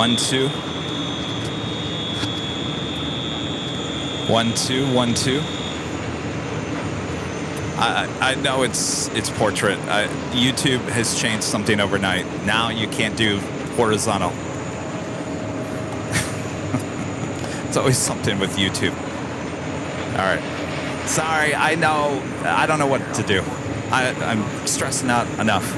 1 2. 1 2 1 2. I know it's portrait. YouTube has changed something overnight. Now you can't do horizontal. It's always something with YouTube. All right. Sorry, I know. I don't know what to do. I'm stressing out enough.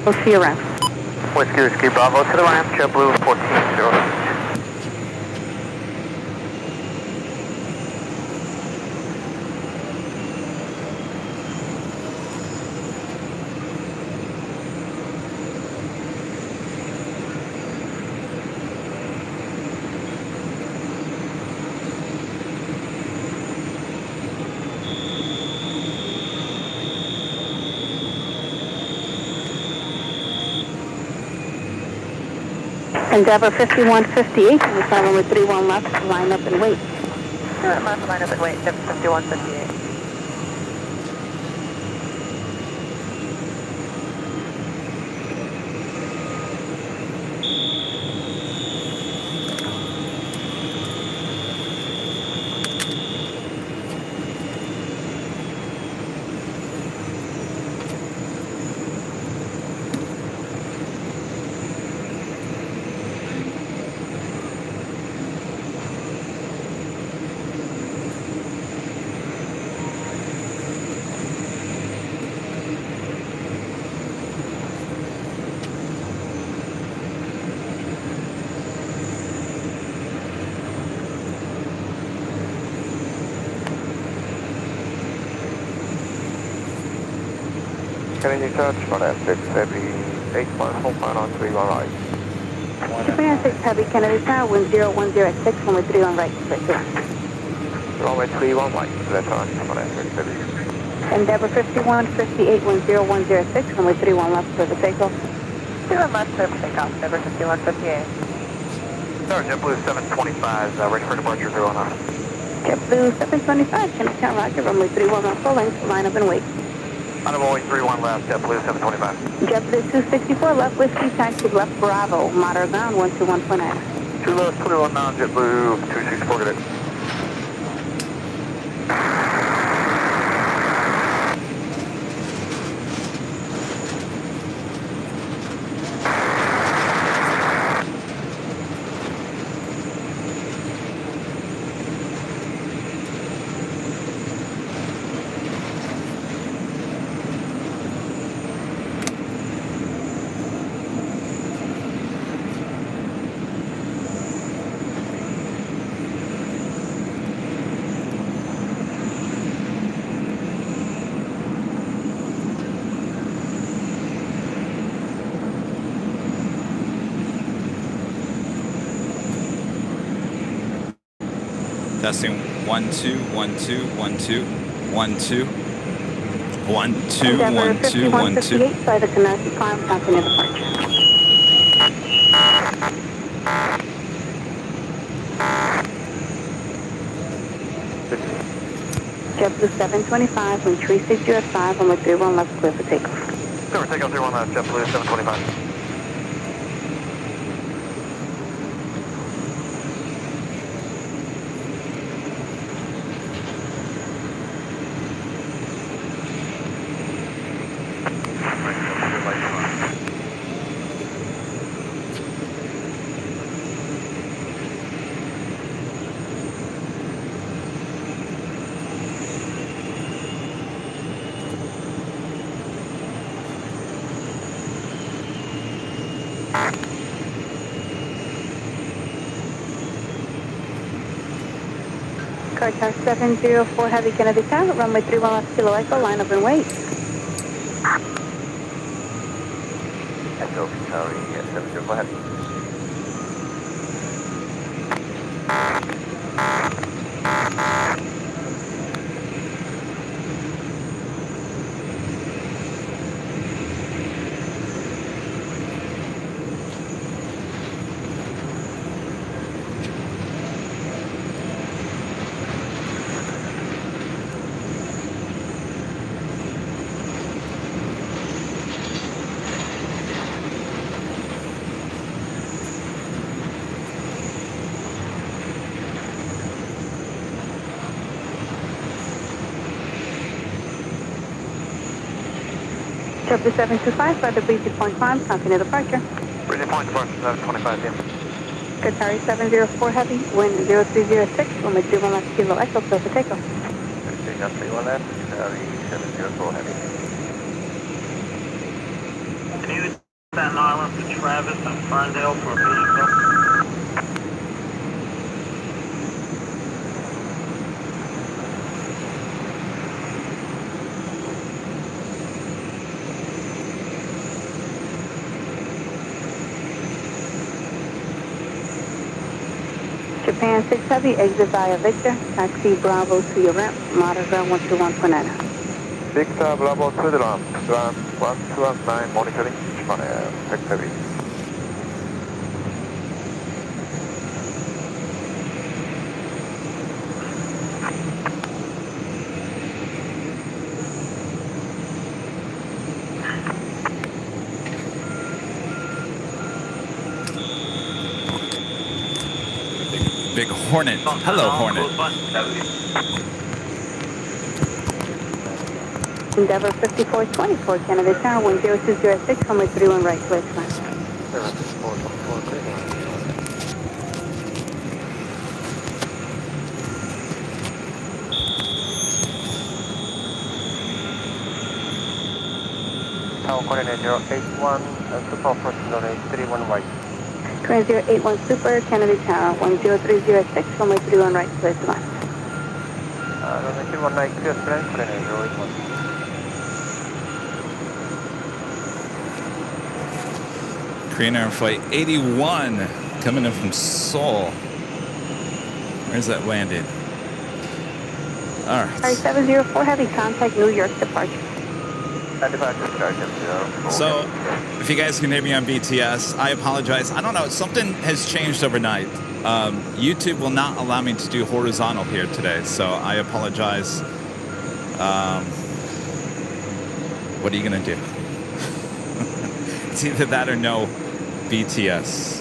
We'll see you around. Whiskey Bravo to the ramp, JetBlue 14-0. Endeavor 5158, we have only 31 left, line up and wait. Line up and wait, 5158. Can you touch for that 6 heavy 8 miles hold line on 31 right? Japan 6 Heavy Kennedy Tower, wind 0106, runway 31 right, straight to Runway 31 right, that's on for that 6 heavy. Endeavor 5158, wind 0106, runway 31 left for the takeoff. 31 left, clear for takeoff, Endeavor 5158. Sorry, JetBlue 725, ready for departure 09. JetBlue 725, Kennedy Tower, roger, runway 31 left, full length, line up and wait. Runway 31 left, JetBlue 725. JetBlue 264, left whiskey, taxi left Bravo, moderate ground 121.9. 2 left, 219, JetBlue 264, good day. Testing 1 2 1 2 1 2 1 2 1 2 Endeavor 1 2 1 2. 5158, flight to Canarsie Farm, continue departure. JetBlue 725, wind 360 at 5, runway 31 left, clear for takeoff. Silver, takeoff 31 left, JetBlue 725. Car 704 Heavy Kennedy Tower, runway 31 left, Kilo Echo, line up and wait. Echo, sorry, yes, 704 Heavy. JetBlue 725, further breezy point climb, continue departure. Breezy point, departure 725 p.m. Qatar 704 Heavy, wind 0306, runway 31 left, Kilo Echo, clear for takeoff. 31 left, sorry, 704 Heavy. Can you Staten Island to Travis and Ferndale for a Petersville? Japan 6 Heavy, exit via Victor, taxi Bravo to your ramp, model ground 121.9. 6 Bravo to the ramp, 129 monitoring, Japan Air, 6 Heavy. Big Hornet. Hello, Hornet. Endeavor 5424, Canada Tower, wind 0206, runway 31 right, clear to land. Tower coordinate 081, super first runway 31 right. Current 081 Super, Kennedy Tower, 10306, runway 31 right, clear to land. Runway 31 right, clear to land, coordinate 081. Korean Air Flight 81 coming in from Seoul. Where's that landed? All right. Sorry, 704 Heavy, contact New York departure. So, if you guys can hear me on BTS, I apologize. I don't know. Something has changed overnight. YouTube will not allow me to do horizontal here today, so I apologize. What are you going to do? It's either that or no BTS.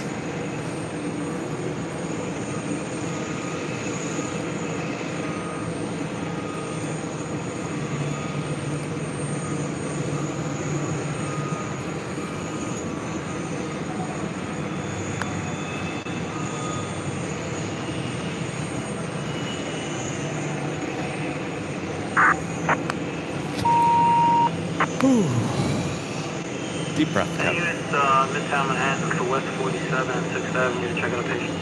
Deep breath, Kevin. Units, Midtown Manhattan to West 47 and 6th Avenue to check out a patient.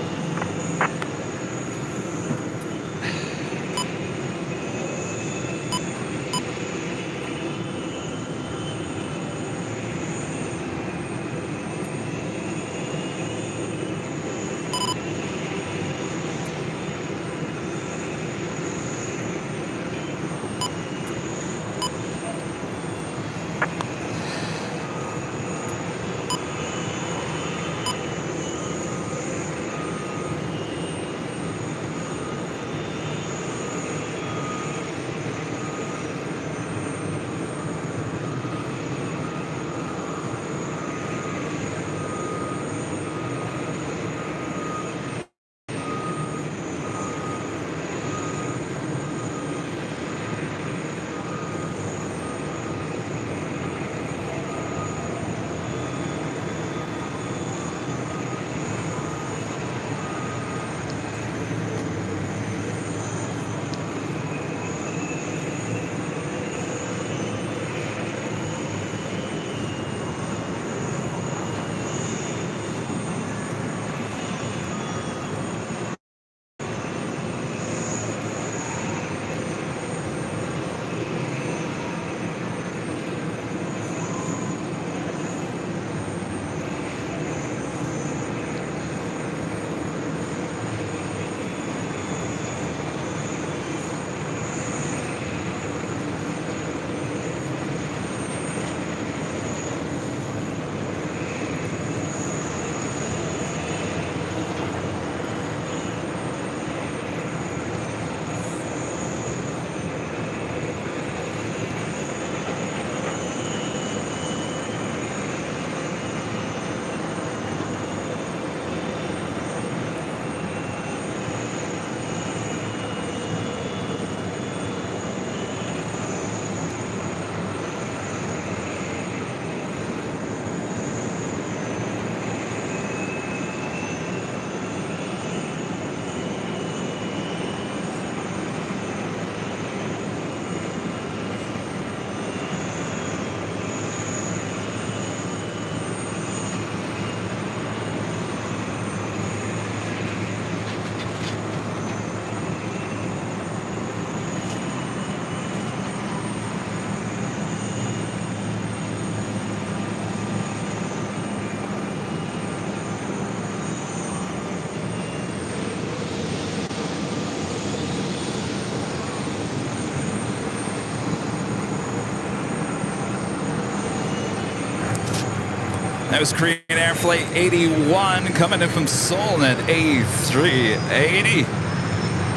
That was Korean Air Flight 81 coming in from Seoul at A380.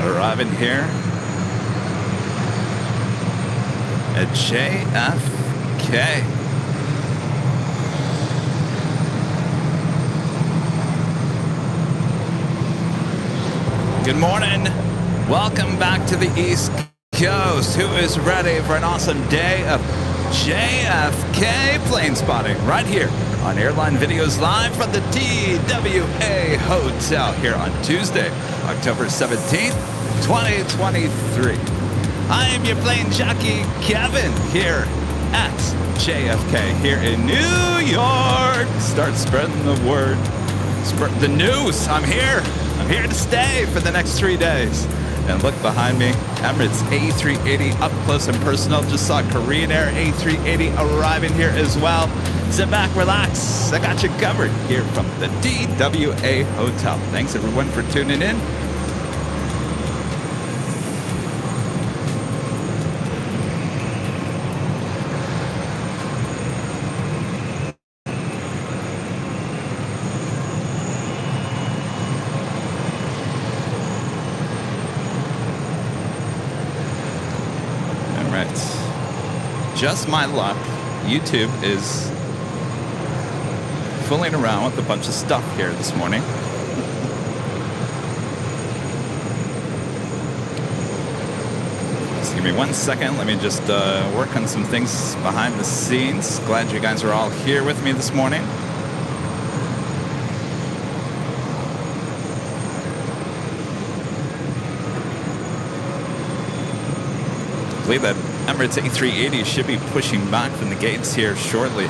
Arriving here at JFK. Good morning. Welcome back to the East Coast. Who is ready for an awesome day of JFK plane spotting right here on Airline Videos live from the TWA Hotel here on Tuesday, October 17th, 2023. I am your plane jockey, Kevin, here at JFK here in New York. Start spreading the word. Spread the news. I'm here. I'm here to stay for the next 3 days. And look behind me, Emirates A380 up close and personal. Just saw Korean Air A380 arriving here as well. Sit back, relax. I got you covered here from the TWA Hotel. Thanks everyone for tuning in. Just my luck, YouTube is fooling around with a bunch of stuff here this morning. Just give me 1 second. Let me just work on some things behind the scenes. Glad you guys are all here with me this morning. I believe that Emirates A380 should be pushing back from the gates here shortly.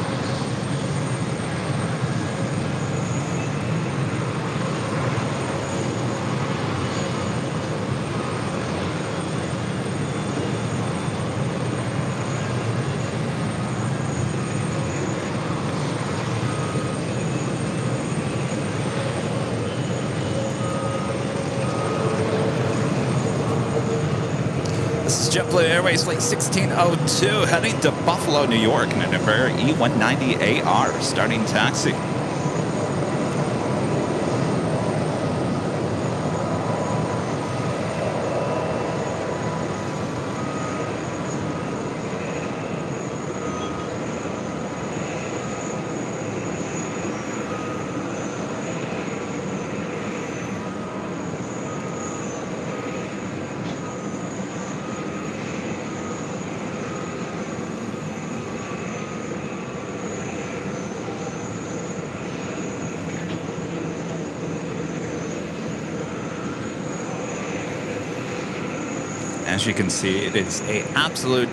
JetBlue Airways Flight 1602 heading to Buffalo, New York in an Embraer E190AR starting taxi. As you can see, it is an absolute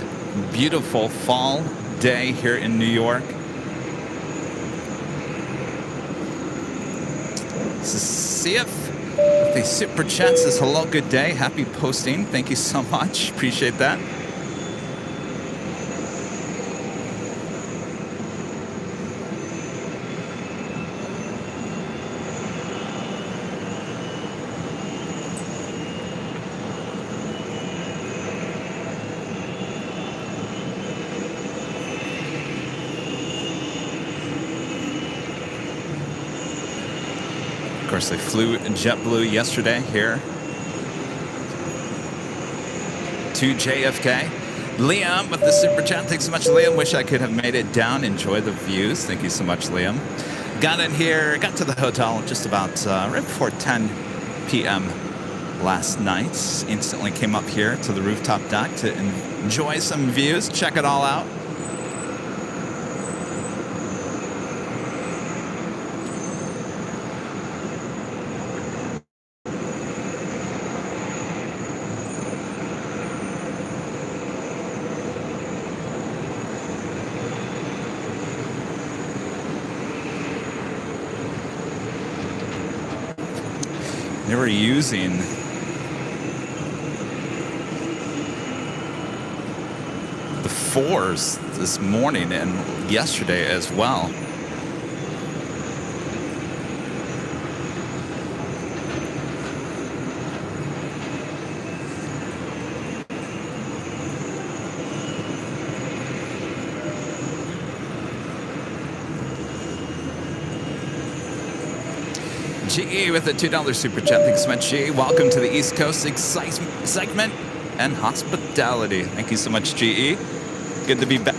beautiful fall day here in New York. This is CF. The super chat says hello, good day, happy posting. Thank you so much. Appreciate that. Of course, I flew JetBlue yesterday here to JFK. Liam with the super chat. Thanks so much, Liam. Wish I could have made it down. Enjoy the views. Thank you so much, Liam. Got in here, got to the hotel just about right before 10 p.m. last night. Instantly came up here to the rooftop deck to enjoy some views, check it all out. They were using the 4s this morning and yesterday as well. GE with a $2 super chat. Thanks so much, GE. Welcome to the East Coast segment and hospitality. Thank you so much, GE. Good to be back.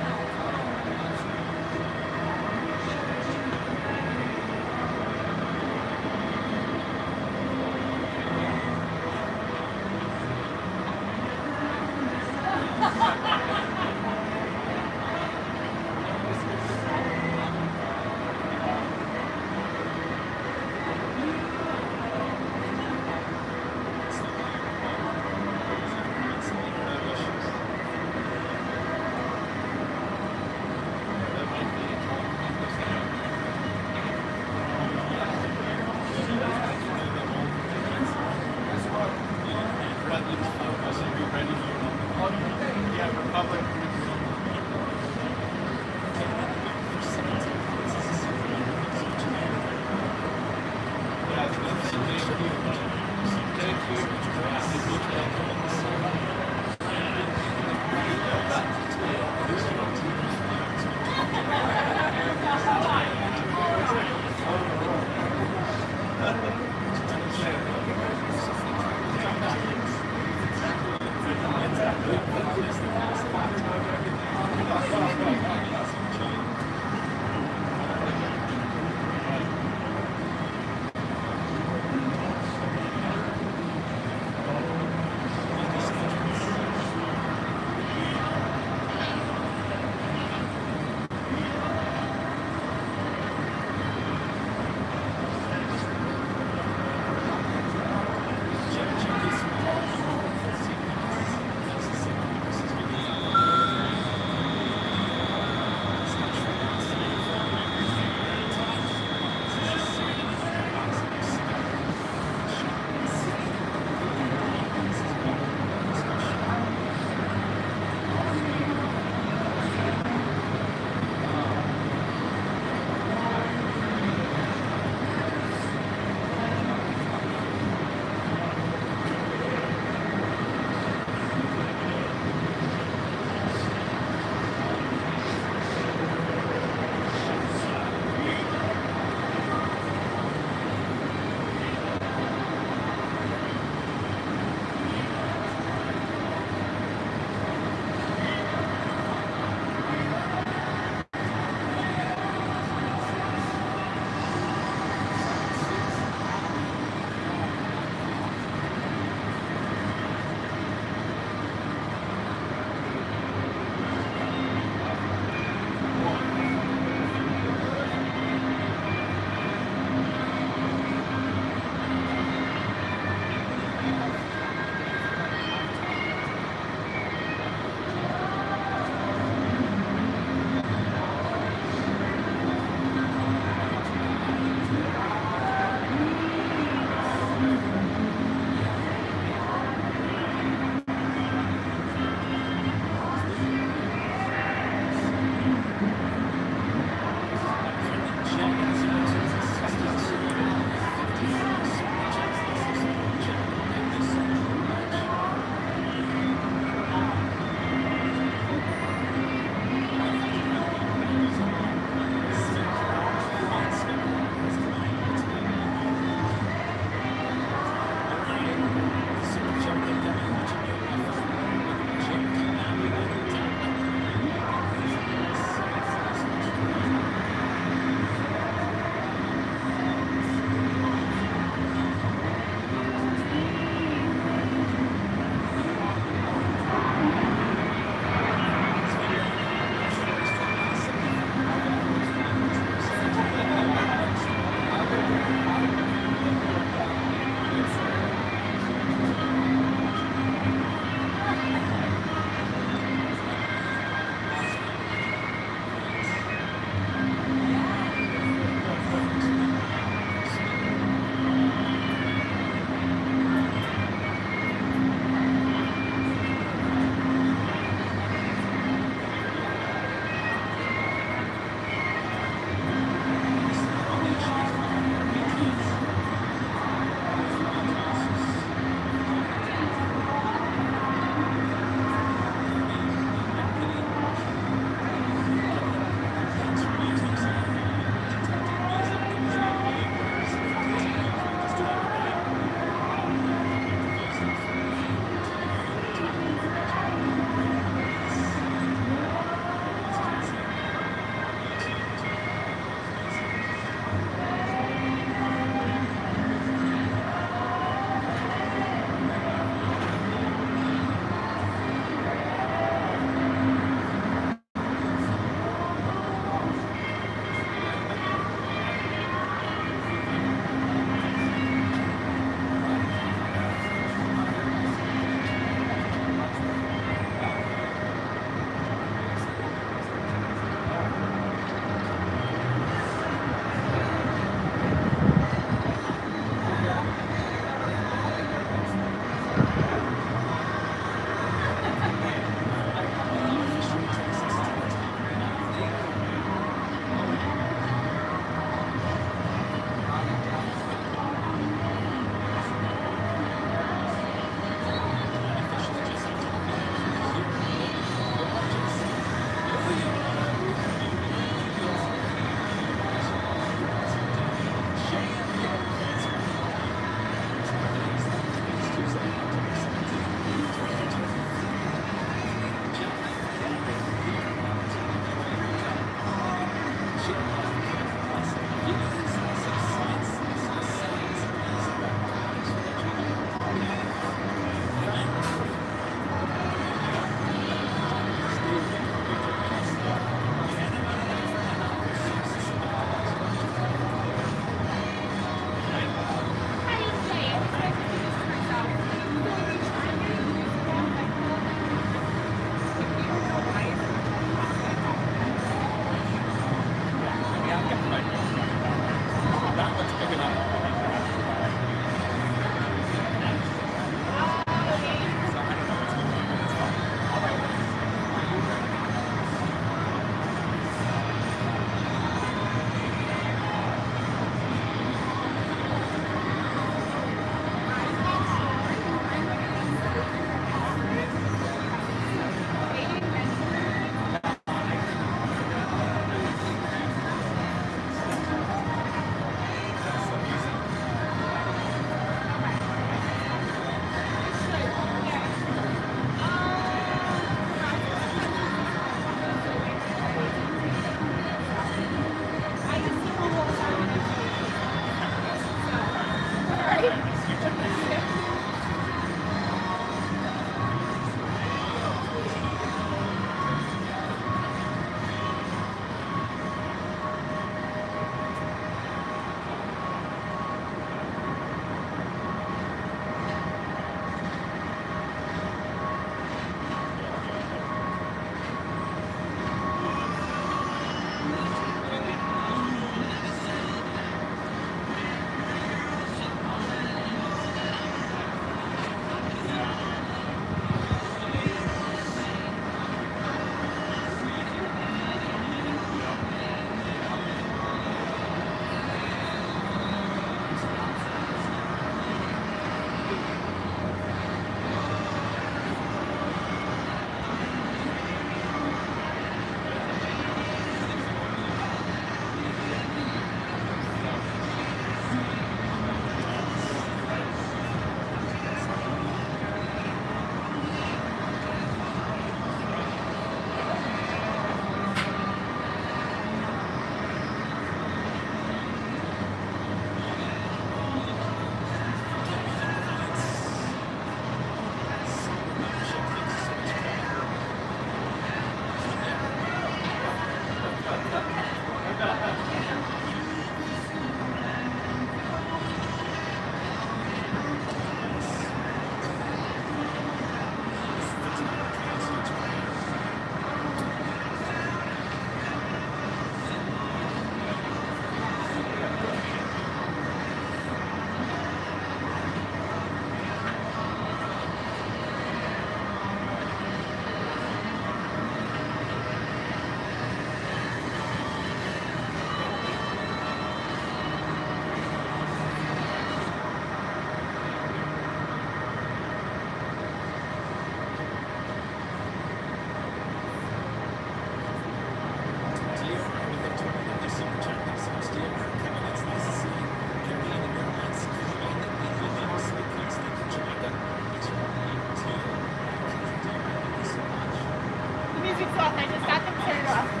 music's off. I just got them turned off.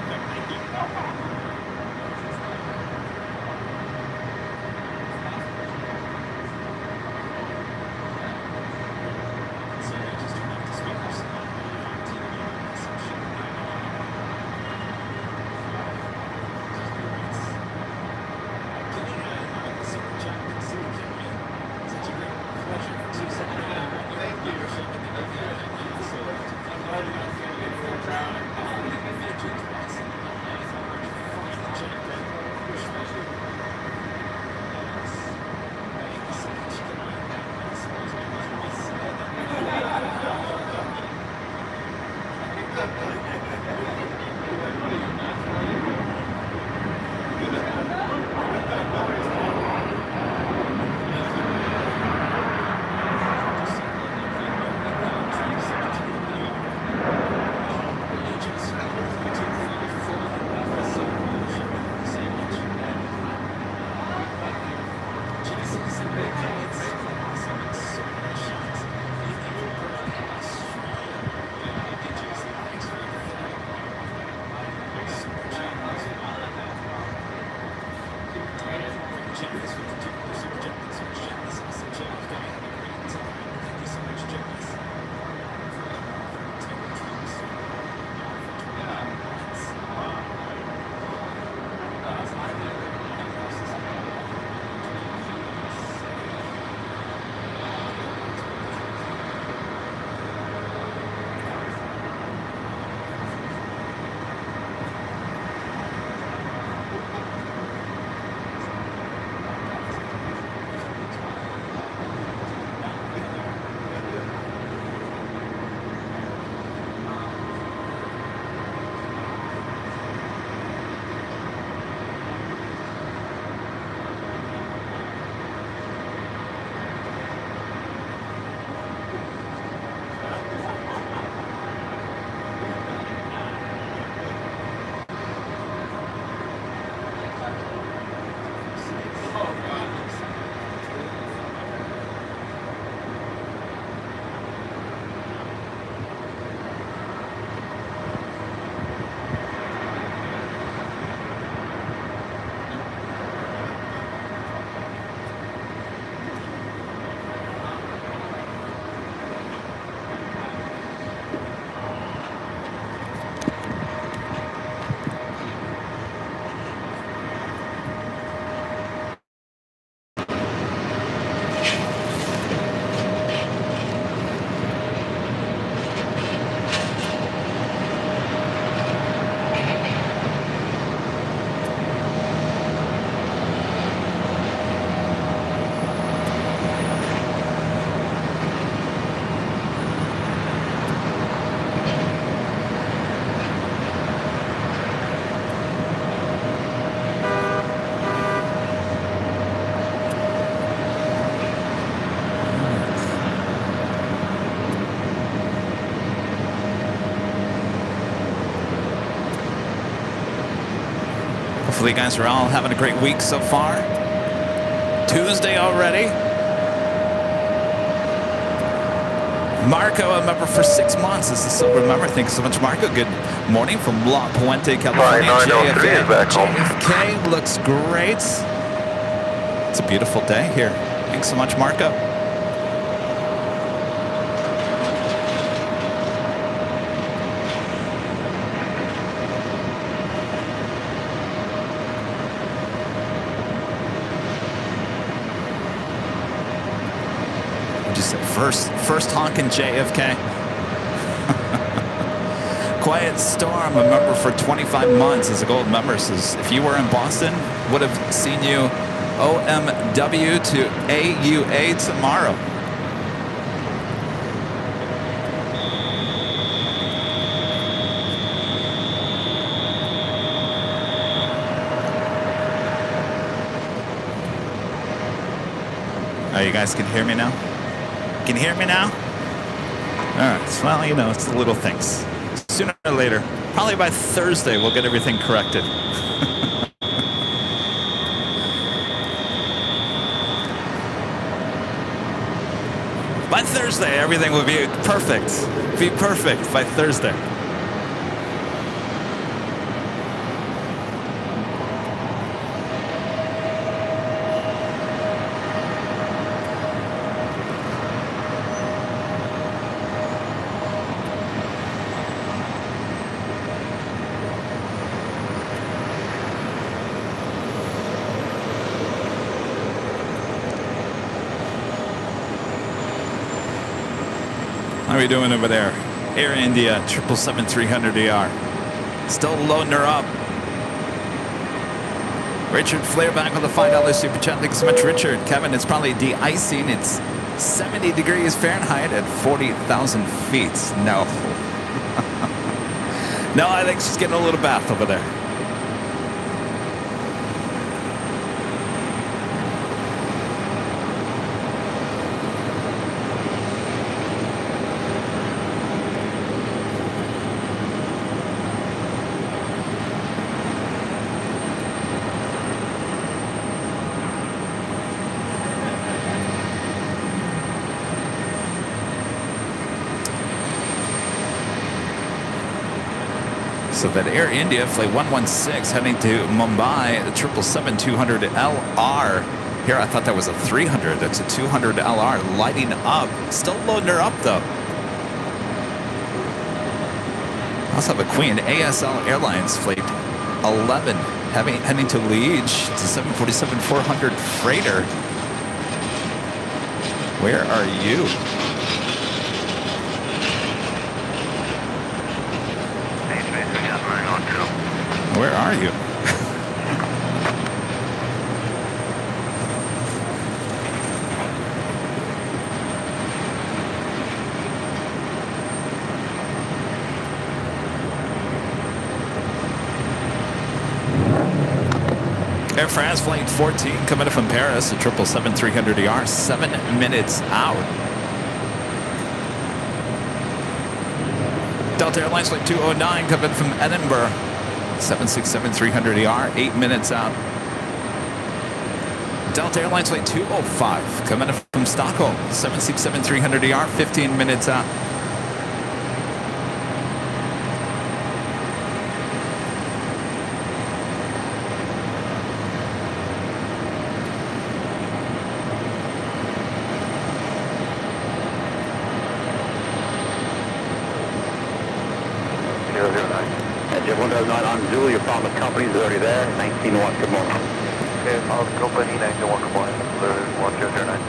Hopefully you guys are all having a great week so far. Tuesday already. Marco, a member for 6 months, is the silver member. Thanks so much, Marco. Good morning from La Puente, California. JFK is back home. JFK looks great. It's a beautiful day here. Thanks so much, Marco. First honk in JFK. Quiet Storm, a member for 25 months, is a gold member. Says if you were in Boston, would have seen you OMW to AUA tomorrow. Oh, you guys can hear me now? Can you hear me now? All right, well, you know, it's the little things. Sooner or later, probably by Thursday, we'll get everything corrected. By Thursday, everything will be perfect. Be perfect by Thursday. we doing over there? Air India 777-300ER. Still loading her up. Richard Flair back with a $5 super chat. Thanks so much, Richard. Kevin, it's probably de-icing. It's 70 degrees Fahrenheit at 40,000 feet. No. No, I think she's getting a little bath over there. So that Air India flight 116 heading to Mumbai, the 777-200LR. Here, I thought that was a 300. That's a 200LR lighting up. Still loading her up, though. Also have a Queen ASL Airlines flight 11 heading to Liege. It's a 747-400 freighter. Where are you? Where are you? Air France flight 14 coming in from Paris, a 777-300ER, 7 minutes out. Delta Airlines flight 209 coming from Edinburgh, 767-300ER, 8 minutes out. Delta Airlines flight 205 coming in from Stockholm, 767-300ER, 15 minutes out. On Zulu, your problem with company is already there. 19-1, good morning. Okay, I'll company 19-1, good morning. 1009.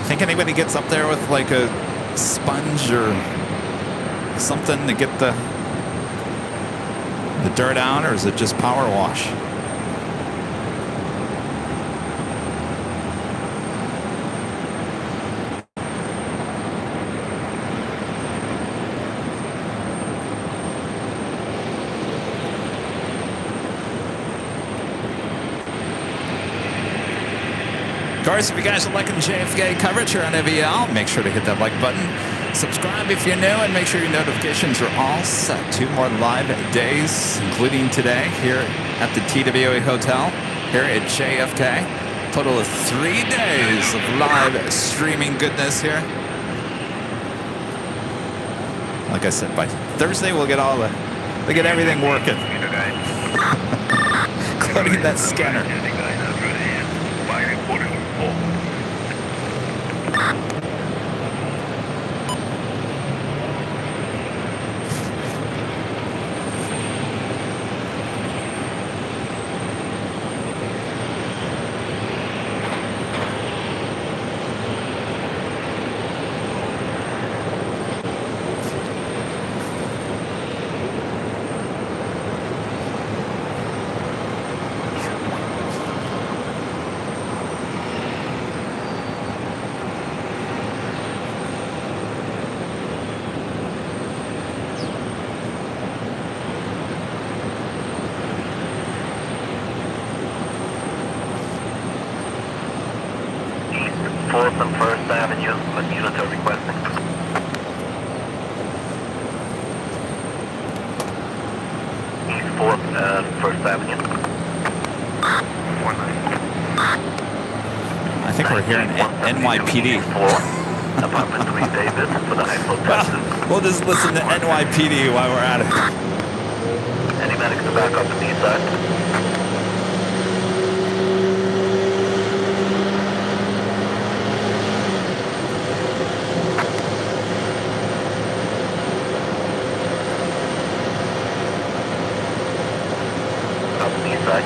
Think anybody gets up there with like a sponge or something to get the dirt out, or is it just power wash? Of course, if you guys are liking JFK coverage here on AVL, make sure to hit that like button. Subscribe if you're new, and make sure your notifications are all set. 2 more live days, including today, here at the TWA Hotel, here at JFK. Total of 3 days of live streaming goodness here. Like I said, by Thursday we'll get everything working. Including that scanner. Fourth and First Avenue, what units are requesting? East 4th and First Avenue. 49. I think we're here in NYPD. Apartment 3 David for the high flow testing. We'll just listen to NYPD while we're at it. Any medics to back up the B side? Up the B side.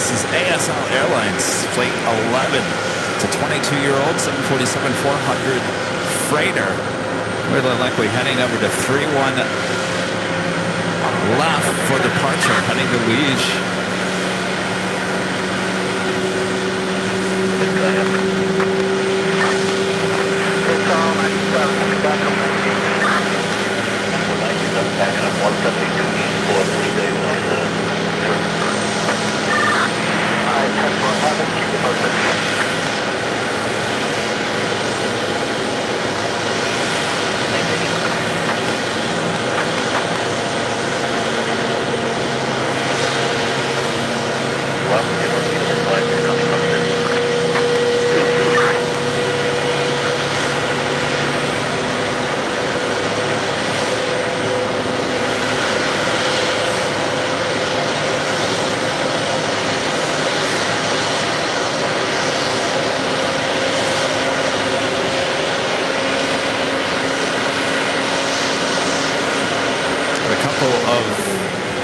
This is ASL Airlines Flight 11. It's a 22-year-old 747-400 freighter. Really likely heading over to 31 left for departure, heading to Liège.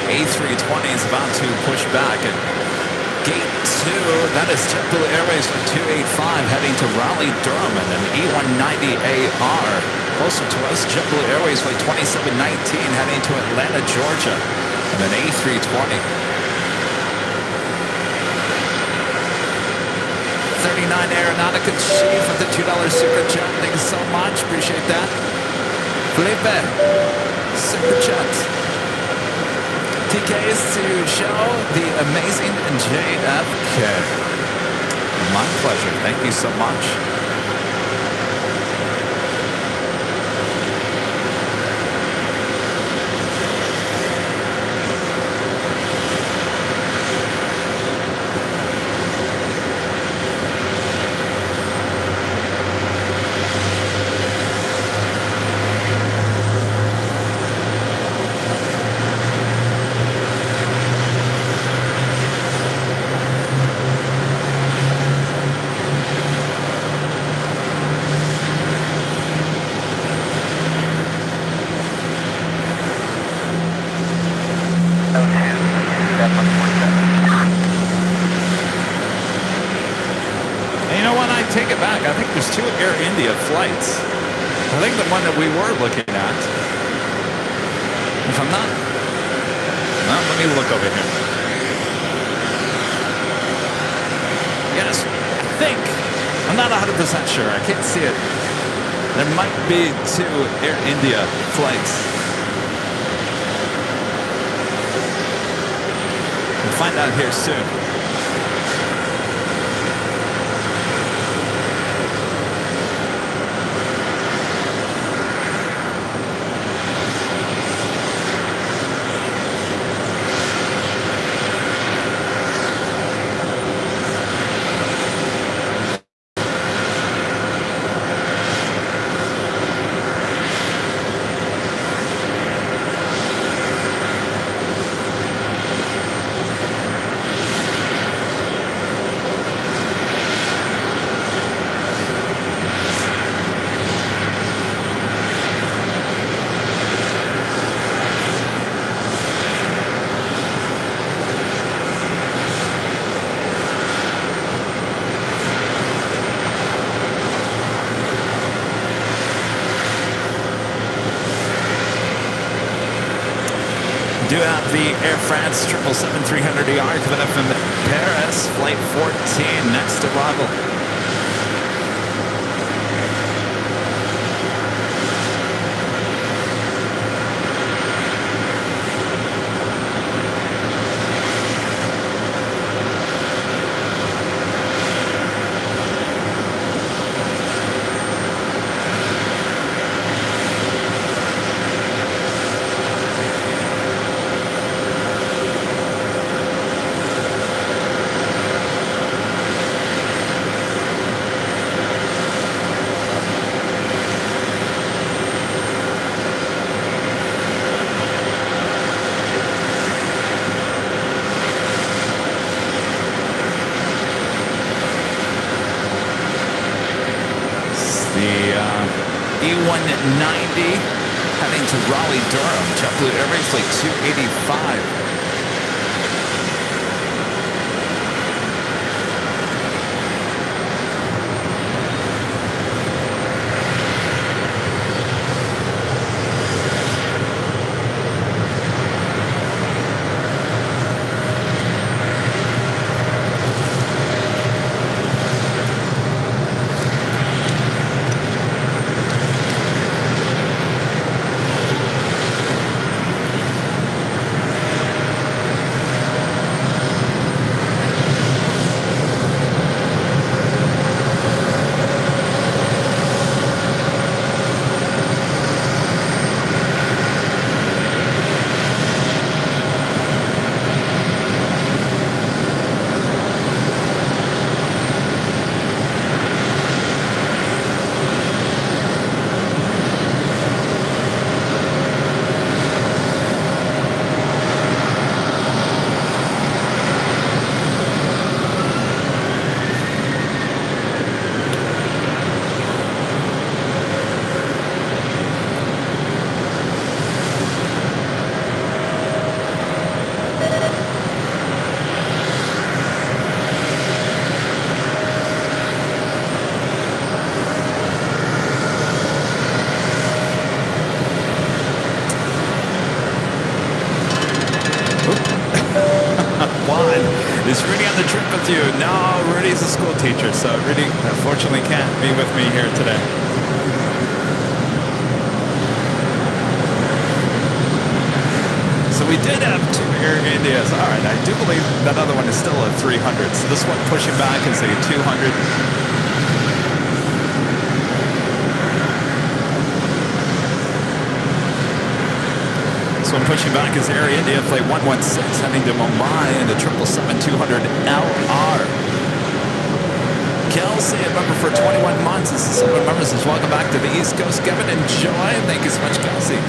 A320 is about to push back at gate 2. That is JetBlue Airways for 285 heading to Raleigh-Durham, and an E190AR. Closer to us, JetBlue Airways flight 2719 heading to Atlanta, Georgia, and an A320. 39 Aeronautica Chief with the $2 super chat. Thank you so much. Appreciate that. Felipe, super chat. TKs to show the amazing JFK. My pleasure. Thank you so much. Take it back. I think there's 2 Air India flights. I think the one that we were looking at, if I'm not, well, let me look over here. Yes, I think, I'm not 100% sure. I can't see it. There might be 2 Air India flights. We'll find out here soon. Do have the Air France 777-300ER coming up from Paris, flight 14, next arrival. E190 heading to Raleigh-Durham, JetBlue Airways flight 285. Is Rudy on the trip with you? No, Rudy's a school teacher, so Rudy unfortunately can't be with me here today. So we did have 2 Air Indias. All right, I do believe that other one is still a 300. So this one pushing back is a 200. This one pushing back is Air India Flight 116 heading to Mumbai in the 777-200LR. Kelsey, a member for 21 months. This is someone members says, welcome back to the East Coast. Kevin, enjoy. Thank you so much, Kelsey.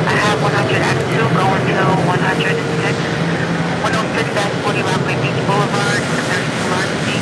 I have 102 going to 106. 106 at 40 Rockaway Beach Boulevard, emergency emergency.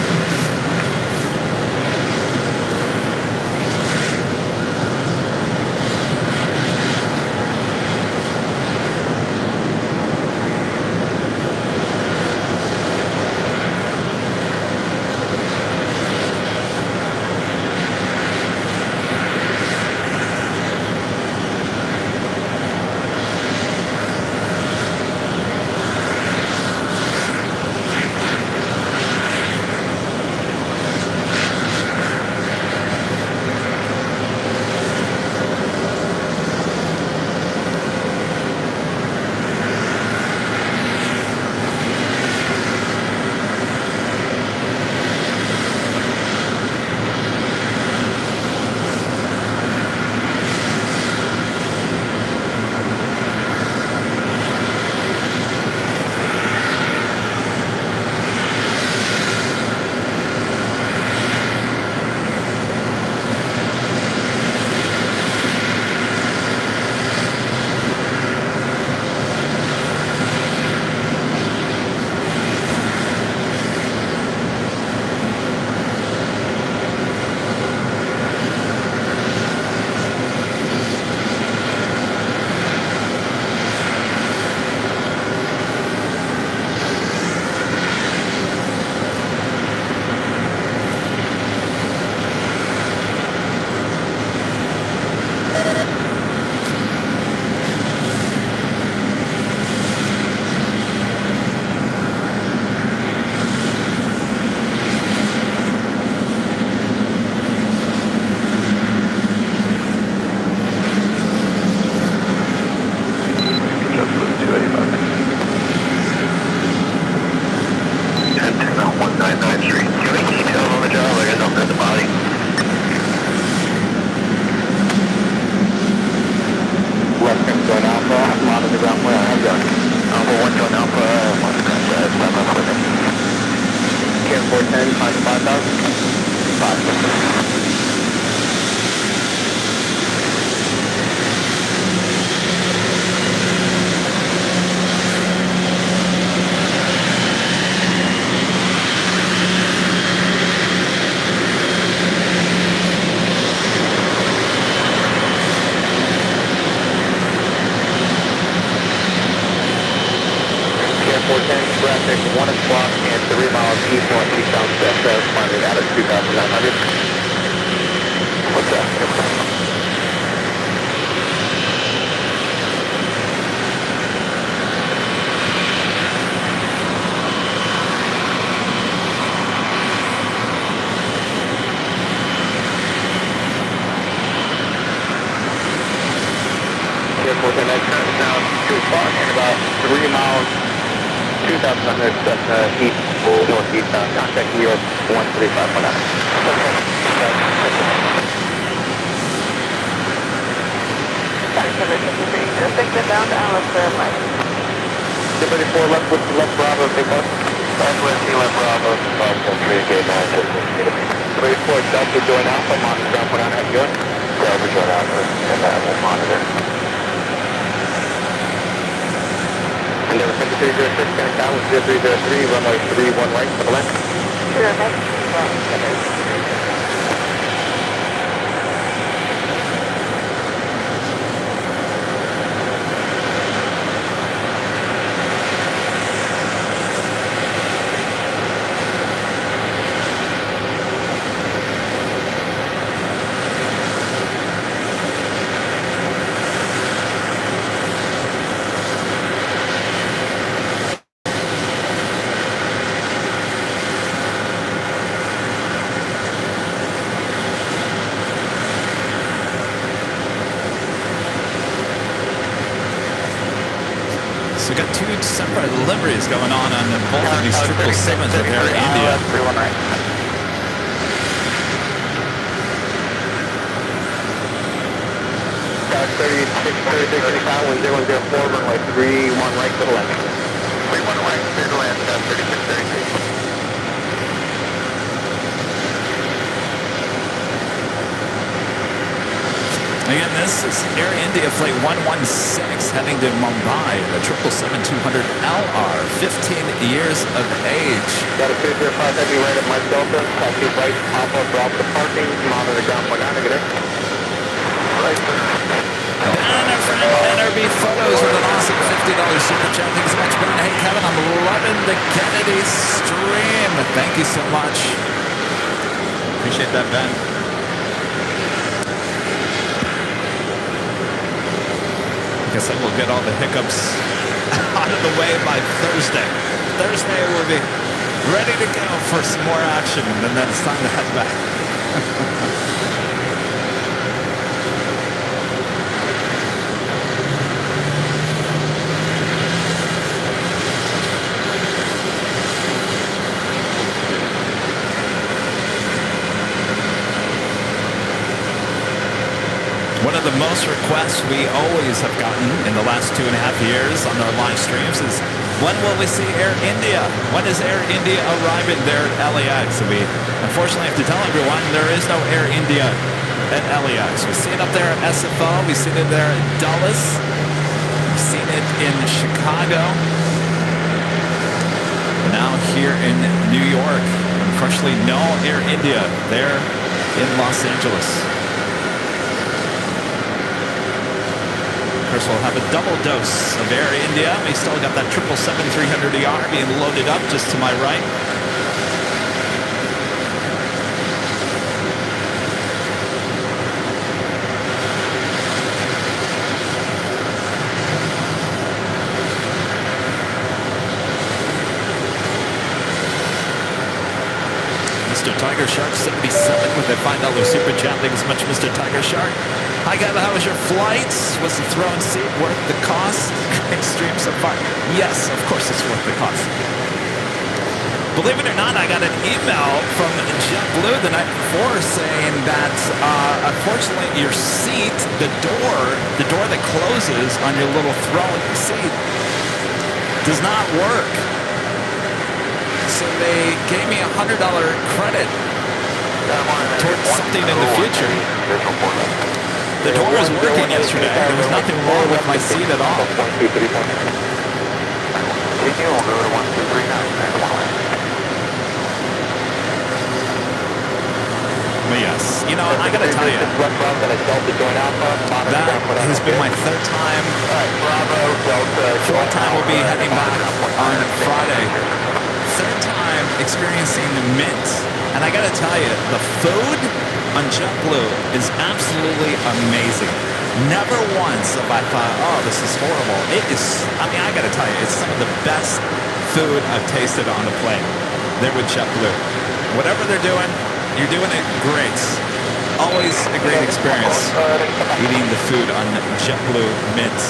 So we got two separate liveries going on both of these 777s with Air India. 319. 36, 1004, runway 31 right to the left. 31 right to the left, 36, 36. Again, this is Air India Flight 116 heading to Mumbai, the 777-200LR, 15 years of age. Got a 205 heavy right at Mike Delta, taxi right, pop up, drop the parking, monitor down point negative. Right there. And our friend NRB Photos with an awesome $50 super chat. Thanks so much, Ben. Hey, Kevin, I'm loving the Kennedy stream. Thank you so much. Appreciate that, Ben. I guess I will get all the hiccups out of the way by Thursday. Thursday we'll be ready to go for some more action, and then it's time to head back. One of the most requests we always have gotten in the last 2.5 years on our live streams is, when will we see Air India? When is Air India arriving there at LAX? And we unfortunately have to tell everyone there is no Air India at LAX. We've seen it up there at SFO. We've seen it there at Dulles. We've seen it in Chicago. Now here in New York. Unfortunately, no Air India there in Los Angeles. Of course, we'll have a double dose of Air India. We still got that 777-300ER being loaded up just to my right. Mr. Tiger Shark 77 with a $5 super chat. Thanks so much, Mr. Tiger Shark. Hi, Gavin. How was your flight? Was the throne seat worth the cost? Extreme so far. Yes, of course it's worth the cost. Believe it or not, I got an email from JetBlue the night before saying that unfortunately your seat, the door that closes on your little throne seat does not work. So they gave me a $100 credit towards something in the future. The door was working yesterday. There was nothing wrong with my seat at all. But yes, you know, I gotta tell you, that has been my third time. Fourth time we'll be heading back on Friday. Third time experiencing the Mint. And I gotta tell you, the food on JetBlue is absolutely amazing. Never once have I thought, oh, this is horrible. It is, I mean, I gotta tell you, it's some of the best food I've tasted on a plane there with JetBlue. Whatever they're doing, you're doing it great. Always a great experience eating the food on JetBlue Mint.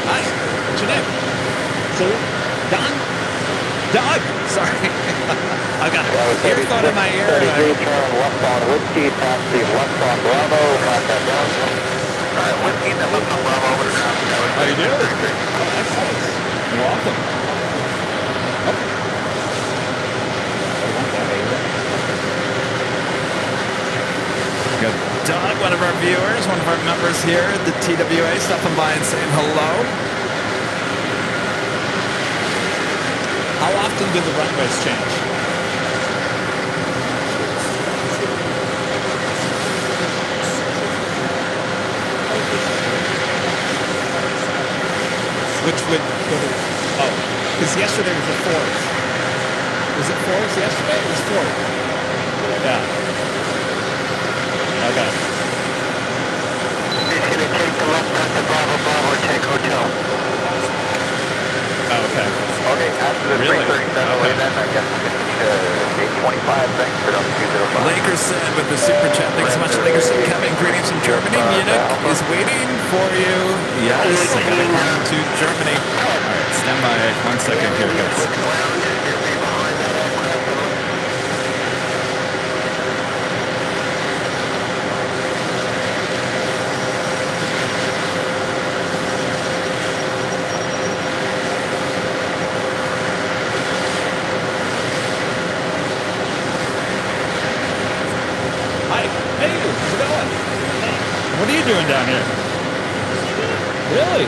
Hi, what's your name? Don? Doug! Sorry. I've got an earphone in my ear. Turn left on Whiskey, taxi left on Bravo, contact down. Alright, Whiskey, then left on Bravo, over to How you doing? Oh, excellent. You're welcome. Got Doug, one of our viewers, one of our members here at the TWA, stopping by and saying hello. How often do the runways change? which would go to, oh, because yesterday was the 4th. Was it 4th yesterday? It was 4th. Yeah. Okay. It's going to take the left onto Bravo Bravo, take hotel. Oh, okay. Okay, after the Really? 337 Okay. then I guess we can 825, thanks for 205. Lakers said with the super chat. Thanks so much, Lakers. Coming. Greetings from Germany. Munich is waiting for you. Yes, I gotta come to Germany. All right, stand by 1 second here, guys. Hi. Hey, how's it going? What are you doing down here? Really?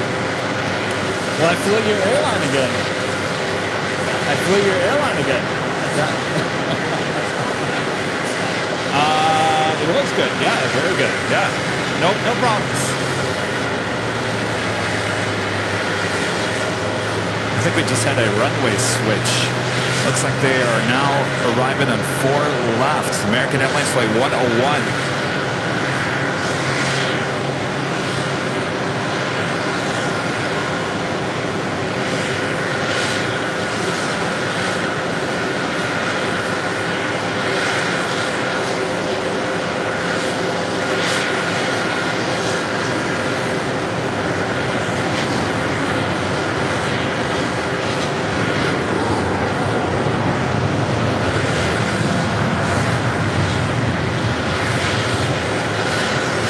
Well, I flew your airline again. It was good. Yeah, very good. Yeah. No problems. I think we just had a runway switch. Looks like they are now arriving on 4 left. American Airlines Flight 101.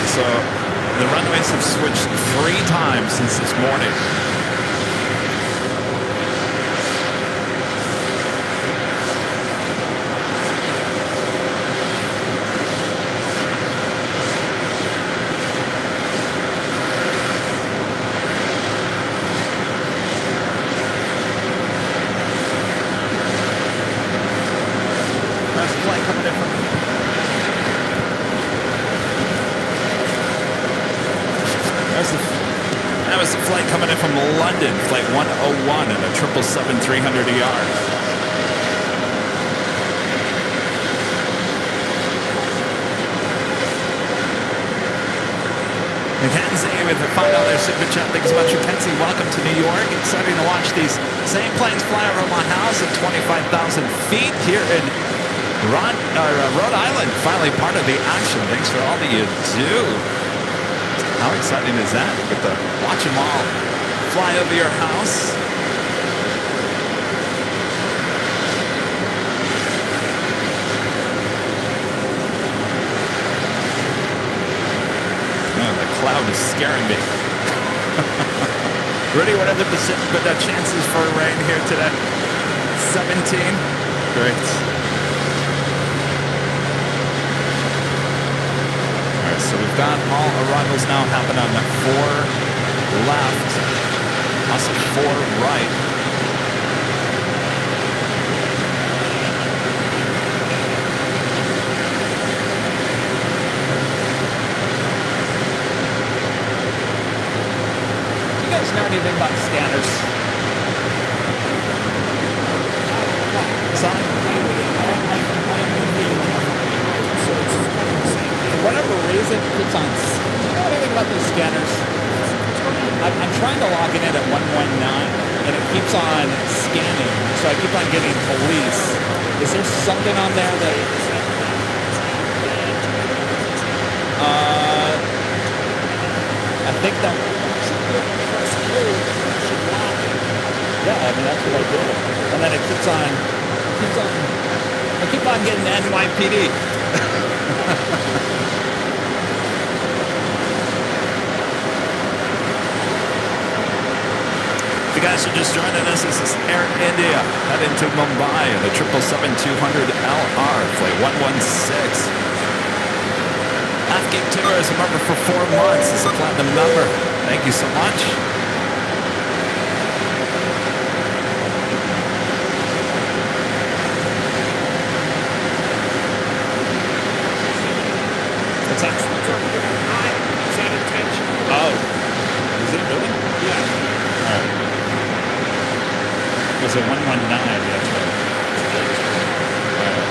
So the runways have switched 3 times since this morning. There's a flight coming in from That was the flight coming in from London, flight 101 and a 777-300ER. Mackenzie with the $5 super chat. Thanks so much, Mackenzie. Welcome to New York. Exciting to watch these same planes fly over my house at 25,000 feet here in Rhode Island. Finally part of the action. Thanks for all that you do. How exciting is that? You get to watch them all fly over your house. Oh, the cloud is scaring me. Rudy, what are the chances for rain here today? 17. Great. So we've got all arrivals now happen on the 4 left, also 4 right. Do you guys know anything about scanners? For whatever reason, it keeps on. Do you know anything about these scanners? I'm trying to log it in at 119, and it keeps on scanning, so I keep on getting police. Is there something on there that? I think that. Yeah, I mean that's what I do, and then it keeps on. I keep on getting NYPD. If you guys are just joining us, this is Air India heading to Mumbai on the 777-200LR flight 116. Half-Gig Tour is a member for 4 months. It's a platinum member. Thank you so much. What's that? Oh, is it really? Yeah. All right. is a 119. That's right.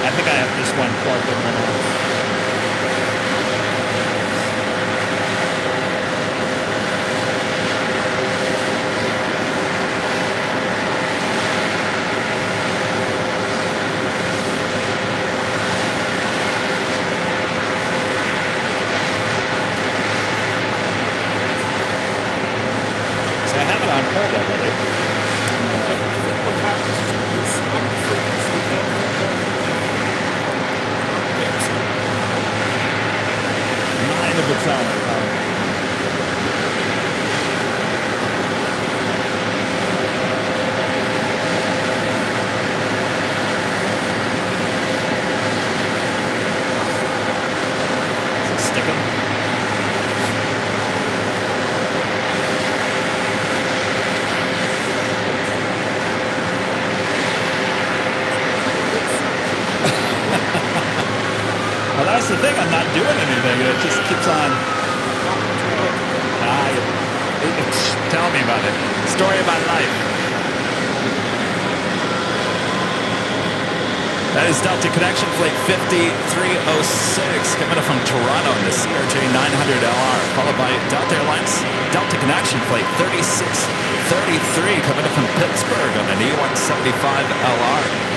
I think I have this one plugged in. So I have it on hold already. Mind of its own. Is it sticking? Well, that's the thing. I'm not doing anything. It just keeps on. Tell me about it. Story of my life. That is Delta Connection Flight 5306 coming up from Toronto in the CRJ 900LR, followed by Delta Airlines Delta Connection Flight 3633 coming up from Pittsburgh on an E175LR.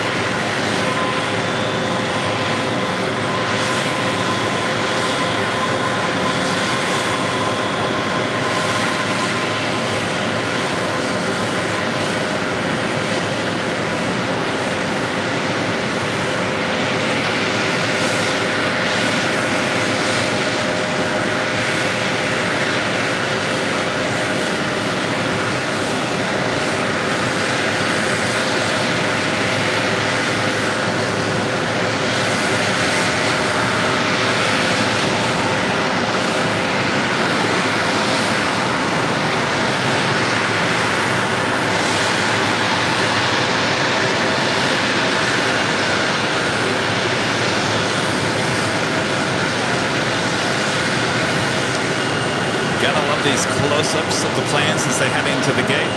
These close-ups of the planes as they head into the gate.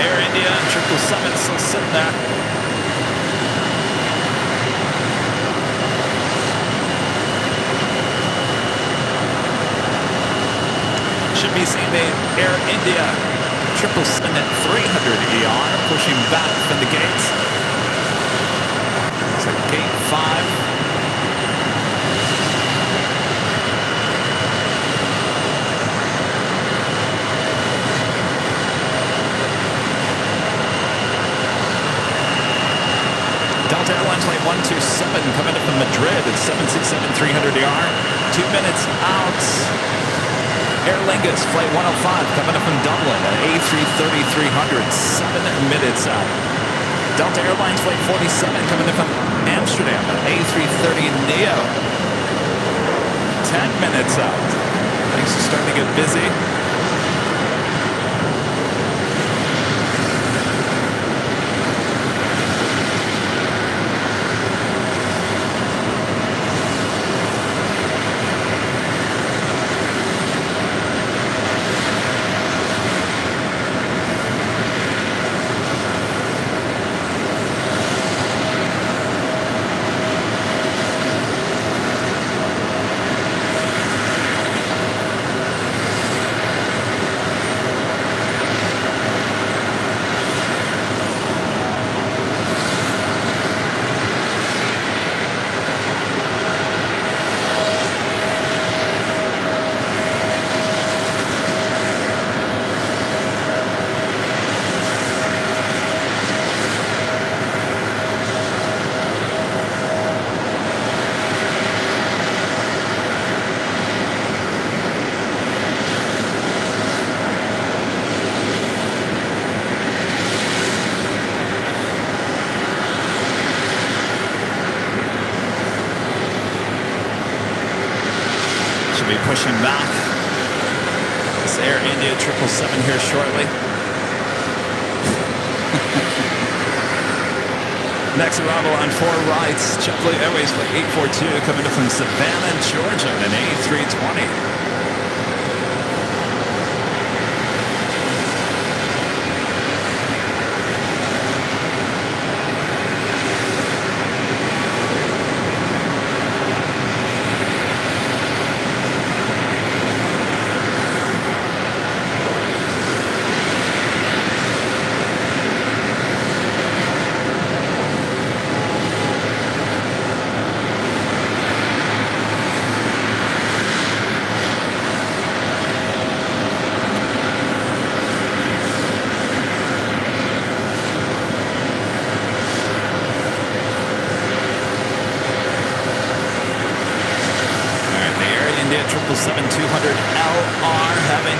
Air India and 777 still sitting there. Should be seeing the Air India 777 at 300ER pushing back from the gates. It's like gate 5. Delta Airlines Flight 127 coming up from Madrid at 767 300ER. 2 minutes out. Aer Lingus Flight 105 coming up from Dublin at A330 300. 7 minutes out. Delta Airlines Flight 47 coming up from Amsterdam at A330 Neo. 10 minutes out. Things are starting to get busy. Pushing back. This Air India 777 here shortly. Next arrival on 4 rights. JetBlue Airways Flight 842 coming in from Savannah, Georgia, an A320.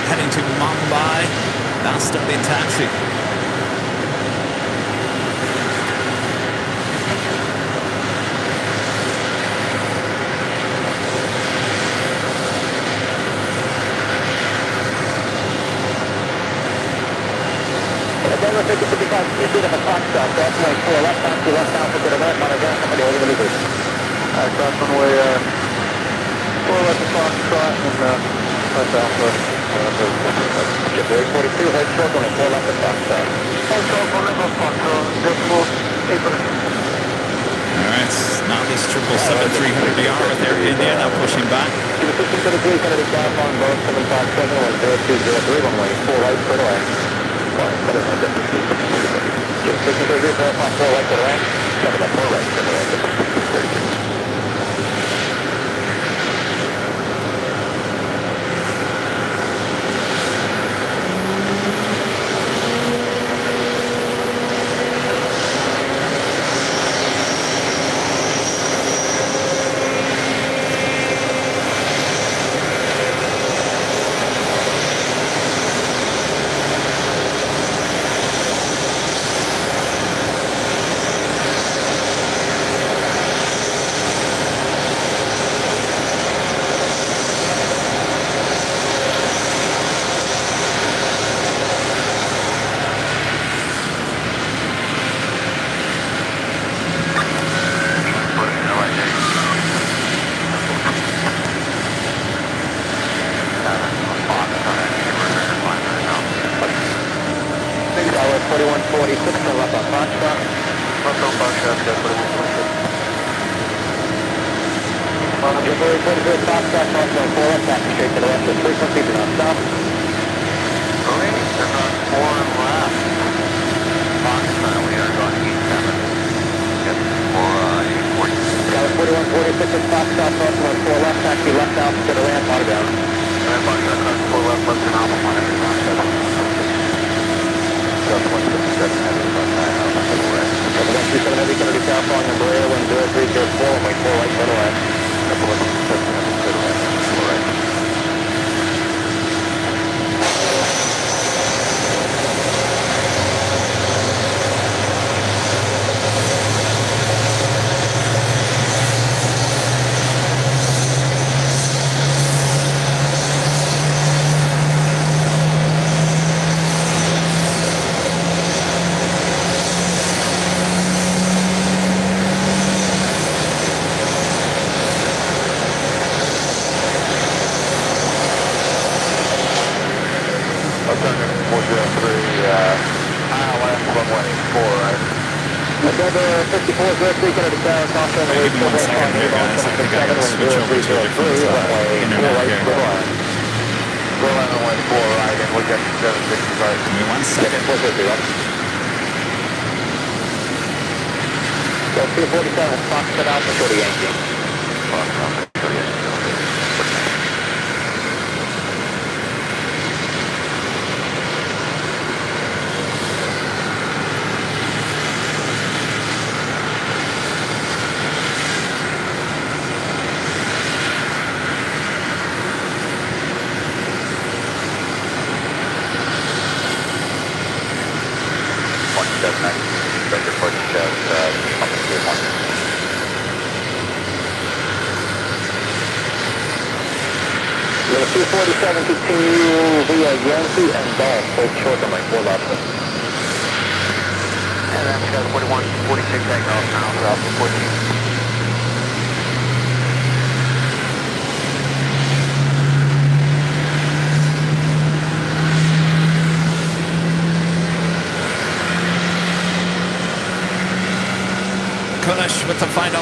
heading to Mumbai. Now starting taxi. Denver 5055, you see the clock stop, that's way 4 left, taxi left down to the left, monitor, somebody over the leaders. Cross runway 4 left to Foxtrot and left Alpha. Ship 842, head short on a 4 left to Foxtrot. Head short on level Foxtrot, decimal 800. All right, now this 777-300ER with Air India now pushing back. To the 1533, Kennedy south on both 757 and 0203, runway 4 right, straight away. 1533, verify 4 right to the right, 7 up 4 right to the right. With the $5.50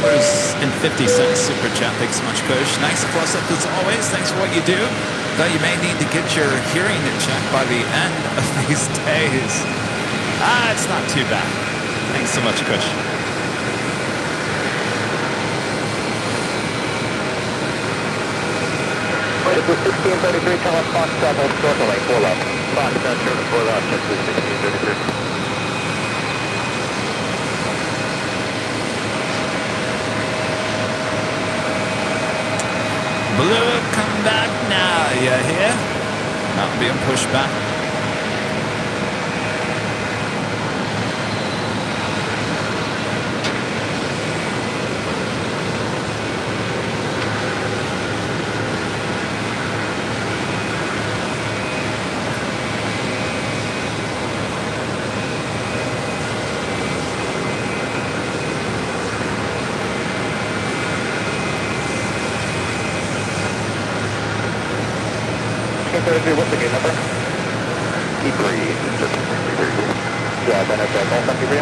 super chat. Thanks so much, Kush. Nice close up as always. Thanks for what you do. Though you may need to get your hearing checked by the end of these days. It's not too bad. Thanks so much, Kush. It was 1633, tell us Foxtrot, hold short to lane, 4 left. Foxtrot, short to 4 left, check to 1633. Blue, come back now. You hear? Not being pushed back. What's the gate number? E3. Yeah, then it's a Golf Country for you?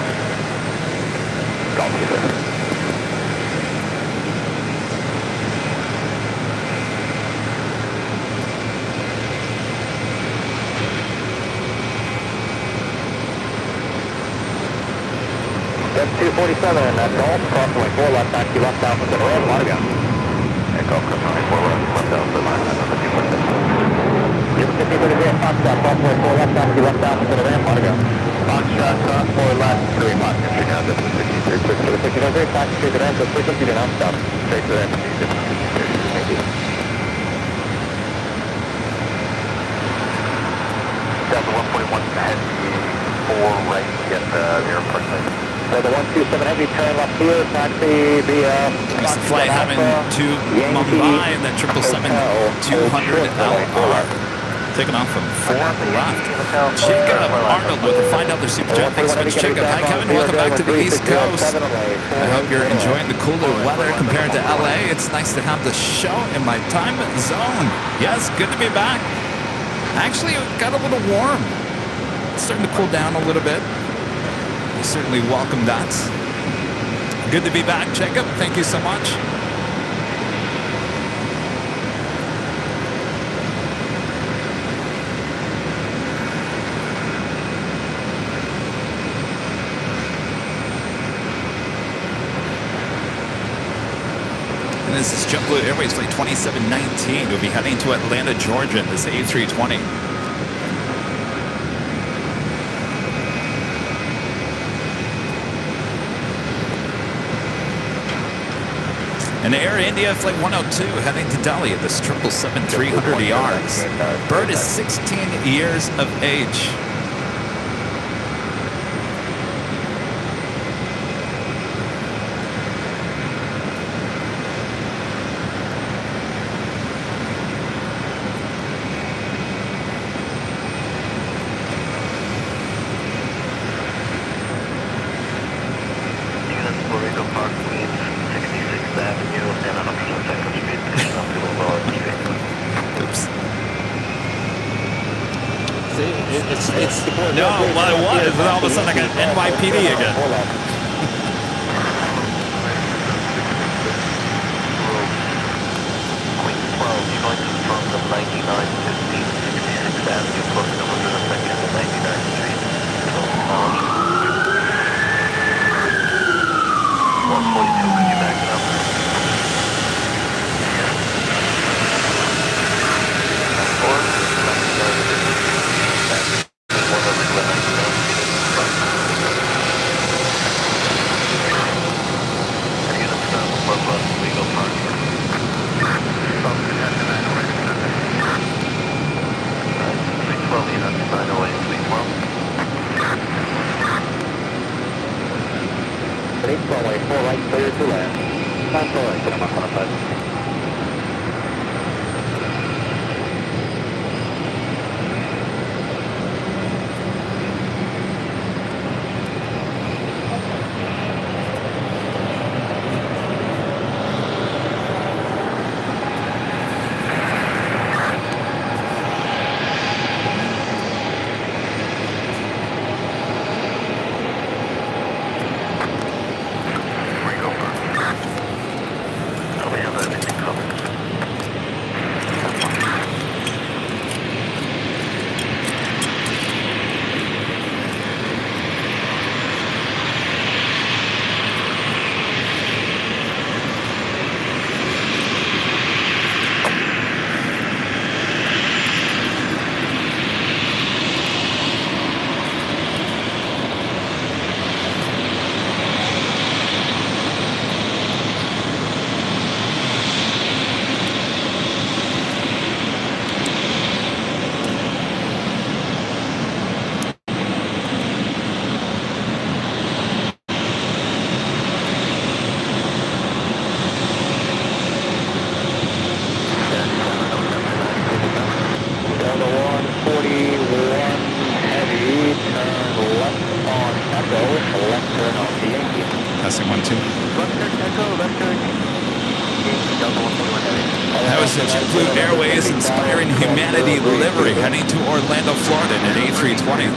Golf Country. That's 247, that's Golf, cross 24, left taxi, left down for the road, Margo. And Golf, cross 24, left down for the line, that's 247. You're 5030, Foxtrot, cross 24, left taxi, left down for the ramp, Margo. Foxtrot, cross 4 left, 3 miles, entry down to 63, quick to the 6030, taxi to the ramp, so frequency to non-stop, straight to the ramp, thank you. Delta 141, heavy 4 right, get the airport site. So the 127 heavy, turn left here, taxi via... It's the flight having to Mumbai and then 777-200 LR. Taking off from 4 left. Jacob Arnold with the Find Out Their Super Jet. Thanks so much, Jacob. Hi, Kevin. Welcome back to the East Coast. I hope you're enjoying the cooler weather compared to LA. It's nice to have the show in my time zone. Yes, good to be back. Actually, it got a little warm. It's starting to cool down a little bit. You certainly welcome that. Good to be back, Jacob. Thank you so much. And this is JetBlue Airways flight 2719. We'll be heading to Atlanta, Georgia in this A320. And Air India flight 102 heading to Delhi at this 777-300ER. Bird is 16 years of age. No, well, it was, and all of a sudden I got NYPD again. Jockeys at JetBlue Airways Inspiring Humanity livery heading to Orlando, Florida in an A320.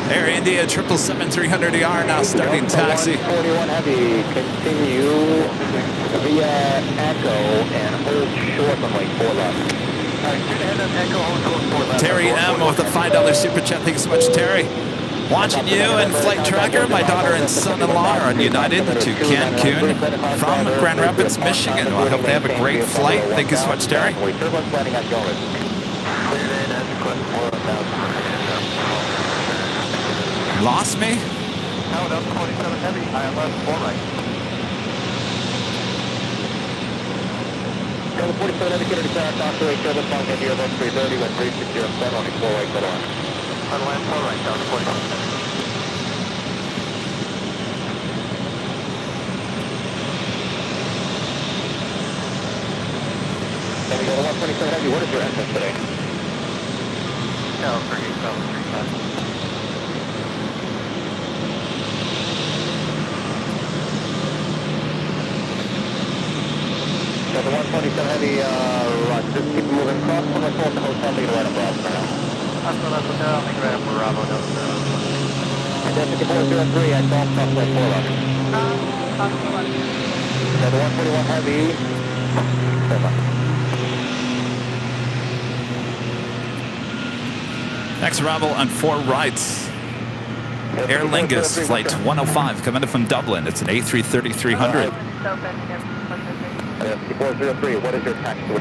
Air India 777-300ER now starting taxi. 41 Heavy, continue via Echo and hold short on like 4 left. Terry M with a $5 super chat. Thank you so much, Terry. Watching you and Flight Tracker, my daughter and son-in-law are on United to Cancun from Grand Rapids, Michigan. Well, I hope they have a great flight. Thank you so much, Terry. Lost me? No, that's 27 Heavy. I am left 4 right. The 47 Heavy, Kennedy Tower, Dr. 8, Service Long Heavy, Airbus 330, with 3607, only 4 right, cut on. On land 4 right, down to 47. Then we go to 127 Heavy, what is your entrance today? No, 3735. So the 127 Heavy, Roger, just keep moving across from the hotel, making right up Bravo for now. That's what I'll make right up for Bravo, no. And then 5403, I saw cross like 4 Roger. So the 141 Heavy, stand by. Next arrival on 4 rights. Aer Lingus, flight 105, coming in from Dublin. It's an A330-300. 5403, what is your taxi?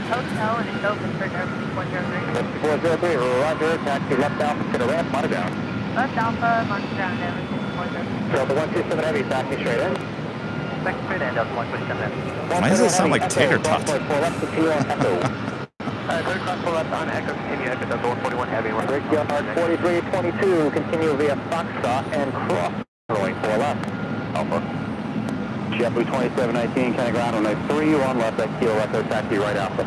Hotel and it's open for Airplane 103. 5403, Roger, taxi left Alpha to the ramp, monitor down. Left Alpha, monitor down, Airplane 103. So the 127 Heavy, taxi straight in. Back straight in, Delta 127 Heavy. Why does it sound like tater tot? Third cross for left on Echo, continue Echo, Delta 141 Heavy. Brickyard 4322, continue via Foxtrot and cross, going 4 left. Alpha. JetBlue 2719, kind of ground on a 3-1 left, that Kilo Echo, taxi right Alpha.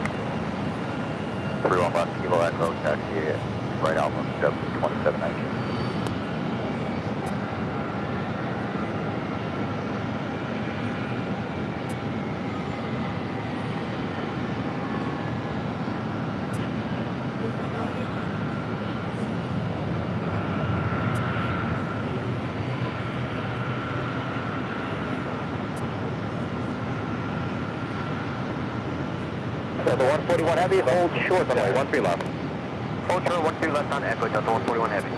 3-1 left, Kilo Echo, taxi right Alpha, JetBlue 2719. So the 141 Heavy, hold short, by the way, 13 left. Hold short, 12 left on Echo, Delta 141 Heavy.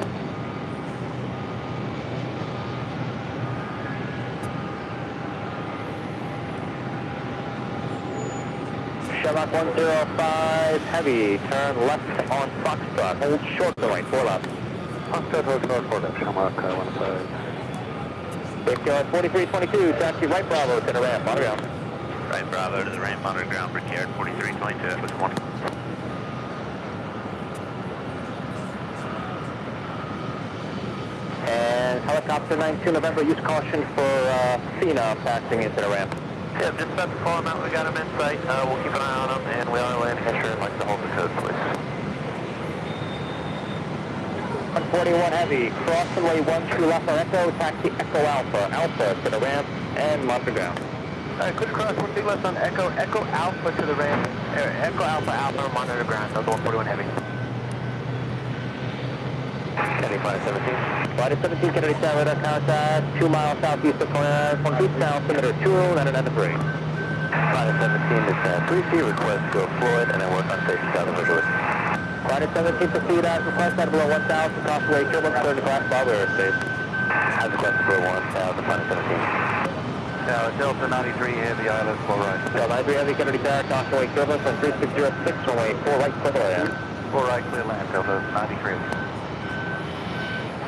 Sherlock 105 Heavy, turn left on Foxtrot, hold short, by the way, 4 left. Foxtrot, hold short, 4 left, Sherlock 105. Brickyard 4322, taxi right Bravo to the ramp, monitor down. Right Bravo to the ramp, monitor ground, Brickyard 4322, with 1. And helicopter 92 November, use caution for Cena passing into the ramp. Yeah, just about to call him out, we got him in sight, we'll keep an eye on him, and we are landing here and like to hold the code, please. 141 Heavy, cross runway 12 left on Echo, taxi Echo Alpha, Alpha to the ramp, and monitor ground. Alright, quick cross, 1 big left on Echo, Echo Alpha to the ramp, Echo Alpha, Alpha, monitor ground, Delta 141 Heavy. Kennedy 517. 517, Kennedy Tower, radar contact, 2 miles southeast of from eastbound, altimeter 2, and another 3. 517 is 3C, request to go Floyd, and then work on safety south of Ridgely. 517, proceed as request, out below 1,000, crossway, turbulence, third class, Bravo airspace. As request below 1,000, 517. Delta 93 Heavy, island 4 right. Delta 93 Heavy, Kennedy Tower, crossway, turbulence, on 3606, runway 4 right, clear land. 4 right, clear land, Delta 93.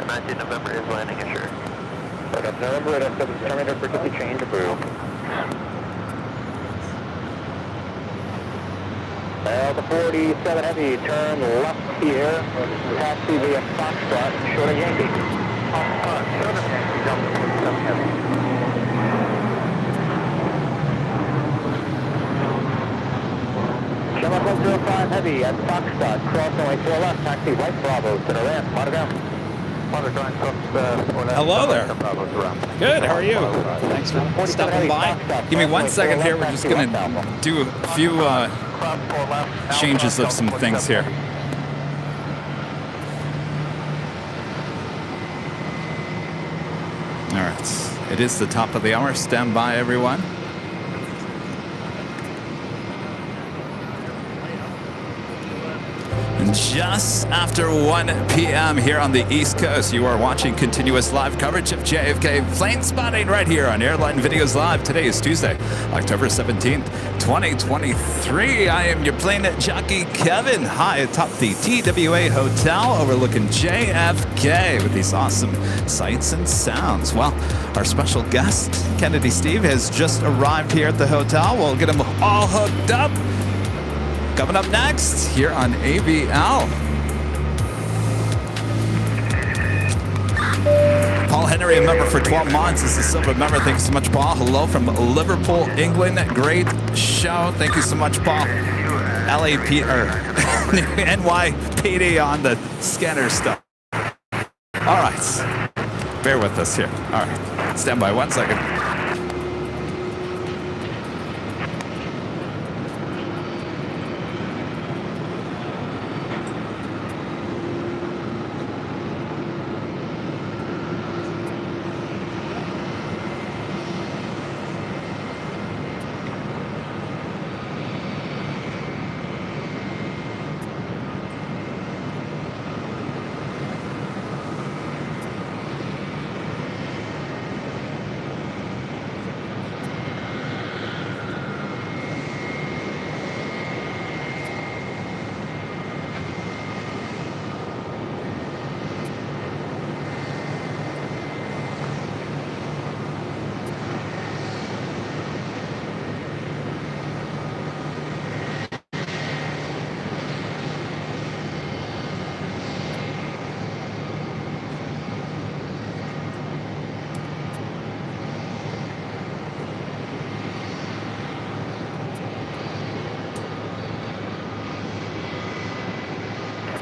19 November is landing assured. Right up November, it has to Terminator frequency change approved. Delta 47 Heavy, turn left here, taxi via Foxtrot, short of Yankee. Short of Yankee, Delta 47 Heavy. Sherlock 105 Heavy at Foxtrot, cross runway 4 left, taxi right Bravo to the ramp, monitor down. Hello there. Good, how are you? Thanks for stopping by. Give me 1 second here. We're just going to do a few changes of some things here. All right. It is the top of the hour. Stand by, everyone. And just after 1 p.m. here on the East Coast, you are watching continuous live coverage of JFK plane spotting right here on Airline Videos Live. Today is Tuesday, October 17th, 2023. I am your plane jockey, Kevin, high atop the TWA Hotel overlooking JFK with these awesome sights and sounds. Well, our special guest, Kennedy Steve, has just arrived here at the hotel. We'll get him all hooked up. Coming up next here on AVL. Paul Henry, a member for 12 months, is a silver member. Thank you so much, Paul. Hello from Liverpool, England. Great show. Thank you so much, Paul. LAP or NYPD on the scanner stuff. All right. Bear with us here. All right. Stand by 1 second.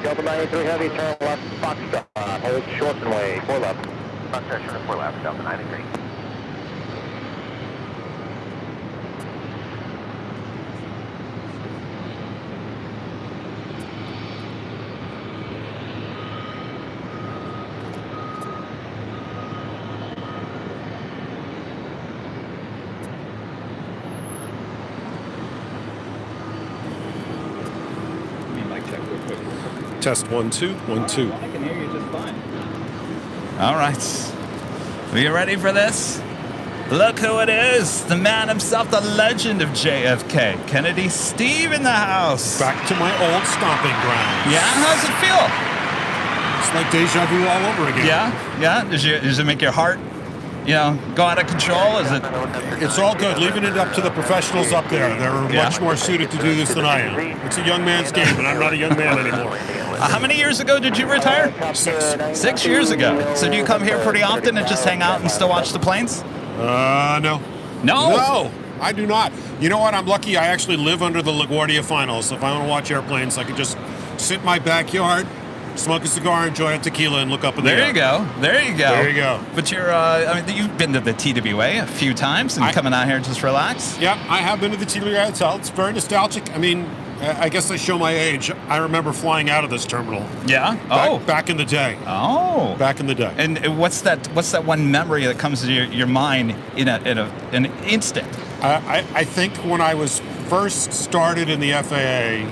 Delta 93 Heavy, turn left, Foxtrot, hold short and way, 4 left. Foxtrot, short and 4 left, Delta 93. Test 1 2 1 2. I can hear you just fine. All right. Are you ready for this? Look who it is. The man himself, the legend of JFK. Kennedy Steve in the house. Back to my old stomping ground. Yeah? How's it feel? It's like deja vu all over again. Yeah? Yeah? Does it make your heart, go out of control? Is it? It's all good. Leaving it up to the professionals up there. They're much more suited to do this than I am. It's a young man's game, and I'm not a young man anymore. How many years ago did you retire? 6. 6 years ago. So do you come here pretty often and just hang out and still watch the planes? No. No? No, I do not. You know what? I'm lucky I actually live under the LaGuardia Finals. So if I want to watch airplanes, I can just sit in my backyard, smoke a cigar, enjoy a tequila, and look up in the air. There you go. There you go. There you go. But you've been to the TWA a few times and coming out here to just relax? Yep, I have been to the TWA Hotel. It's very nostalgic. I mean, I guess I show my age. I remember flying out of this terminal. Yeah? Back in the day. Oh. Back in the day. And what's that one memory that comes to your mind in an instant? I think when I was first started in the FAA,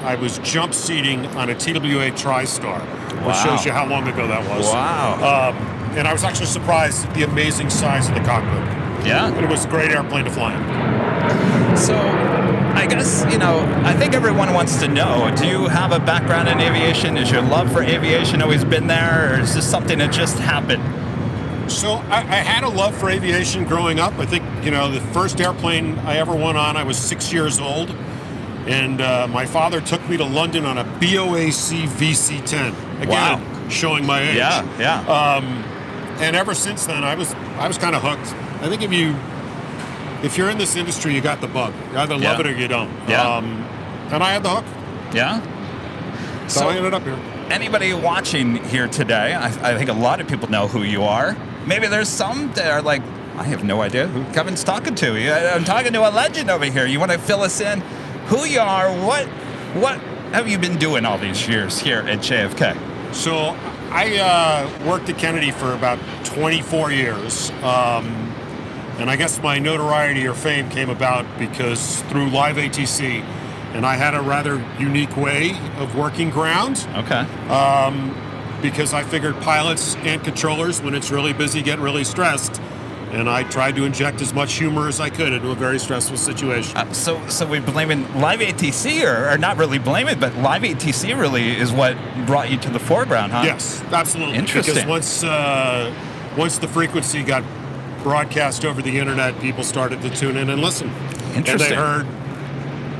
I was jump seating on a TWA TriStar. Wow. Which shows you how long ago that was. Wow. And I was actually surprised at the amazing size of the cockpit. Yeah? And it was a great airplane to fly in. So, I guess, I think everyone wants to know, do you have a background in aviation? Is your love for aviation always been there, or is this something that just happened? So I had a love for aviation growing up. I think, the first airplane I ever went on, I was 6 years old. And my father took me to London on a BOAC VC-10. Again, wow. Showing my age. Yeah. And ever since then, I was kind of hooked. I think if you're in this industry, you got the bug. You either love it or you don't. Yeah. And I had the hook. Yeah. So I ended up here. anybody watching here today, I think a lot of people know who you are. Maybe there's some that are like, I have no idea who Kevin's talking to. I'm talking to a legend over here. You want to fill us in? Who you are? What have you been doing all these years here at JFK? So I worked at Kennedy for about 24 years. And I guess my notoriety or fame came about because through live ATC, and I had a rather unique way of working ground. Okay. Because I figured pilots and controllers, when it's really busy, get really stressed. And I tried to inject as much humor as I could into a very stressful situation. So we're blaming live ATC, or not really blame it, but live ATC really is what brought you to the foreground, huh? Yes, absolutely. Interesting. Because once the frequency got broadcast over the internet, people started to tune in and listen. Interesting. And they heard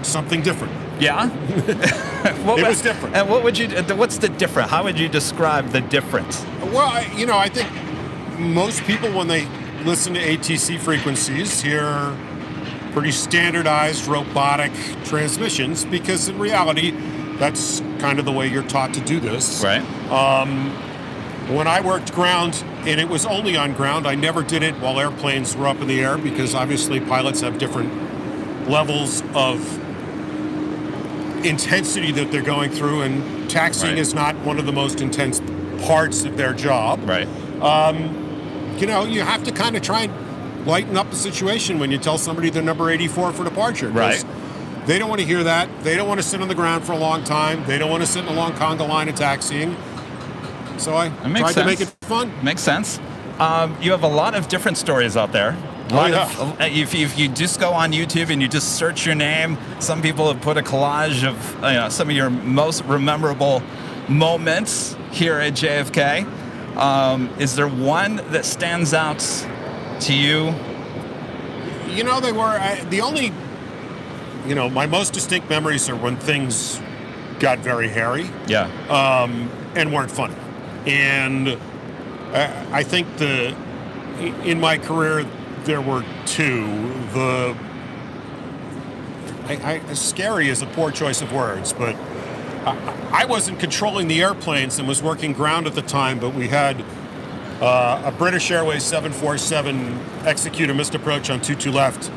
something different. Yeah? It was different. And what's the difference? How would you describe the difference? Well, I think most people, when they listen to ATC frequencies, hear pretty standardized robotic transmissions, because in reality, that's kind of the way you're taught to do this. Right. When I worked ground, and it was only on ground, I never did it while airplanes were up in the air, because obviously pilots have different levels of intensity that they're going through, and taxiing is not one of the most intense parts of their job. Right. You have to kind of try and lighten up the situation when you tell somebody they're number 84 for departure. Right. They don't want to hear that. They don't want to sit on the ground for a long time. They don't want to sit in a long conga line and taxiing. So I tried to make it fun. Makes sense. You have a lot of different stories out there. If you just go on YouTube and you just search your name, some people have put a collage of some of your most memorable moments here at JFK. Is there one that stands out to you? They were the only. My most distinct memories are when things got very hairy. Yeah. And weren't funny. And I think in my career there were two. Scary is a poor choice of words, but I wasn't controlling the airplanes and was working ground at the time, but we had a British Airways 747 execute a missed approach on 22 left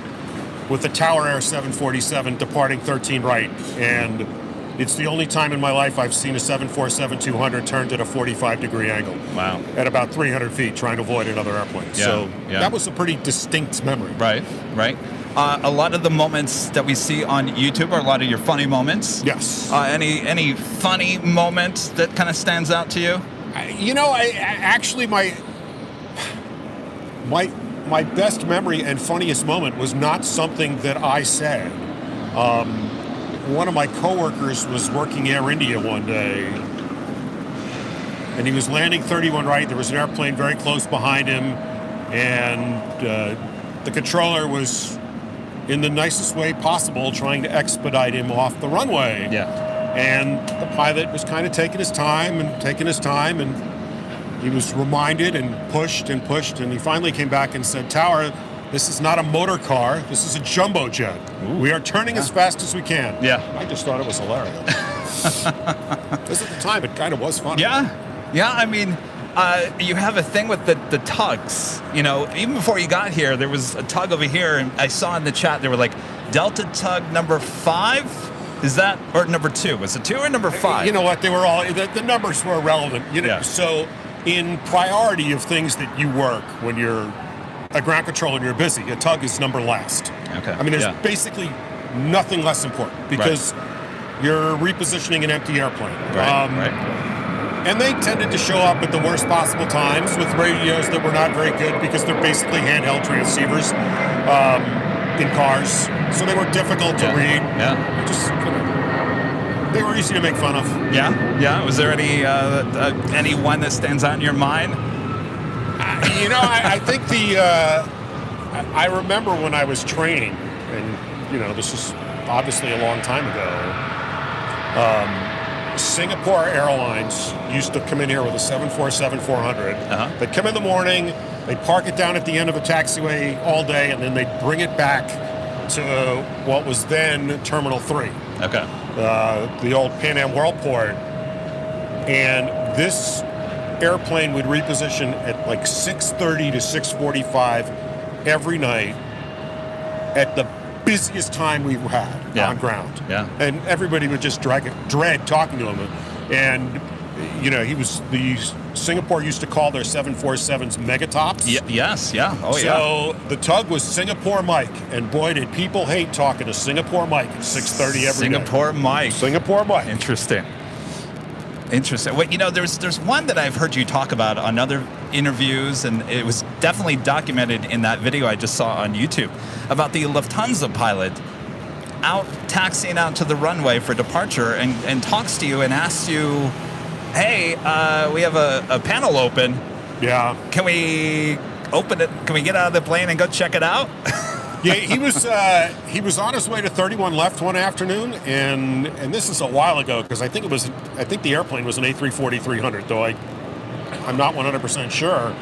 with the Tower Air 747 departing 13 right. And it's the only time in my life I've seen a 747-200 turned at a 45-degree angle. Wow. At about 300 feet, trying to avoid another airplane. That was a pretty distinct memory. Right. A lot of the moments that we see on YouTube are a lot of your funny moments. Yes. Any funny moments that kind of stands out to you? Actually my best memory and funniest moment was not something that I said. One of my coworkers was working Air India one day, and he was landing 31 right. There was an airplane very close behind him, and the controller was, in the nicest way possible, trying to expedite him off the runway. Yeah. And the pilot was kind of taking his time, and he was reminded and pushed, and he finally came back and said, "Tower, this is not a motor car. This is a jumbo jet. Ooh. We are turning as fast as we can." Yeah. I just thought it was hilarious. Because at the time, it kind of was funny. Yeah. I mean, you have a thing with the tugs. Even before you got here, there was a tug over here, and I saw in the chat they were like Delta tug number 5. Is that, or number 2? Was it 2 or number 5? You know what? They were all, the numbers were irrelevant. So in priority of things that you work when you're a ground controller and you're busy, a tug is number last. Okay. I mean, there's basically nothing less important, because you're repositioning an empty airplane. Right. And they tended to show up at the worst possible times with radios that were not very good, because they're basically handheld transceivers in cars. So they were difficult to read. Yeah. They were easy to make fun of. Yeah. Was there any one that stands out in your mind? I think I remember when I was training, and this was obviously a long time ago. Singapore Airlines used to come in here with a 747-400. They'd come in the morning, they'd park it down at the end of a taxiway all day, and then they'd bring it back to what was then Terminal 3. Okay. The old Pan Am Worldport. And this airplane would reposition at like 6:30 to 6:45 every night at the busiest time we've had on ground. Yeah. And everybody would just dread talking to him. And, you know, the Singapore used to call their 747s megatops. Yes, yeah. Oh, so the tug was Singapore Mike. And boy, did people hate talking to Singapore Mike at 6:30 every night. Singapore Mike. Singapore Mike. Interesting. Well, you know, there's one that I've heard you talk about on other interviews, and it was definitely documented in that video I just saw on YouTube about the Lufthansa pilot taxiing out to the runway for departure and talks to you and asks you, hey, we have a panel open. Yeah. Can we open it? Can we get out of the plane and go check it out? Yeah, he was on his way to 31 left one afternoon, and this is a while ago because I think the airplane was an A340-300, though I'm not 100% sure.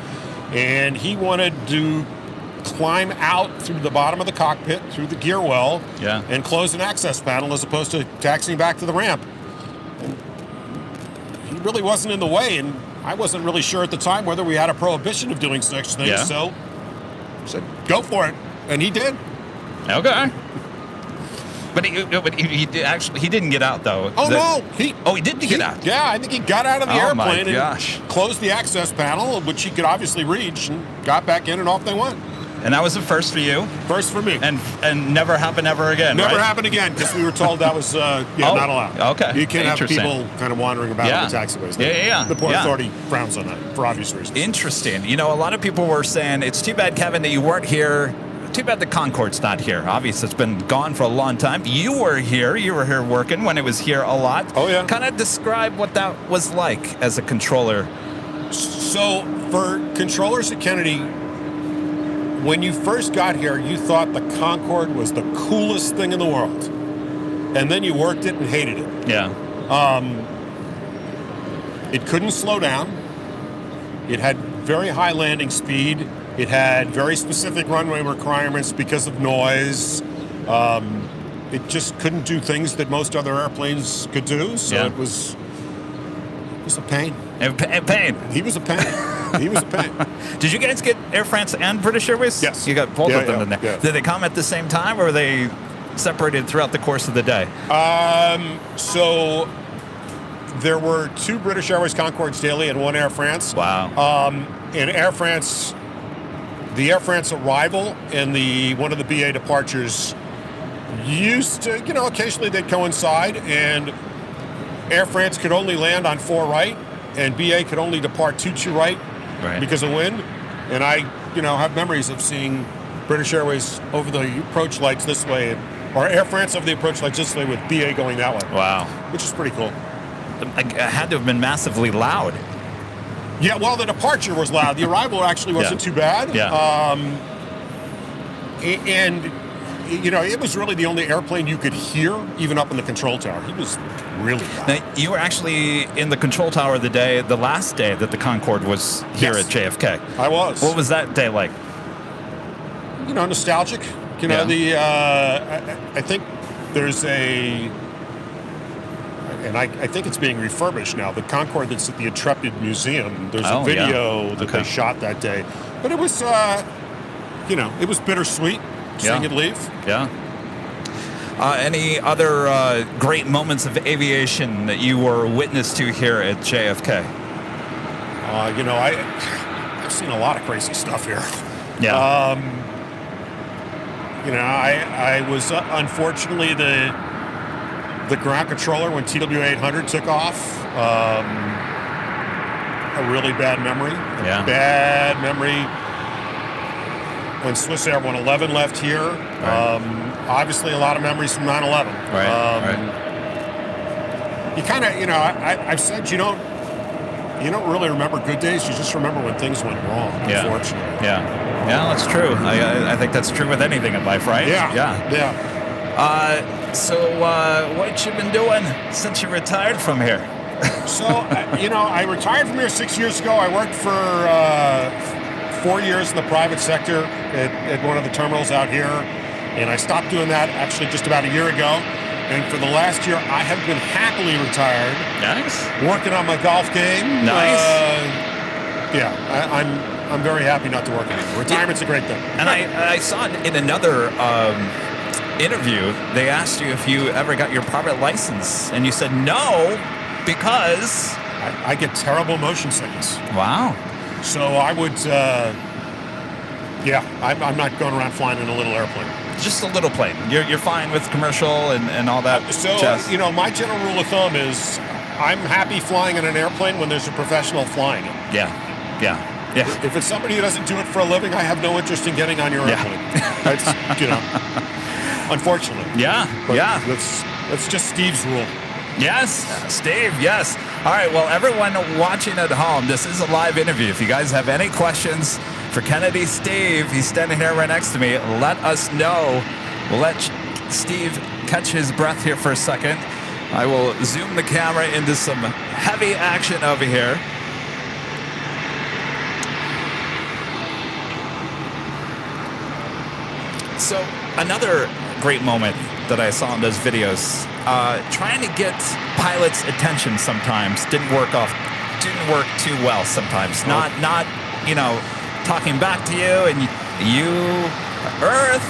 And he wanted to climb out through the bottom of the cockpit through the gear well, and close an access panel as opposed to taxiing back to the ramp. And he really wasn't in the way, and I wasn't really sure at the time whether we had a prohibition of doing such things. So I said, go for it. And he did. Okay. But he didn't get out, though. No. He did get out. Yeah, I think he got out of the airplane and closed the access panel, which he could obviously reach, and got back in, and off they went. And that was a first for you? First for me. And never happened ever again, Never happened again, because we were told that was not allowed. Okay. You can't have people kind of wandering about in the taxiways. The Port Authority frowns on that for obvious reasons. Interesting. You know, a lot of people were saying, it's too bad, Kevin, that you weren't here. Too bad the Concorde's not here. Obviously, it's been gone for a long time. You were here. You were here working when it was here a lot. Oh, yeah. Kind of describe what that was like as a controller. So, for controllers at Kennedy, when you first got here, you thought the Concorde was the coolest thing in the world. And then you worked it and hated it. Yeah. It couldn't slow down. It had very high landing speed. It had very specific runway requirements because of noise. It just couldn't do things that most other airplanes could do. So it was a pain. A pain. He was a pain. He was a pain. Did you guys get Air France and British Airways? Yes. You got both of them in there. Yeah. Did they come at the same time, or were they separated throughout the course of the day? So there were 2 British Airways Concordes daily and 1 Air France. Wow. And Air France, the Air France arrival and one of the BA departures used to, occasionally they'd coincide, and Air France could only land on 4 right, and BA could only depart 22 right because of wind. And I, have memories of seeing British Airways over the approach lights this way, or Air France over the approach lights this way with BA going that way. Wow. Which is pretty cool. It had to have been massively loud. Yeah, well, the departure was loud. The arrival actually wasn't too bad. Yeah. And, it was really the only airplane you could hear, even up in the control tower. He was really loud. Now, you were actually in the control tower the last day that the Concorde was here at JFK. I was. What was that day like? Nostalgic. I think there's and I think it's being refurbished now. The Concorde that's at the Intrepid Museum, there's a video that they shot that day. But it was, it was bittersweet seeing it leave. Yeah. Any other great moments of aviation that you were witness to here at JFK? I've seen a lot of crazy stuff here. Yeah. I was unfortunately the ground controller when TW800 took off. A really bad memory. Bad memory when Swiss Air 111 left here. Obviously, a lot of memories from 9/11. You kind of, I've said you don't really remember good days. You just remember when things went wrong. Unfortunately. Yeah, that's true. I think that's true with anything in life, right? Yeah. So, what you been doing since you retired from here? So, I retired from here 6 years ago. I worked for 4 years in the private sector at one of the terminals out here, and I stopped doing that actually just about a year ago. And for the last year, I have been happily retired. Nice. Working on my golf game. Nice. I'm very happy not to work anymore. Retirement's a great thing. And I saw in another interview, they asked you if you ever got your private license, and you said no because I get terrible motion sickness. Wow. So I would, I'm not going around flying in a little airplane. Just a little plane. You're fine with commercial and all that. My general rule of thumb is I'm happy flying in an airplane when there's a professional flying it. Yeah. If it's somebody who doesn't do it for a living, I have no interest in getting on your airplane. That's, unfortunately. That's just Steve's rule. Yes, Steve, yes. All right, well, everyone watching at home, this is a live interview. If you guys have any questions for Kennedy Steve, he's standing here right next to me, let us know. We'll let Steve catch his breath here for a second. I will zoom the camera into some heavy action over here. So another great moment that I saw in those videos, trying to get pilots' attention sometimes didn't work too well sometimes. Not talking back to you and you Earth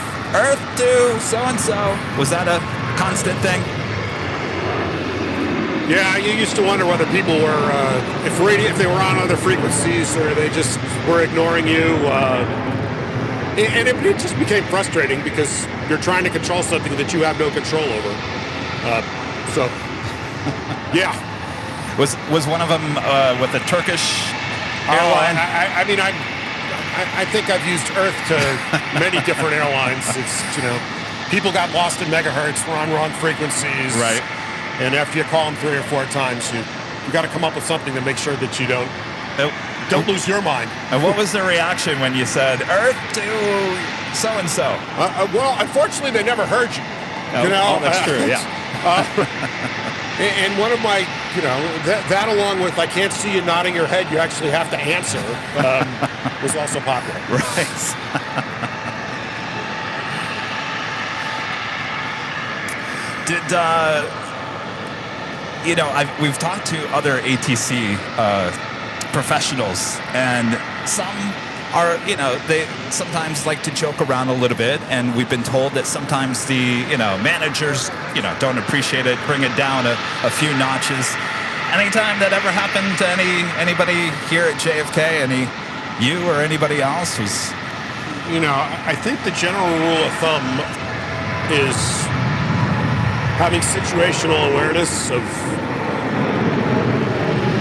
to so and so. Was that a constant thing? Yeah, you used to wonder whether people were if they were on other frequencies or they just were ignoring you. And it just became frustrating because you're trying to control something that you have no control over. Yeah. Was one of them with a Turkish airline? I think I've used Earth to many different airlines. It's, people got lost in megahertz, we're on wrong frequencies. Right. And after you call them 3 or 4 times, you got to come up with something to make sure that you don't lose your mind. And what was the reaction when you said Earth to so-and-so? Well, unfortunately, they never heard you. Oh, that's true, yeah. And one of my, that along with I can't see you nodding your head, you actually have to answer, was also popular. Right. We've talked to other ATC professionals, and some are, they sometimes like to joke around a little bit, and we've been told that sometimes the, managers, don't appreciate it, bring it down a few notches. Anytime that ever happened to anybody here at JFK, you or anybody else was? I think the general rule of thumb is having situational awareness of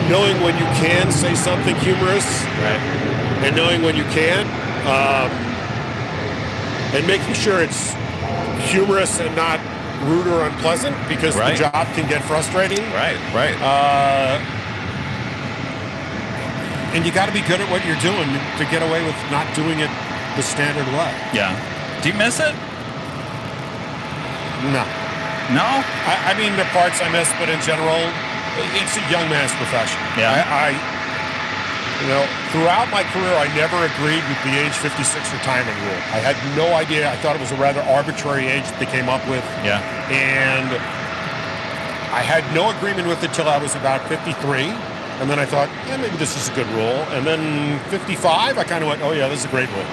knowing when you can say something humorous, right, and knowing when you can't, and making sure it's humorous and not rude or unpleasant, because the job can get frustrating. Right. And you got to be good at what you're doing to get away with not doing it the standard way. Yeah. Do you miss it? No. No? I mean, the parts I miss, but in general, it's a young man's profession. Yeah. Throughout my career, I never agreed with the age 56 retirement rule. I had no idea. I thought it was a rather arbitrary age that they came up with. Yeah. And I had no agreement with it till I was about 53. And then I thought, maybe this is a good rule. And then 55, I kind of went, oh yeah, this is a great rule.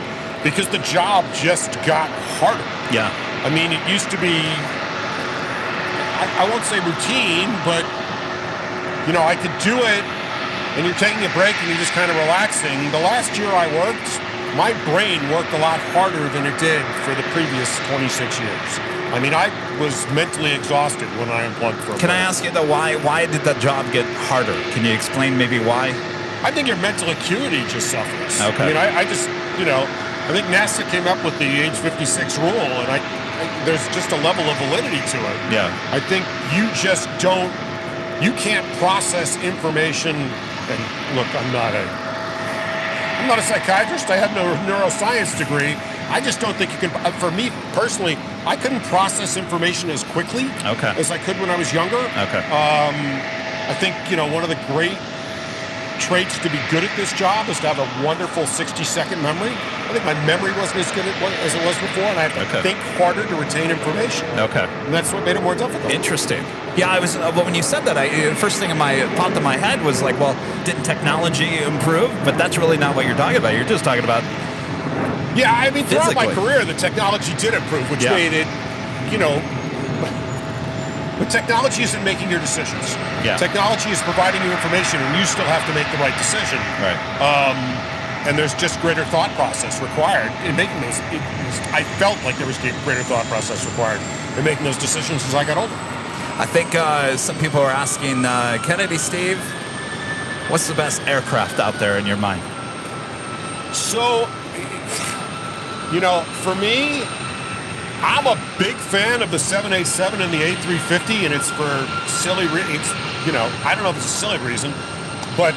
Because the job just got harder. Yeah. I mean, it used to be, I won't say routine, but, I could do it, and you're taking a break and you're just kind of relaxing. The last year I worked, my brain worked a lot harder than it did for the previous 26 years. I mean, I was mentally exhausted when I unplugged for a Can break. I ask you, though, why did that job get harder? Can you explain maybe why? I think your mental acuity just suffers. Okay. I mean, I just, I think NASA came up with the age 56 rule, and there's just a level of validity to it. Yeah. I think you just you can't process information. And look, I'm not a psychiatrist. I have no neuroscience degree. I just don't think you can. For me personally, I couldn't process information as quickly as I could when I was younger. Okay. I think one of the great traits to be good at this job is to have a wonderful 60-second memory. I think my memory wasn't as good as it was before, and I have to think harder to retain information. Okay. And that's what made it more difficult. Interesting. Yeah, I was. Well, when you said that, first thing popped in my head was like, well, didn't technology improve? But that's really not what you're talking about. You're just talking about. Yeah, I mean, throughout my physically. career, the technology did improve, which made it, you know. But technology isn't making your decisions. Yeah. Technology is providing you information, and you still have to make the right decision. Right. And there's just greater thought process required in making those. I felt like there was greater thought process required in making those decisions as I got older. I think some people are asking, Kennedy Steve, what's the best aircraft out there in your mind? So, you know, for me, I'm a big fan of the 787 and the A350, and it's for silly reasons. You know, I don't know if it's a silly reason, but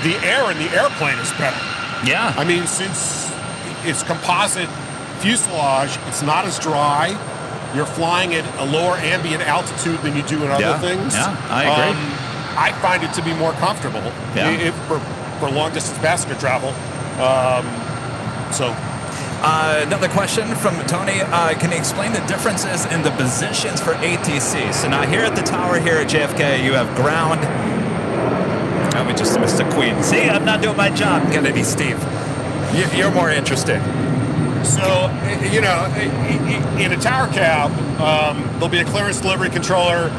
the air in the airplane is better. Yeah. I mean, since it's composite fuselage, it's not as dry. You're flying at a lower ambient altitude than you do in other things. Yeah, I agree. I find it to be more comfortable for long-distance passenger travel. Another question from Tony. Can you explain the differences in the positions for ATC? So now here at the tower here at JFK, you have ground. Oh, we just missed a queen. See, I'm not doing my job, Kennedy Steve. You're more interesting. So, you know, in a tower cab, there'll be a clearance delivery controller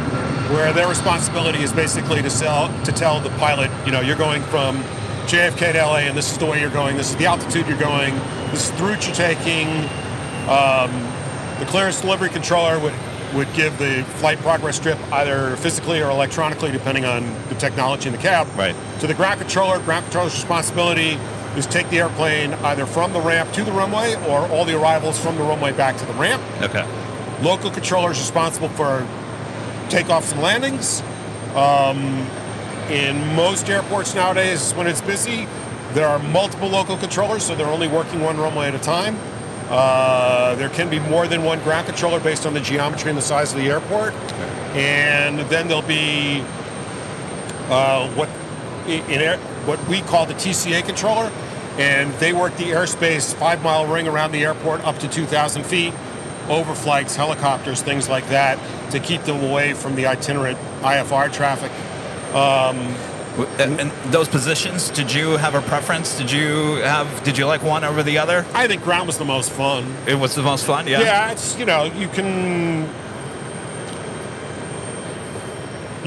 where their responsibility is basically to tell the pilot, you know, you're going from JFK to LA, and this is the way you're going, this is the altitude you're going, this is the route you're taking. The clearance delivery controller would give the flight progress strip either physically or electronically, depending on the technology in the cab. Right. To the ground controller. Ground controller's responsibility is take the airplane either from the ramp to the runway or all the arrivals from the runway back to the ramp. Okay. Local controller is responsible for takeoffs and landings. In most airports nowadays, when it's busy, there are multiple local controllers, so they're only working one runway at a time. There can be more than one ground controller based on the geometry and the size of the airport. And then there'll be what we call the TCA controller, and they work the airspace 5-mile ring around the airport up to 2,000 feet, overflights, helicopters, things like that, to keep them away from the itinerant IFR traffic. And those positions, did you have a preference? Did you like one over the other? I think ground was the most fun. It was the most fun, yeah? Yeah, it's, you know, you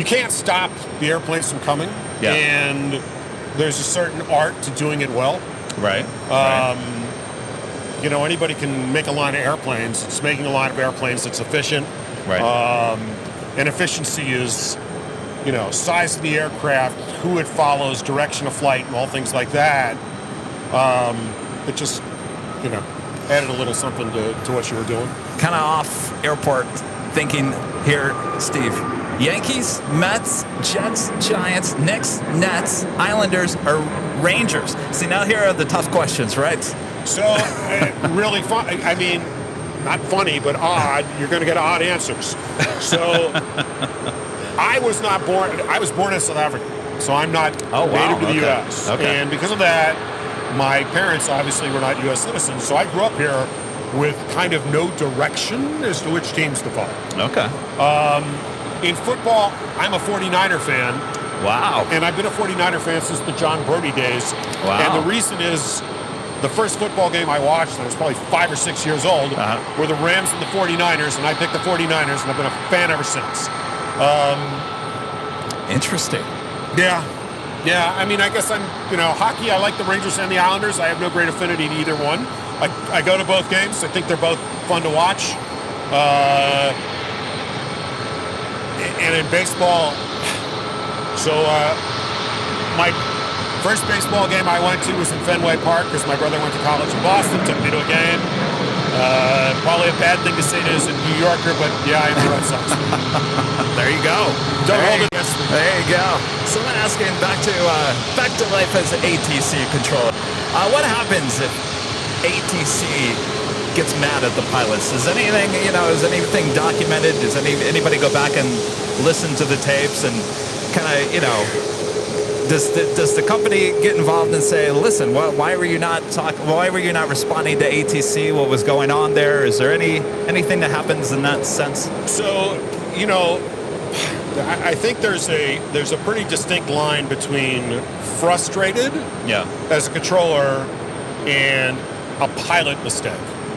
can't stop the airplanes from coming. Yeah. And there's a certain art to doing it well. Right. You know, anybody can make a line of airplanes. It's making a line of airplanes that's efficient. Right. And efficiency is, you know, size of the aircraft, who it follows, direction of flight, and all things like that. It just, you know, added a little something to what you were doing. Kind of off airport thinking here, Steve. Yankees, Mets, Jets, Giants, Knicks, Nets, Islanders, or Rangers? See, now here are the tough questions, right? So, really fun. I mean, not funny, but odd. You're going to get odd answers. So, I was born in South Africa, so I'm not native to the U.S. Okay. And because of that, my parents obviously were not U.S. citizens, so I grew up here with kind of no direction as to which teams to follow. Okay. In football, I'm a 49er fan. Wow. And I've been a 49er fan since the John Brody days. Wow. And the reason is the first football game I watched, and I was probably 5 or 6 years old, were the Rams and the 49ers, and I picked the 49ers, and I've been a fan ever since. Interesting. Yeah. Yeah, I mean, I guess hockey, I like the Rangers and the Islanders. I have no great affinity to either one. I go to both games. I think they're both fun to watch. And in baseball, so my first baseball game I went to was in Fenway Park because my brother went to college in Boston, took me to a game. Probably a bad thing to say to as a New Yorker, but yeah, I am the Red Sox. There you go. Don't hold it against me. There you go. Someone asking back to life as an ATC controller. What happens if ATC gets mad at the pilots? Is anything documented? Does anybody go back and listen to the tapes and kind of, does the company get involved and say, listen, why were you not responding to ATC? What was going on there? Is there anything that happens in that sense? So, you know, I think there's a pretty distinct line between frustrated as a controller and a pilot mistake.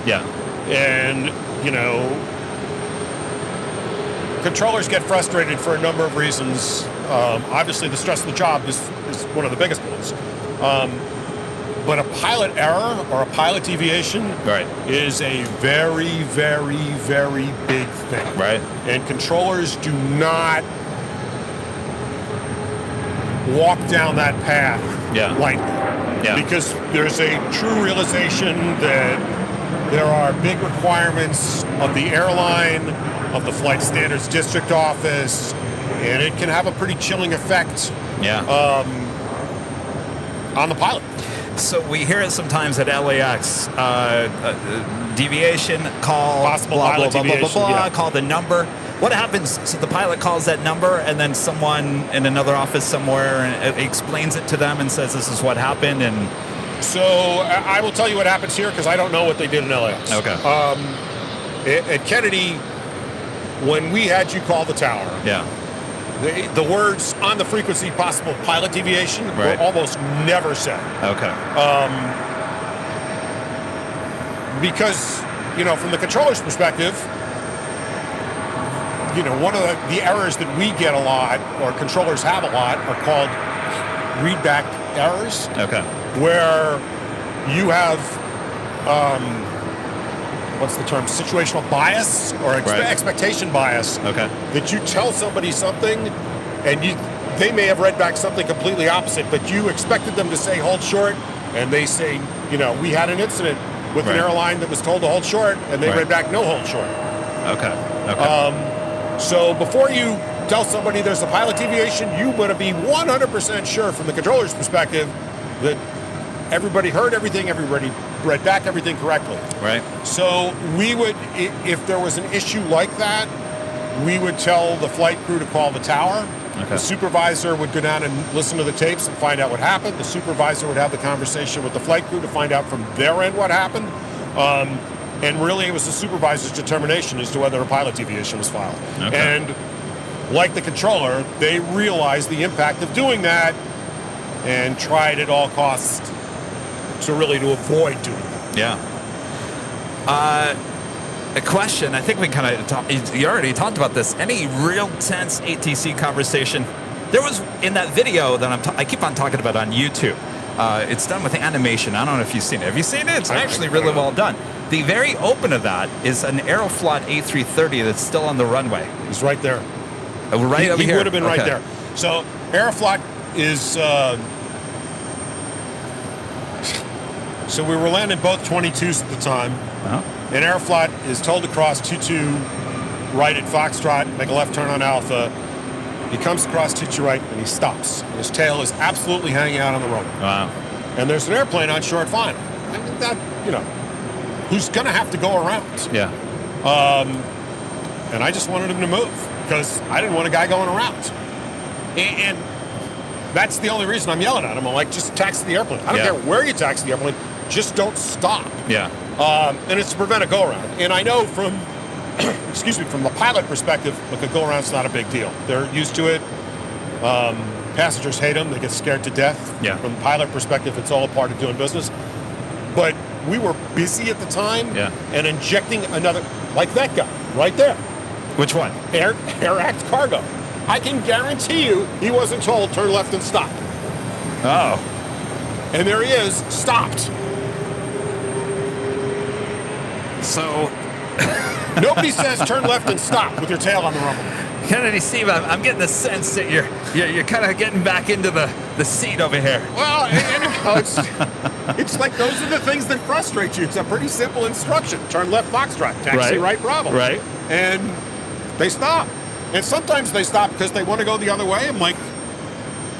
Yeah. And, you know, controllers get frustrated for a number of reasons. Obviously, the stress of the job is one of the biggest ones. But a pilot error or a pilot deviation is a very, very, very big thing. Right. And controllers do not walk down that path lightly. Yeah. Because there's a true realization that there are big requirements of the airline, of the Flight Standards District Office, and it can have a pretty chilling effect on the pilot. So we hear it sometimes at LAX, deviation, call, possible blah, pilot blah, blah, deviation, blah, blah, blah, call the number. What happens? So the pilot calls that number, and then someone in another office somewhere explains it to them and says, this is what happened. And so I will tell you what happens here, because I don't know what they did in LAX. Okay. At Kennedy, when we had you call the tower, the words on the frequency possible pilot deviation were almost never said. Okay. Because, you know, from the controller's perspective, you know, one of the errors that we get a lot, or controllers have a lot, are called readback errors. Okay. Where you have, what's the term, situational bias or expectation bias. Okay. That you tell somebody something and they may have read back something completely opposite, but you expected them to say hold short, and they say, you know, we had an incident with an airline that was told to hold short, and they read back no hold short. Okay. Okay. So before you tell somebody there's a pilot deviation, you want to be 100% sure from the controller's perspective that everybody heard everything, everybody read back everything correctly. Right. So we would, if there was an issue like that, we would tell the flight crew to call the tower. Okay. The supervisor would go down and listen to the tapes and find out what happened. The supervisor would have the conversation with the flight crew to find out from their end what happened. And really, it was the supervisor's determination as to whether a pilot deviation was filed. Okay. And like the controller, they realized the impact of doing that and tried at all costs to avoid doing that. Yeah. A question, I think we kind of you already talked about this. Any real tense ATC conversation? There was in that video that I keep on talking about on YouTube. It's done with animation. I don't know if you've seen it. Have you seen it? It's actually really well done. The very open of that is an Aeroflot A330 that's still on the runway. He's right there. Right over here. He would have been right there. So Aeroflot is... so we were landing both 22s at the time. And Aeroflot is told to cross 22 right at Foxtrot, make a left turn on Alpha. He comes across 22 right, and he stops. And his tail is absolutely hanging out on the runway. Wow. And there's an airplane on short final. I mean, that, you know, who's going to have to go around. Yeah. And I just wanted him to move because I didn't want a guy going around. And that's the only reason I'm yelling at him. I'm like, just taxi the airplane. I don't care where you taxi the airplane, just don't stop. Yeah. And it's to prevent a go-around. And I know from, excuse me, from the pilot perspective, look, a go-around's not a big deal. They're used to it. Passengers hate them. They get scared to death. Yeah. From the pilot perspective, it's all a part of doing business. But we were busy at the time and injecting another, like that guy right there. Which one? Air Act Cargo. I can guarantee you he wasn't told turn left and stop. Oh. And there he is, stopped. So nobody says turn left and stop with your tail on the rumble. Kennedy, Steve, I'm getting the sense that you're kind of getting back into the seat over here. Well, it's like those are the things that frustrate you. It's a pretty simple instruction. Turn left Foxtrot, taxi right Bravo. Right. And they stop. And sometimes they stop because they want to go the other way. I'm like,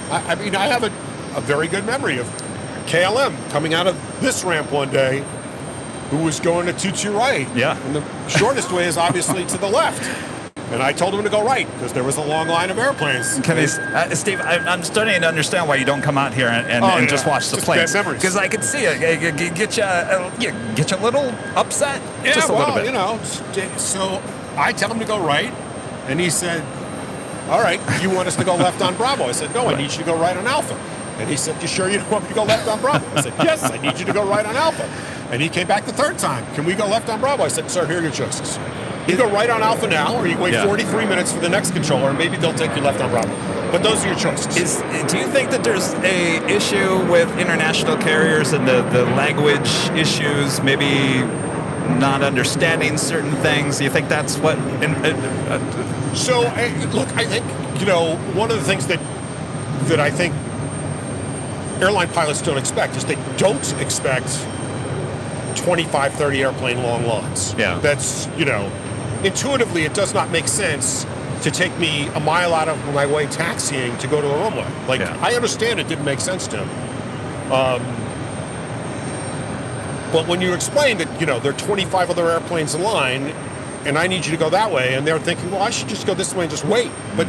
I mean, I have a very good memory of KLM coming out of this ramp one day who was going to 22 right. Yeah. And the shortest way is obviously to the left. And I told him to go right because there was a long line of airplanes. Can Steve, I'm starting to understand why you don't come out here and just watch the planes. Because I could see it. Get you a little upset. Yeah, just a little bit. You know. So I tell him to go right, and he said, "All right, you want us to go left on Bravo?" I said, "No, I need you to go right on Alpha." And he said, "You sure you don't want me to go left on Bravo?" I said, "Yes, I need you to go right on Alpha." And he came back the third time. "Can we go left on Bravo?" I said, "Sir, here are your choices. You go right on Alpha now, or you wait 43 minutes for the next controller, and maybe they'll take you left on Bravo. But those are your choices." Do you think that there's a issue with international carriers and the language issues, maybe not understanding certain things? Do you think that's what... So, look, I think, you know, one of the things that I think airline pilots don't expect is they don't expect 25, 30 airplane long lines. Yeah. That's, you know, intuitively it does not make sense to take me a mile out of my way taxiing to go to a runway. Like, I understand it didn't make sense to him. But when you explain that, you know, there are 25 other airplanes in line and I need you to go that way, and they're thinking, well, I should just go this way and just wait. But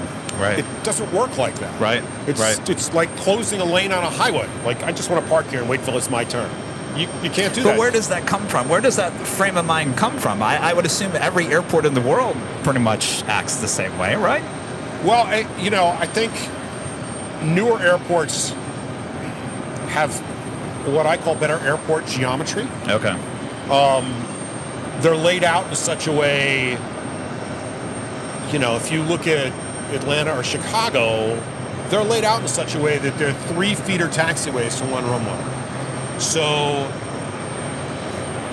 it doesn't work like that. Right. It's like closing a lane on a highway. Like, I just want to park here and wait till it's my turn. You can't do that. But where does that come from? Where does that frame of mind come from? I would assume every airport in the world pretty much acts the same way, right? Well, you know, I think newer airports have what I call better airport geometry. Okay. They're laid out in such a way, you know, if you look at Atlanta or Chicago, they're laid out in such a way that they're 3 feeder taxiways to one runway. So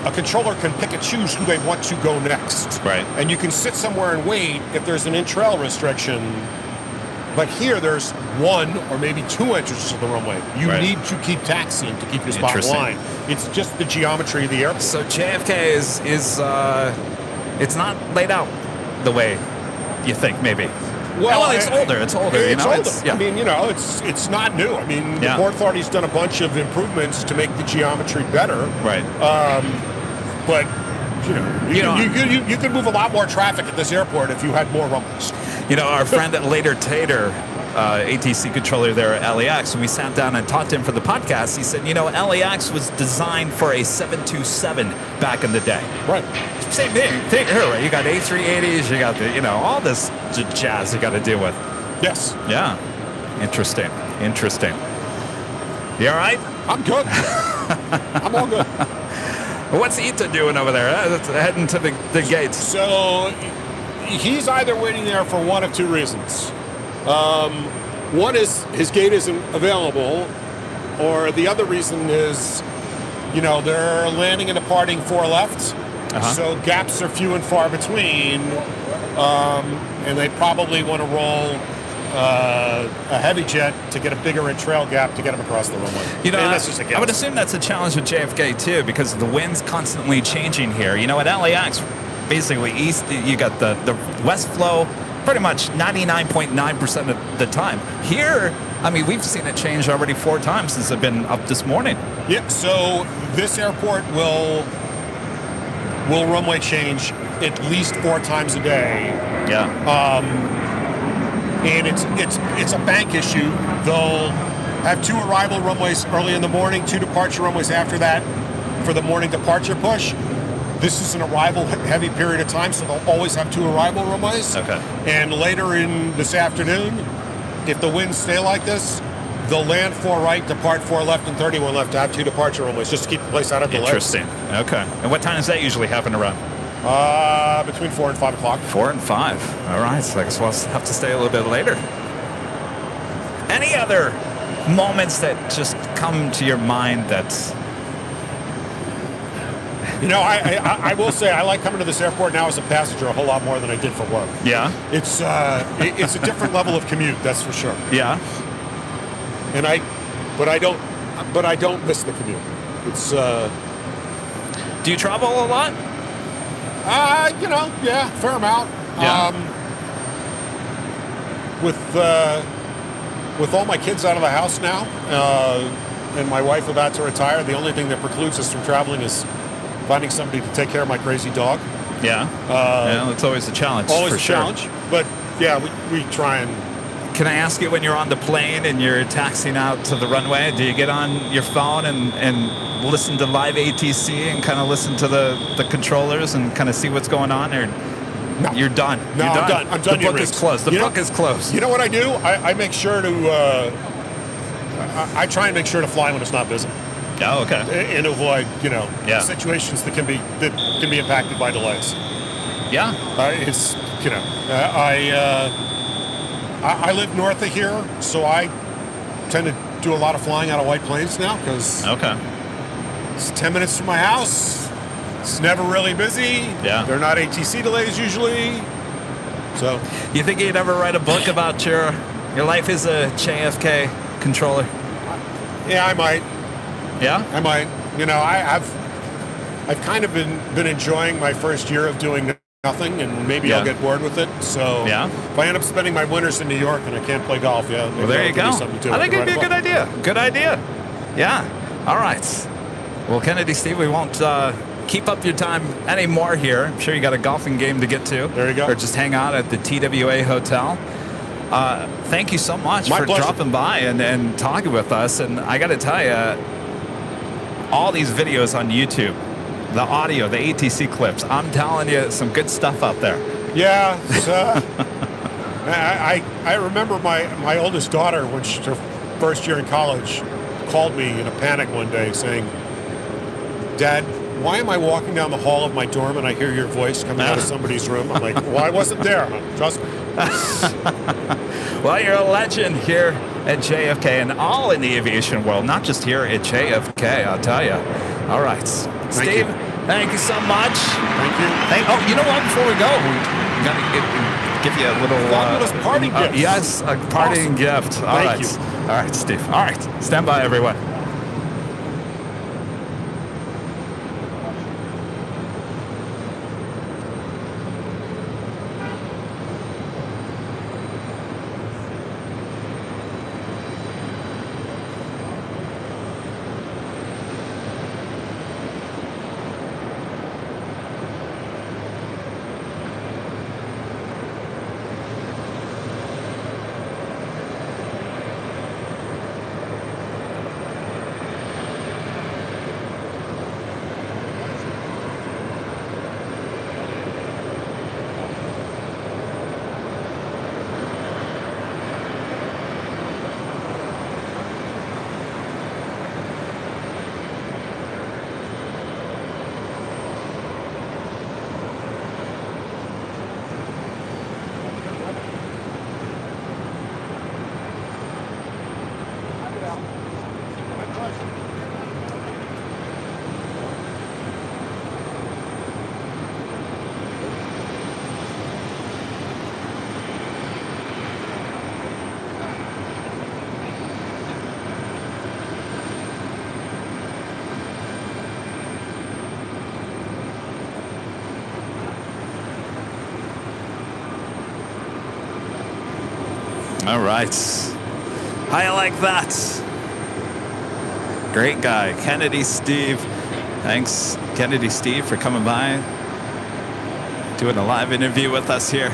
a controller can pick and choose who they want to go next. Right. And you can sit somewhere and wait if there's an in-trail restriction. But here there's 1 or maybe 2 entrances to the runway. You need to keep taxiing to keep your spot in line. It's just the geometry of the airport. So JFK is it's not laid out the way you think, maybe. Well, it's older. It's older. It's older. I mean, you know, it's not new. I mean, the Port Authority's done a bunch of improvements to make the geometry better. Right. But you could move a lot more traffic at this airport if you had more runways. You know, our friend Later Tater, ATC controller there at LAX, when we sat down and talked to him for the podcast, he said, you know, LAX was designed for a 727 back in the day. Right. Same thing here, right? You got A380s, you got the, you know, all this jazz you got to deal with. Yes. Yeah. Interesting. You all right? I'm good. I'm all good. What's Ita doing over there? Heading to the gates. So he's either waiting there for one of 2 reasons. One is his gate isn't available, or the other reason is, you know, they're landing and departing 4 left, so gaps are few and far between, and they probably want to roll a heavy jet to get a bigger trail gap to get them across the runway. You know, that's just a guess. I would assume that's a challenge with JFK too, because the wind's constantly changing here. You know, at LAX, basically east, you got the west flow pretty much 99.9% of the time. Here, I mean, we've seen it change already 4 times since I've been up this morning. Yeah, so this airport will runway change at least 4 times a day. Yeah. And it's a bank issue. They'll have 2 arrival runways early in the morning, 2 departure runways after that for the morning departure push. This is an arrival heavy period of time, so they'll always have 2 arrival runways. Okay. And later in this afternoon, if the winds stay like this, they'll land 4 right, depart 4 left, and 31 left to have 2 departure runways, just to keep the place out of delay. Interesting. Okay. And what time does that usually happen to run? Between 4 and 5 o'clock. 4 and 5. All right. So I guess we'll have to stay a little bit later. Any other moments that just come to your mind that... You know, I will say I like coming to this airport now as a passenger a whole lot more than I did for work. Yeah. It's a different level of commute, that's for sure. Yeah. And I don't miss the commute. It's Do you travel a lot? You know, yeah, fair amount. Yeah. With all my kids out of the house now, and my wife about to retire, the only thing that precludes us from traveling is finding somebody to take care of my crazy dog. Yeah. Yeah, it's always a challenge. Always for a sure. challenge. but yeah, we try and. Can I ask you, when you're on the plane and you're taxiing out to the runway, do you get on your phone and listen to live ATC and kind of listen to the controllers and kind of see what's going on, or No. you're done? No, You're I'm done. I'm done. The book is closed. The book is closed. You know what I do? I make sure to. I try and make sure to fly when it's not busy. Oh, okay. And avoid, situations that can be impacted by delays. Yeah. It's I live north of here, so I tend to do a lot of flying out of White Plains now because it's 10 minutes from my house. It's never really busy. Yeah. They're not ATC delays usually. So. You think you'd ever write a book about your life as a JFK controller? Yeah, I might. Yeah? I might. I've kind of been enjoying my first year of doing nothing, and maybe I'll get bored with it. So if I end up spending my winters in New York and I can't play golf, maybe well, there you go. I think it'd be a good idea. Good idea. Yeah. All right. Well, Kennedy Steve, we won't keep up your time anymore here. I'm sure you got a golfing game to get to. There you go. Or just hang out at the TWA Hotel. Thank you so much for dropping by and talking with us. And I got to tell you, all these videos on YouTube, the audio, the ATC clips, I'm telling you, some good stuff out there. Yeah. I remember my oldest daughter, when her first year in college, called me in a panic one day saying, "Dad, why am I walking down the hall of my dorm and I hear your voice coming out of somebody's room?" I'm like, "Well, I wasn't there. Trust me." Well, you're a legend here at JFK and all in the aviation world, not just here at JFK, I'll tell you. All right. Steve, thank you so much. Thank you. Oh, you know what? Before we go, we're going to give you a little... fabulous parting gift. Yes, a parting gift. All right. Thank you. All right, Steve. All right. Stand by, everyone. All right. How you like that? Great guy, Kennedy Steve. Thanks, Kennedy Steve, for coming by, doing a live interview with us here.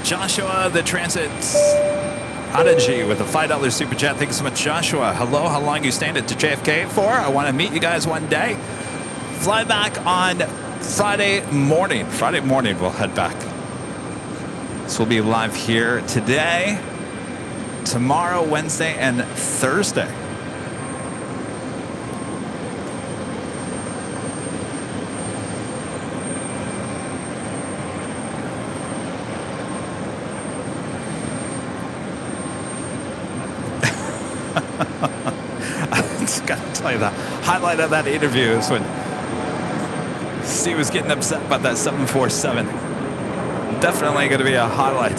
Joshua, the Transit Prodigy, with a $5 super chat. Thank you so much, Joshua. Hello, how long you staying at the JFK for? I want to meet you guys one day. Fly back on Friday morning. Friday morning, we'll head back. So we'll be live here today, tomorrow, Wednesday, and Thursday. I just got to tell you, the highlight of that interview is when Steve was getting upset about that 747. Definitely going to be a highlight.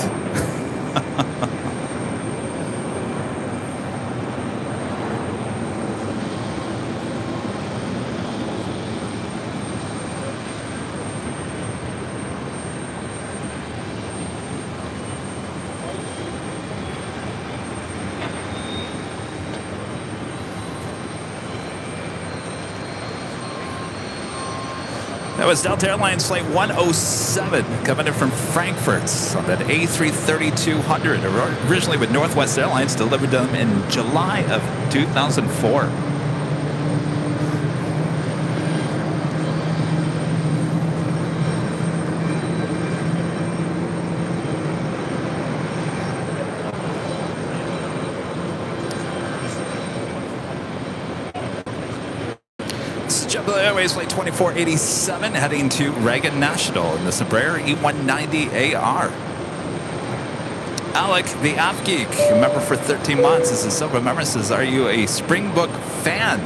That was Delta Airlines Flight 107 coming in from Frankfurt on that A330-200. Originally with Northwest Airlines, delivered them in July of 2004. JetBlue Airways Flight 2487 heading to Reagan National in the Embraer E190AR. Alec, the App Geek, member for 13 months, is a silver member, says, are you a Springbook fan?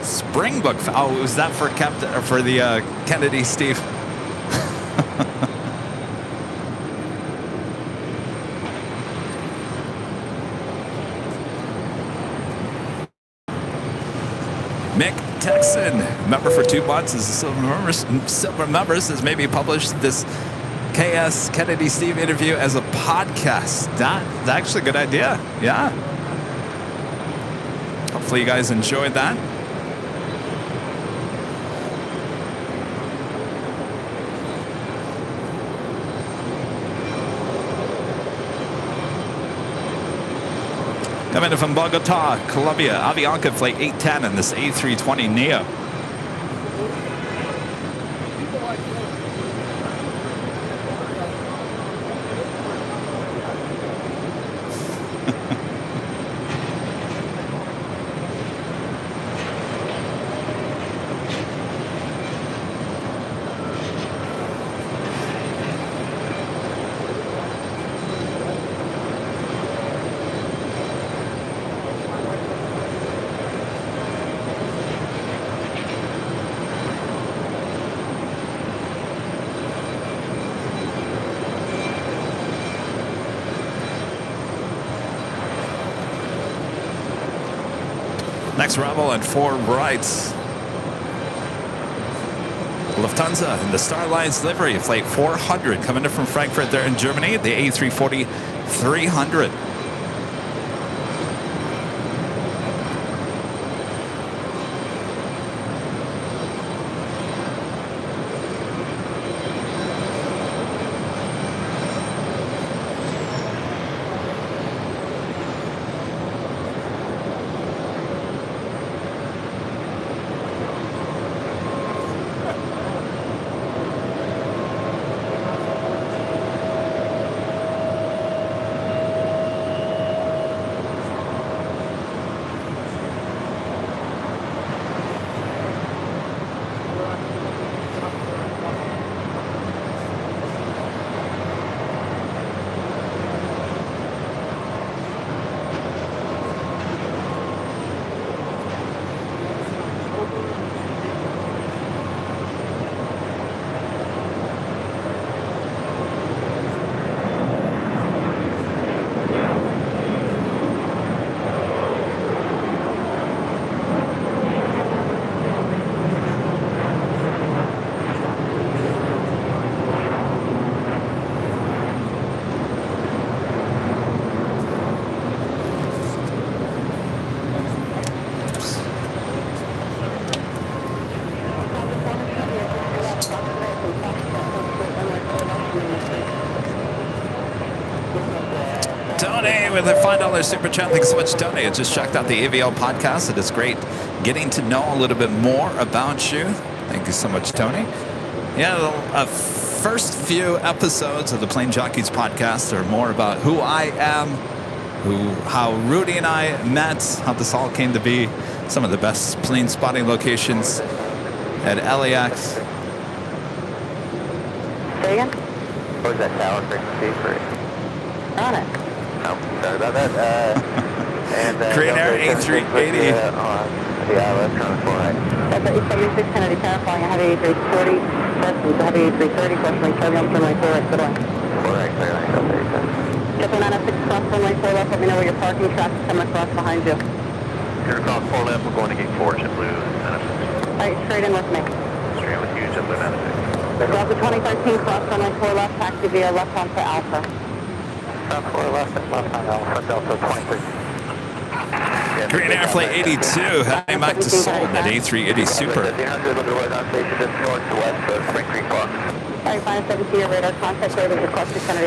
Springbook fan? Oh, was that for Captain or for the Kennedy, Steve? Mick Texan, member for 2 months, is a silver member, says maybe publish this KS Kennedy Steve interview as a podcast. That's actually a good idea. Yeah. Hopefully you guys enjoyed that. Coming in from Bogota, Colombia, Avianca Flight 810 and this A320 Neo. Next arrival on 4 rights. Lufthansa in the Star Alliance livery, Flight 400 coming in from Frankfurt there in Germany, the A340-300. Tony with a $5 super chat. Thanks so much, Tony. I just checked out the AVL podcast. It is great getting to know a little bit more about you. Thank you so much, Tony. Yeah, first few episodes of the Plane Jockeys podcast are more about who I am, how Rudy and I met, how this all came to be, some of the best plane spotting locations at LAX. Say again? What was that tower frequency for? On it. Oh, sorry about that. And Korean Air A380. The ILS trying to fly. That's the 876 Kennedy Tower flying a heavy A340. That's the heavy A330, cross runway 4 on runway 4 right, good one. 4 right, clear line, go 37. Jet 906 cross runway 4 left, let me know where your parking traffic's coming across behind you. You're across 4 left, we're going to gate 4, JetBlue 906. Alright, straight in with me. Straight with you, JetBlue 906. Delta 2013 cross runway 4 left, taxi via left onto Alpha. South 4 left on Alpha, Delta 23. Green Air Flight 82 heading back to Seoul in that A380 Super. 300 looking right on station just northwest of Spring Creek Park.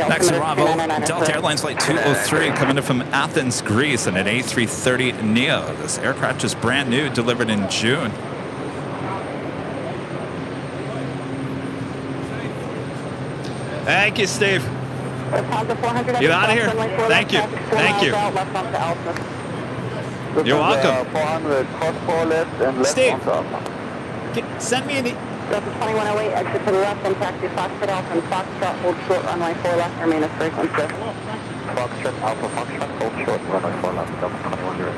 Next to Bravo, Delta Airlines Flight 203 coming in from Athens, Greece in an A330 Neo. This aircraft is brand new, delivered in June. Thank you, Steve. Get out of here. Thank you. Thank you. You're welcome. 400 cross 4 left and left Steve, on top. send me an Delta 2108, exit to the left and taxi Foxtrot Alpha and Foxtrot, hold short runway 4 left, remain as frequency. Foxtrot Alpha Foxtrot, hold short, runway 4 left, Delta 2108.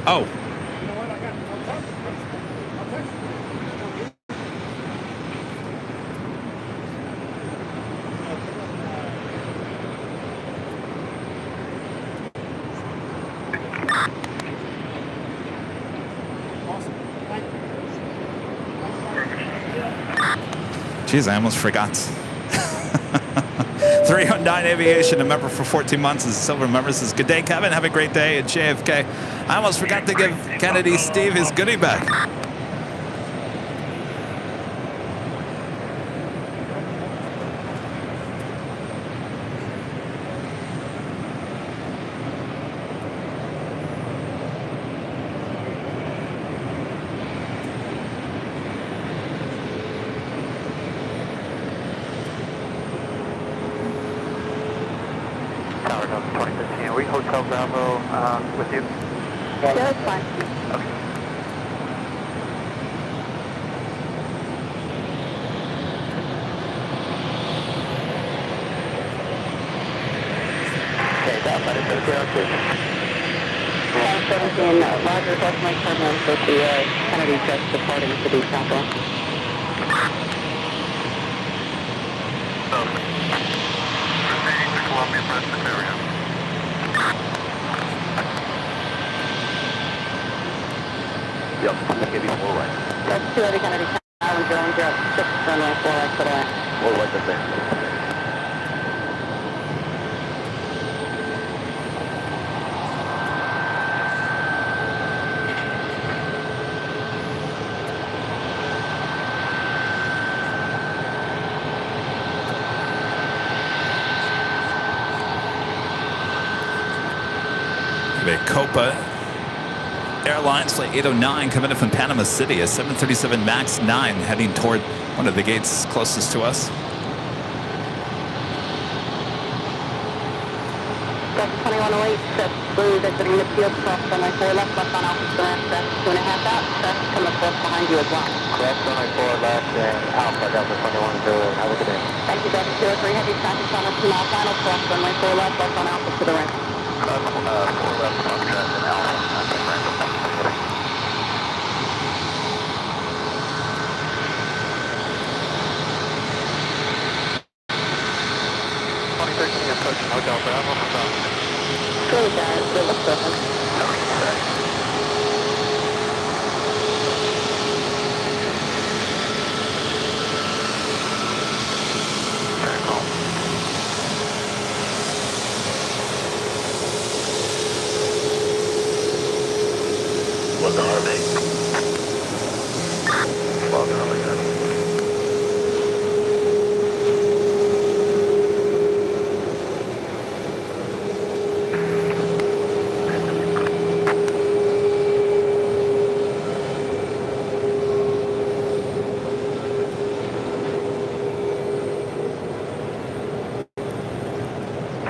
Oh. Jeez, I almost forgot. 309 Aviation, a member for 14 months, is a silver member. Says, good day, Kevin. Have a great day at JFK. I almost forgot to give Kennedy Steve his goodie bag. Tower Delta 2015, are we Hotel Bravo with you? Yeah, that's fine. Okay. Okay, down by the Roger, that's my terminal with the Kennedy just departing to the Chapel. Proceeding to Columbia Presbyterian. Yep, I'll give you 4 right. That's 280 Kennedy Tower, Jones, you're at 6 runway 4 right to the right. 4 right up there. Copa Airlines Flight 809 coming in from Panama City, a 737 MAX 9 heading toward one of the gates closest to us. Delta 2108, set blue, exiting the field, cross runway 4 left, left on Alpha Square, traffic 2.5 out, traffic coming across behind you as well. Cross runway 4 left and Alpha Delta 2108, have a good day. Thank you, Delta 203, heavy traffic on us to now final, cross runway 4 left, left on Alpha to the right. 4 left, Foxtrot and Alpha, contact Randall, 2013 approaching Hotel Bravo, stop. Good, guys, good, looks perfect. Very cool. What the are they? Well, they're really good.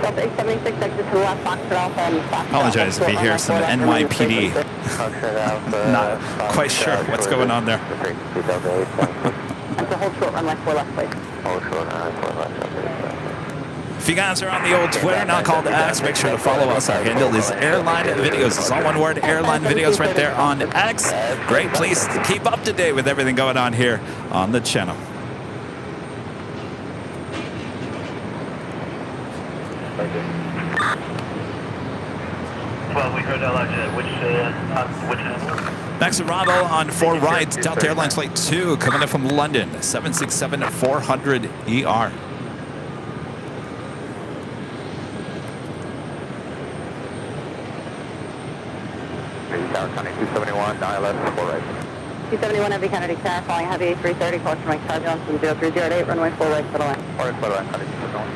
Delta 876, exit to the left, Foxtrot Alpha and Foxtrot. Apologize if you hear some NYPD. Not quite sure what's going on there. And to hold short runway 4 left, please. Hold short runway 4 left. If you guys are on the old Twitter, now called X, make sure to follow us. Our handle is Airline Videos. It's all one word, Airline Videos, right there on X. Great place to keep up to date with everything going on here on the channel. Well, we heard LRJ. Which Next to Bravo on 4 right, Delta Airlines Flight 2 coming in from London, 767-400 ER. Tower County 271, ILS, 4 right. 271 Heavy Kennedy Tower, flying Heavy A330, caution Mike turbulence from 0308, runway 4 right, settle in. 4 right, settle in, County 271.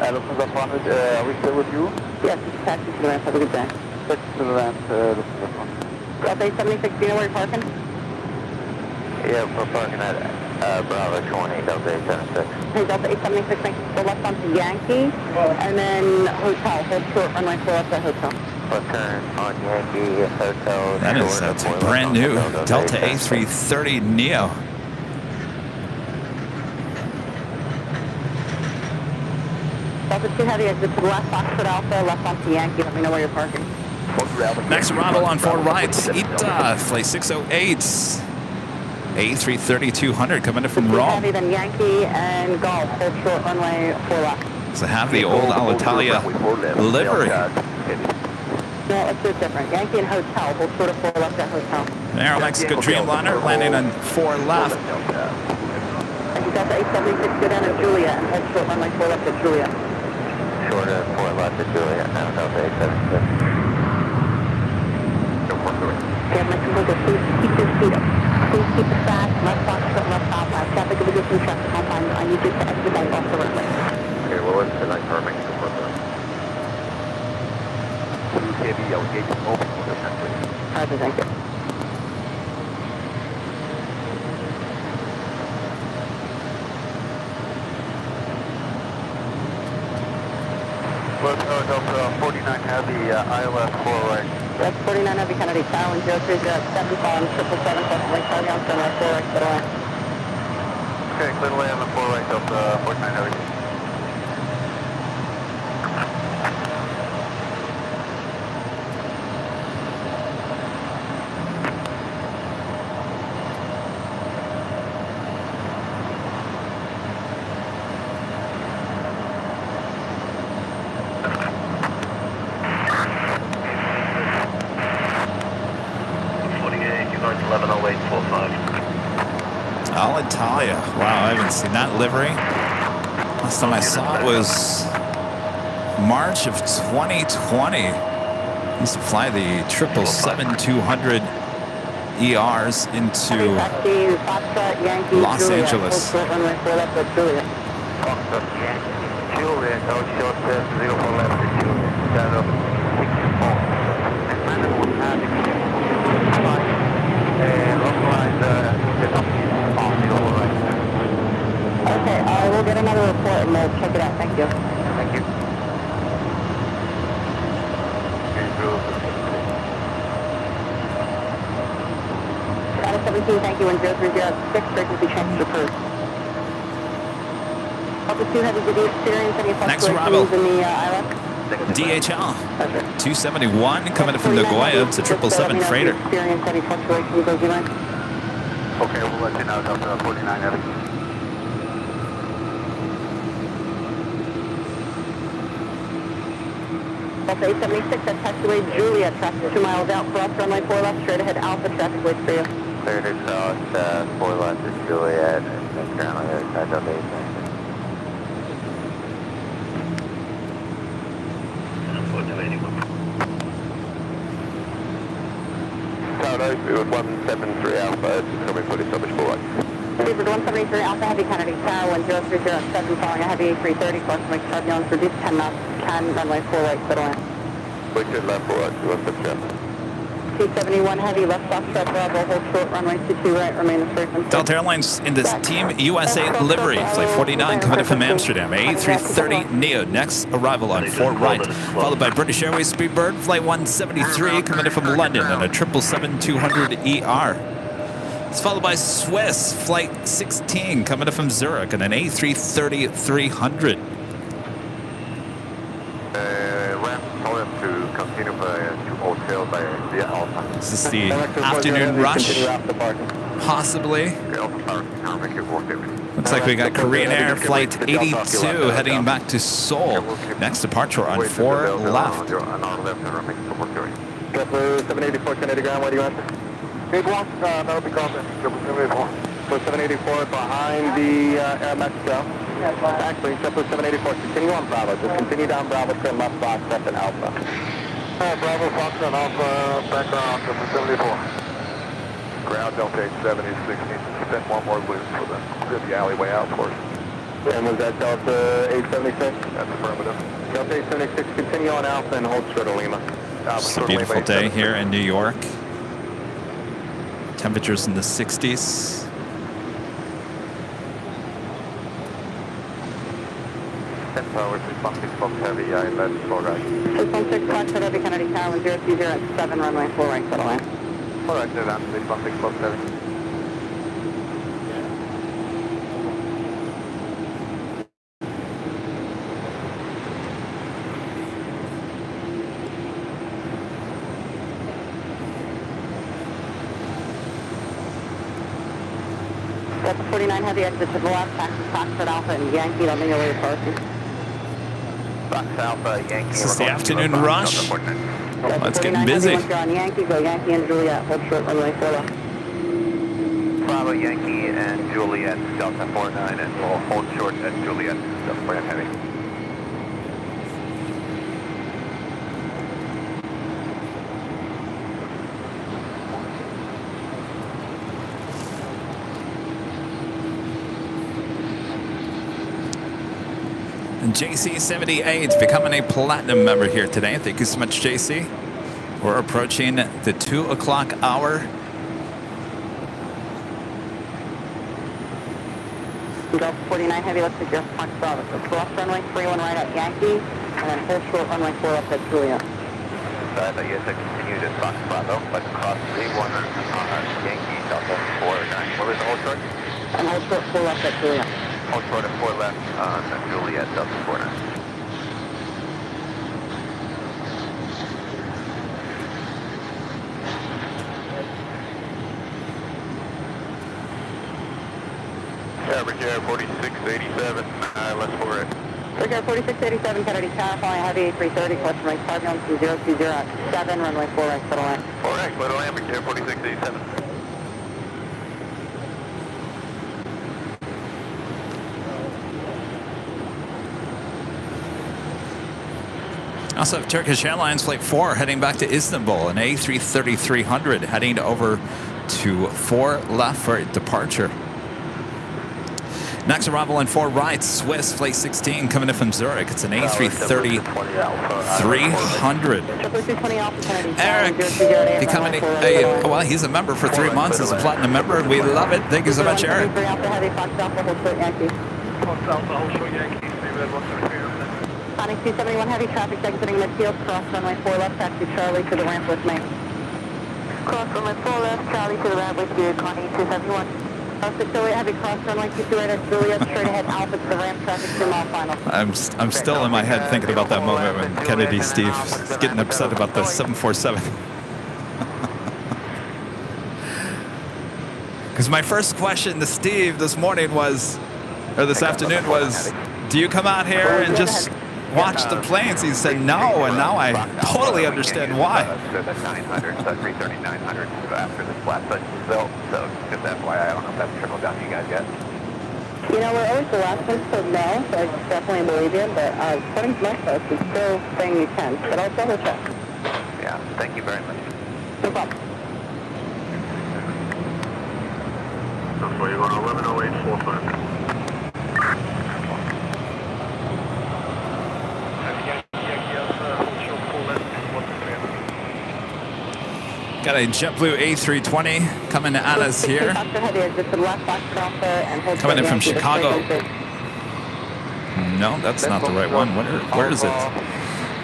Lufthansa 400, are we still with you? Yes, this is taxi to the ramp, have a good day. Taxi to the ramp, Lufthansa 400. Delta 876, do you know where you're parking? Yeah, we're parking at Bravo 20, Delta 876. Hey, Delta 876, make the left onto Yankee, and then hotel, hold short, runway 4 left at hotel. Left turn on Yankee, hotel. That's a brand new Delta A330 Neo. Delta 2 Heavy, exit to the left, Foxtrot Alpha, left onto Yankee, let me know where you're parking. Next arrival on 4 right, Ita, flight 608. A330-200 coming in from Delta 2 Rome. Heavy, then Yankee and Golf, hold short, runway 4 left. So have the old Alitalia livery. No, let's do it different. Yankee and hotel, hold short of 4 left at hotel. Aero Mexico Dreamliner landing on 4 left. And you got the 876, go down to Julia and hold short runway 4 left at Julia. Short of 4 left at Julia, now Delta 876. Okay, Mexico, please keep your speed up. Please keep it fast, left box, left top, left. Traffic will be different traffic on time. I need you to expedite off the runway. Okay, well, what's the line for Mexico Airline? Heavy, I'll gauge open for the country. Roger, thank you. Let's go Delta 49 Heavy, ILS 4 right. That's 49 Heavy Kennedy Tower, 0307, following 777, plus Lake Charlie on runway 4 right, clear away. Okay, clear away on the 4 right, Delta 49 Heavy. Alitalia. Wow, I haven't seen that livery. Last time I saw it was March of 2020. I used to fly the 777-200 ERs into Los Angeles. Julia, no short 04 left at Julia. Stand up 64. And minus 190. Okay, we'll get another report and we'll check it out. Thank you. Thank you. Out of 17, thank you. 1030 frequency change approved. Delta 2 Heavy, did you experience any fluctuations in the ILS? DHL 271 coming in from Nagoya. It's a 777 freighter. Experience any fluctuations as you went? Okay, we'll let you know. Delta 49 Heavy. Delta 876, that's taxiway Julia, traffic 2 miles out, cross runway 4 left, straight ahead Alpha, traffic waits for you. Cleared it south, 4 left at Juliet, and currently there's Delta 876. Tower, it was 173 Alpha, it's coming for the established 4 right. Favored 173 Alpha Heavy Kennedy Tower, 10307, following a Heavy A330, caution Mike turbulence, reduced 10 knots, 10, runway 4 right, settle in. Wicked left 4 right, 177. 271 Heavy, left Foxtrot Bravo, hold short, runway 22 right, remain the frequency. Delta Airlines in this Team USA livery. Flight 49 coming in from Amsterdam. A330 Neo. Next arrival on 4 right. Followed by British Airways Speedbird. Flight 173 coming in from London on a 777-200 ER. It's followed by Swiss. Flight 16 coming in from Zurich on an A330-300. Ramp told them to continue to hotel by the Alpha. Is this the afternoon rush? Possibly. Looks like we got Korean Air Flight 82 heading back to Seoul. Next departure on 4 left. Kepler 784 Kennedy ground, what do you answer? Big one, that'll be called in. Kepler 784. So 784 behind the Air Mexico. Actually, Kepler 784, continue on Bravo. Just continue down Bravo, turn left box up at Alpha. Bravo Fox on Alpha, back around to 74. Ground Delta 87 is 16. Spend one more loop for the clear the alleyway out for us. And was that Delta 876? That's affirmative. Delta 876, continue on Alpha and hold short of Lima. It's a beautiful day here in New York. Temperatures in the 60s. Power 616 Fox Heavy, left for right. 616 Fox Heavy, Kennedy Tower, 020 at 7, runway 4 right, settle in. Correct, that's 616 Fox Heavy. Delta 49 Heavy, exit to the left, taxi Foxtrot Alpha and Yankee, let me know where you're parking. Fox Alpha, Yankee. This is the afternoon rush. Oh, it's getting busy. Once you're on Yankee, go Yankee and Juliet, hold short, runway 4 left. Bravo, Yankee and Juliet, Delta 49, and we'll hold short at Juliet, Delta 49 Heavy. And JC78 becoming a platinum member here today. Thank you so much, JC. We're approaching the 2 o'clock hour. Delta 49 Heavy, let's take your Fox Bravo. So cross runway 31 right at Yankee, and then hold short runway 4 up at Juliet. I thought you had to continue to Fox Bravo, but cross 31 on Yankee, Delta 49. What was the hold short? And hold short 4 left at Juliet. Hold short at 4 left on Juliet, Delta 49. Average air 4687, left for it. Air 4687, Kennedy Tower, flying heavy 330, question range 5 known to 020 at 7, runway 4 right, settle in. 4 right, Little Average air 4687. Also have Turkish Airlines Flight 4 heading back to Istanbul, an A330-300 heading over to 4 left for departure. Next arrival in 4 right, Swiss Flight 16 coming in from Zurich. It's an A330-300. Eric becoming well, he's a member for 3 months as a platinum member. We love it. Thank you so much, Eric. Conning 271 Heavy, traffic exiting midfield, cross runway 4 left, taxi Charlie to the ramp with me. Cross runway 4 left, Charlie to the ramp with you, Conning 271. 608 Heavy, cross runway 22 right at Juliet, straight ahead Alpha to the ramp, traffic 2 mile final. I'm still in my head thinking about that moment when Kennedy Steve is getting upset about the 747. Because my first question to Steve this morning was, or this afternoon was, do you come out here and just watch the planes? He said no, and now I totally understand why. The 900, the 330-900 after this flat session was built, so just FYI, I don't know if that's trickled down to you guys yet. You know, we're always the last ones to know, so I definitely believe you, but according to my post, it's still saying you can, but I'll double check. Yeah, thank you very much. No problem. So you're going 110845. Got a JetBlue A320 coming at us here. Coming in from Chicago. No, that's not the right one. Where is it?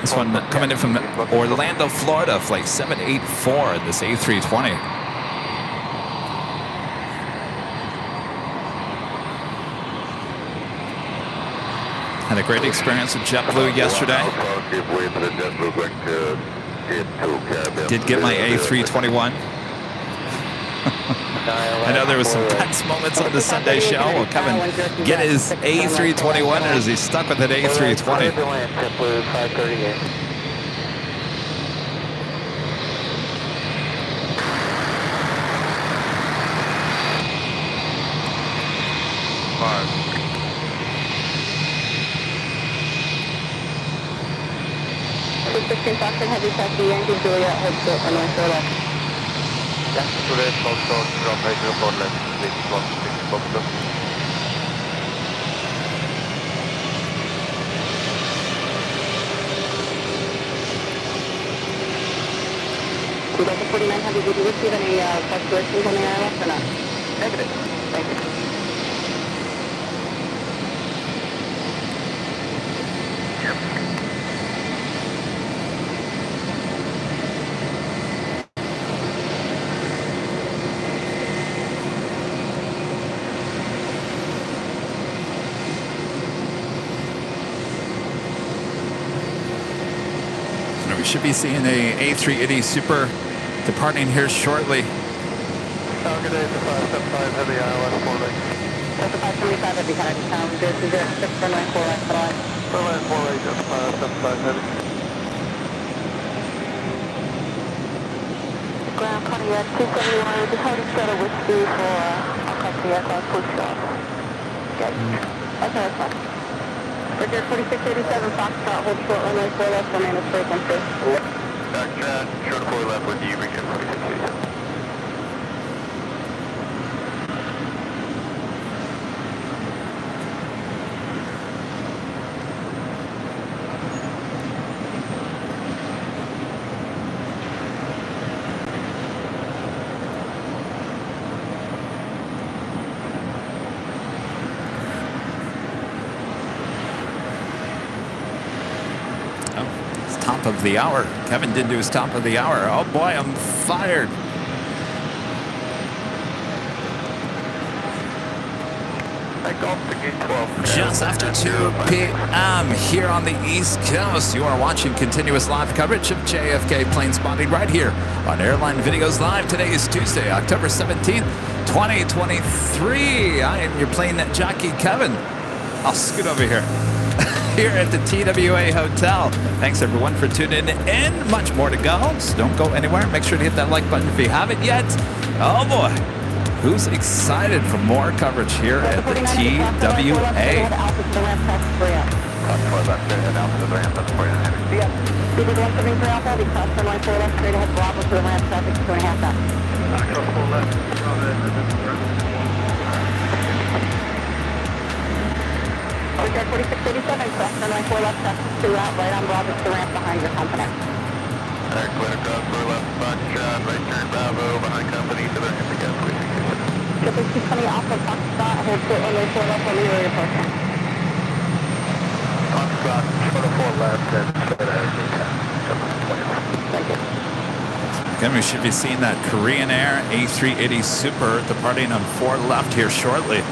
This one coming in from Orlando, Florida, flight 784, this A320. Had a great experience with JetBlue yesterday. Did get my A321. I know there was some tense moments on the Sunday show. Will Kevin get his A321, or is he stuck with an A320? 216 Foxtrot Heavy Taxi, Yankee Juliet, hold short, runway 4 left. Yankee Juliet, hold short, runway 4 left, please, 116 Foxtrot. 2049 Heavy, did you receive any fluctuations on the ILS or not? Negative. Thank you. We should be seeing a A380 Super departing here shortly. Target 8575 Heavy ILS 4 left. Delta 575 Heavy, Canada, 026, runway 4 left, Runway 4 right, Delta 575 Heavy. Ground Pontiac 271, just holding shuttle whiskey for our company aircraft push off. Okay, that's fine. Bridger 4687 Foxtrot, hold short, runway 4 left, remain as frequency. Chad, short 4 left with you, Bridger 4687. Top of the hour. Kevin did do his top of the hour. Oh boy, I'm fired. Just after 2 p.m. here on the East Coast, you are watching continuous live coverage of JFK plane spotting right here on Airline Videos Live. Today is Tuesday, October 17th, 2023. I am your plane jockey, Kevin. I'll scoot over here. Here at the TWA Hotel. Thanks everyone for tuning in. Much more to go, so don't go anywhere. Make sure to hit that like button if you haven't yet. Oh boy, who's excited for more coverage here at the TWA? Bridger 4687, cross runway 4 left, traffic 2 out, right on Bravo to the ramp behind your company. Alright, clear across 4 left, Foxtrot, right turn Bravo, behind company to the ramp again, please. 220 Alpha Foxtrot, hold short runway 4 left, when you're approaching. Foxtrot, short 4 left, and straight ahead, Thank you. Again, we should be seeing that Korean Air A380 Super departing on 4 left here shortly.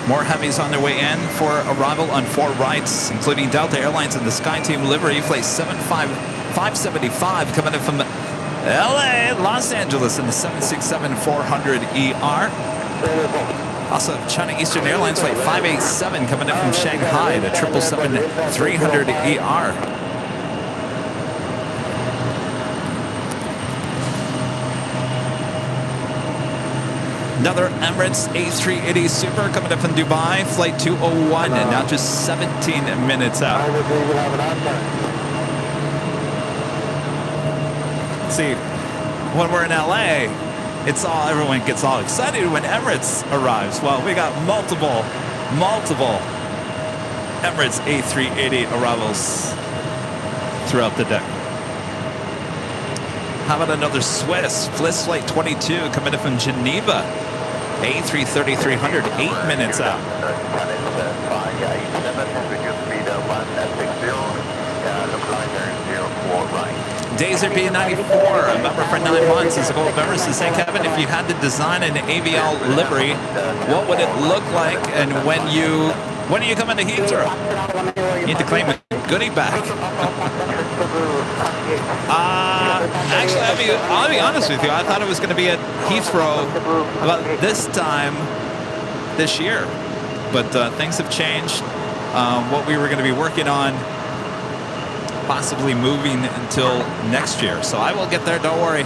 More heavies on their way in for arrival on 4 rights, including Delta Airlines and the SkyTeam livery flight 575 coming in from LA, Los Angeles in the 767-400ER. Also, China Eastern Airlines flight 587 coming in from Shanghai, the 777-300ER. Another Emirates A380 Super coming up from Dubai, flight 201, and now just 17 minutes out. See, when we're in LA, everyone gets all excited when Emirates arrives. Well, we got multiple Emirates A380 arrivals throughout the day. How about another Swiss flight 22 coming in from Geneva? A330-300, 8 minutes out. Days are B94, a member for 9 months, is a gold member. So say, Kevin, if you had to design an AVL livery, what would it look like? And when are you coming to Heathrow? You need to claim a goodie bag. Actually, I'll be honest with you. I thought it was going to be at Heathrow about this time this year, but things have changed. What we were going to be working on, possibly moving until next year. So I will get there. Don't worry.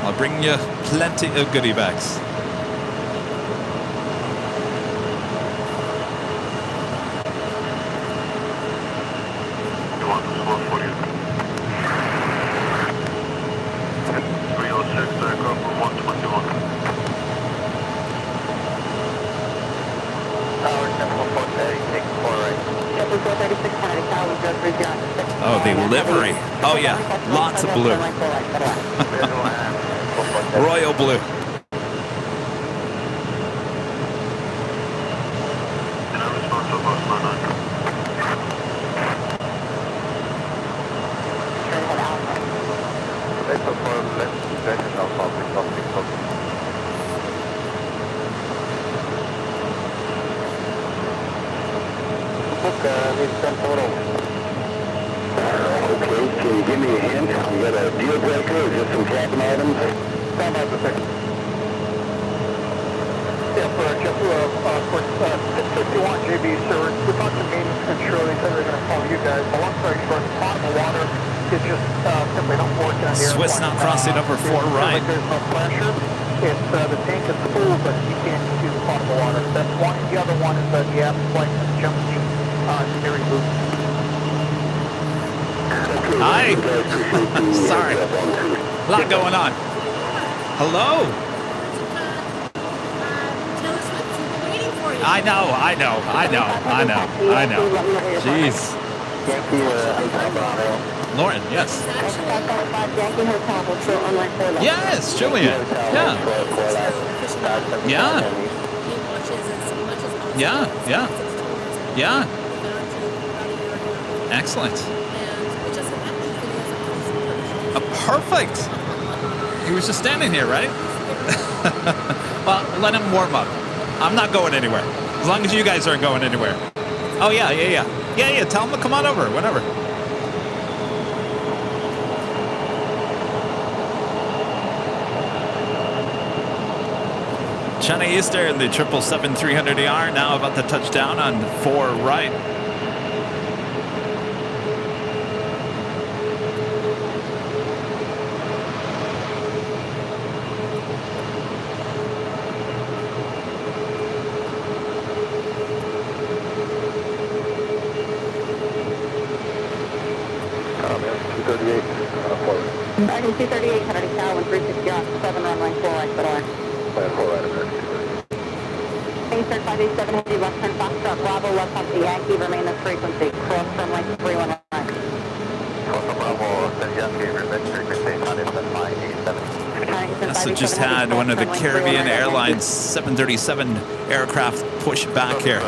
I'll bring you plenty of goodie bags. Oh, the livery. Oh, yeah. Lots of blue. Royal blue. Okay, can you give me a hint? You got a deal breaker or just some cabin items? Stand by for a second. Yeah, for just quick 651 JB, sir. We talked to Maine and Shirley, said they're going to follow you guys. But long story short, potable water is just simply not working on the airplane. Swiss now crossing over 4 right. There's no pressure. It's the tank is full, but you can't use potable water. That's one. The other one is the app flight and jump seat steering loop. Hi. Sorry. A lot going on. Hello. I know. Jeez. Lauren, yes. Yes, Julian. Yeah. Yeah. Excellent. Perfect. He was just standing here, right? Well, let him warm up. I'm not going anywhere. As long as you guys aren't going anywhere. Oh, yeah. Tell him to come on over, whatever. China Eastern, the 777-300ER, now about to touch down on 4 right. American 238, Kennedy Tower, 136 yachts, 7 runway 4 right, but on. Plan 4 right, American 238. Insert 587 heavy left turn Foxtrot, Bravo, left off the Yankee, remain this frequency, cross runway 31 right. Cross Bravo, Yankee, remain frequency, 587. So just had one of the Caribbean Airlines 737 aircraft push back here.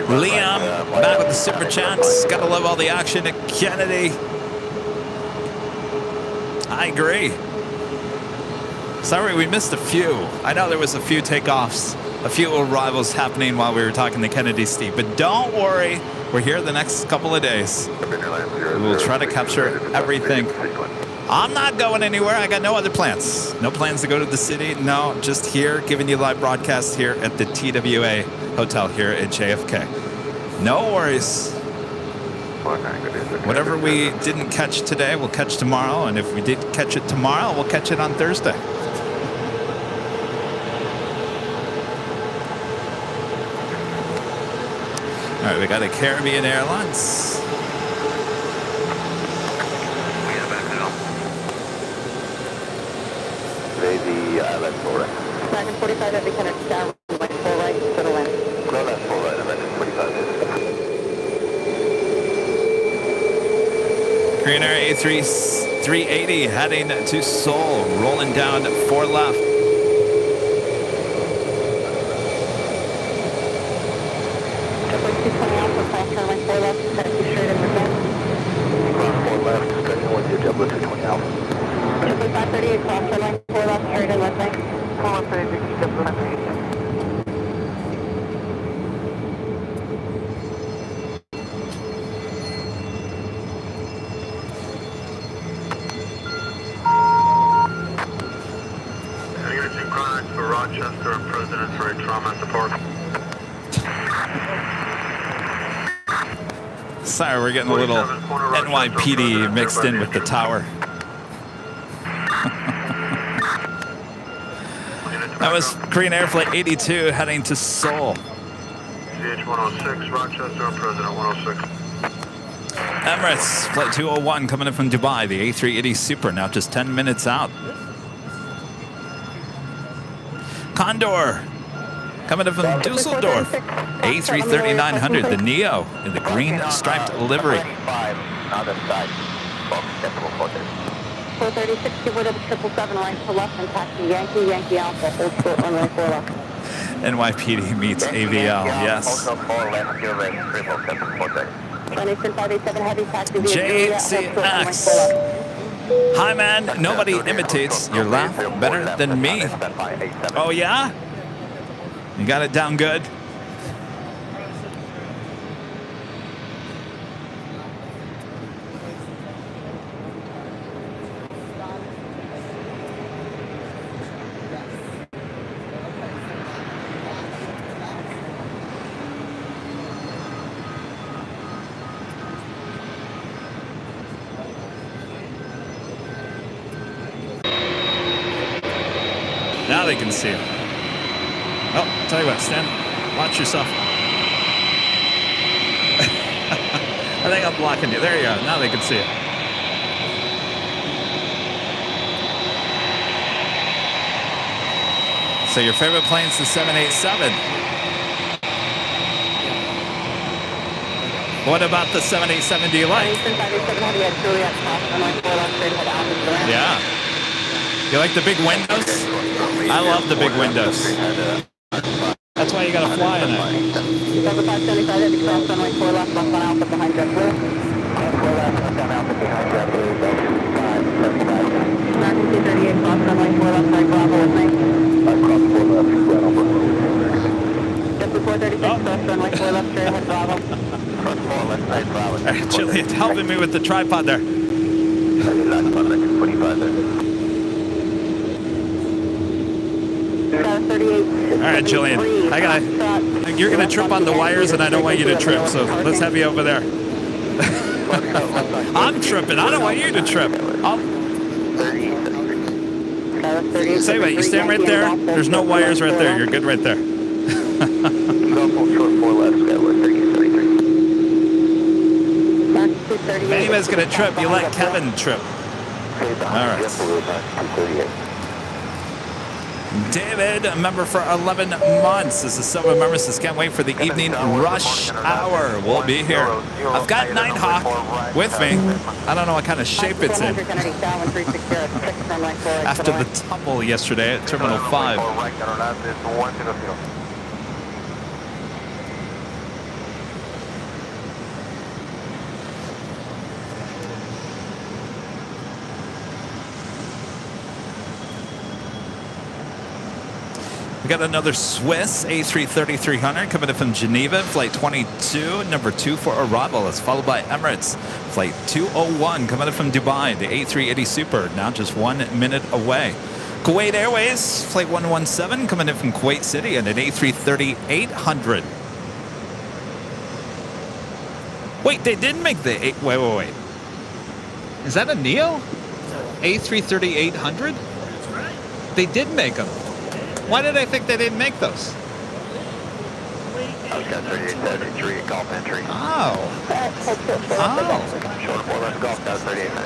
Liam, back with the super chats. Gotta love all the action at Kennedy. I agree. Sorry, we missed a few. I know there was a few takeoffs, a few arrivals happening while we were talking to Kennedy Steve. But don't worry, we're here the next couple of days. We'll try to capture everything. I'm not going anywhere. I got no other plans. No plans to go to the city. No, just here, giving you live broadcast here at the TWA Hotel here at JFK. No worries. Whatever we didn't catch today, we'll catch tomorrow. And if we did catch it tomorrow, we'll catch it on Thursday. All right, we got a Caribbean Airlines. The island 4 right. American 45 heavy Kennedy Tower, runway 4 right, settle in. No, that's 4 right, American 45. Korean Air A380 heading to Seoul, rolling down 4 left. Triple 220 Alpha, cross runway 4 left, heading straight in return. Cross 4 left, stretching with you, Double 220 Alpha. Triple 538, cross runway 4 left, straight in left lane. 4 left, heading Double 538. For Rochester and President for a trauma support. Sorry, we're getting a little NYPD mixed in with the tower. That was Korean Air Flight 82 heading to Seoul. CH 106, Rochester and President 106. Emirates Flight 201 coming in from Dubai, the A380 Super, now just 10 minutes out. Condor coming in from Dusseldorf. A330-900, the Neo in the green striped livery. 436, give way to the 777, right to left and taxi Yankee, Yankee Alpha, hold short runway 4 left. NYPD meets AVL, yes. Eastern 587 heavy taxi JCX. Hi, man. Nobody imitates your laugh better than me. Oh, yeah? You got it down good? Now they can see it. Oh, tell you what, stand, watch yourself. I think I'm blocking you. There you go. Now they can see it. So your favorite plane's the 787. What about the 787 do you like? Yeah. You like the big windows? I love the big windows. That's why you gotta fly in it. Juliet helping me with the tripod there. All right, Jillian. You're gonna trip on the wires, and I don't want you to trip. So let's have you over there. I'm tripping. I don't want you to trip. Say what? You stand right there. There's no wires right there. You're good right there. If anybody's gonna trip, you let Kevin trip. All right. David, a member for 11 months. This is Silver member says, can't wait for the evening rush hour. We'll be here. I've got Nighthawk with me. I don't know what kind of shape it's in. After the tumble yesterday at Terminal 5. We got another Swiss A330-300 coming in from Geneva, flight 22, number 2 for arrival. It's followed by Emirates, flight 201 coming in from Dubai, the A380 Super, now just 1 minute away. Kuwait Airways, flight 117 coming in from Kuwait City, and an A330-800. Wait, they didn't make the wait. Is that a Neo? A330-800? They did make them. Why did I think they didn't make those? Got 3873 Golf entry.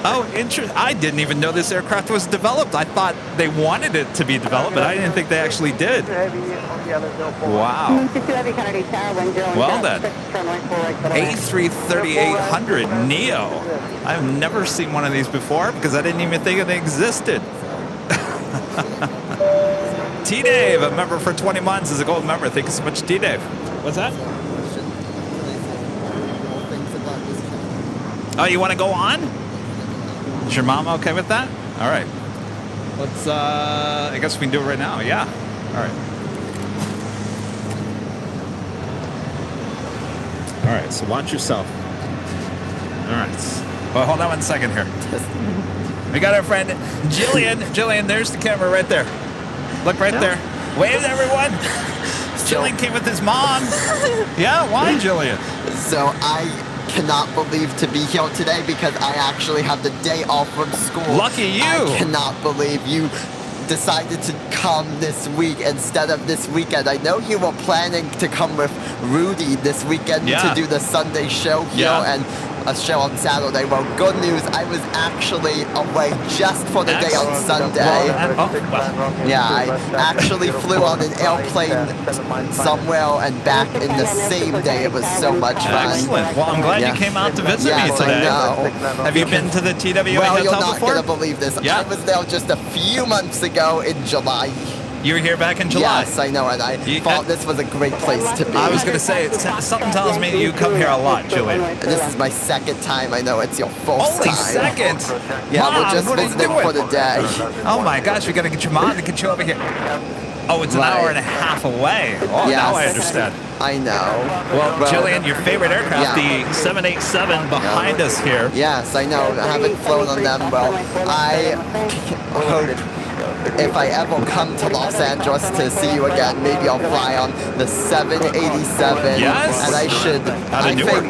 Oh, interesting. I didn't even know this aircraft was developed. I thought they wanted it to be developed, but I didn't think they actually did. Wow. Well then, A330-800 Neo. I've never seen one of these before because I didn't even think they existed. T-Dave, a member for 20 months, is a gold member. Thank you so much, T-Dave. What's that? Oh, you want to go on? Is your mom okay with that? All right. Let's, I guess we can do it right now. Yeah. All right. All right, so watch yourself. All right. Well, hold on 1 second here. We got our friend Jillian. Jillian, there's the camera right there. Look right there. Wave to everyone. Jillian came with his mom. Yeah, why, Jillian? So I cannot believe to be here today because I actually have the day off from school. Lucky you. I cannot believe you decided to come this week instead of this weekend. I know you were planning to come with Rudy this weekend to do the Sunday show here, and a show on Saturday. Well, good news, I was actually away just for the day on Sunday. Yeah, I actually flew on an airplane somewhere and back in the same day. It was so much fun. Excellent. Well, I'm glad you came out to visit me Yes, today. I know. Have you been to the TWA Well, you're hotel not before? going to believe this. Yeah. I was there just a few months ago in July. You were here back in July. Yes, I know, and I thought this was a great place to be. I was going to say, something tells me you come here a lot, Julian. This is my second time. I know it's your first Only time. second? Yeah, Mom, we're just what are you visiting doing? for the day. Oh my gosh, we got to get your mom to get you over here. Oh, it's an Right. hour and a half away. Oh, Yes. now I understand. I know. Well, Jillian, your favorite aircraft, Yeah. the 787 behind us here. Yes, I know. I haven't flown on them. Well, I hope if I ever come to Los Angeles to see you again, maybe I'll fly on the 787. Yes. And I should, Out of Newark.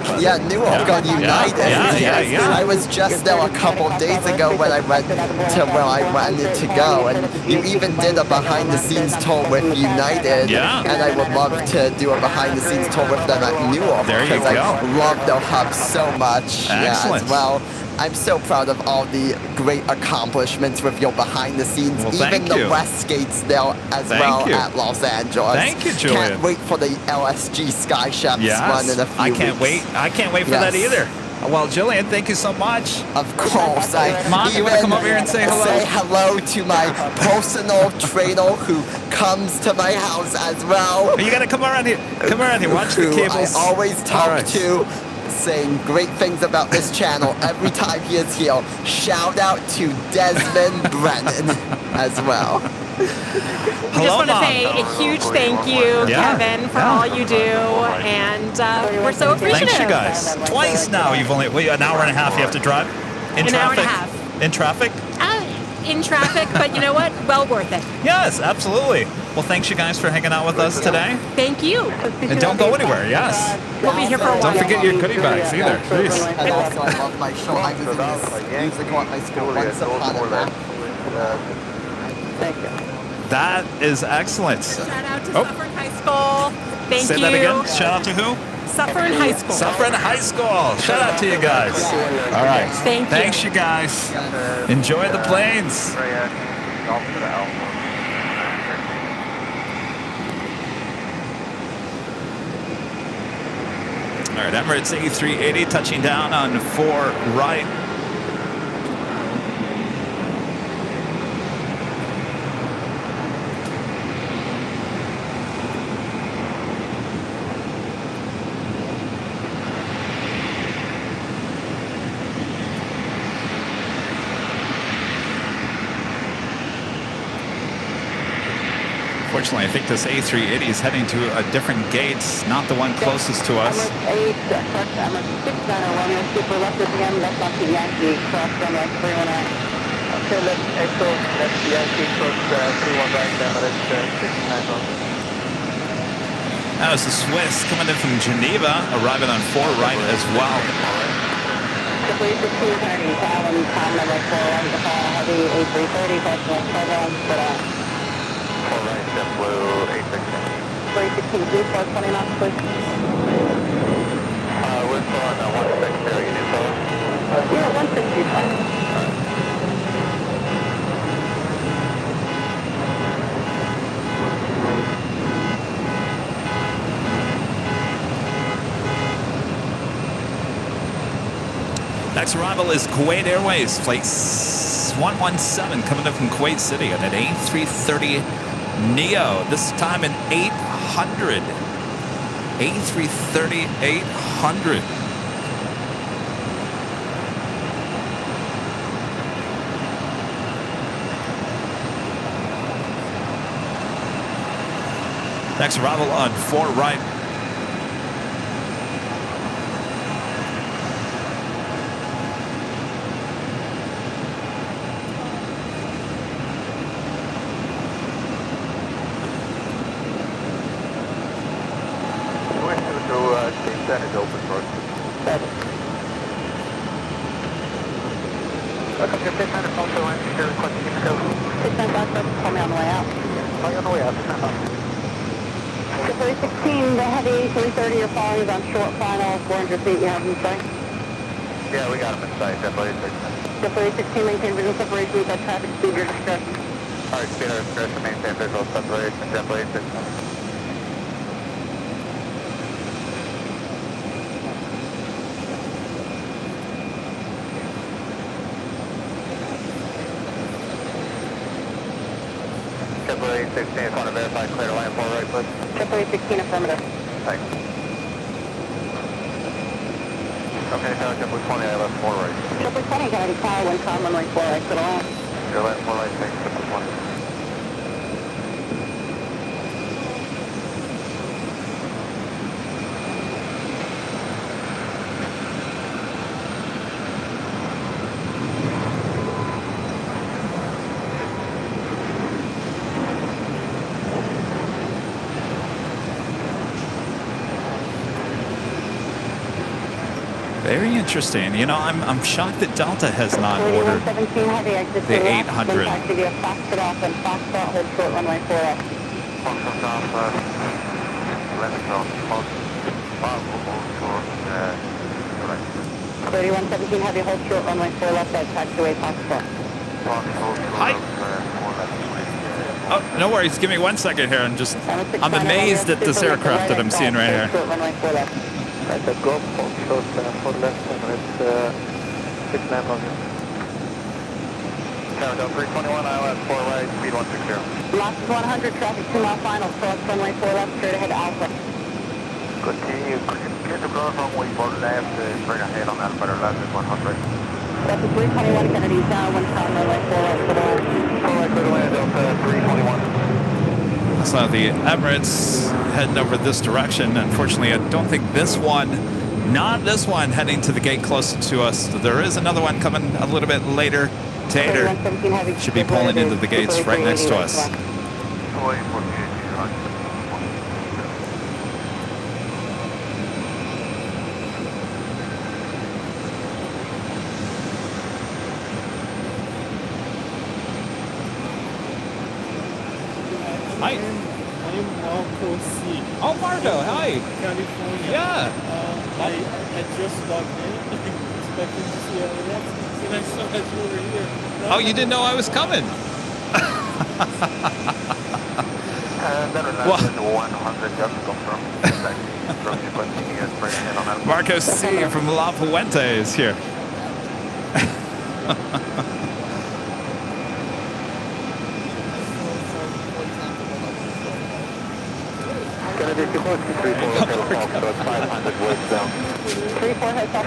Newark on United. Yeah. I was just there a couple days ago when I went to where I wanted to go. And you even did a behind-the-scenes tour with United. Yeah. And I would love to do a behind-the-scenes tour with them at Newark. There you because go. I love their hub so much. Excellent. Yeah, as well. I'm so proud of all the great accomplishments with your behind the scenes. Well, Even thank the you. Westgates there as Thank well you. at Los Angeles. Thank you, Julian. Can't wait for the LSG Sky Chefs Yes. one in a few I can't weeks. wait. I can't wait for that Yes. either. Well, Jillian, thank you so much. Of course, I Mom, you wanna even come over here and say hello? Say hello to my personal trainer who comes to my house as well. You got to come around here. Come around here. Watch the Who cables. I always talk All right. to, saying great things about this channel every time he is here. Shout out to Desmond Brennan as well. We Hello, just want to Mom. say a huge thank you, Yeah. Kevin, for all you do, and we're so appreciative. Thanks, you guys. Twice now. You've only an hour and a half. You have to drive in An traffic. hour and a half. In traffic. In traffic, but you know what? Well worth it. Yes, absolutely. Well, thanks you guys for hanging out with us today. Thank you. And don't go anywhere. Yes. We'll be here for a while. Don't forget your goodie bags either. Please. And also, I love my show. I was in this musical at my school once upon a time. Thank you. That is excellent. Shout out to Oh. Suffern High School. Thank Say you. that again. Shout out to who? Suffern High School. Suffern High School. Shout out to you guys. All right. Thank you. Thanks, you guys. Enjoy the planes. All right, Emirates A380 touching down on 4 right. Unfortunately, I think this A380 is heading to a different gate, not the one closest to us. Emirates 8, correct, Emirates 69, Romeo, super left at the end, left onto Yankee, cross runway 319. Okay, let's echo, let's Yankee cross 31 right, Emirates 69. That was the Swiss coming in from Geneva, arriving on 4 right as well. Triple 1630, Alan, Tom number 4, right, the final heavy A330, personal program, put on. 4 right, JetBlue 816. 316, blue, 420 knots, please. We're still on 160, you need those? Yeah, 160, fine. Next arrival is Kuwait Airways, flight 117, coming in from Kuwait City on an A330 Neo, this time an 800. A330 800. Next arrival on 4 right. That is open for us. Welcome to 600, also line, secure request to go. 695, call me on the way out. Call you on the way out, 695. Triple 16, the heavy A330 you're following is on short final, 400 feet, you have in sight. Yeah, we got him in sight, JetBlue 16. JetBlue 16, maintain visual separation with that traffic speed, your discretion. Alright, speed of discretion, maintain visual separation, JetBlue 16. JetBlue 16, just want to verify clear to land 4 right, please. JetBlue 16, affirmative. Thanks. Okay, now JetBlue 20, I left 4 right. JetBlue 20, Kennedy Tower, wind calm, runway 4 right to the land. You're left 4 right, thanks, JetBlue 20. Very interesting. You know, I'm shocked that Delta has not ordered 17 heavy exit the 800. Taxi via Foxtrot off and Foxtrot hold short runway 4 up. Foxtrot off, landing zone, hold short, right. 3117 heavy hold short runway 4 left at taxiway Foxtrot. Hi. Oh, no worries. Give me 1 second here. I'm amazed at this aircraft that I'm seeing right here. Short runway 4 left. Right, let's go, hold short, 4 left, and it's 6 9 on you. Canada 321, ILS 4 right, speed 160. Last is 100, traffic 2 mile final, cross runway 4 left, straight ahead Alpha. Continue, clear to cross runway 4 left, straight ahead on Alpha, left is 100. That's a 321 Kennedy down, wind calm, runway 4 left to the land. 4 right, clear to land, Delta 321. So the Emirates heading over this direction. Unfortunately, I don't think this one, not this one, heading to the gate closer to us. There is another one coming a little bit later. Tater should be pulling into the gates right next to us. Hi. I'm Marco C. Oh, Marco, hi. California. Yeah. I just logged in, expecting to see LAX, and I saw that you were here. Oh, you didn't know I was coming? Marco C. from La Puente is here.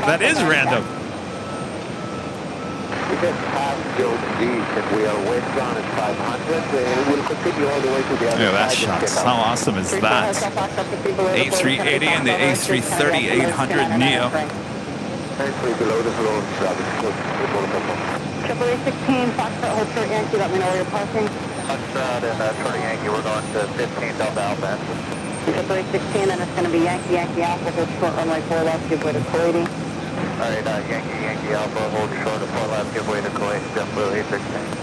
That is random. We just have Joe D, and we are westbound at 500. We'll continue all the way to the other Yeah, that side. shot. How awesome is that? A380 and the A330-800 Neo. Below the floor, Triple 16, Foxtrot, hold short Yankee, let me know where you're parking. Foxtrot and short Yankee, we're going to 15 Delta Alpha. Triple 16, and it's going to be Yankee, Yankee Alpha, hold short runway 4 left, give way to Kuwaiti. Alright, Yankee, Yankee Alpha, hold short of 4 left, give way to Kuwait, JetBlue 816.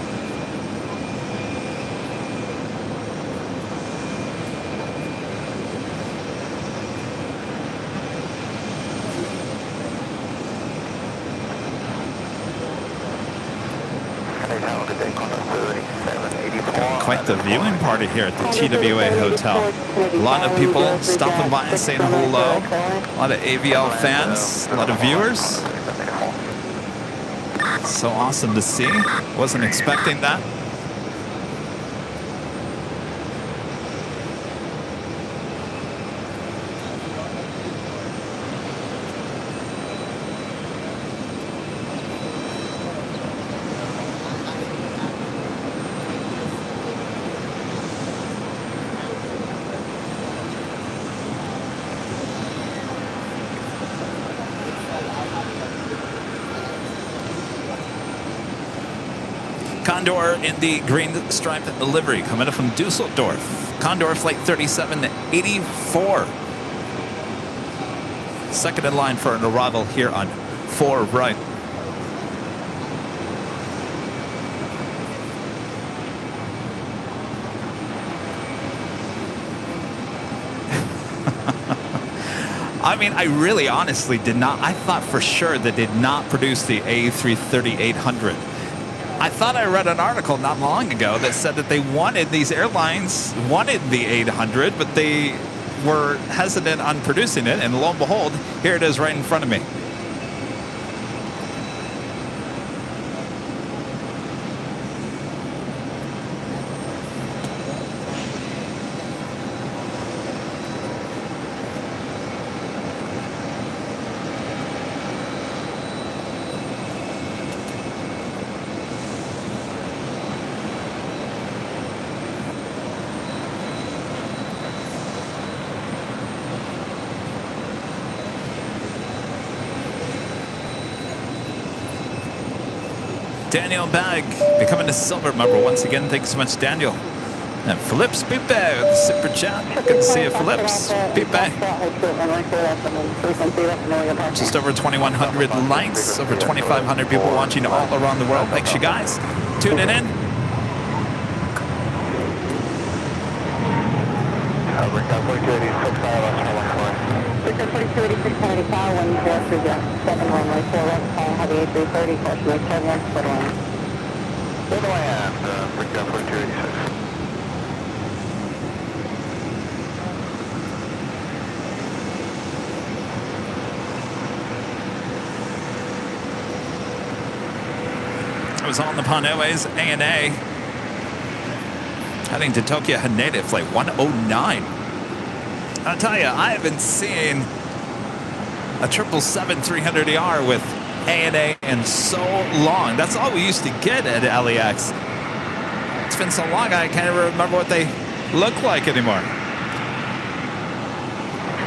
Quite the viewing party here at the TWA Hotel. A lot of people stopping by and saying hello. A lot of AVL fans, a lot of viewers. So awesome to see. Wasn't expecting that. Condor in the green striped livery coming up from Dusseldorf. Condor flight 3784. Second in line for an arrival here on 4 right. I mean, I really honestly did not. I thought for sure they did not produce the A330-800. I thought I read an article not long ago that said that they wanted, these airlines wanted the 800, but they were hesitant on producing it. And lo and behold, here it is right in front of me. Daniel Bag becoming a silver member once again. Thanks so much, Daniel. And Phillips Pipe with the super chat. Good to see you, Phillips. Pipe. Just over 2,100 likes, over 2,500 people watching all around the world. Thanks, you guys. Tuning in. Victor 4286 Kennedy Tower, 107 runway 4 left, calling heavy A330, caution right turbulence, split line. What do I have, Victor 4286? I was on the Pan Airways ANA heading to Tokyo Haneda, flight 109. I'll tell you, I haven't seen a 777-300ER with ANA in so long. That's all we used to get at LAX. It's been so long, I can't even remember what they look like anymore.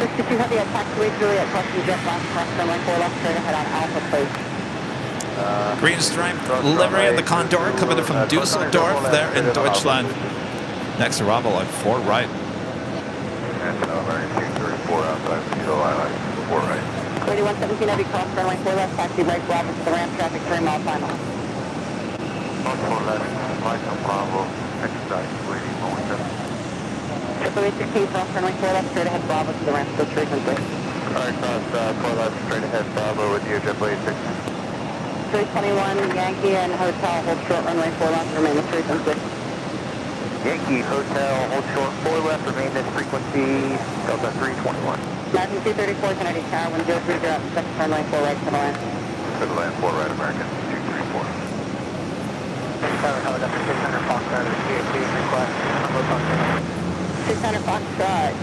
62 heavy at taxiway Juliet, crossing jet last cross runway 4 left, straight ahead on Alpha, please. Green stripe livery of the Condor coming in from Dusseldorf there in Deutschland. Next arrival on 4 right. And American 234 outside, Kilo Island, 4 right. 3117 heavy cross runway 4 left, taxi right, Bravo to the ramp, traffic 3 mile final. North 4 left, Mike Bravo, expedite, waiting, Boeing 816 cross runway 4 left, straight ahead, Bravo to the ramp, switch frequency. Alright, cross 4 left, straight ahead, Bravo with you, JetBlue 86. 321 Yankee and Hotel, hold short runway 4 left, remain the frequency. Yankee Hotel, hold short 4 left, remain this frequency, Delta 321. American 234 Kennedy Tower, 1030 up, second runway 4 right to the land. To the land, 4 right, American 234. Tower, Helicopter 600 Fox out of the GAT request, 600 Fox,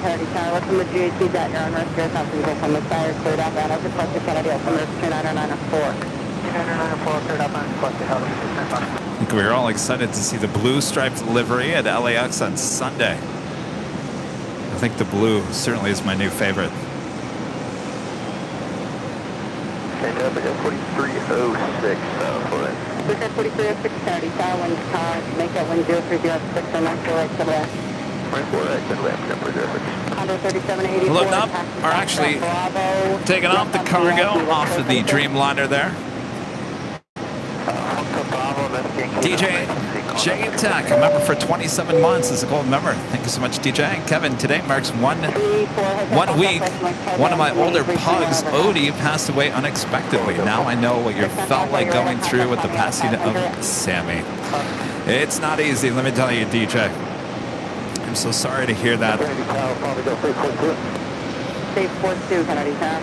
Kennedy Tower, welcome to GAT, that you're on rescue, something from the sire, cleared out, and over request to Kennedy, altimeter 29904. 29904, cleared out, and request to Helicopter 600 Fox. I think we were all excited to see the blue striped livery at LAX on Sunday. I think the blue certainly is my new favorite. Okay, Delta 4306, for it. Victor 4306 Kennedy Tower, wind make that wind 0306 on 94 right to the left. 94 right to the left, Delta 06. Condor 3784. Loading up, or actually taking off the cargo off of the Dreamliner there. DJ J Tech, a member for 27 months, is a gold member. Thank you so much, DJ. Kevin, today marks one week. One of my older pugs, Odie, passed away unexpectedly. Now I know what you felt like going through with the passing of Sammy. It's not easy, let me tell you, DJ. I'm so sorry to hear that. Stage 42, Kennedy Tower.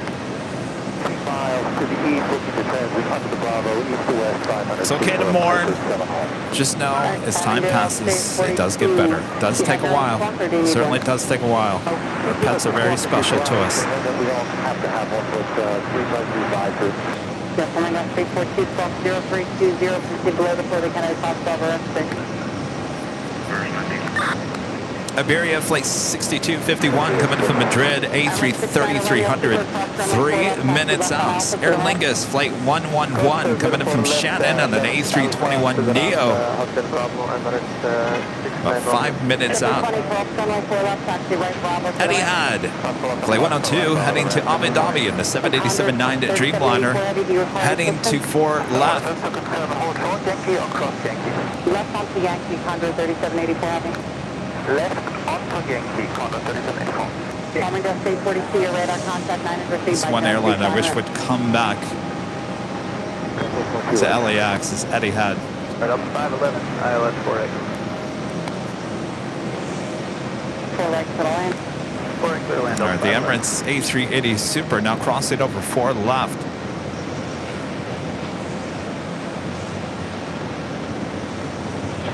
3 miles to the east, looking to transit under the Bravo, east to west, 500. It's okay to mourn. Just know as time passes, it does get better. It does take a while. It certainly does take a while. Our pets are very special to us. We don't have to have one with 3 Yes, I'm on stage 42, cross 0320, proceed below the floor, the Kennedy Fox Bravo F6. Iberia flight 6251 coming from Madrid, A330-300, 3 minutes out. Aer Lingus flight 111 coming in from Shannon on an A321neo, about 5 minutes out. Etihad flight 102 heading to Abu Dhabi in the 787-9 Dreamliner, heading to 4 left. Left onto Yankee, Condor 3784 Avenue. Left onto Yankee, Condor 3784. Coming to state 42, your radar contact 9 is received This by one airline I wish 10-3 would come back to LAX is Etihad. Right up 511, ILS 48. 4 right to the land. 4 right clear to land. All right, the Emirates A380 Super now crossing over 4 left.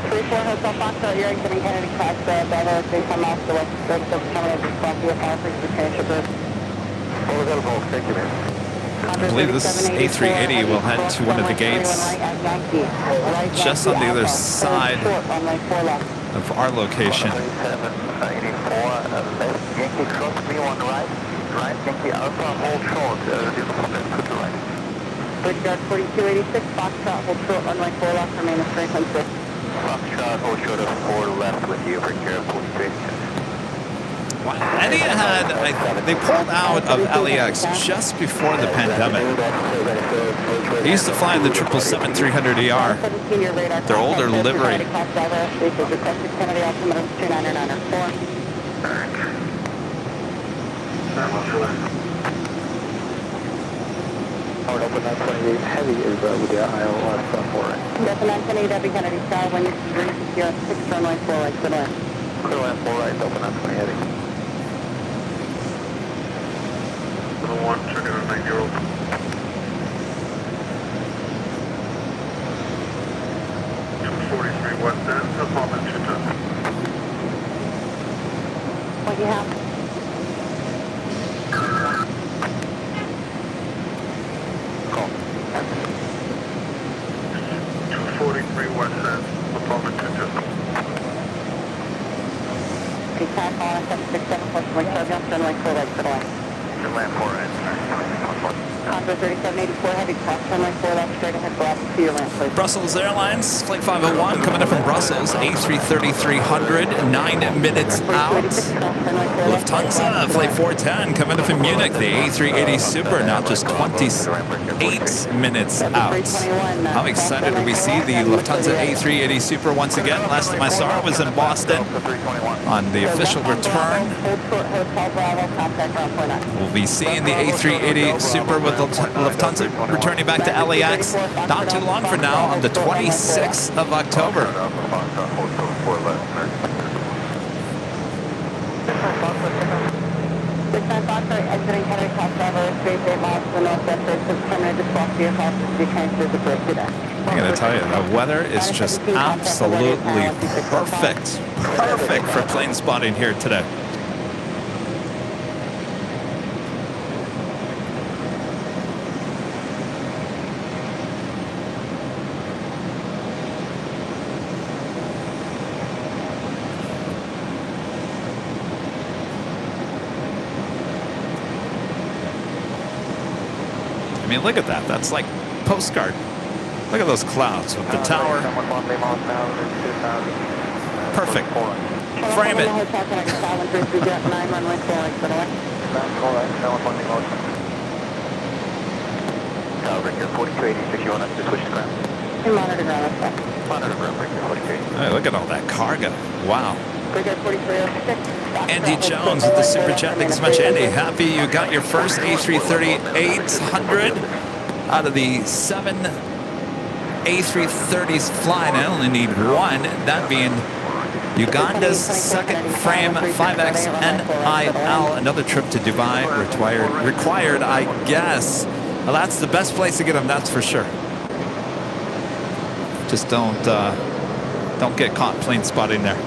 34 Hotel Foxtrot, you're exiting Kennedy Cross, Bravo, 35 miles to the west, terminal, just cross the fire frequency transfer. Thank you, man. I believe this A380 will head to one of the gates just on the other side of our location. 84, left, Yankee cross, V1 right, Yankee Alpha, hold short, to the right. Bridgeguard 4286, Foxtrot, hold short, runway 4 left, remain at frequency. Foxtrot, hold short of 4 left with you, Bridgeguard 4286. Etihad, they pulled out of LAX just before the pandemic. They used to fly the 777-300ER, their older livery. Howard open 928 heavy is with the ILS 4 right. Delta 928 Heavy Kennedy Sky, when you're reaching here, 6 runway 4 right, clear land. Clear land 4 right, Delta 928 heavy. 1, checking in 90. 243 west end, apartment 210. What do you have? Call. 243 west end, apartment 210. Okay, time on 767, plus my turbulence, runway 4 right, clear land. Clear land 4 right. Contour 3784 heavy, cross runway 4 left, straight ahead, Bravo to your land, please. Brussels Airlines, Flight 501, coming in from Brussels, A330-300, 9 minutes out. Lufthansa, Flight 410, coming in from Munich, the A380 Super, now just 28 minutes out. How excited do we see the Lufthansa A380 Super once again? Last time I saw it was in Boston on the official return. We'll be seeing the A380 Super with Lufthansa returning back to LAX not too long from now on the 26th of October. Exiting Kennedy Cross, Bravo, straight 8 miles to the northwest, terminal, just walk to your house to be transferred to Bridge today. I'm going to tell you, the weather is just absolutely perfect. Perfect for plane spotting here today. I mean, look at that. That's like postcard. Look at those clouds with the tower. Perfect. Frame it. Hey, look at all that cargo. Wow. Andy Jones with the Super Chat. Thanks so much, Andy. Happy you got your first A330-800 out of the 7 A330s flying. I only need one, that being Uganda's second frame 5X NIL. Another trip to Dubai required, I guess. Well, that's the best place to get them, that's for sure. Just don't get caught plane spotting there.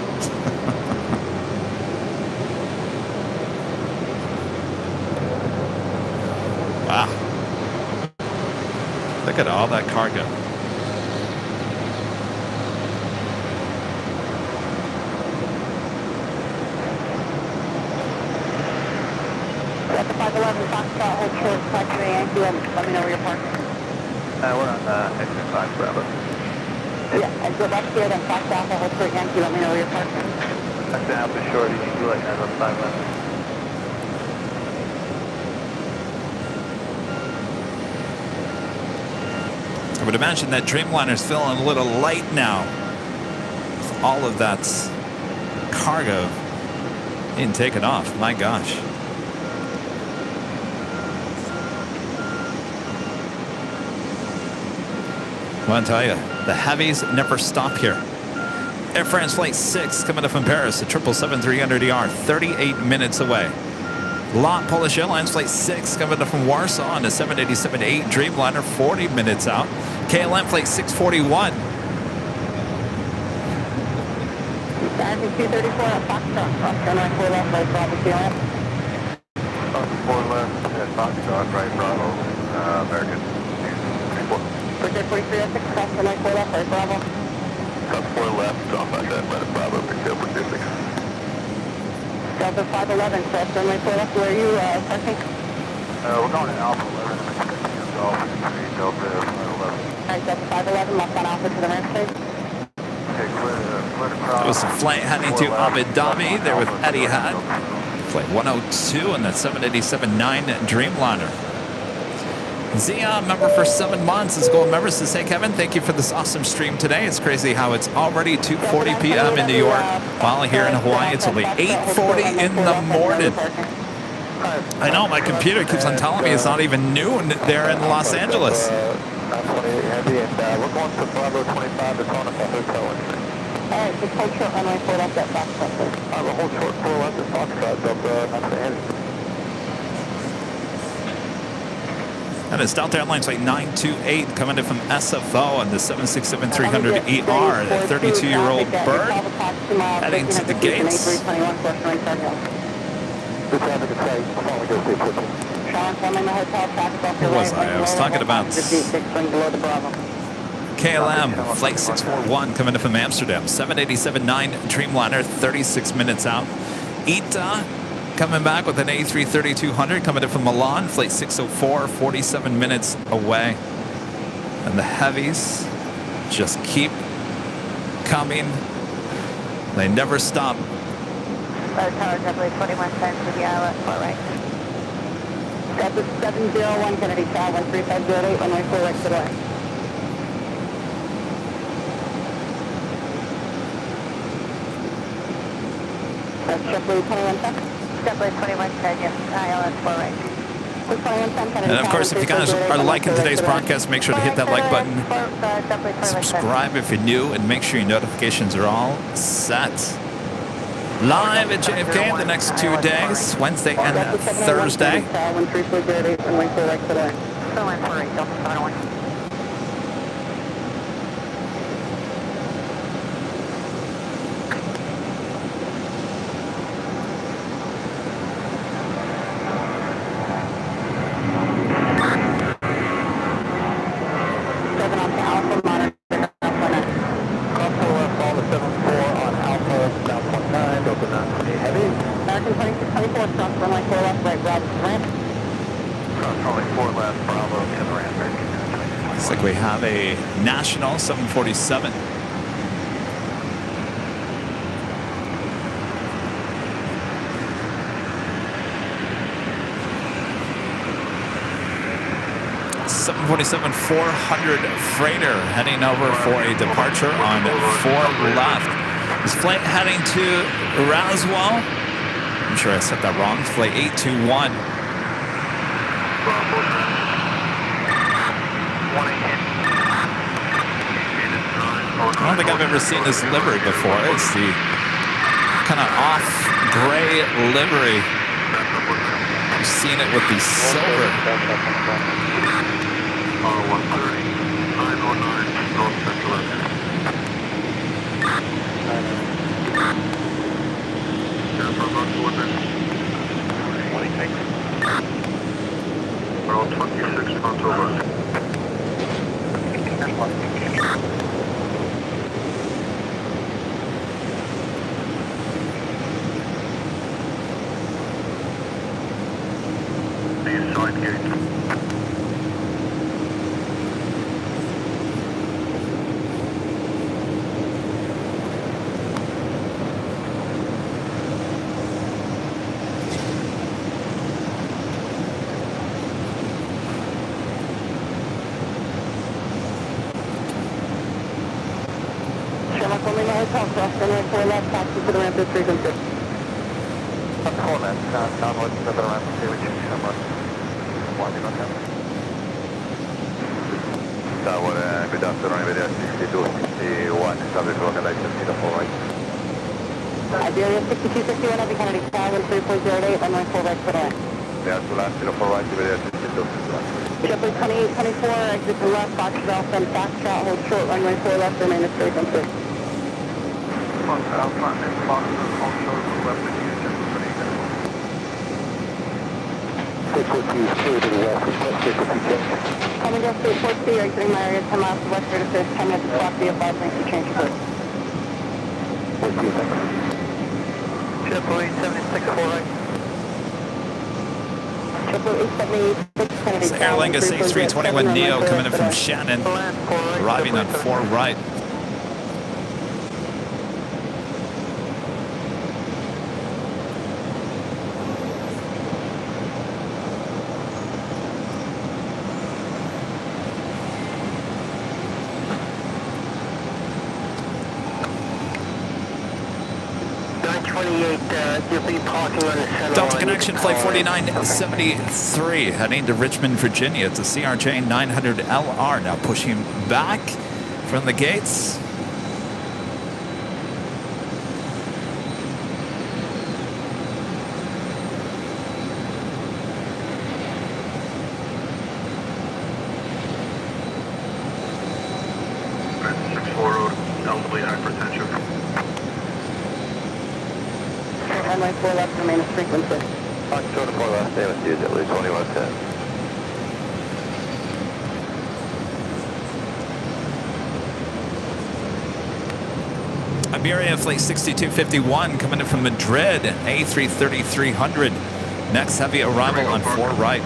Wow. Look at all that cargo. Delta 511, Foxtrot, hold short, taxi to Yankee, let me know where you're parking. We're on exit 5 Bravo. Yeah, exit left here, then Fox Alpha, hold short, Yankee, let me know where you're parking. Exit Alpha short, you need to let on 5 left. I would imagine that Dreamliner's feeling a little light now with all of that cargo being taken off. My gosh. I want to tell you, the heavies never stop here. Air France Flight 6 coming up from Paris, the 777-300ER, 38 minutes away. LOT Polish Airlines Flight 6 coming up from Warsaw on the 787-8 Dreamliner, 40 minutes out. KLM Flight 641. American 234 at Foxtrot, cross runway 4 left, right Bravo, KLM. 4 left at Foxtrot, right Bravo, American 234. Bridge 4306, cross runway 4 left, right Bravo. South 4 left, off at that, right Bravo, Bridge 46. Delta 511, cross runway 4 left, where are you parking? We're going to Alpha 11, I'm expecting a Golf 3, Delta 511. Alright, Delta 511, left on Alpha to the ramp stage. Okay, clear to cross. There was a flight heading to Abu Dhabi there with Etihad. Flight 102 on that 787-9 Dreamliner. Zia, member for 7 months, is gold members to say, Kevin, thank you for this awesome stream today. It's crazy how it's already 2:40 p.m. in New York, while here in Hawaii it's only 8:40 in the morning. I know, my computer keeps on telling me it's not even noon there in Los Angeles. 928 heavy, and we're going to Bravo 25 to Conoco Hotel. Alright, just hold short runway 4 left at Foxtrot, please. We'll hold short 4 left at Foxtrot, Delta 928 heavy. And it's Delta Airlines Flight 928 coming in from SFO on the 767-300ER, the 32-year-old bird, heading to the gates. Who was I? I was talking about KLM Flight 641 coming in from Amsterdam, 787-9 Dreamliner, 36 minutes out. ITA coming back with an A330-200 coming in from Milan, Flight 604, 47 minutes away. And the heavies just keep coming. They never stop. Tower, definitely 21 times to the island, far right. Delta 701 Kennedy, Tower 13508, runway 4 right to the right. That's JetBlue 2110. JetBlue 2110, yes, island 4 right. And of course, if you guys are liking today's broadcast, make sure to hit that like button. Subscribe if you're new, and make sure your notifications are all set. Live at JFK the next 2 days, Wednesday and Thursday. Looks like we have a national 747. .747-400 freighter heading over for a departure on 4 left. This flight heading to Roswell. I'm sure I said that wrong. Flight 821. I don't think I've ever seen this livery before. It's the kind of off gray livery. You've seen it with the silver. 130, 909, North Central Avenue. We're on 26 front over. These side gates. Runway 4 left, taxi to the ramp at frequency. That's 4 left, downwards to the ramp, which is somewhat. Tower, good afternoon, Iberia 6261, establish localization, need a full right. Iberia 6261, Heavy Kennedy, Calvin 3408, runway full right for that. Yeah, to last, need a full right, Iberia 6261. JetBlue 2824, exit to left, Foxtrot Alpha, and Foxtrot, hold short, runway 4 left, remain at 316. Foxtrot Alpha, and Foxtrot, hold short, left, and use JetBlue 2824. 642 to the west, request frequency change. Coming down State Port C, exiting my area 10 miles to west, rear to fifth, 10 minutes to clock, VFR, thanks for change first. Thank you, thanks. JetBlue 8764 right. JetBlue 878, Kennedy. It's Air Lingus A321 Neo coming in from Shannon, arriving on 4 right. You'll be parking on the center Delta line. Connection, Flight 4973, heading to Richmond, Virginia. It's a CRJ 900LR, now pushing back from the gates. Elderly hypertension. Runway 4 left, remain at frequency. Foxtrot to 4 left, stay with you, JetBlue 2110. Iberia Flight 6251 coming in from Madrid, A330-300. Next heavy arrival on 4 right.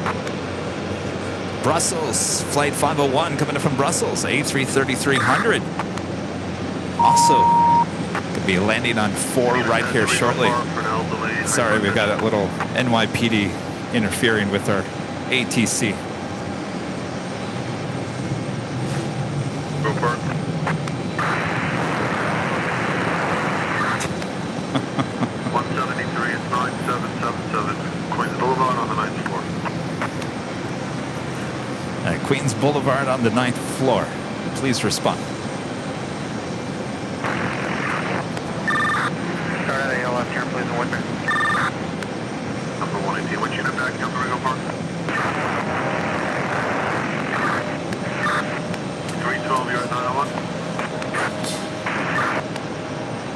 Brussels Flight 501 coming in from Brussels, A330-300. Also could be landing on 4 right here shortly. Sorry, we've got a little NYPD interfering with our ATC. Report. 173 is 9777. Queens Boulevard on the 9th floor. Queens Boulevard on the 9th floor. Please respond. Start at AL left here, please, and with me. Number 118, which unit back up the Ringo Park? 312, you're at 901.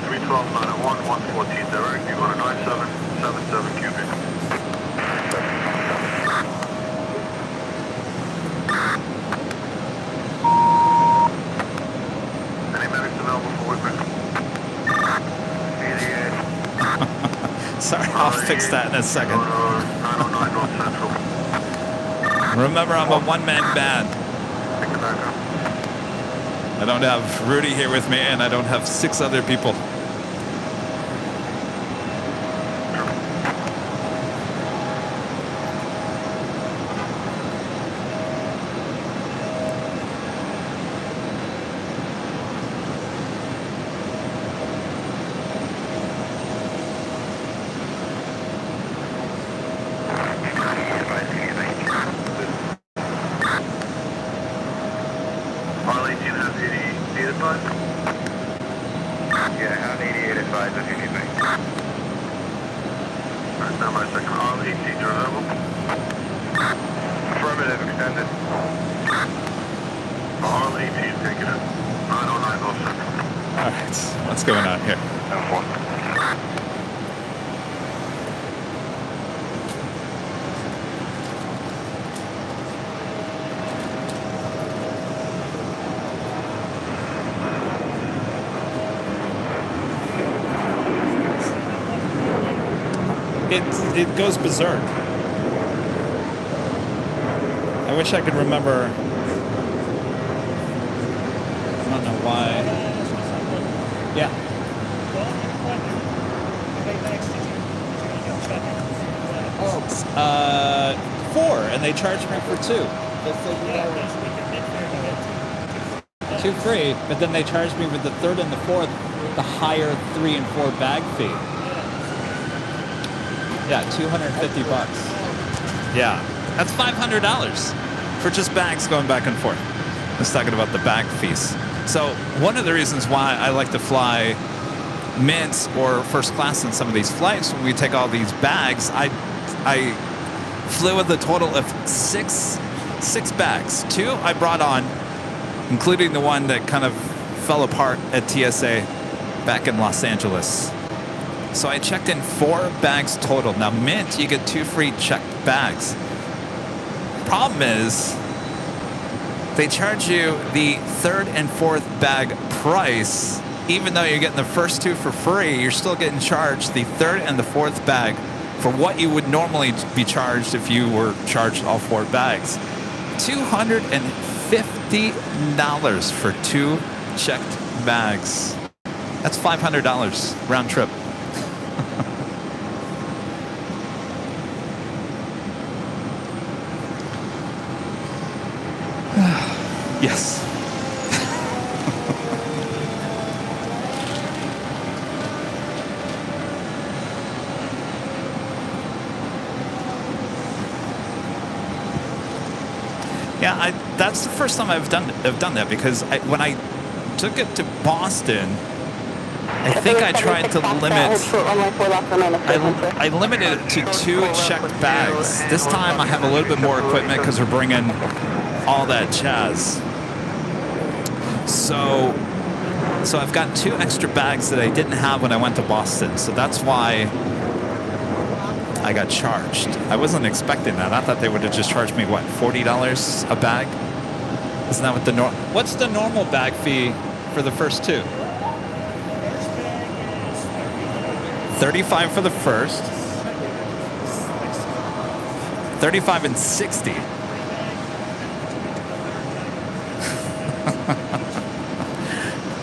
312, 901, 114 direct, you go to 9777 cubic. Any medics available for Whitman? 88. Sorry, I'll fix that in a second. 909 North Central. Remember, I'm a one-man band. Take the back up. I don't have Rudy here with me, and I don't have 6 other people. What's going on here? It goes berserk. I wish I could remember. I don't know why. Yeah. 4, and they charged me for 2. Two free, but then they charged me with the 3rd and the 4th, the higher 3 and 4 bag fee. Yeah, $250. Yeah, that's $500 for just bags going back and forth. was talking about the bag fees. So one of the reasons why I like to fly Mint or first class in some of these flights, when we take all these bags, I flew with a total of six bags. 2 I brought on, including the one that kind of fell apart at TSA back in Los Angeles. So I checked in 4 bags total. Now Mint, you get 2 free checked bags. Problem is, they charge you the 3rd and 4th bag price. Even though you're getting the first 2 for free, you're still getting charged the 3rd and the 4th bag for what you would normally be charged if you were charged all 4 bags. $250 for 2 checked bags. That's $500 round trip. Yes. Yeah, that's the first time I've done that, because when I took it to Boston, I think I tried to limit. I limited it to 2 checked bags. This time I have a little bit more equipment because we're bringing all that jazz. So I've got 2 extra bags that I didn't have when I went to Boston. So that's why I got charged. I wasn't expecting that. I thought they would have just charged me, what, $40 a bag? Isn't that what what's the normal bag fee for the first 2? 35 for the first. 35 and 60.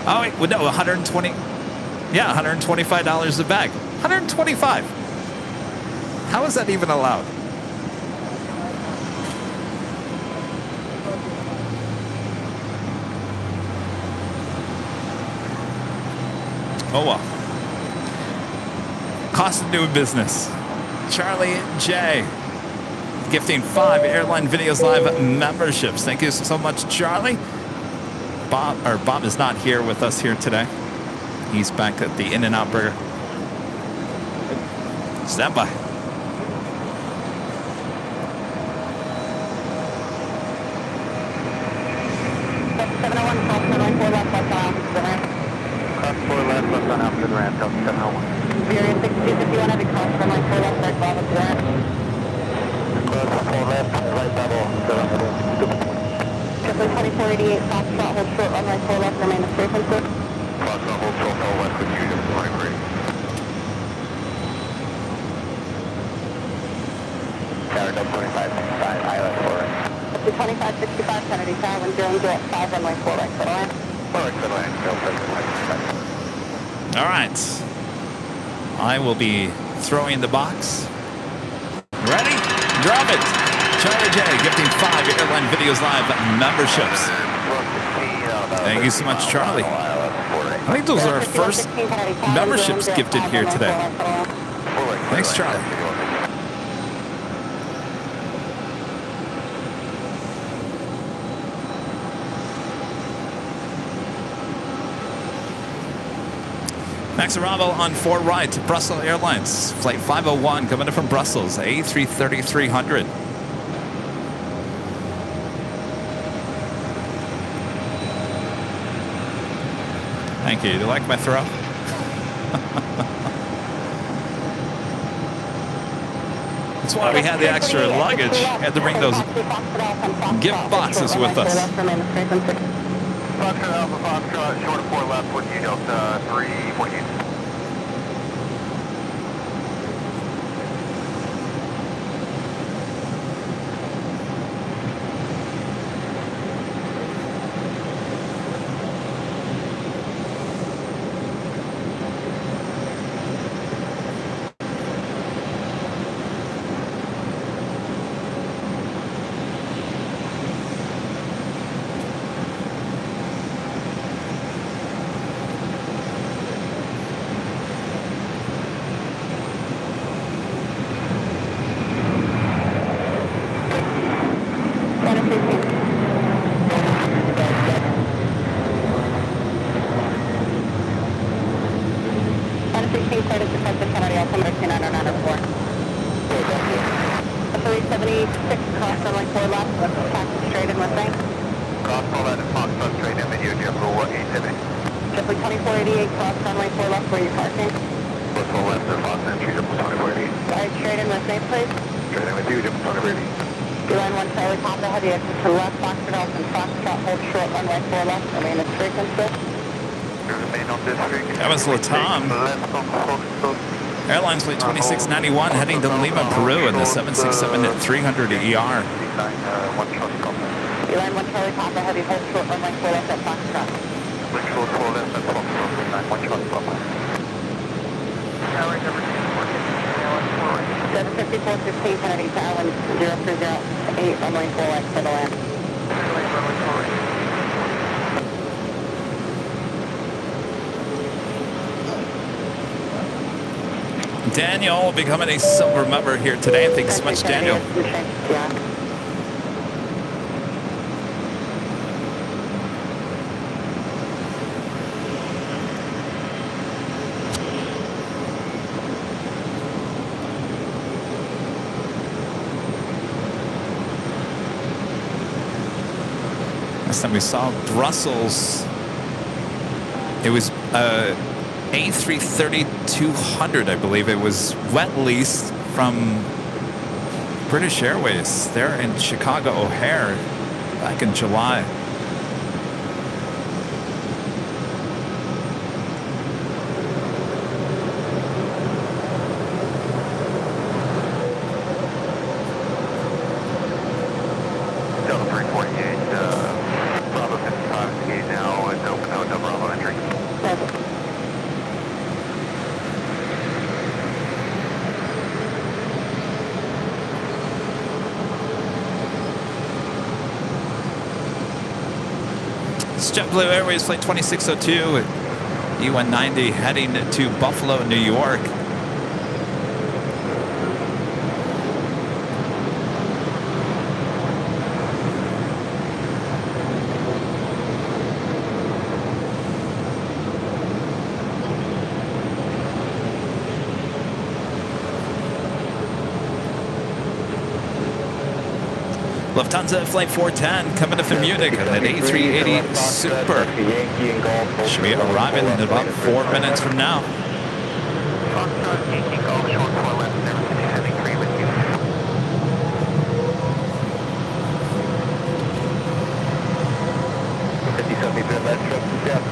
Oh wait, well, no, 120. Yeah, $125 a bag. 125. How is that even allowed? Oh well. Cost of doing business. Charlie J. gifting 5 Airline Videos Live memberships. Thank you so much, Charlie. Bob is not here with us here today. He's back at the In-N-Out Burger. Stand by. All right. I will be throwing the box. Ready? Drop it. Charlie J gifting 5 Airline Videos Live memberships. Thank you so much, Charlie. I think those are our first memberships gifted here today. Thanks, Charlie. Max arrival on 4 right to Brussels Airlines. Flight 501 coming in from Brussels, A330-300. Thank you. Do you like my throw? That's why we had the extra luggage. We had to bring those gift boxes with us. Foxtrot Alpha Foxtrot, short of 4 left, 14 Delta 314. 2486, cross runway 4 left, taxi straight in with me. Cross Poland and Foxtrot straight in with you, JetBlue 870. JetBlue 2488, cross runway 4 left, where are you parking? Foot 4 left, and Fox entry, JetBlue 2488. Guide straight in with me, please. Straight in with you, JetBlue 2488. Airline 1 Charlie Papa Heavy, exit to the left, Foxtrot Alpha, Foxtrot, hold short, runway 4 left, remain at frequency. Remain on this frequency. That was Latam. Left on Foxtrot. Airlines flight 2691 heading to Lima, Peru in the 767 at 300 ER. Airline 1 Charlie Papa Heavy, hold short, runway 4 left at Foxtrot. Hold short 4 left at Foxtrot, 1 Charlie Papa. 754.15, heading to Island 0308, runway 4 left for the land. Daniel becoming a silver member here today. Thanks so much, Daniel. Yeah. Last time we saw Brussels, it was A330-200, I believe. It was wet leased from British Airways there in Chicago O'Hare back in July. Delta 348, Bravo 55 is gate now, it's open out to Bravo entry. It's JetBlue Airways flight 2602, E190 heading to Buffalo, New York. Lufthansa flight 410 coming in from Munich on an A380 Super. Should be arriving in about 4 minutes from now. Foxtrot, Yankee Golf, short 4 left, 773 with you.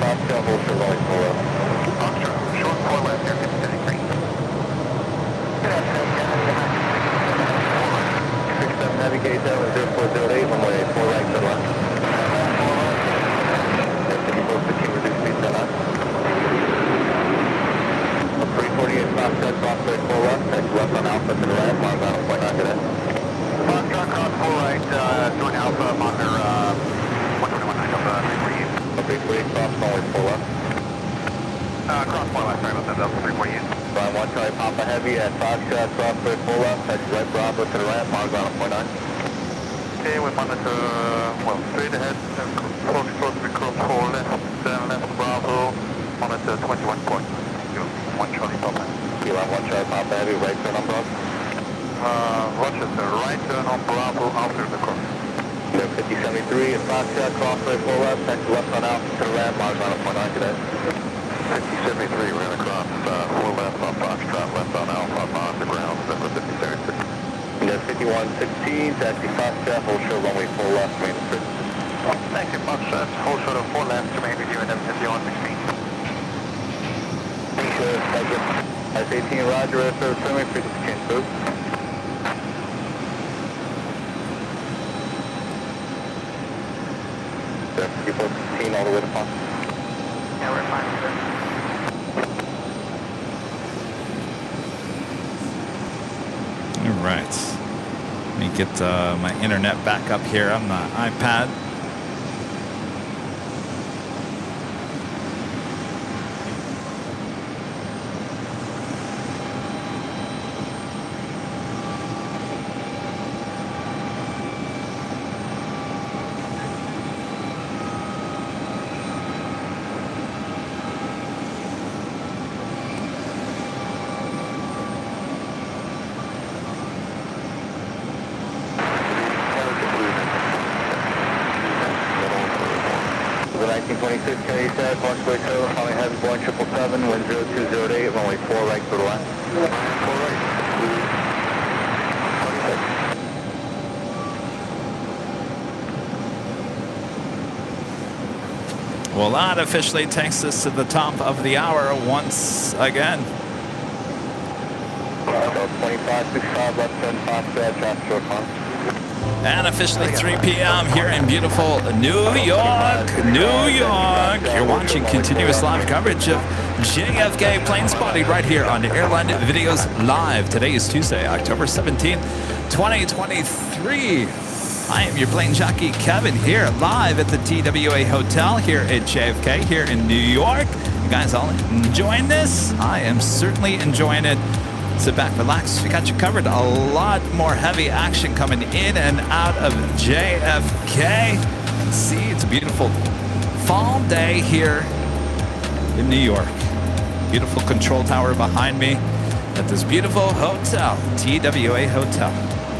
Foxtrot, hold short line 4 left. Foxtrot, short 4 left, 773. 67 navigate down to 0408, runway 4 right to left. 5415, reduce speed to left. 348 Foxtrot, crossway 4 left, next left on Alpha to the right, miles on 0.9 today. Foxtrot, cross 4 right, join Alpha, monitor 121 Alpha, 348. 348, cross runway 4 left. Cross 4 left, sorry about that, Alpha 348. Line 1 Charlie Papa Heavy at Foxtrot, crossway 4 left, next right Bravo to the right, miles on 0.9. Okay, we monitor, well, straight ahead, Foxtrot, we cross 4 left, left Bravo, monitor 21 points. 1 Charlie Papa. Line 1 Charlie Papa Heavy, right turn on Bravo. Rochester, right turn on Bravo after the cross. 5073 at Foxtrot, crossway 4 left, next left on Alpha to the right, miles on 0.9 today. 5073, we're going to cross 4 left on Foxtrot, left on Alpha, on the ground, December 5073. 5116, taxi Foxtrot, hold short runway 4 left, remain at frequency. Thank you, Foxtrot, hold short of 4 left, remain with you in 5116. Thank you. S18, Roger, service runway, frequency change, please. People 16 all the way to Fox. Yeah, we're fine with it. All right. Let me get my internet back up here on the iPad. 26K set, Foxway 2, calling heavy Boeing 777, wind 0208, runway 4 right to the left. 4 right. Well, that officially takes us to the top of the hour once again. 2565, left turn, Foxtrot, traffic short con. And officially 3 p.m. here in beautiful New York, New York. You're watching continuous live coverage of JFK plane spotting right here on Airline Videos Live. Today is Tuesday, October 17th, 2023. I am your plane jockey, Kevin, here live at the TWA Hotel here at JFK here in New York. You guys all enjoying this? I am certainly enjoying it. Sit back, relax. We got you covered. A lot more heavy action coming in and out of JFK. See, it's a beautiful fall day here in New York. Beautiful control tower behind me at this beautiful hotel, TWA Hotel.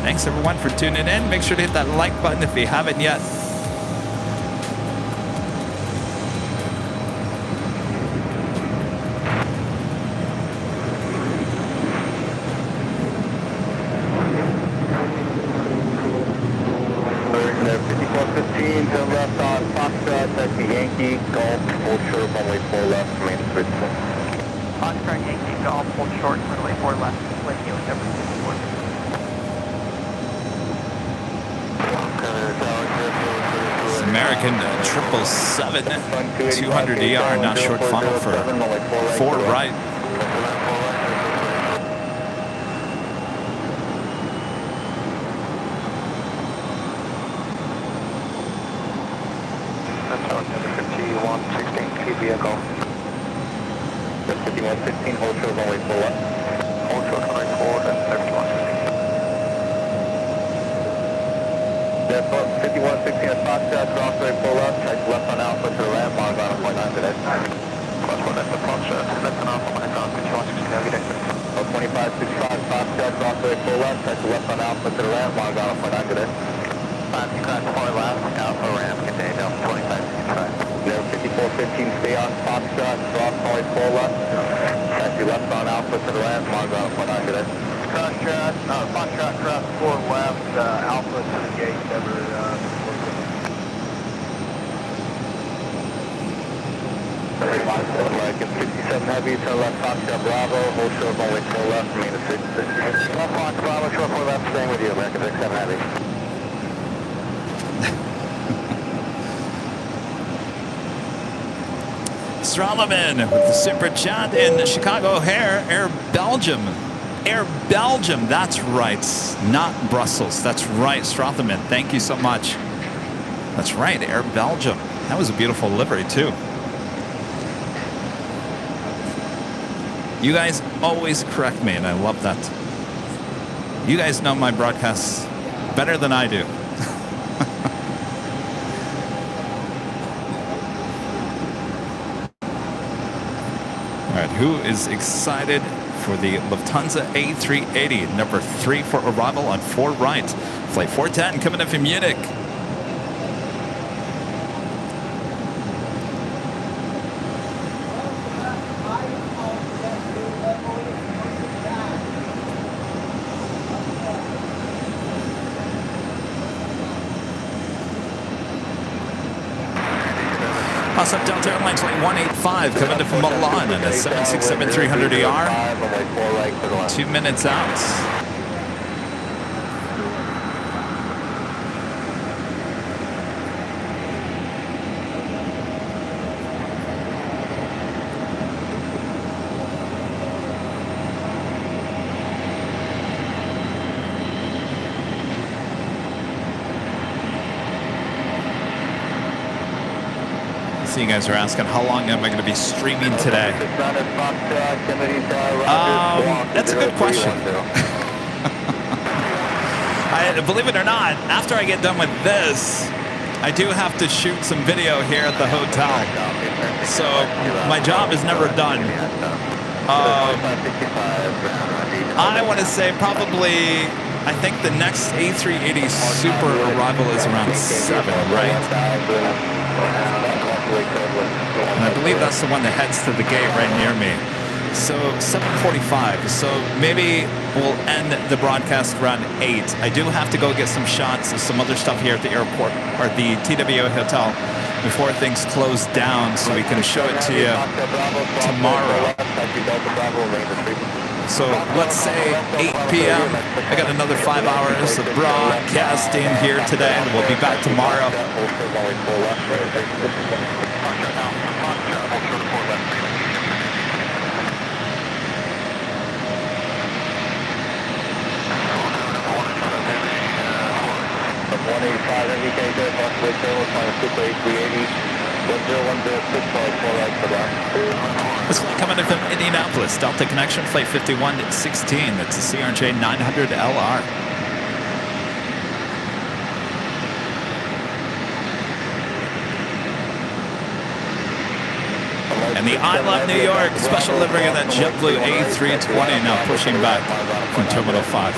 Thanks everyone for tuning in. Make sure to hit that like button if you haven't yet. Turn left on Foxtrot, taxi Yankee, Golf, hold short, runway 4 left, main switch. Foxtrot Yankee Golf, hold short, runway 4 left, with you and number 54. It's American 777 200ER, not short funnel for 4 right. Vehicle. 5116, hold short, runway 4 left. Hold short, runway 4, and 5116 at Foxtrot, crossway 4 left, check left on Alpha to the ramp, on 9.9 today. Crossway left on Foxtrot, left on Alpha, 5116, navigate. 2565, Foxtrot, crossway 4 left, check left on Alpha to the ramp, on 9.9 today. 5 left, Alpha ramp, contained Alpha 2565. 5415, stay on Foxtrot, cross point 4 left. Taxi left on Alpha to the ramp, Margot, 100 today. Foxtrot cross 4 left, Alpha to the gate, never, American 67 Heavy, turn left Foxtrot Bravo, hold short, runway 4 left, remain at 6. Left Fox Bravo, short 4 left, staying with you, American 67 Heavy. Strolleman with the super chat in Chicago O'Hare, Air Belgium. Air Belgium, that's right. Not Brussels. That's right, Strotherman. Thank you so much. That's right, Air Belgium. That was a beautiful livery, too. You guys always correct me, and I love that. You guys know my broadcasts better than I do. All right, who is excited for the Lufthansa A380, number 3 for arrival on 4 right. Flight 410 coming in from Munich. Awesome, Delta Airlines flight 185 coming in from Milan and a 767-300ER. 2 minutes out. So you guys are asking, how long am I going to be streaming today? That's a good question. Believe it or not, after I get done with this, I do have to shoot some video here at the hotel. So my job is never done. I want to say probably, I think the next A380 Super arrival is around 7, right? And I believe that's the one that heads to the gate right near me. So 7:45. So maybe we'll end the broadcast around 8. I do have to go get some shots of some other stuff here at the airport or the TWA hotel before things close down, so we can show it to you tomorrow. So let's say 8 p.m. I got another 5 hours of broadcasting here today, and we'll be back tomorrow. This flight coming in from Indianapolis, Delta Connection, Flight 5116. That's a CRJ 900 LR. And the I Love New York special livery of that JetBlue A320 now pushing back from Terminal 5.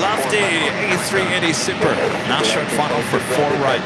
Lofty A380 Super, now short funnel for 4 right.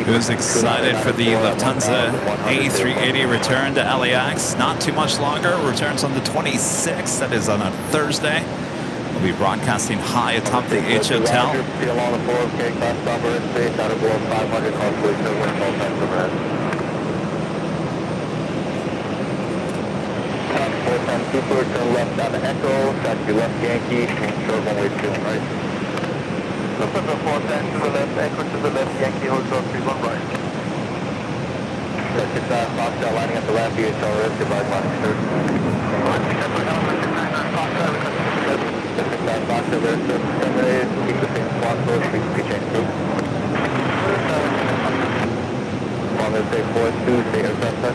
Who's excited for the Lufthansa A380 return to LAX? Not too much longer. Returns on the 26th. That is on a Thursday. We'll be broadcasting high atop the H Hotel. Super, turn left on the Echo, taxi left Yankee, short runway 2 right. November 410 to the left, Echo to the left, Yankee, Hotel 31 right. That's just Foxtrot lining up the left, VHL risk, advise landing clear. Foxtrot, there's the terminated, keep the same squawk course, frequency change through. On this day 42, stay aircraft set.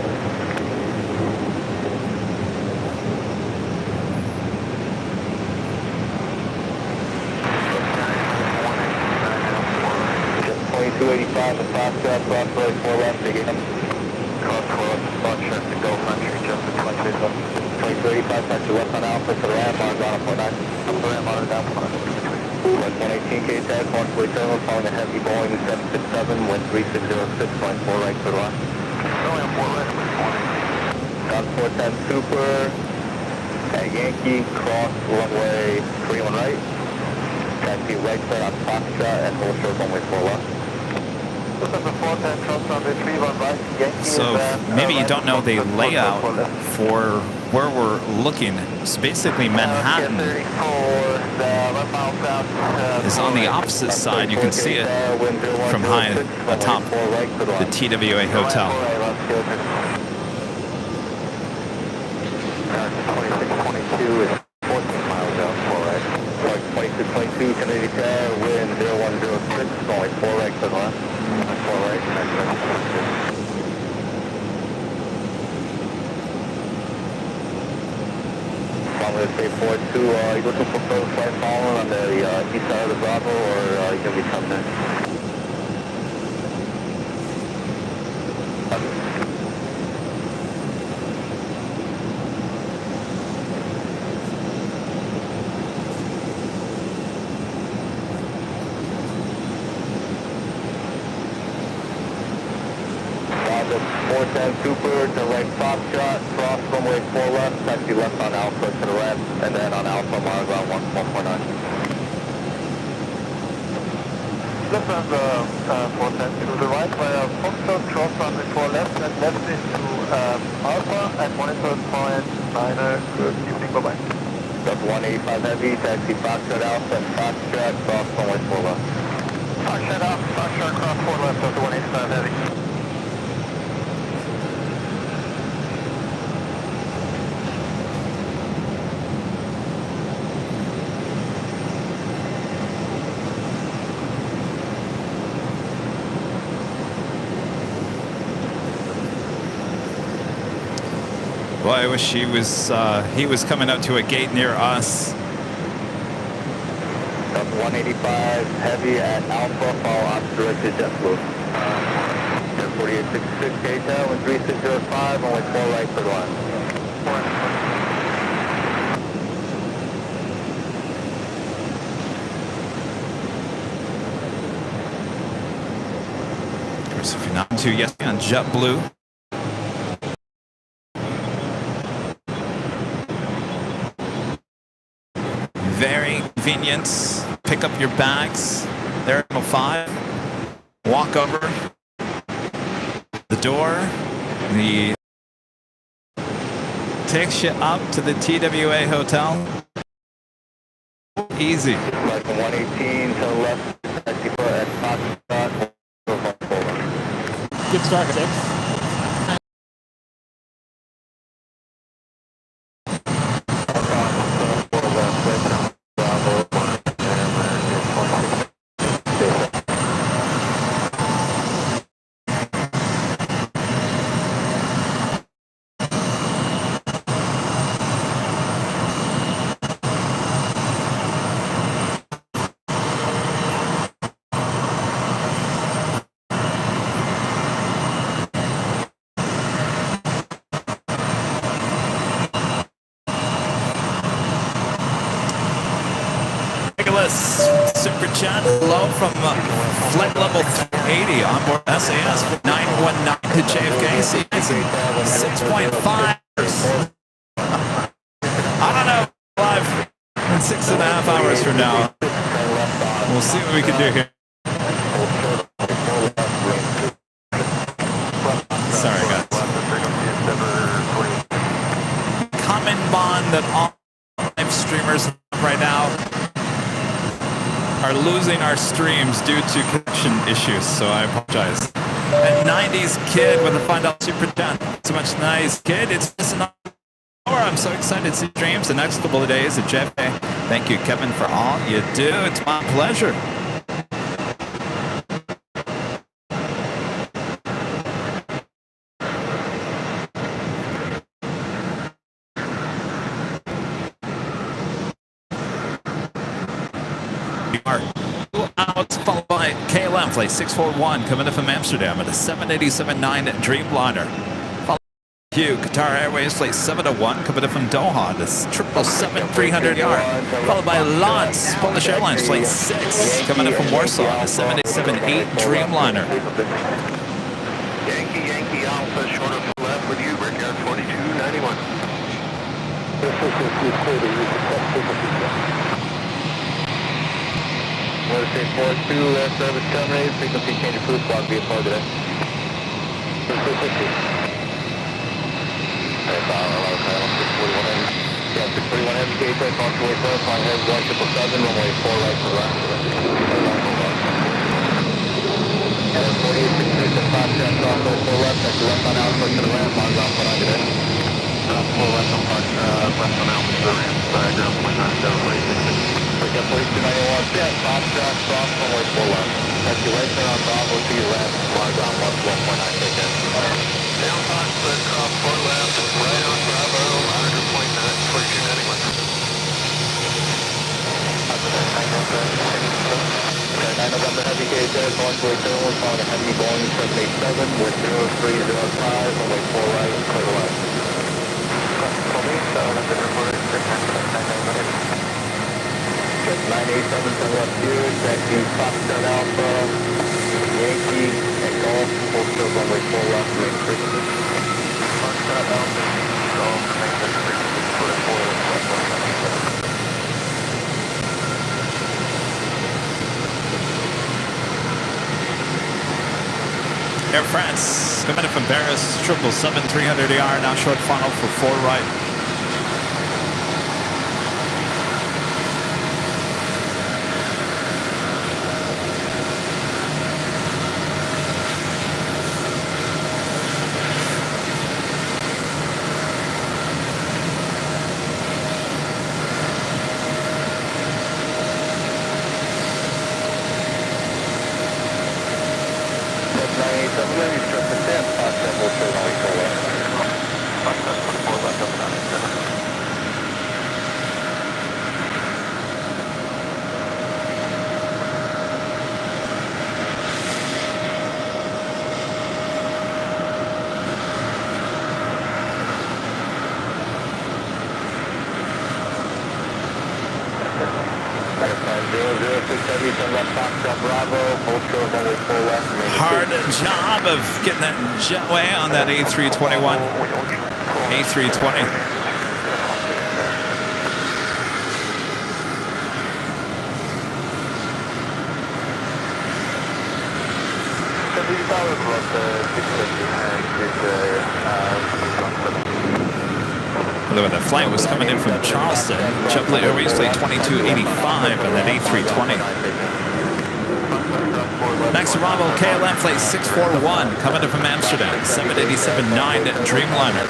.285, the Foxtrot, cross right, 4 left, begin. Cross 4 left, Foxtrot to go, country, just to 2285, touch your left on Alpha to the ramp, on ground 49. Up the ramp, on down 1. 118K tag, Conway Terminal, following a heavy Boeing 767, wind 3606, flying 4 right to the line. Going 4 right, Down 410 Super, at Yankee, cross runway 31 right. Taxi right side on Foxtrot, and hold short runway 4 left. So maybe you don't know the layout for where we're looking. It's basically Manhattan is on the opposite side. You can see it from high atop the TWA Hotel. with say 4-2, you looking for further flight following on the east side of the Bravo, or you going to be coming in? The 410 Cooper to right Foxtrot, cross runway 4 left, taxi left on Alpha to the ramp, and then on Alpha, mile ground 1.9. Left on the 410 to the right via Foxtrot, cross runway 4 left, and left into Alpha at monitor point 9. Good evening, bye-bye. That's 185 Heavy, taxi Foxtrot Alpha, Foxtrot, cross runway 4 left. Foxtrot Alpha, Foxtrot, cross 4 left of the 185 Heavy. Boy, I wish he was coming out to a gate near us. That's 185 Heavy at Alpha, follow opposite directed JetBlue. 4866 K-Town with 3605, only 4 right for the line. Of course, if you're not too yesterday on JetBlue. Very convenient. Pick up your bags there at 5. Walk over the door. The takes you up to the TWA hotel. Easy. Like 118 to the left, taxi for at Foxtrot. Good start, 6. Super chat, hello from flight level 80 on board SAS 919 to JFK. See, it's 6.5 hours. I don't know, 5 and 6.5 hours from now. We'll see what we can do here. Sorry, guys. Common bond that all live streamers have right now are losing our streams due to connection issues, so I apologize. And 90s Kid with a $5 super chat. So much nice, Kid. It's just an hour. I'm so excited to see streams the next couple of days at JFK. Thank you, Kevin, for all you do. It's my pleasure. Out, followed by KLM flight 641 coming in from Amsterdam at a 787-9 Dreamliner. Followed by Qatar Airways flight 701 coming in from Doha, the 777-300ER. Followed by Lance, Polish Airlines flight 6 coming in from Warsaw, the 787-8 Dreamliner. Yankee Alpha, short of left with you, Brickyard 4291. We'll say 42, service terminated, frequency change approved, block be apart today. 641 Heavy, Gateway, Contour First, on head 1777, runway 4 right to the left. And then 4866 at Foxtrot, cross 4 left, that's left on Alpha to the ramp, on ground 1 today. 4 left on Foxtrot, left on Alpha to the ramp, ground 1.9, 786. Get 4291, yeah, Foxtrot, cross runway 4 left. Taxi right turn on Bravo to your left, on ground 1.9, take care. Down Foxtrot, cross 4 left, right on Bravo, 100.9, 4291. Crossway Terminal, following a heavy Boeing 787 with 0305, runway 4 right, clear to land. Copy, 987 to left here, taxi Foxtrot Alpha, Yankee, and Golf, full stroke runway 4 left, main frequency. Foxtrot Alpha, Golf, main frequency, 4 left, Air France, coming in from Paris, 777-300ER, now short final for 4 right. Hard job of getting that jetway on that A321. A320. The flight was coming in from Charleston. JetBlue Airways flight 2285 on that A320. Next arrival, KLM flight 641 coming in from Amsterdam, 787-9 Dreamliner.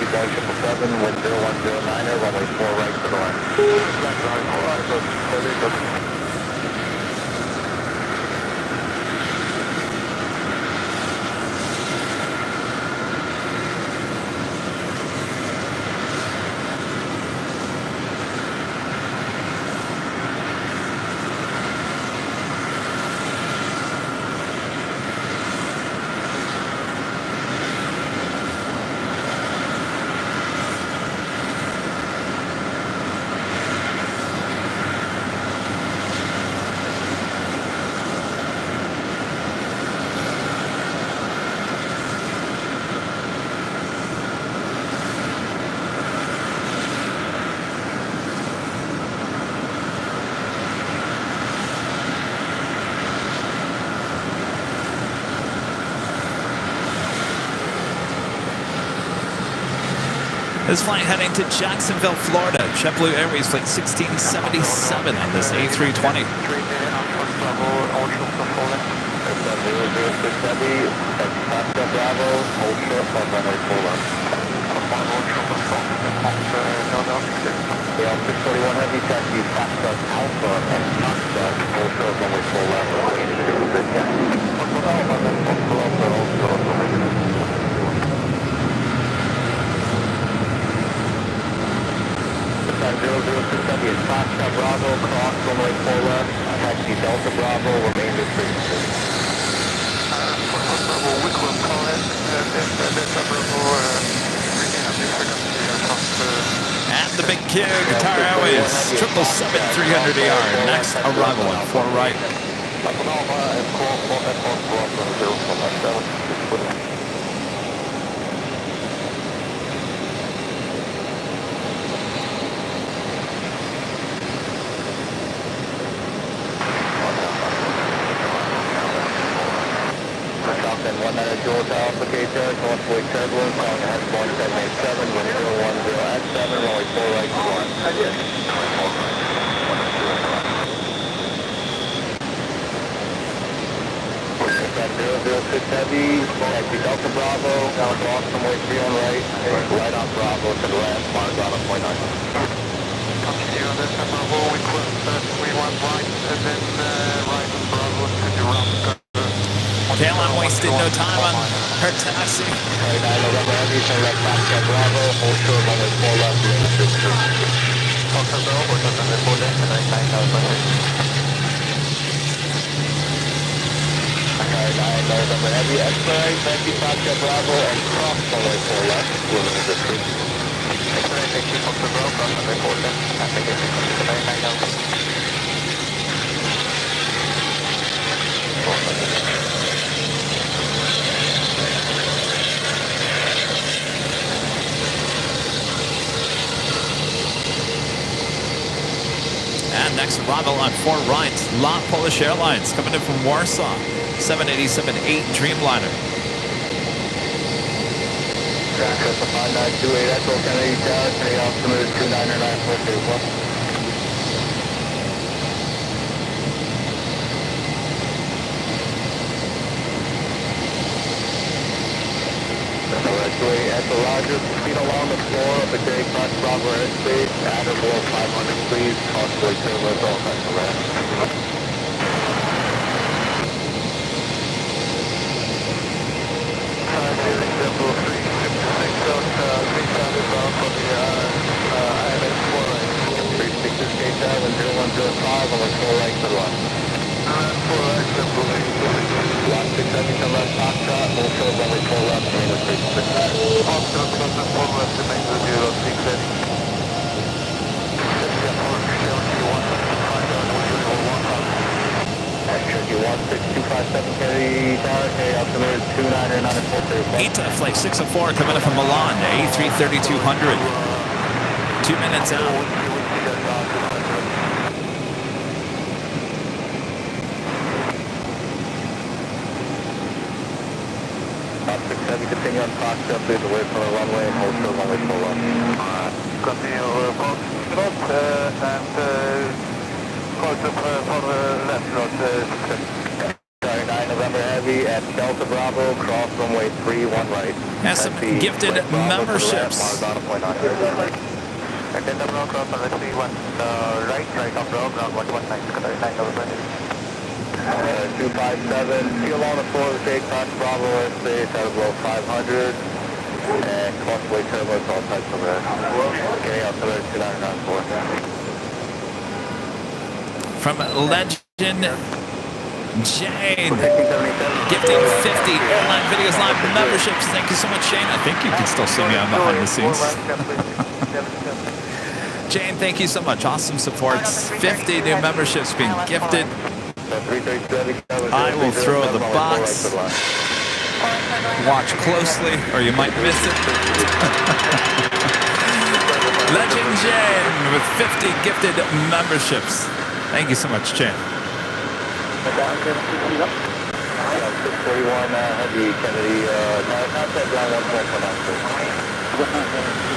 This flight heading to Jacksonville, Florida. JetBlue Airways flight 1677 on this A320. Bravo, cross runway 4 left, taxi Delta Bravo, remainder frequency. Bravo, Wickham calling, Delta Bravo, And the big Q, Qatar Airways, 777-300ER, next arrival on 4 right. Georgia applicator, Northway turbulence, calling ahead Boeing 787, wind 010 at 7, runway 4 right to 1. Yes. 006 Heavy, taxi Delta Bravo, now cross runway 3 on right, right on Bravo to the left, Marzano point 9. Continue on Delta Bravo, we close 31 right, and then right on Bravo to the round. KLM wasted no time on her taxi. November Heavy, X-ray, Nancy Foxtrot Bravo, and cross runway 4 left, moving to the street. X-ray, take 2 Foxtrot Bravo, cross runway 4 left, and take it 6 to 99 now. And next arrival on 4 right, La Polish Airlines coming in from Warsaw, 787-8 Dreamliner. Traffic 5928, Echo Kennedy Tower, Kennedy altimeter 2994. Echo Roger, speed along the floor of the J Fox Bravo airspace, at or below 500 please, possibly turbulence, all types of rest. Flight 604 coming in from Milan, A330-200. 2 minutes out. Continue on Foxtrot, please, away from the runway and hold short runway 4 left. Continue Foxtrot and Foxtrot for the left, not 9 November Heavy at Delta Bravo, cross runway 31 right. Has some gifted memberships. Delta Bravo, cross runway 31 right, right on Bravo, ground 119, 9 November Heavy. 257, see along the floor of the J Fox Bravo airspace at below 500 and crossway turbulence, all types of rest. Okay, altimeter 2994. From Legend Jane, gifting 50 Airline Videos Live memberships. Thank you so much, Shane. I think you can still see me on behind the scenes. Jane, thank you so much. Awesome support. 50 new memberships being gifted. I will throw the box. Watch closely, or you might miss it. Legend Jane with 50 gifted memberships. Thank you so much, Jane. 641 Heavy Kennedy, contact ground 1.19.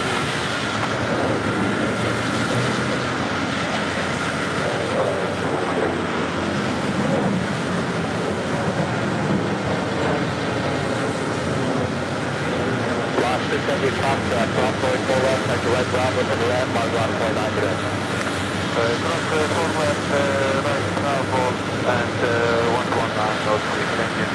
Heavy Foxtrot, cross going 4 left, sector right Bravo to the left, mark 1.9 today. Cross 4 left, right Bravo and 119, those 3, thank you.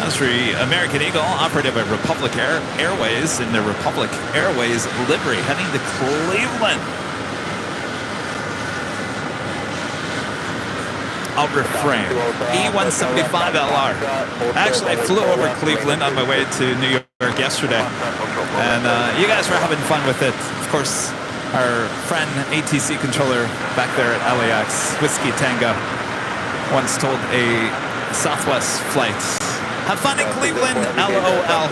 That's for American Eagle, operated by Republic Airways in the Republic Airways livery, heading to Cleveland. I'll refrain. E175LR. Actually, I flew over Cleveland on my way to New York yesterday. And you guys were having fun with it. Of course, our friend ATC controller back there at LAX, Whiskey Tango, once told a Southwest flight, have fun in Cleveland, LOL.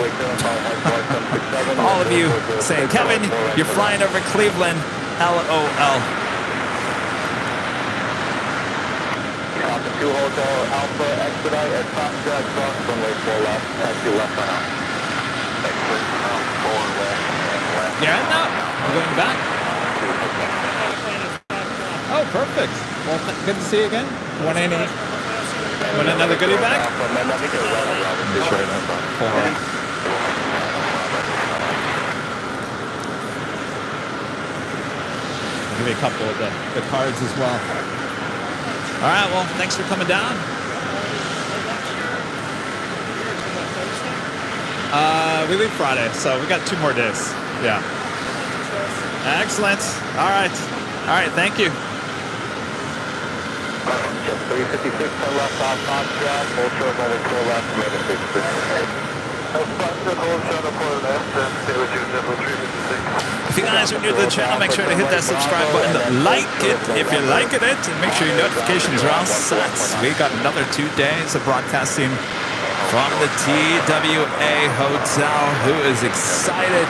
All of you saying, Kevin, you're flying over Cleveland, LOL. 2 Hotel Alpha, expedite at Foxtrot, cross runway 4 left, taxi left right now. Expedite 4 left and left. Yeah, no, I'm going back. Oh, perfect. Well, good to see you again. 188. Want another goodie bag? Give me a couple of the cards as well. All right, well, thanks for coming down. We leave Friday, so we got 2 more days. Yeah. Excellent. All right. Thank you. 356, turn left on Foxtrot, full short level 4 left, maiden 356. If you guys are new to the channel, make sure to hit that subscribe button, like it if you're liking it, and make sure your notifications are all set. We got another 2 days of broadcasting from the TWA Hotel. Who is excited?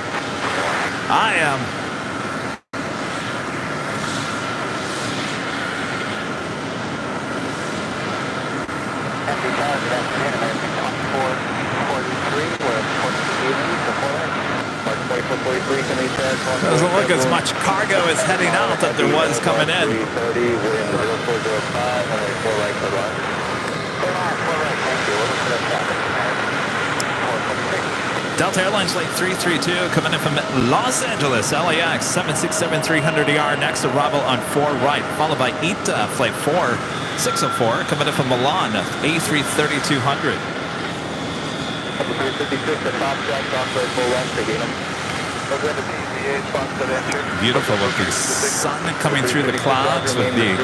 I am. Doesn't look as much cargo is heading out that there was coming in. Delta Airlines Flight 332 coming in from Los Angeles, LAX 767-300ER, next arrival on 4 right, followed by ITA Flight 4604 coming in from Milan, A330-200. 356 at top jack, crossway full left, again. Beautiful looking sun coming through the clouds with the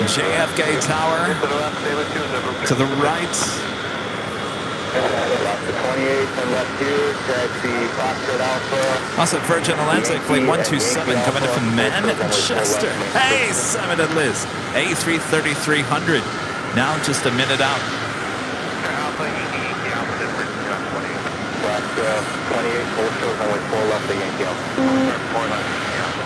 JFK Tower to the right. Also Virgin Atlantic Flight 127 coming in from Manchester. Hey, Simon and Liz. A330-300. Now just a minute out. 28, full short, runway 4 left, the Yankee Alpha. 4 left, Yankee Alpha.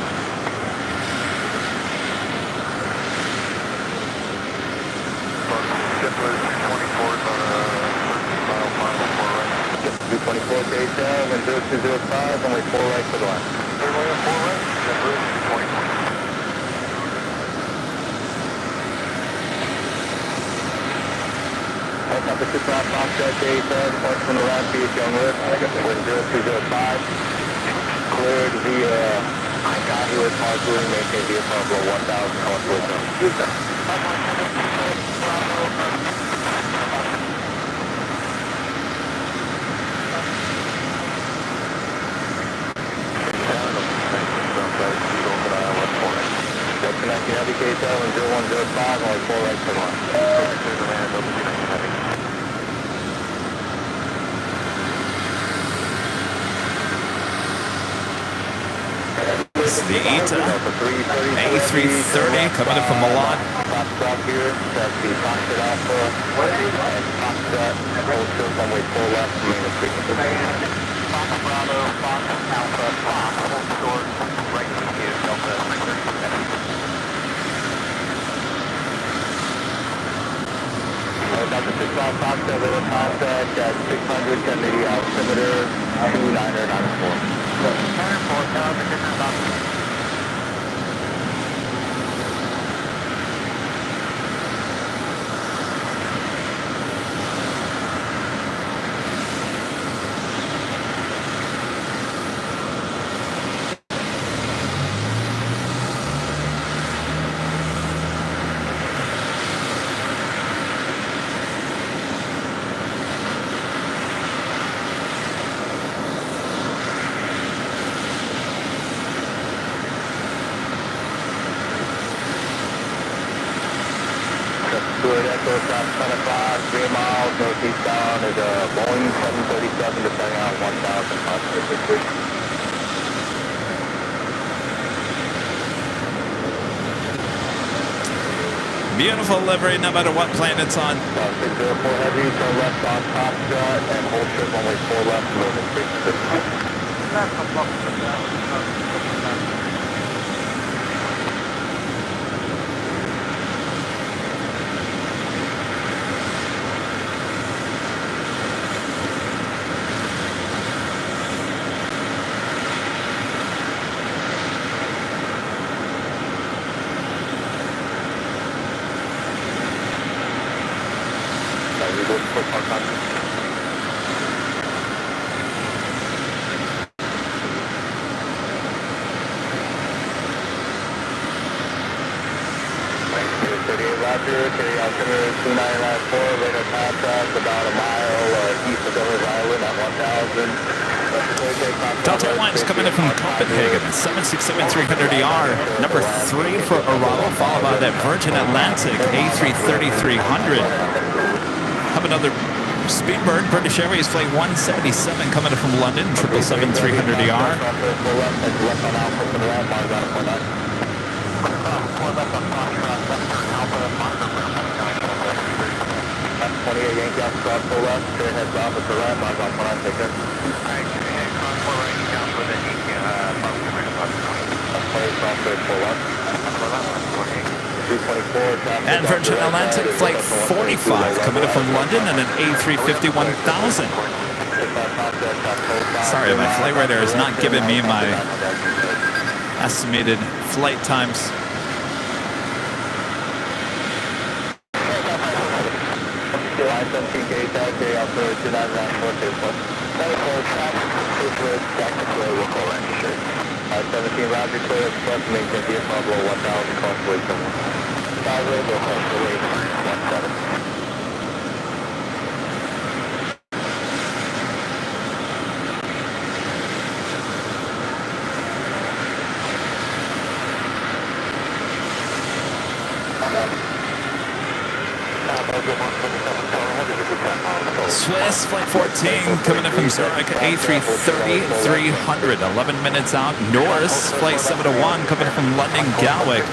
Simpler 24s on a 13-mile final 4 right. 224 to 87 and 0205, runway 4 right for the line. Runway 4 right, Simpler 24. Number 6 left, Foxtrot to 87, points from the left, via Young Lift, wind 0205. Cleared via Icon with Marjorie, maintain via Pablo 1000, northward zone. Connecting heavy KTL and 0105, only 4 right for the line. Clear the land, double connecting heavy. This is the ITA A330 coming in from Milan. Stop here, that's the Foxtrot Alpha, and Foxtrot, hold short runway 4 left, main frequency. Fox Bravo, Fox Alpha, Fox, hold short, right to Delta, 30 Delta 6 5 Foxtrot, little contact at 600, 1080 altimeter, 2994. 94, Good Echo, stop 25, 3 miles, northeastbound is a Boeing 737, depending on 1,553. Beautiful livery, no matter what plane it's on. 604 heavy, turn left on Foxtrot, and hold short runway 4 left, moving 350. Roger, carry altimeter 2994, radar contact about a mile east of Governor's Island at 1000. Delta Airlines coming in from Copenhagen, 767-300ER, number 3 for arrival, followed by that Virgin Atlantic A330-300. Have another Speedbird, British Airways Flight 177 coming in from London, 777-300ER. Yankee Alpha Cross full left, straight heads off at the right, log off when I take it. Alright, straight head cross full right, Yankee Alpha, then Yankee and Virgin Atlantic Flight 45 coming in from London and an A350-1000. Sorry, my flight radar is not giving me my estimated flight times. Roger, clear, express, maintain the Pablo 1000, crossway 7. 5 radio, crossway 17. Swiss Flight 14 coming in from Zurich, A330-300, 11 minutes out. Norris Flight 701 coming in from London Gatwick,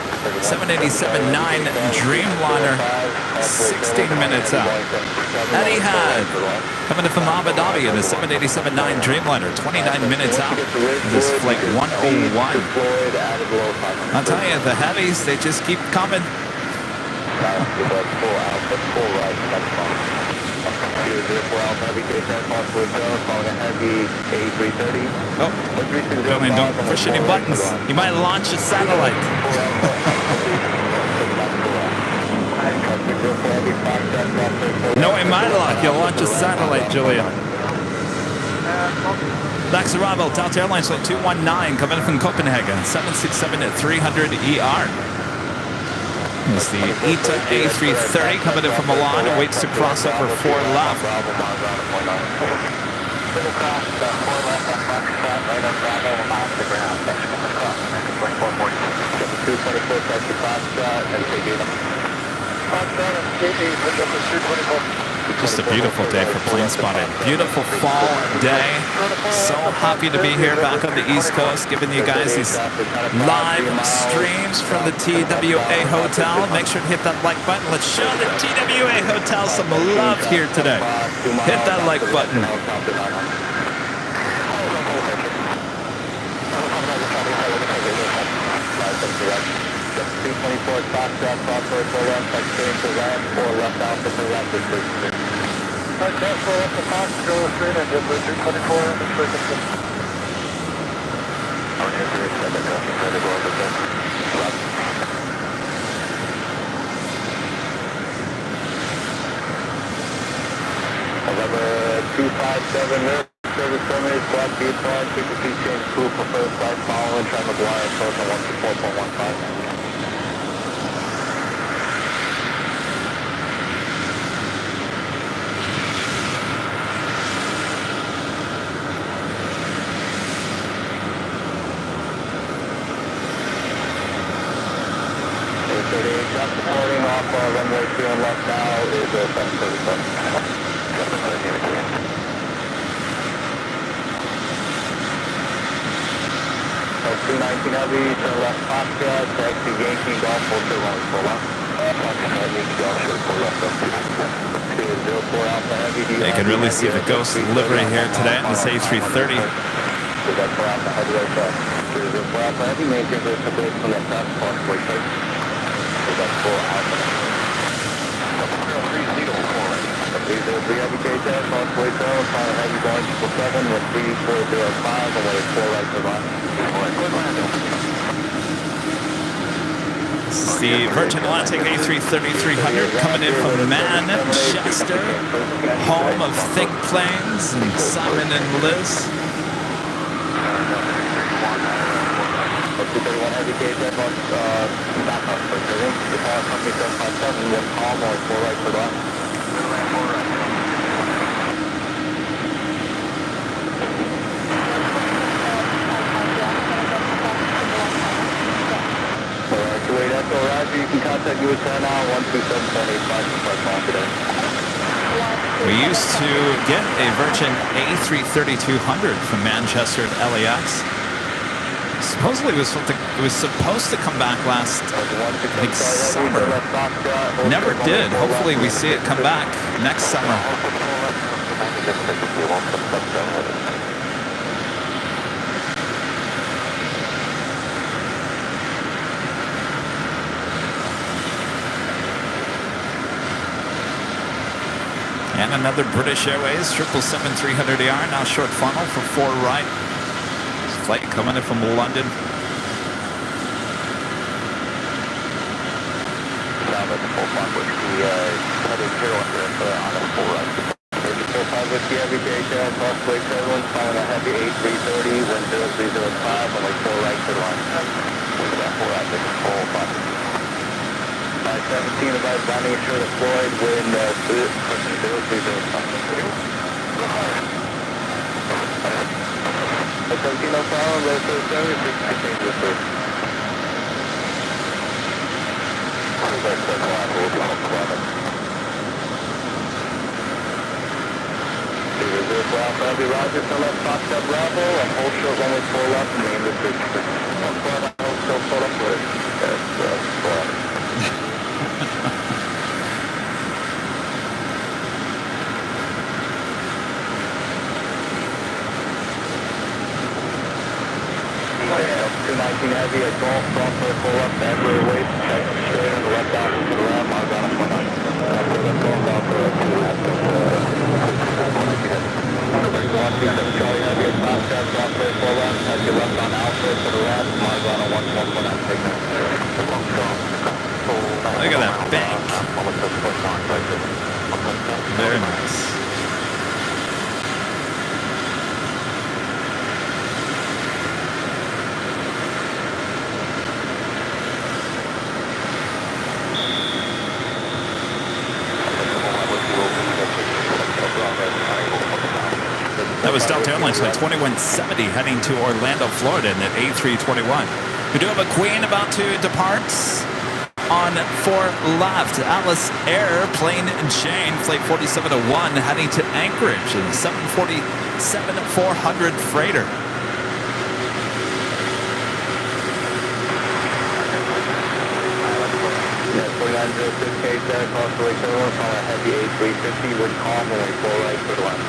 787-9 Dreamliner, 16 minutes out. Etihad coming in from Abu Dhabi in the 787-9 Dreamliner, 29 minutes out. This is Flight 101. I'll tell you, the heavies, they just keep coming. Oh, Billy, don't push any buttons. You might launch a satellite. No, in my luck, you'll launch a satellite, Julia. Next arrival, Delta Airlines Flight 219 coming in from Copenhagen, 767-300ER. Is the ITA A330 coming in from Milan, awaits to cross over 4 left. Just a beautiful day for plane spotting. Beautiful fall day. So happy to be here back on the East Coast, giving you guys these live streams from the TWA Hotel. Make sure to hit that like button. Let's show the TWA Hotel some love here today. Hit that like button. 224 Foxtrot, crossway 4 left, taxiing to right, 4 left out to the left, is 36. Okay, 4 left to Fox, go straight in, get 224 and the frequency. Our near 37, crossing credit over the left. November 257, service terminated, squad B applied, frequency change, crew preferred flight following, try McGuire, approach on 124.15. Reporting off runway 3 on left now is 737. 219 heavy, turn left Foxtrot, taxi Yankee Golf, hold to wrong, full left. You can really see the ghost livery here today in this A330. This is the Virgin Atlantic A330-300 coming in from Manchester, home of Think Planes and Simon and Liz. contact you return now, 127.85 today. We used to get a Virgin A330-200 from Manchester at LAX. Supposedly it was supposed to come back last, I think, summer. Never did. Hopefully we see it come back next summer. And another British Airways 777-300ER, now short funnel for 4 right. Flight coming in from London. Whiskey every day, crossway Fairland, following a heavy 8330, wind 0305, only 4 right to the line. Wind about 4 right, this is full 517, advise landing short of Floyd, wind 0305. 17 no problem, ready for the service, we can change this first. Heavy Roger, turn left, Foxtrot Bravo, and hold short runway 4 left, and main district. 1 hold still full up with heavy at Golf, crossway 4 left, Edward waist, check straight on the left out to the right, mark on a 1 9. After the Golf, offer 2 left, Charlie heavy at Foxtrot, crossway 4 left, touch your left on Alpha to the left, mark on a 1 signal. Look at that bank. Very nice. That was Delta Airlines at 2170 heading to Orlando, Florida in at A321. We do have a Queen about to depart on 4 left. Alice Air, plane Jane, flight 4701 heading to Anchorage in 747-400 freighter. Yeah, 4906 there, crossway Fairland, follow a heavy A350, wind calm, only 4 right for the line.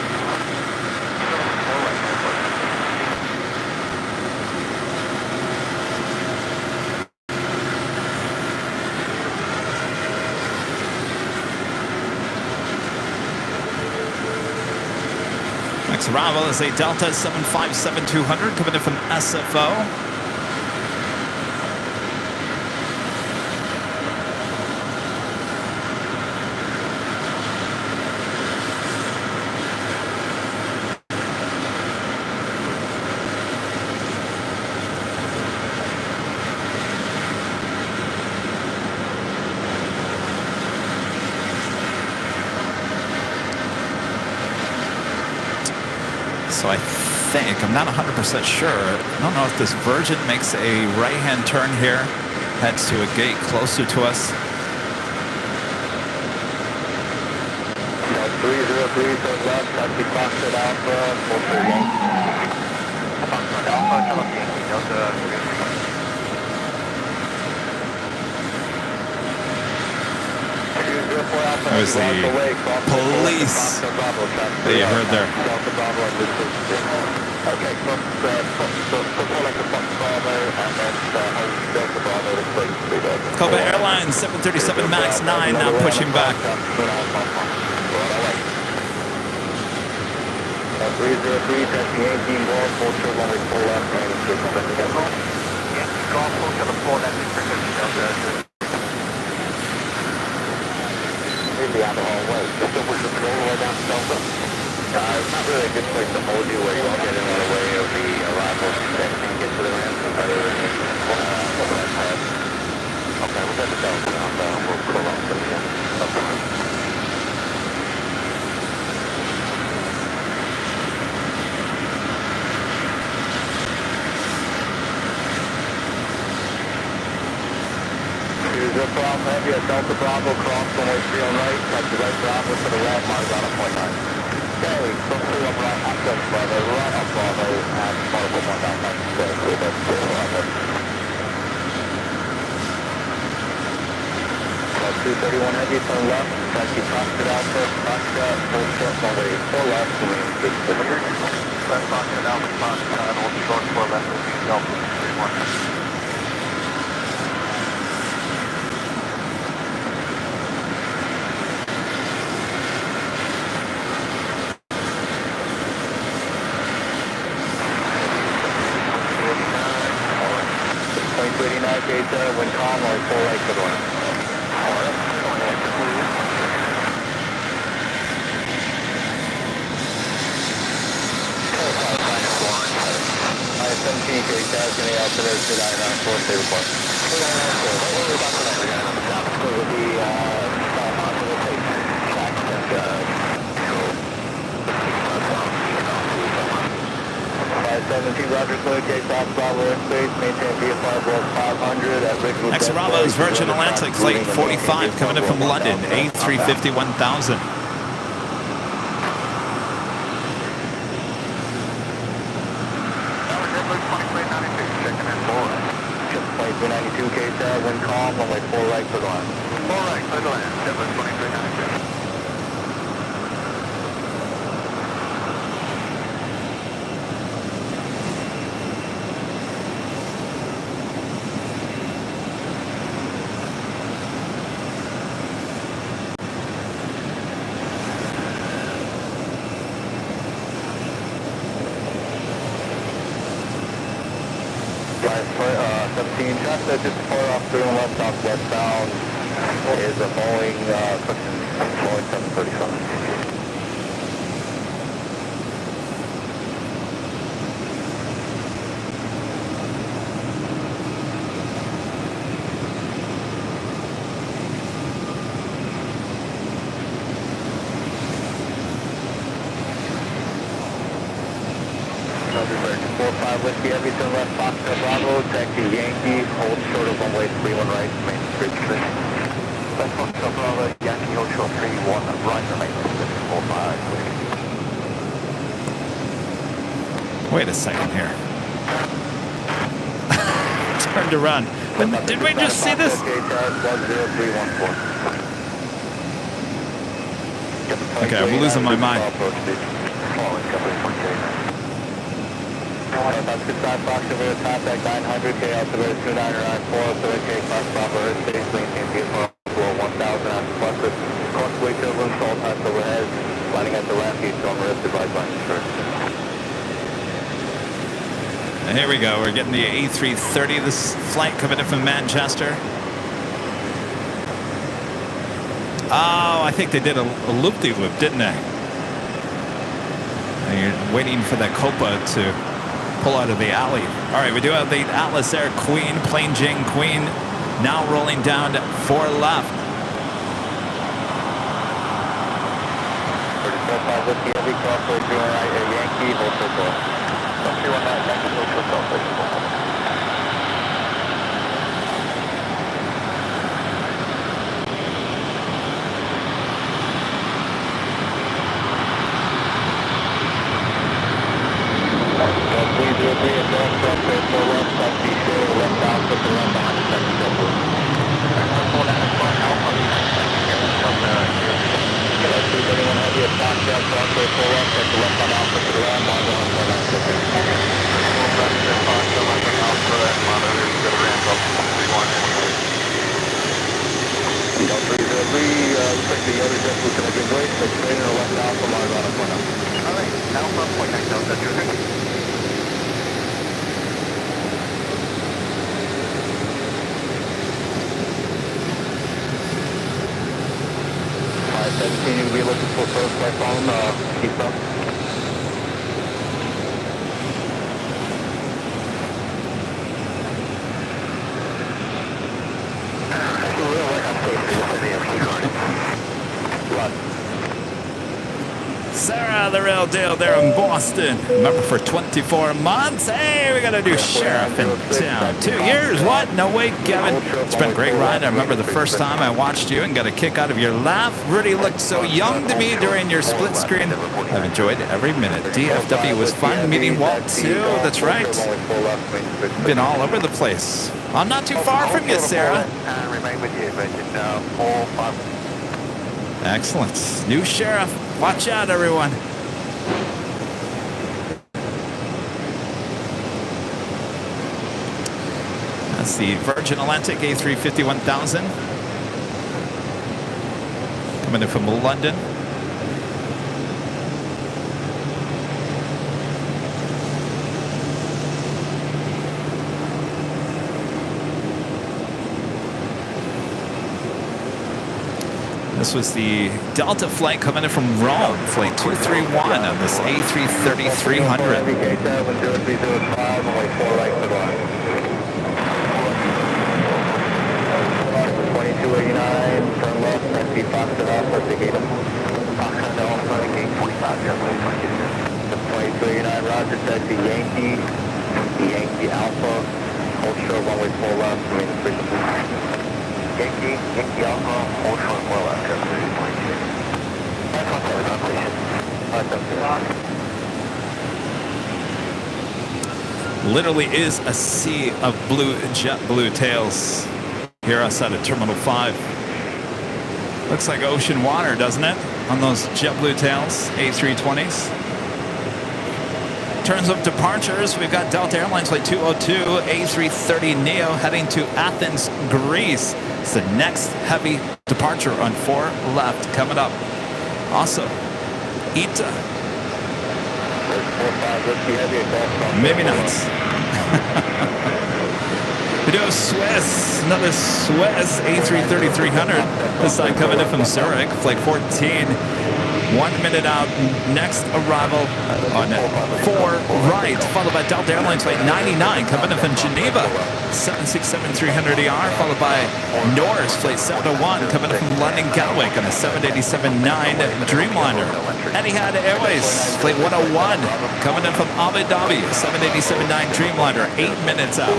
Next arrival is a Delta 757-200 coming in from SFO. So I think, I'm not 100% sure, I don't know if this Virgin makes a right-hand turn here, heads to a gate closer to us. 303, turn left, taxi Foxtrot Alpha, full 3 Foxtrot Alpha, turn left, Yankee Delta 303. That was the police that you heard there. Copa Airlines 737 MAX 9 now pushing back. 303, testing 18 ball, full short runway 4 left, and golf, full to the 4 left, Delta. Maybe out the whole way. Just over the patrol all the way down to Delta. It's not really a good place to hold you where you won't get in the way of the arrival and get to the ramp. Okay, we'll head to Delta now. We'll pull off to the end. Alpha Heavy at Delta Bravo, cross runway 3 on right, taxi right Bravo to the red, Marzana 0.9. Okay, so 3 up right, access Bravo, right up Bravo, and multiple 1 down, taxi clear, clear, clear, 231 Heavy, turn left, taxi Foxtrot Alpha, Foxtrot, hold short runway 4 left, remain 6 That's Foxtrot Alpha, Foxtrot, hold short 4 left, Delta 31. Wind calm, or full right to the line. I 17 K, guys, going out to the 299 stay report. 299 don't worry about the night, we got another job. So with the, onto the tape, track, and, 517, Roger, clear, K, Fox, Bravo, airspace, maintain VFR below 500 at Ridgewood. Next Bravo is Virgin Atlantic, flight 45, coming in from London, A350 1000. Just 2392 K-Tab, wind calm, runway 4 right for the line. 4 right for the land, Jetblue 2392. Traffic just far off 311 southwestbound is a Boeing, Boeing 737. Whiskey Heavy, turn left, Foxtrot Bravo, taxi Yankee, hold short of runway 31 right, main street position. Left Foxtrot Bravo, Yankee, hold short 31 right, remain 645 Whiskey. Wait a second here. Turn to run. But did we just see this? Okay, I'm losing my mind. About 65 Fox over contact 900 K altimeter 2994, 7 K Fox Bravo airspace, maintain VFR below 1000 after cluster. Crossway turbulence, all times overhead, landing at the ramp, east on risk, advised line insurance. And here we go, we're getting the A330, this flight coming in from Manchester. Oh, I think they did a loop-de-loop, didn't they? And you're waiting for that Copa to pull out of the alley. All right, we do have the Atlas Air Queen, Plain Jane Queen, now rolling down to 4 left. 34-5 Whiskey Heavy, crossway 3 right, Yankee, hold circle. 319, Yankee, hold circle, circle. the real deal there in Boston. Remember, for 24 months. Hey, we got a new sheriff in town. 2 years? What? No way, Kevin. It's been a great ride. I remember the first time I watched you and got a kick out of your laugh. Rudy looked so young to me during your split screen. I've enjoyed every minute. DFW was fun. Meeting Walt, too. That's right. Been all over the place. I'm not too far from you, Sarah. Excellent. New sheriff. Watch out, everyone. That's the Virgin Atlantic A350 1000. Coming in from London. This was the Delta flight coming in from Rome, flight 231 on this A330-300. 2289, turn left, taxi Foxtrot Alpha, Gate 2289, Roger, taxi Yankee, Yankee Alpha, hold short, runway 4 left, remain frequency. Yankee Alpha, hold short, 4 left, Literally is a sea of blue, jet blue tails here outside of Terminal 5. Looks like ocean water, doesn't it? On those jet blue tails, A320s. In terms of departures, we've got Delta Airlines flight 202, A330neo heading to Athens, Greece. It's the next heavy departure on 4 left coming up. Also, ITA. Maybe not. We do Swiss, another Swiss A330-300. This time coming in from Zurich, flight 14. 1 minute out. Next arrival on 4 right, followed by Delta Airlines flight 99 coming in from Geneva. 767-300ER, followed by Norse flight 701 coming in from London Gatwick on a 787-9 Dreamliner. Etihad Airways flight 101 coming in from Abu Dhabi, 787-9 Dreamliner, 8 minutes out.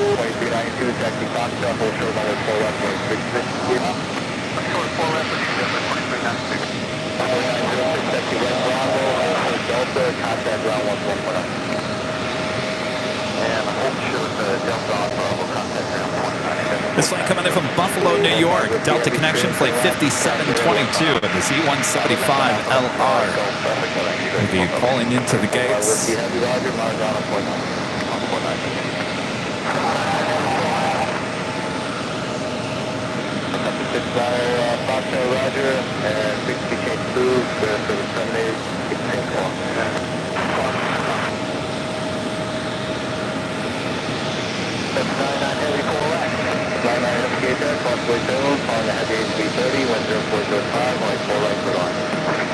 This flight coming in from Buffalo, New York. Delta Connection flight 5722 of the Z175LR. We'll be pulling into the gates. Roger, and 60 change through for the 78 That's 99 heavy 4 left. 99 navigate there, crossway zone, on the heavy HB30, 10405, only 4 right for line.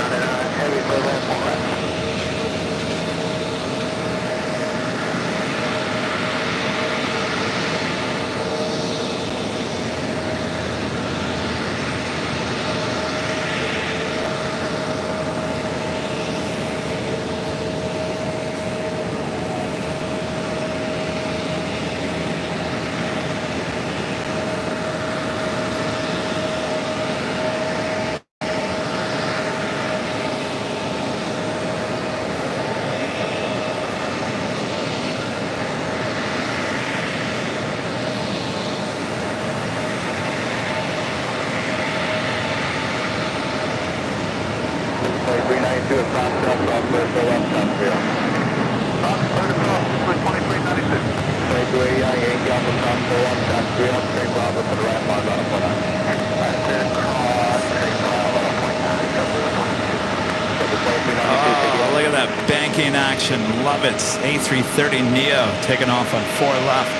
99 heavy 4 left, 4 left. Love it. A330neo taking off on 4 left.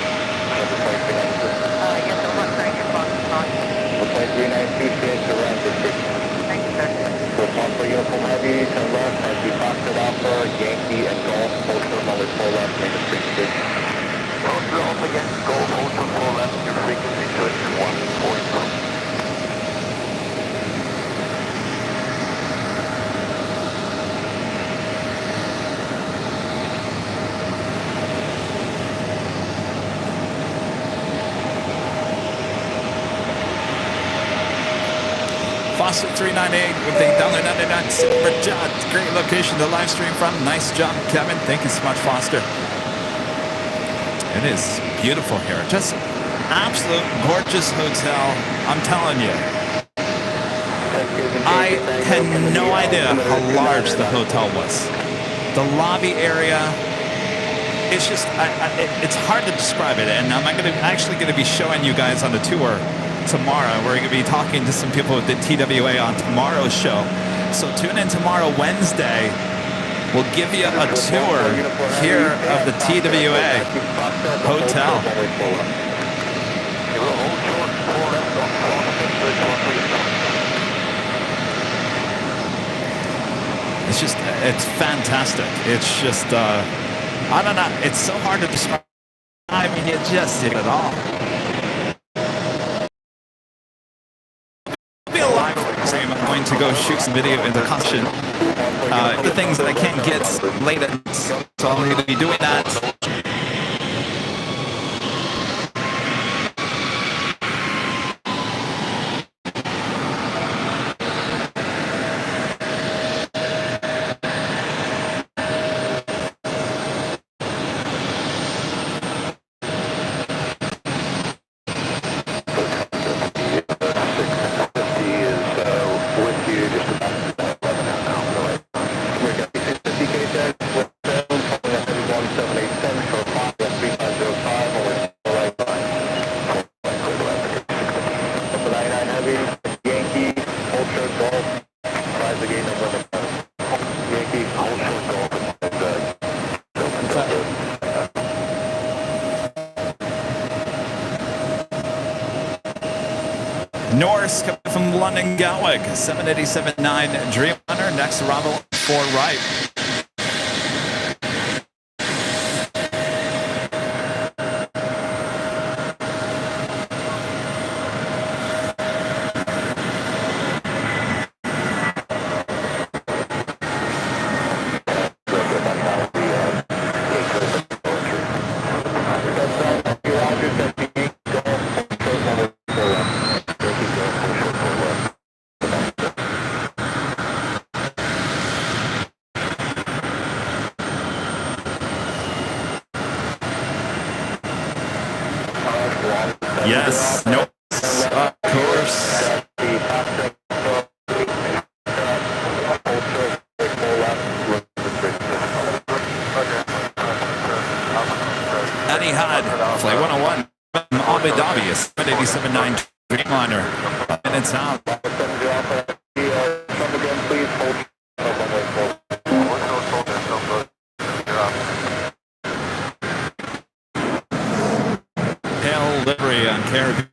Foster 398 with the $1.99 Super Chat. Great location to live stream from. Nice job, Kevin. Thank you so much, Foster. It is beautiful here. Just absolute gorgeous hotel. I'm telling you. I had no idea how large the hotel was. The lobby area, it's just, it's hard to describe it. And I'm actually going to be showing you guys on the tour tomorrow. We're going to be talking to some people with the TWA on tomorrow's show. So tune in tomorrow, Wednesday. We'll give you a tour here of the TWA hotel. It's just, it's fantastic. It's just, I don't know. It's so hard to describe. I mean, you just did it all. I'm going to go shoot some video in the construction. The things that I can't get late at night, so I'm going to be doing that. Norris coming from London Gatwick, 787-9 Dreamliner, next arrival 4 right. Yes, nope, of course. Eddie Hod, Flight 101 from Abu Dhabi, 787-9 Dreamliner, and it's out. Hail livery on Caribbean.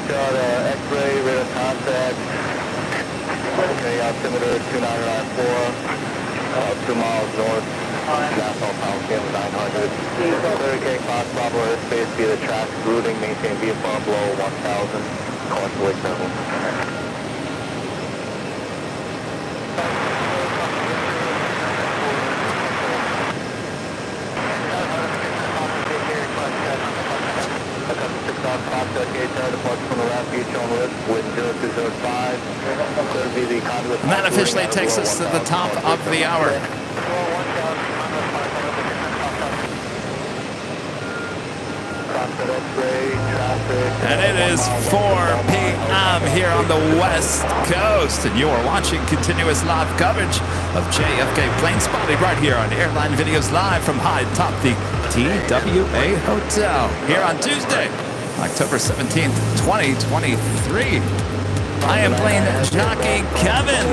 X-ray, radar contact, okay, altimeter 2994, 2 miles north, National Pound Cam 900. 30K Fox Bravo airspace via the traffic routing, maintain VFR below 1000, collect Lake Bevel. And that officially takes us to the top of the hour. X-ray, traffic. And it is 4 p.m. here on the West Coast, and you are watching continuous live coverage of JFK plane spotting right here on Airline Videos live from high atop the TWA Hotel here on Tuesday, October 17th, 2023. I am plane jockey Kevin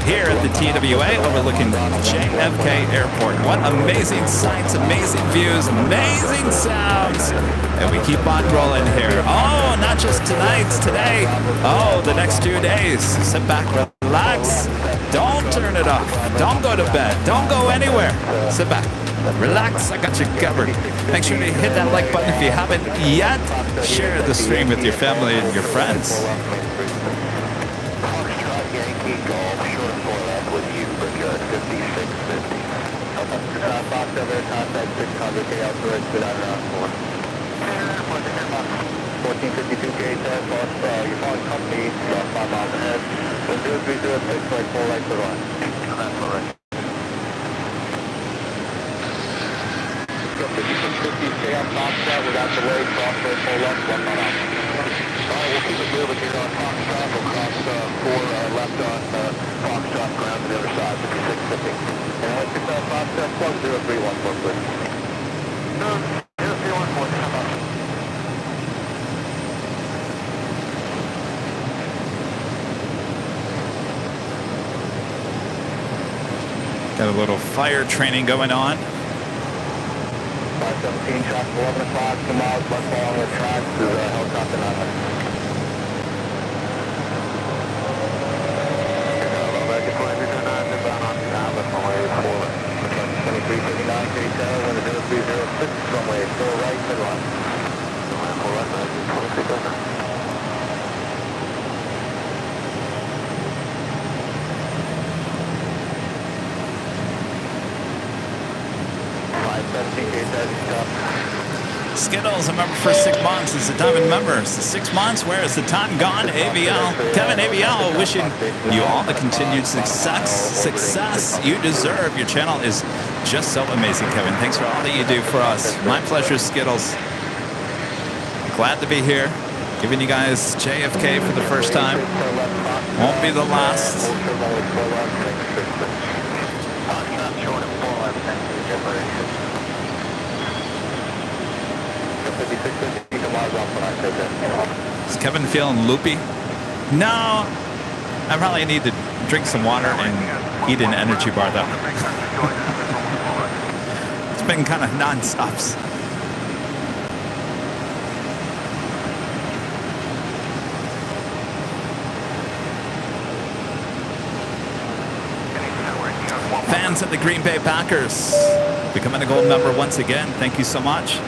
here at the TWA overlooking JFK Airport. What amazing sights, amazing views, amazing sounds. And we keep on rolling here. Oh, not just tonight, today. Oh, the next 2 days. Sit back, relax. Don't turn it off. Don't go to bed. Don't go anywhere. Sit back. Relax, I got you covered. Make sure to hit that like button if you haven't yet. Share the stream with your family and your friends. Without delay, crossway, full left, 1 knot out. Alright, we'll keep it moving here on Foxtrot. We'll cross 4 left on Foxtrot, ground to the other side, 5650. And let's get that Foxtrot plug 0314, please. 0314, come up. Got a little fire training going on. 517, shots 11 o'clock, 2 miles left along the tracks to the helicopter number. American flight 309, inbound on the island, runway 4. 2339, K-Tower, wind 0306, runway 4 right, midline. Runway 4 right, 2309. Skittles, a member for 6 months. It's a diamond member. It's the 6 months. Where is the time gone? AVL. Kevin AVL wishing you all the continued success you deserve. Your channel is just so amazing, Kevin. Thanks for all that you do for us. My pleasure, Skittles. Glad to be here. Giving you guys JFK for the first time. Won't be the last. Is Kevin feeling loopy? No. I probably need to drink some water and eat an energy bar though. It's been kind of non-stops. Fans of the Green Bay Packers becoming a gold member once again. Thank you so much.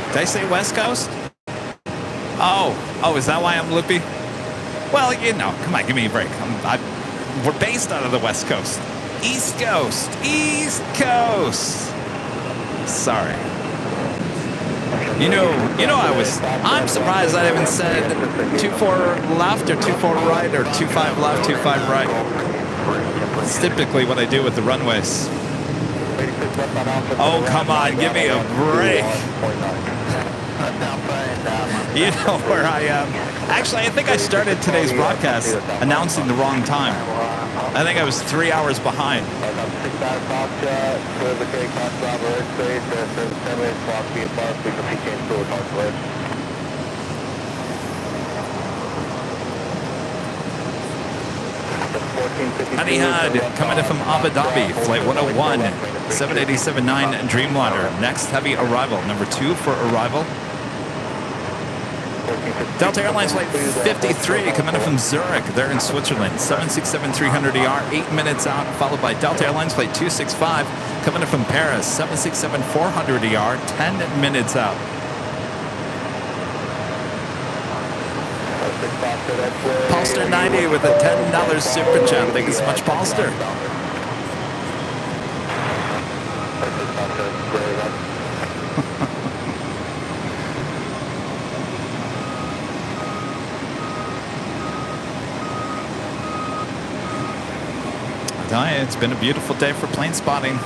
Did I say West Coast? Oh, is that why I'm loopy? Well, you know, come on, give me a break. We're based out of the West Coast. East Coast. East Coast. Sorry. You know, I'm surprised I haven't said 24 left or 24 right or 25 left, 25 right. It's typically what I do with the runways. Oh, come on, give me a break. You know where I am. Actually, I think I started today's broadcast announcing the wrong time. I think I was 3 hours behind. Etihad coming in from Abu Dhabi, flight 101, 787-9 Dreamliner. Next heavy arrival, number 2 for arrival. Delta Airlines flight 53 coming in from Zurich. They're in Switzerland. 767-300ER, 8 minutes out, followed by Delta Airlines flight 265 coming in from Paris. 767-400ER, 10 minutes out. Polster 90 with a $10 super chat. Thank you so much, Polster. JFK. It's been a beautiful day for plane spotting.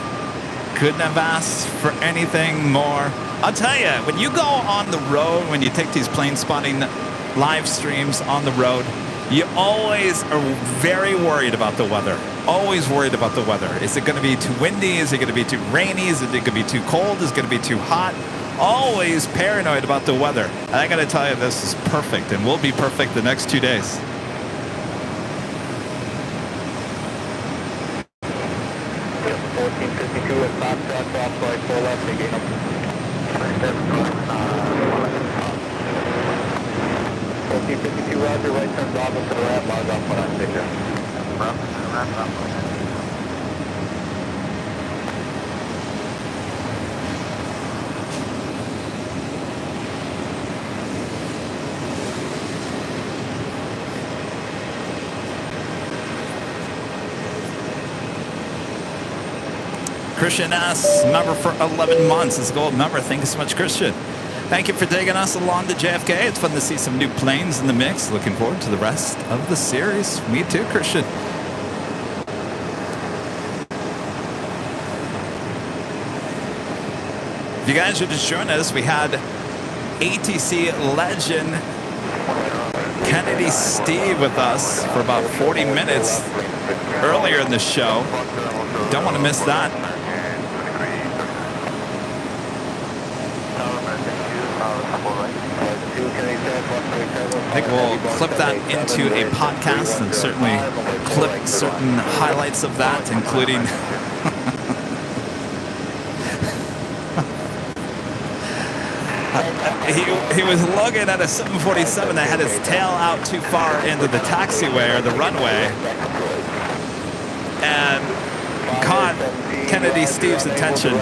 Couldn't have asked for anything more. I'll tell you, when you go on the road, when you take these plane spotting live streams on the road, you always are very worried about the weather. Always worried about the weather. Is it going to be too windy? Is it going to be too rainy? Is it going to be too cold? Is it going to be too hot? Always paranoid about the weather. And I got to tell you, this is perfect and will be perfect the next 2 days. Roger, right turns off into the ramp, log off when I take it. Christian S., member for 11 months. Is a gold member. Thank you so much, Christian. Thank you for taking us along to JFK. It's fun to see some new planes in the mix. Looking forward to the rest of the series. Me too, Christian. If you guys are just joining us, we had ATC legend Kennedy Steve with us for about 40 minutes earlier in the show. Don't want to miss that. I think we'll clip that into a podcast and certainly clip certain highlights of that, including he was looking at a 747 that had its tail out too far into the taxiway or the runway and caught Kennedy Steve's attention.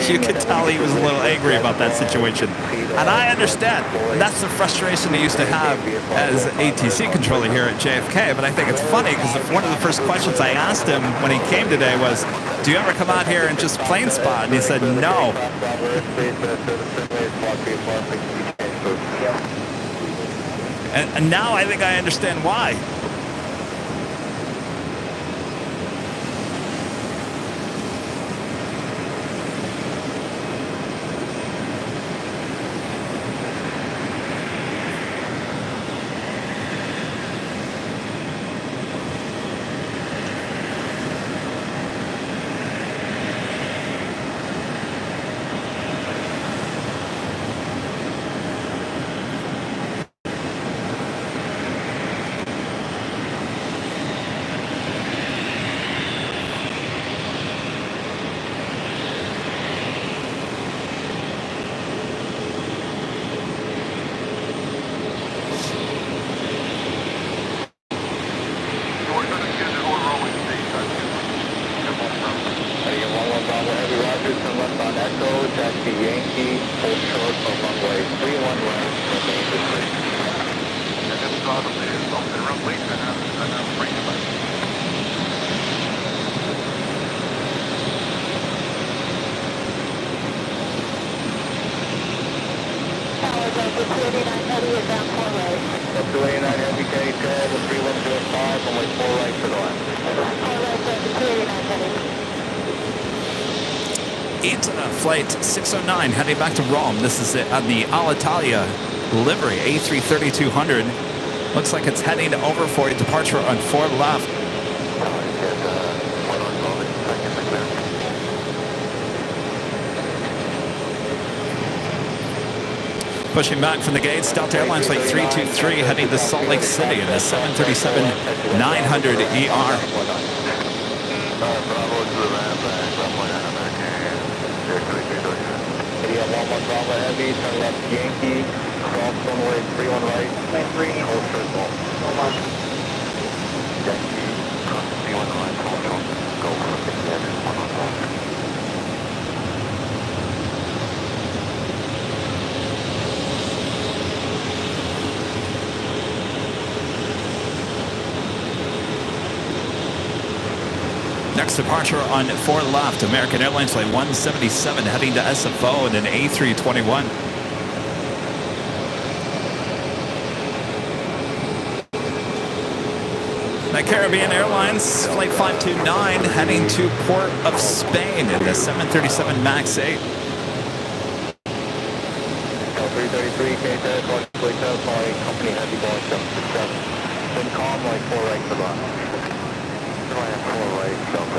You could tell he was a little angry about that situation. And I understand. And that's the frustration he used to have as ATC controller here at JFK. But I think it's funny because one of the first questions I asked him when he came today was, do you ever come out here and just plane spot? And he said, no. And now I think I understand why. Flight 609 heading back to Rome. This is it on the Alitalia livery, A330-200. Looks like it's heading over for a departure on 4 left. Pushing back from the gates, Delta Airlines Flight 323 heading to Salt Lake City in the 737-900ER. Bravo Heavy, turn left Yankee, cross runway 31 right, 93, hold circle. Yankee, cross 31 right, hold circle, go for the edge, 111. Next departure on 4 left, American Airlines Flight 177 heading to SFO in an A321. the Caribbean Airlines Flight 529 heading to Port of Spain in the 737 MAX 8. 333, K-Tech, calling company heavy Boeing 767. Been calm, like 4 right to left. Land 4 right, Delta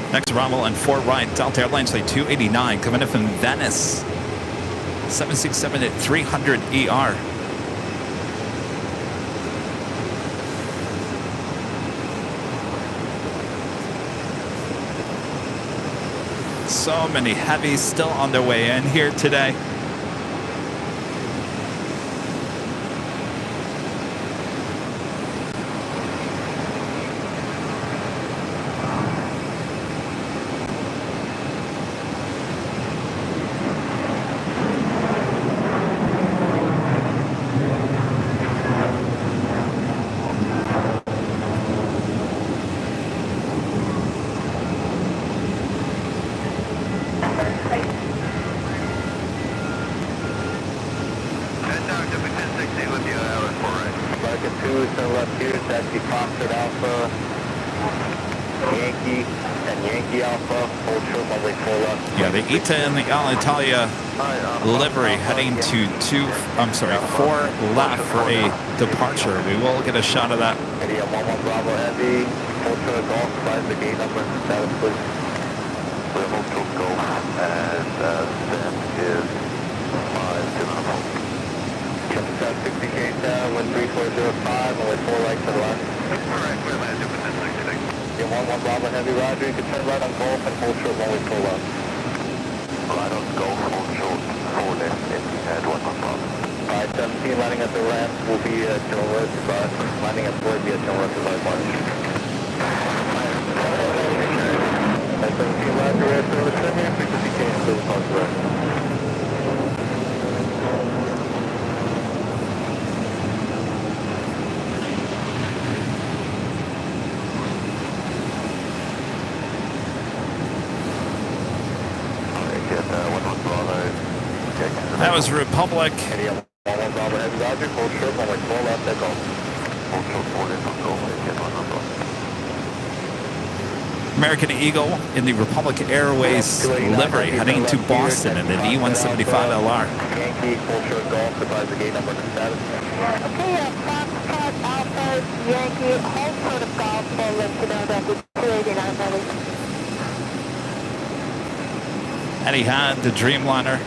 73. Next arrival on 4 right, Delta Airlines Flight 289 coming in from Venice. 767 at 300 ER. So many heavies still on their way in here today. Yeah, the ITA and the Alitalia livery heading to 4 left for a departure. We will get a shot of that. 11 Bravo Heavy, Ultra Golf, provide the gate number and status, please. Ultra Golf, and send is 5 60K down, 13405, only 4 right to the left. Correct, we're at 11 Bravo Heavy, Roger, you can turn right on Golf and hold short only 4 left. Right on Golf, hold short, 4 left, empty head, 1 Bravo. 517 landing at the ramp will be at General Road, landing at 4 will be at General Road, by March. 517 Roger, red service in here, 60K, still across the road. That was Republic. American Eagle in the Republic Airways livery heading to Boston in the D175LR. Yankee, full short golf, advise the gate number and status. Okay, Foxtrot Alpha Yankee, hold short of golf, full lift to know that it's 289 heavy. And he had the Dreamliner.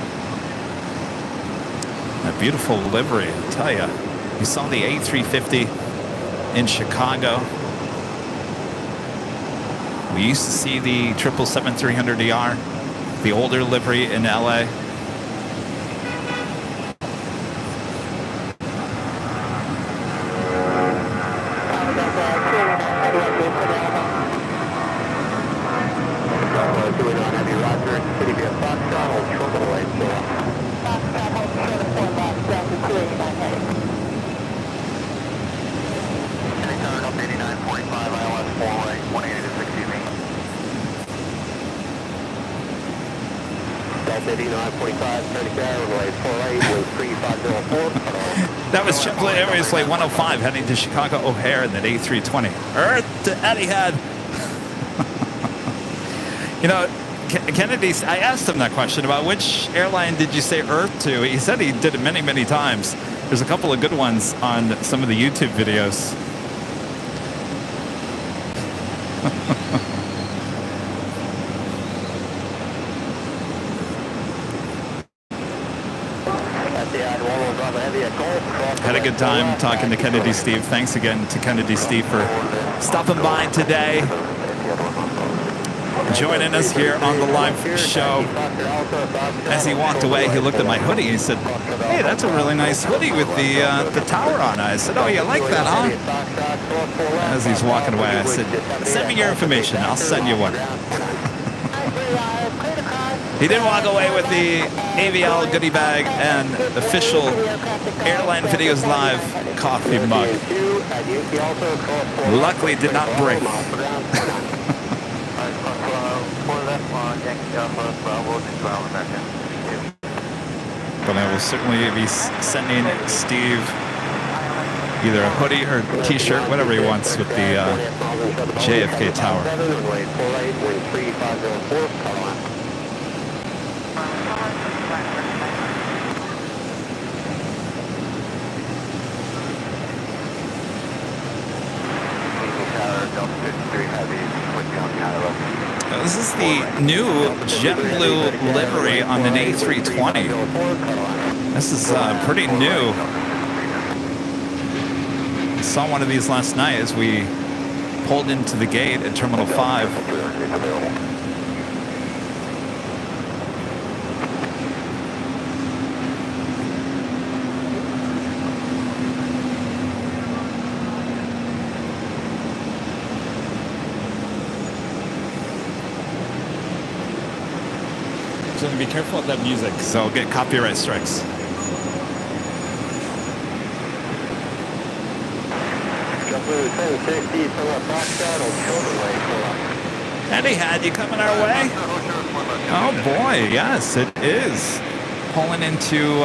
A beautiful livery, I tell you. You saw the A350 in Chicago. We used to see the 777-300ER, the older livery in LA. That was JetBlue Airways Flight 105 heading to Chicago O'Hare in that A320. Earth to Etihad. You know, Kennedy, I asked him that question about which airline did you say Earth to? He said he did it many, many times. There's a couple of good ones on some of the YouTube videos. Had a good time talking to Kennedy Steve. Thanks again to Kennedy Steve for stopping by today, joining us here on the live show. As he walked away, he looked at my hoodie. He said, "Hey, that's a really nice hoodie with the tower on it." I said, "Oh, you like that, huh?" As he's walking away, I said, "Send me your information. I'll send you one." He did walk away with the AVL goodie bag and official Airline Videos Live coffee mug. Luckily, did not break. but I will certainly be sending Steve either a hoodie or t-shirt, whatever he wants, with the JFK Tower. This is the new JetBlue livery on an A320. This is pretty new. I saw one of these last night as we pulled into the gate at Terminal 5. So be careful with that music, so I'll get copyright strikes. Etihad, you coming our way? Oh boy, yes, it is. Pulling into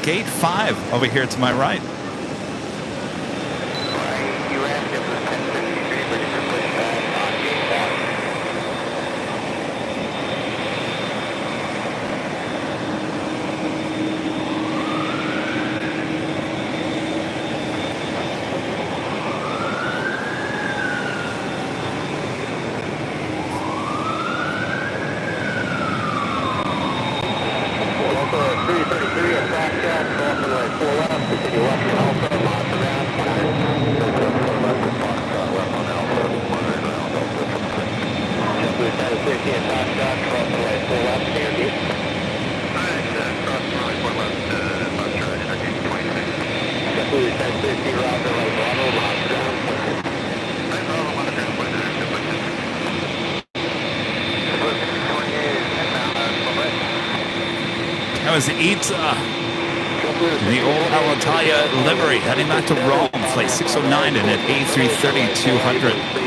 gate 5 over here to my right. That was Ita, the old Alitalia livery, heading back to Rome, flight 609 and at A330-200.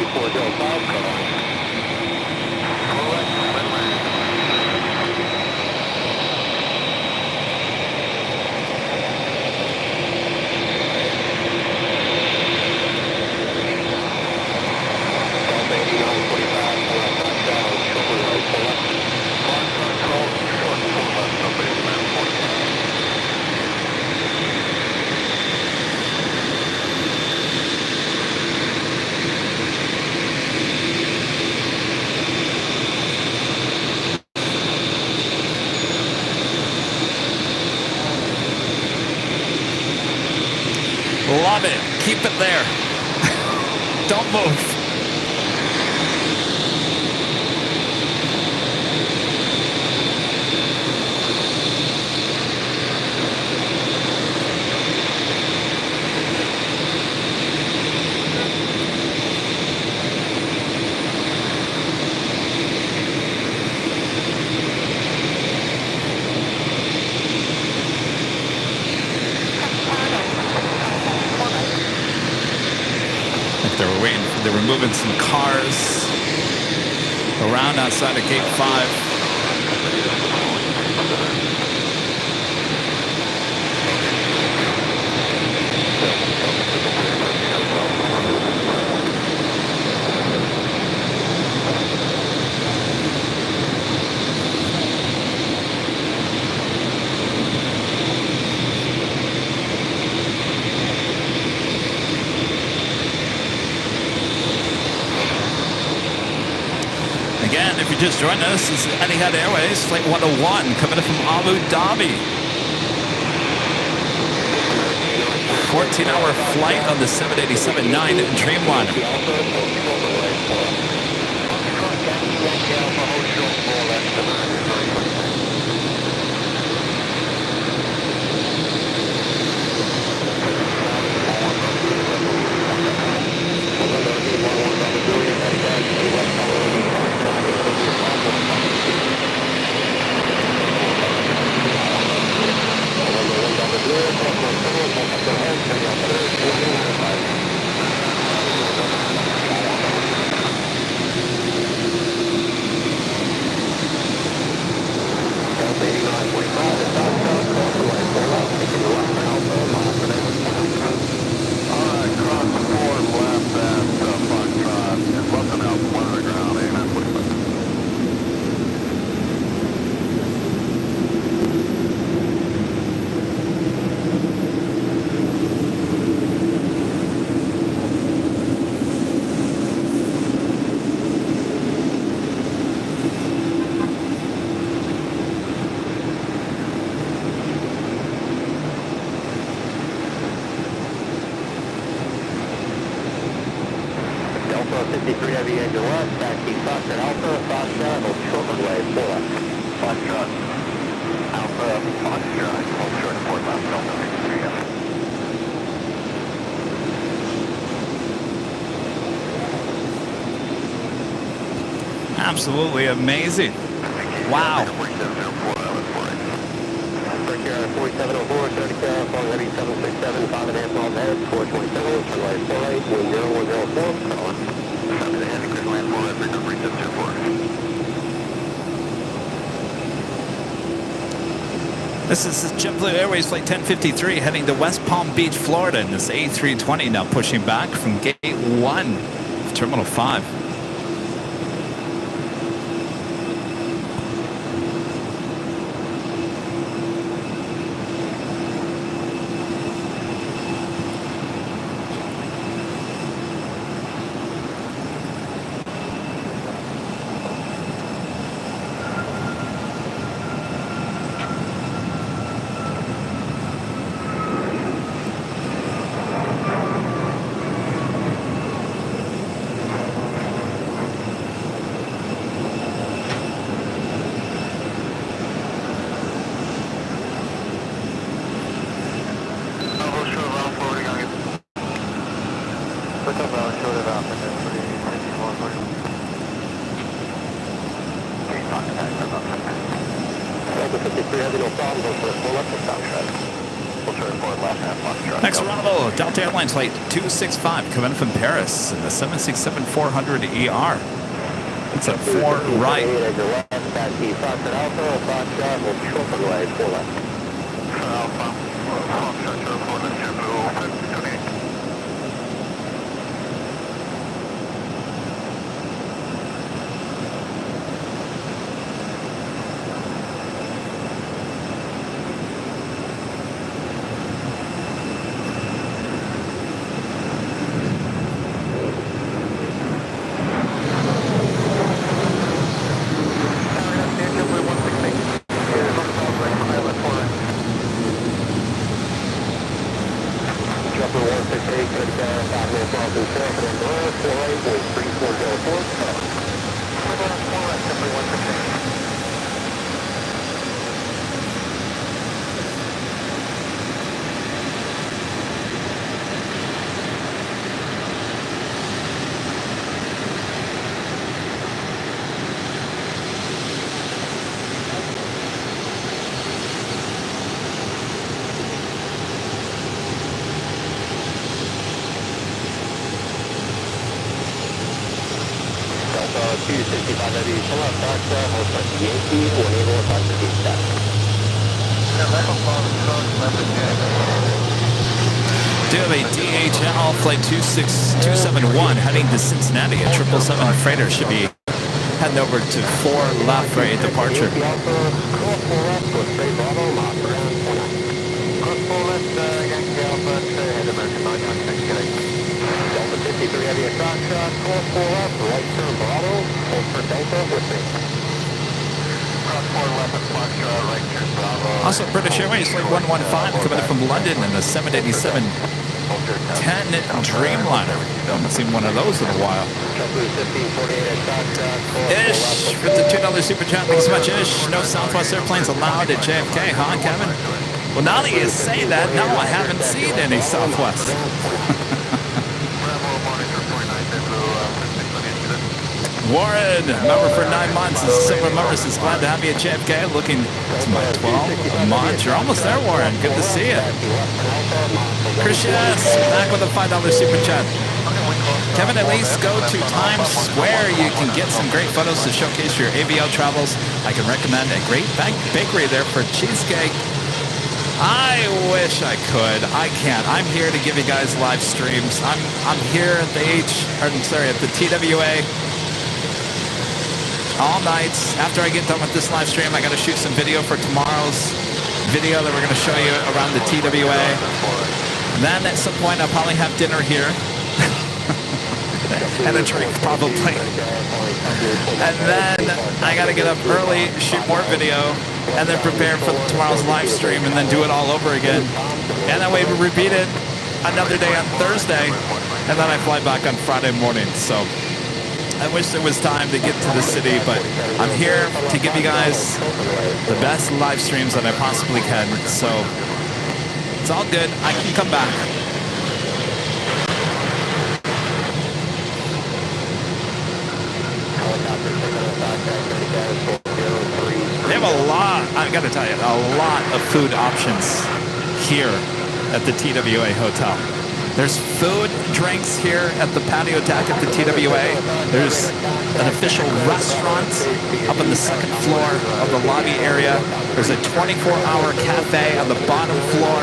Love it. Keep it there. Don't move. They were moving some cars around outside of gate 5. Again, if you just joined us, this is Etihad Airways, Flight 101, coming in from Abu Dhabi. 14-hour flight on the 787-9 Dreamliner. Foxtrot Alpha, Foxtrot, hold short runway 4 left. Foxtrot Alpha, Foxtrot, hold short 4 left, Delta 53. Absolutely amazing. Wow. 4704, 30 Sierra, Flight Heavy 767, 5.5 miles ahead, 427, runway 48, wind 0104, call on. Copy the heavy, clear land 4 at recovery 724. This is JetBlue Airways Flight 1053 heading to West Palm Beach, Florida. And this A320 now pushing back from Gate 1 of Terminal 5. Next arrival, Delta Airlines Flight 265 coming from Paris in the 767-400ER. It's a 4 right. Do have a DHL Flight 27271 heading to Cincinnati. A 777 freighter should be heading over to 4 left for a departure. Also, British Airways Flight 115 coming in from London in the 787-10 Dreamliner. Haven't seen one of those in a while. Ish with the $2 super chat. Thanks so much, Ish. No Southwest airplanes allowed at JFK, huh, Kevin? Well, now that you say that, no, I haven't seen any Southwest. Warren, member for 9 months, is silver member, says glad to have you at JFK. Looking to my 12 months. You're almost there, Warren. Good to see you. Chris, yes, back with a $5 super chat. Kevin, at least go to Times Square. You can get some great photos to showcase your ABL travels. I can recommend a great bakery there for cheesecake. I wish I could. I can't. I'm here to give you guys live streams. I'm here at the at the TWA. All nights. After I get done with this live stream, I got to shoot some video for tomorrow's video that we're going to show you around the TWA. And then at some point, I'll probably have dinner here. And a drink, probably. And then I got to get up early, shoot more video, and then prepare for tomorrow's live stream, and then do it all over again. And then we repeat it another day on Thursday, and then I fly back on Friday morning. So I wish there was time to get to the city, but I'm here to give you guys the best live streams that I possibly can. So it's all good. I can come back. They have a lot, I gotta tell you, a lot of food options here at the TWA Hotel. There's food, drinks here at the patio deck at the TWA. There's an official restaurant up on the second floor of the lobby area. There's a 24-hour cafe on the bottom floor.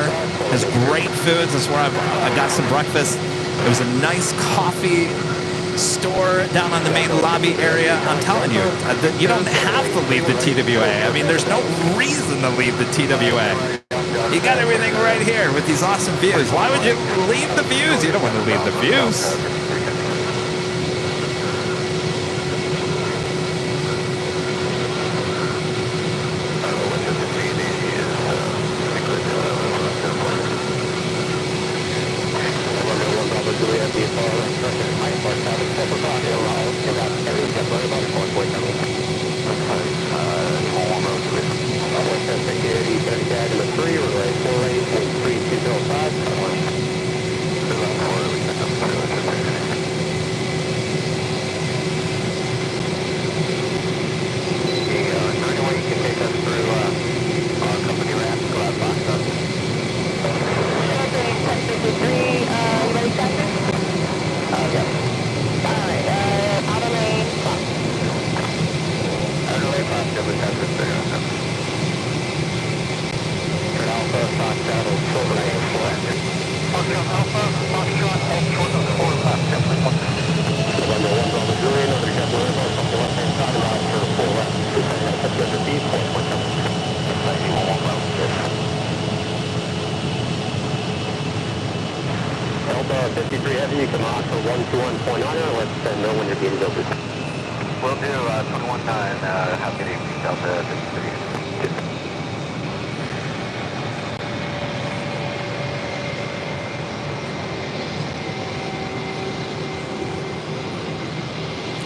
There's great foods. That's where I got some breakfast. There's a nice coffee store down on the main lobby area. I'm telling you, you don't have to leave the TWA. I mean, there's no reason to leave the TWA. You got everything right here with these awesome views. Why would you leave the views? You don't want to leave the views.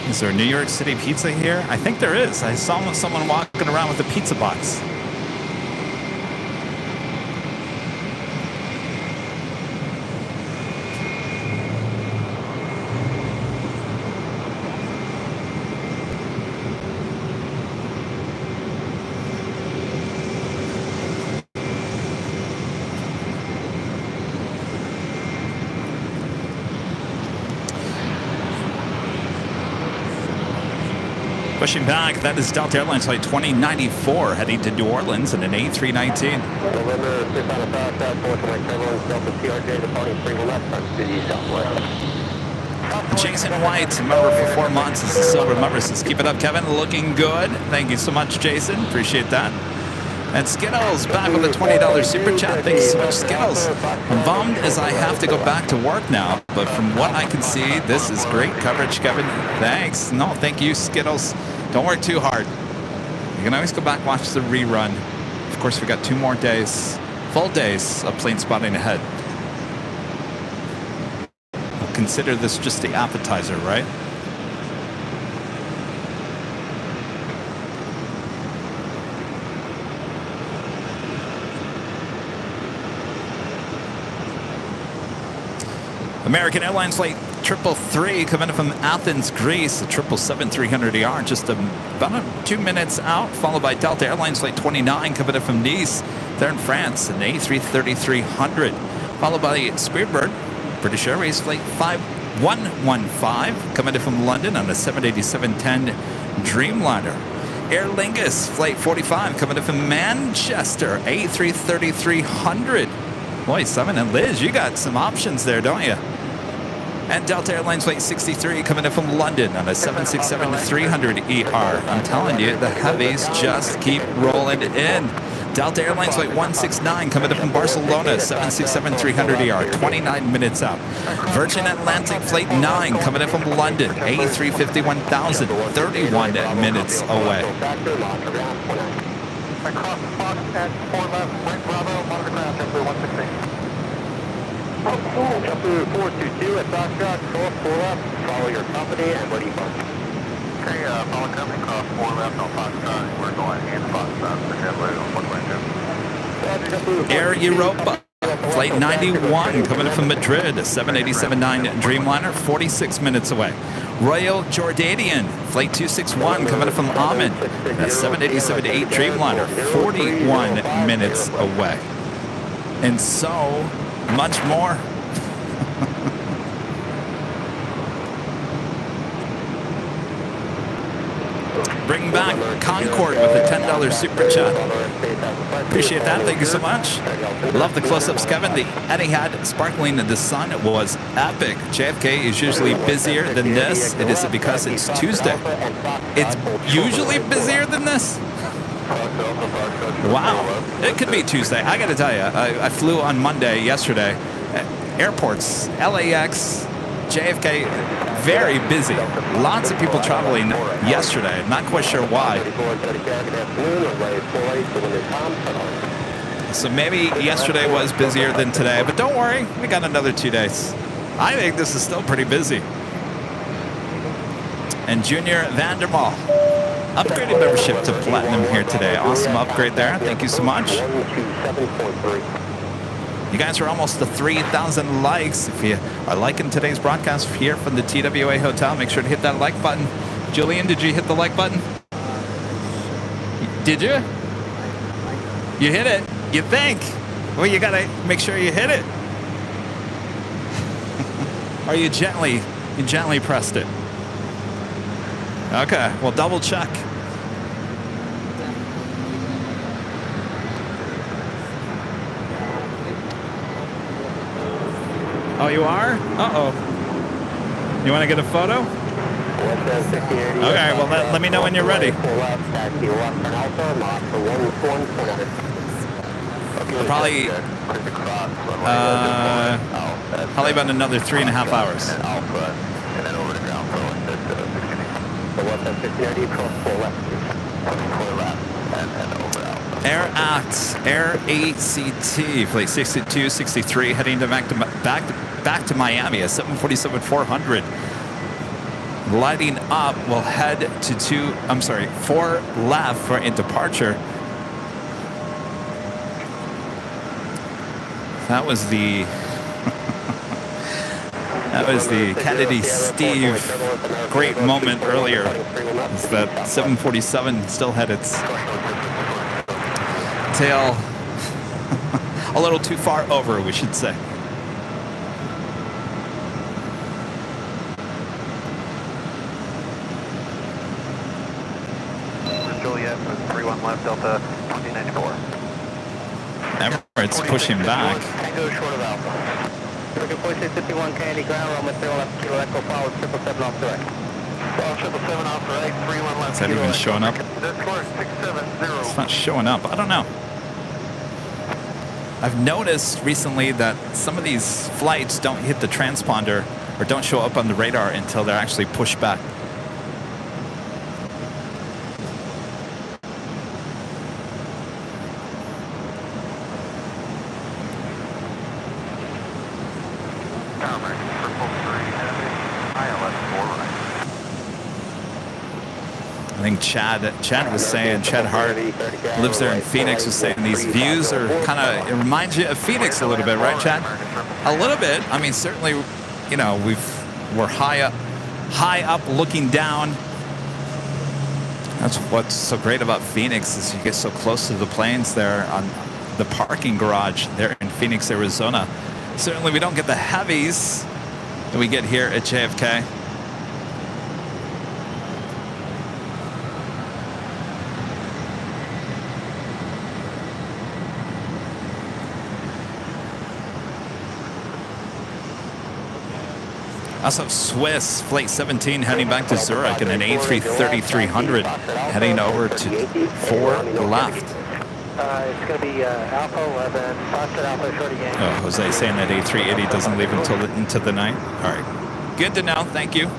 Is there New York City pizza here? I think there is. I saw someone walking around with a pizza box. Pushing back, that is Delta Airlines flight 2094 heading to New Orleans in an A319. Jason White, member for 4 months, is a silver member. Says, keep it up, Kevin. Looking good. Thank you so much, Jason. Appreciate that. And Skittles back with a $20 super chat. Thanks so much, Skittles. I'm bummed as I have to go back to work now, but from what I can see, this is great coverage, Kevin. Thanks. No, thank you, Skittles. Don't work too hard. You can always go back, watch the rerun. Of course, we got 2 more days, full days of plane spotting ahead. We'll consider this just the appetizer, right? American Airlines flight 333 coming in from Athens, Greece, the 777-300ER, just about 2 minutes out, followed by Delta Airlines flight 29 coming in from Nice, there in France, an A330-300, followed by Spiritbird, British Airways flight 5115 coming in from London on a 787-10 Dreamliner. Aer Lingus flight 45 coming in from Manchester, A330-300. Boy, Simon and Liz, you got some options there, don't you? And Delta Airlines flight 63 coming in from London on a 767-300ER. I'm telling you, the heavies just keep rolling in. Delta Airlines flight 169 coming in from Barcelona, 767-300ER, 29 minutes out. Virgin Atlantic flight 9 coming in from London, A350-1000, 31 minutes away. Across the Fox at 4 left, right Bravo, monitor ground, Jeffrey 116. JetBlue 422 at Foxtrot, cross 4 left, follow your company, and where do you park? Okay, follow company, cross 4 left on Foxtrot. We're going in Foxtrot for JetBlue on 122. Air Europa, flight 91 coming from Madrid, 787-9 Dreamliner, 46 minutes away. Royal Jordanian, flight 261 coming from Ahmed, 787-8 Dreamliner, 41 minutes away. And so much more. Bring back Concord with a $10 super chat. Appreciate that. Thank you so much. Love the close-ups, Kevin. The Etihad sparkling in the sun was epic. JFK is usually busier than this. It is because it's Tuesday. It's usually busier than this? Wow. It could be Tuesday. I got to tell you, I flew on Monday yesterday. Airports, LAX, JFK, very busy. Lots of people traveling yesterday. Not quite sure why. So maybe yesterday was busier than today, but don't worry, we got another 2 days. I think this is still pretty busy. And Junior Vandermaal, upgraded membership to Platinum here today. Awesome upgrade there. Thank you so much. You guys are almost to 3,000 likes. If you are liking today's broadcast here from the TWA Hotel, make sure to hit that like button. Julian, did you hit the like button? Did you? You hit it? You think? Well, you gotta make sure you hit it. Or you gently pressed it. Okay, well, double check. Oh, you are? Uh-oh. You want to get a photo? Okay, well, let me know when you're ready. Probably about another 3.5 hours. Air ACT, flight 62, 63, heading back to Miami, a 747-400. Lighting up, we'll head to 4 left for a departure. That was the Kennedy Steve great moment earlier. It's that 747 still had its tail a little too far over, we should say. Juliet, 31 left, Delta 2094. Emirates pushing back. Tango short of Alpha. 51 Kennedy ground, runway 0 left, kilo echo, follow 777 off direct. Follow 777 off right, 31 left. Is that even showing up? It's not showing up. I don't know. I've noticed recently that some of these flights don't hit the transponder or don't show up on the radar until they're actually pushed back. I think Chad was saying, Chad Hart lives there in Phoenix, was saying these views are kind of, it reminds you of Phoenix a little bit, right, Chad? A little bit. I mean, certainly, you know, we're high up looking down. That's what's so great about Phoenix is you get so close to the planes there on the parking garage there in Phoenix, Arizona. Certainly we don't get the heavies that we get here at JFK. Also, Swiss Flight 17 heading back to Zurich in an A330-300 heading over to 4 left. It's going to be Alpha 11, Foxtrot Alpha, short again. Oh, Jose saying that A380 doesn't leave until into the night. All right, good to know. Thank you.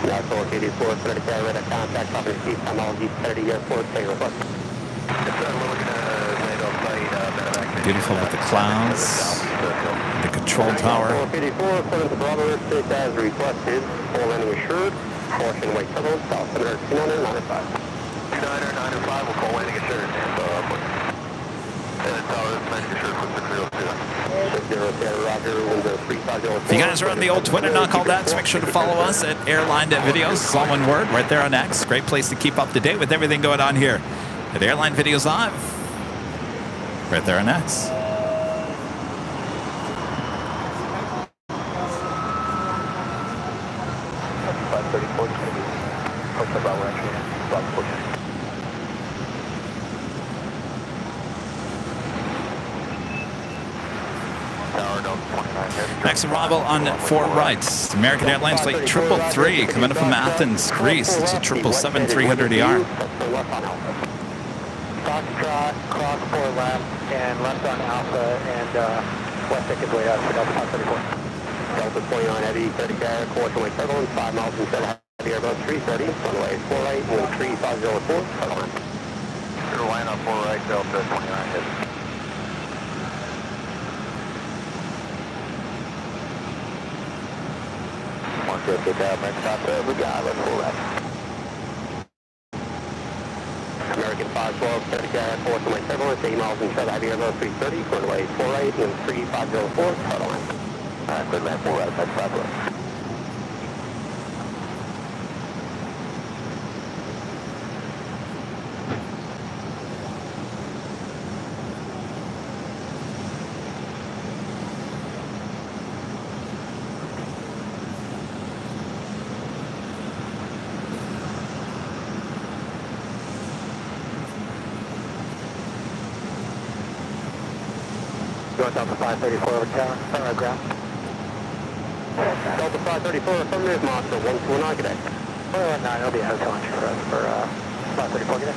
North 84, 30 radar contact, copy seat, I'm all deep 30 airport, take request. Beautiful with the clouds, the control tower. 484, according to Bravo, state as requested, full landing assured, caution weight tunnel, south center 2995. 2995, we'll call landing assured. And tower is landing assured for 602. Roger, window 350. If you guys are on the old Twitter, not called X, make sure to follow us at AirLineVideos. It's all one word, right there on X. Great place to keep up to date with everything going on here at Airline Videos Live. Right there on X. Next arrival on 4 rights. American Airlines Flight 333 coming up from Athens, Greece. It's a 777-300ER. Foxtrot, cross 4 left, and left on Alpha, and left ticket way out for Delta 534. Delta 29 heavy, 30 carrier, caution weight turbulence, 5 miles and 7 heavy, Airbus 330, runway 48, wind 3504, turbulence. Carolina 4 right, Delta 29 heavy. Mark your get down, next stop, Regala, 4 right. American 512, 30 carrier, caution weight turbulence, 8 miles and 7 heavy, Airbus 330, runway 48, wind 3504, turbulence. Good man, 4 right, that's 5 right. Going Delta 534 over tower, ground. Delta 534, affirmative, Monster 129, good day. 419, it'll be a hotel entry for us for 534, good day.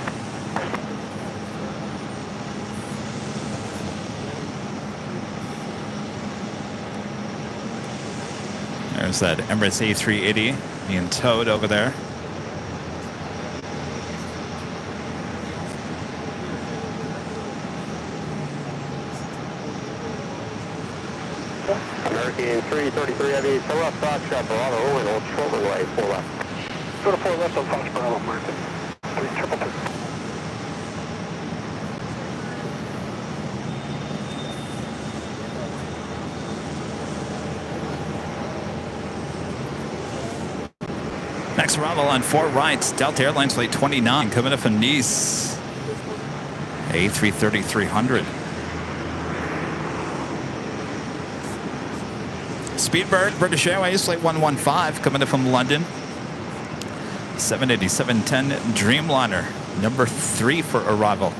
There's that Emirates A380 being towed over there. American 333 heavy, to left, Foxtrot, Bravo, and hold short runway 4 left. Go to 4 left on Fox Bravo, Martin. 322. Next arrival on 4 rights, Delta Airlines Flight 29 coming up from Nice. A330-300. Speedbird, British Airways Flight 115 coming up from London. 787-10 Dreamliner, number 3 for arrival.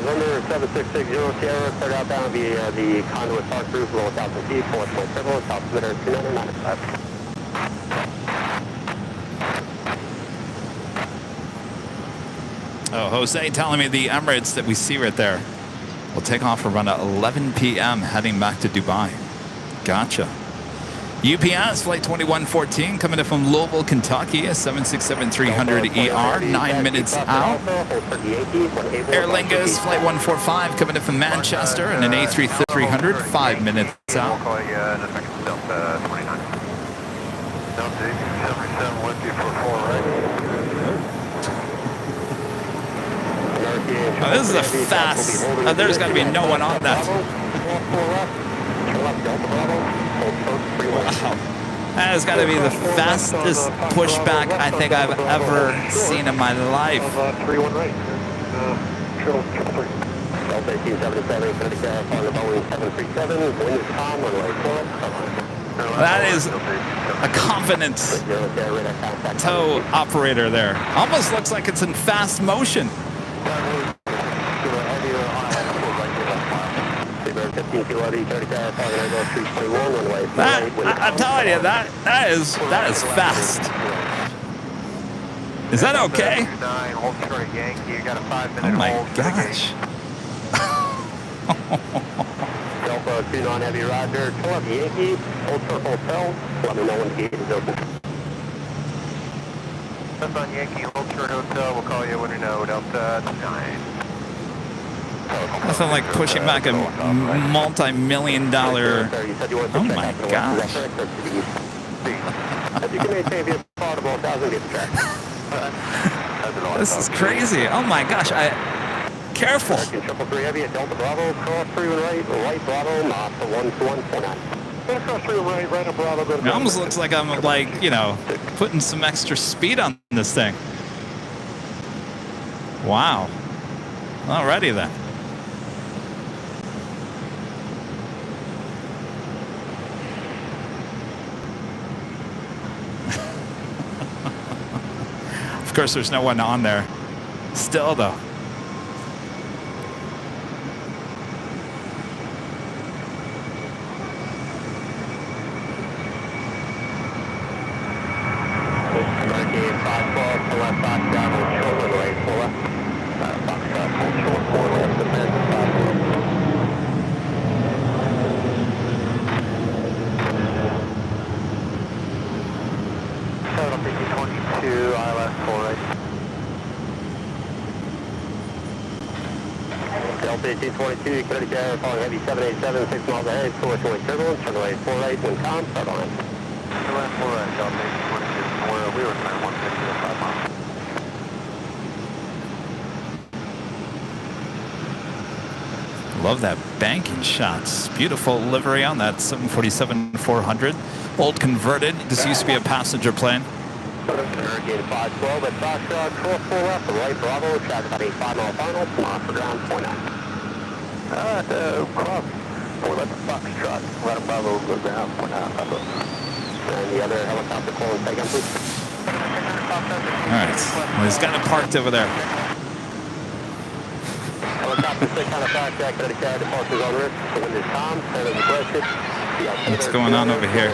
November 7660 Sierra, cleared outbound via the conduit park roof, low 1,000 feet, 4.7, top submitter 2995. Oh, Jose telling me the Emirates that we see right there will take off around 11 p.m. heading back to Dubai. Gotcha. UPS Flight 2114 coming in from Louisville, Kentucky, a 767-300ER, 9 minutes out. Air Lingus Flight 145 coming in from Manchester and an A300, 5 minutes out. We'll call you in a second, Delta 29. Delta 77 with you for 4 right. Oh, this is a fast. There's got to be no one on that. Wow. That has got to be the fastest pushback I think I've ever seen in my life. 31 right. Delta 1877, going to carry on the Boeing 737, wind is calm, runway 4. That is a confident tow operator there. Almost looks like it's in fast motion. I'm telling you, that is fast. Is that okay? Oh my gosh. Delta 29 Heavy Roger, 12 Yankee, hold for hotel. Let me know when the gate is open. That's on Yankee, hold for hotel. We'll call you when you know. Delta 9. Nothing like pushing back a multi-million-dollar. Oh my gosh. This is crazy. Oh my gosh. Careful. It almost looks like I'm like, you know, putting some extra speed on this thing. Wow. Alrighty then. Of course, there's no one on there. Still, though. Delta 1822, you can carry following heavy 787, 6 miles ahead, course away turbulence, runway 48, wind calm, start on. Runway 48, Delta 1822, we were trying 150 to 5 miles. Love that banking shots. Beautiful livery on that 747-400. Old converted. This used to be a passenger plane. Hurricane 512 at Foxtrot, course 4 left, right Bravo, track about a 5 mile final, mile for ground, 49. Cross 4 left Foxtrot, right Bravo, go ground, 49, Bravo. And the other helicopter calling second, please. Alright. Well, he's got it parked over there. Helicopter 6 on a fast track, ready to carry departures on risk. The wind is calm, center requested. What's going on over here?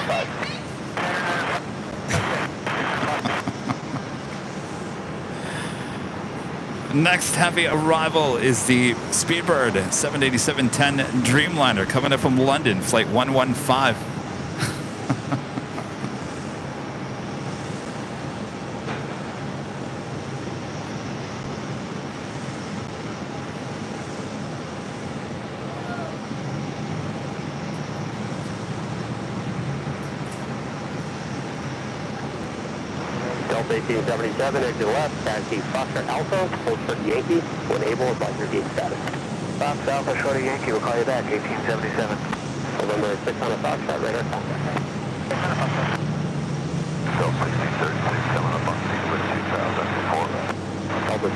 Next heavy arrival is the Speedbird 787-10 Dreamliner coming up from London, flight 115. Delta 1877, exit left, taxi Foxtrot Alpha, hold for Yankee, when able, advise your gate status. Fox Alpha, short of Yankee, we'll call you back, 1877. November 6 on a Foxtrot, radar contact. Delta 1636, coming up on Sequence 2004. Delta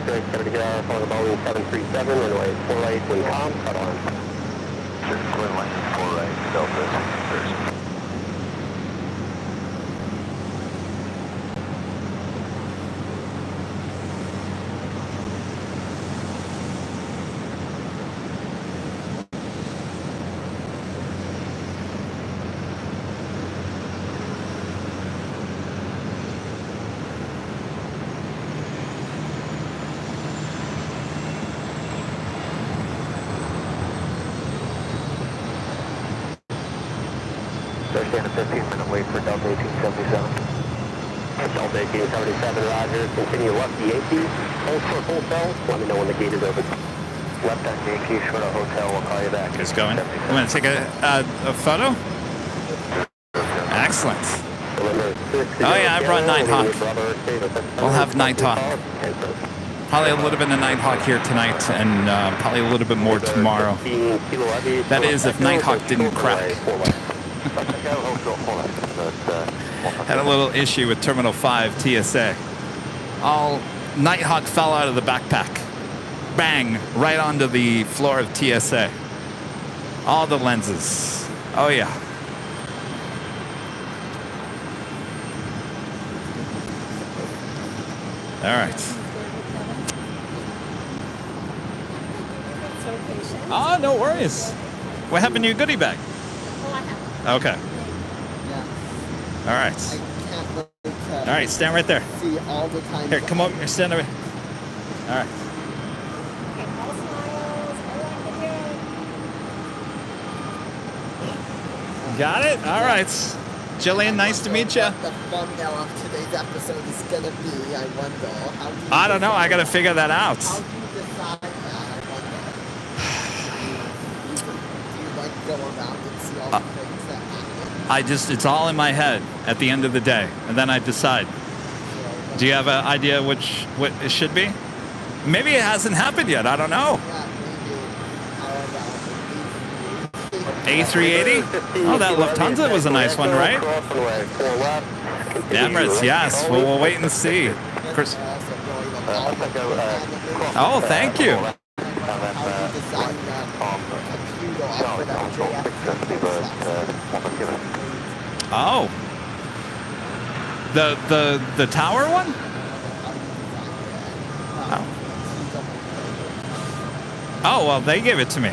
1636, 70 hour, following the Boeing 737, runway 48, wind calm, cut on. Wind line is 48, Delta 1636. stand a 15-minute wait for Delta 1877. Delta 1877, roger. Continue left Yankee. Hold for hotel. Let me know when the gate is open. Left on Yankee, short of hotel. We'll call you back. It's going. I'm going to take a photo. Excellent. Oh yeah, I brought Nighthawk. We'll have Nighthawk. Probably a little bit of Nighthawk here tonight, and probably a little bit more tomorrow. That is, if Nighthawk didn't crack. Had a little issue with Terminal 5 TSA. Nighthawk fell out of the backpack. Bang! Right onto the floor of TSA. All the lenses. Oh yeah. All right. Oh, no worries. What happened to your goodie bag? Okay. All right. All right, stand right there. See all the time. Here, come over. Stand over. All right. Got it? All right. Jillian, nice to meet you. What the thumbnail of today's episode is gonna be, I wonder. How do you I don't know. I got to figure that out. How do you decide that? Do you like go around and see all the things that happen? It's all in my head at the end of the day, and then I decide. Do you have an idea what it should be? Maybe it hasn't happened yet. I don't know. A380? Oh, that Lufthansa was a nice one, right? Emirates, yes. We'll wait and see. Chris. Oh, thank you. Oh. The tower one? Oh. Oh, well, they gave it to me.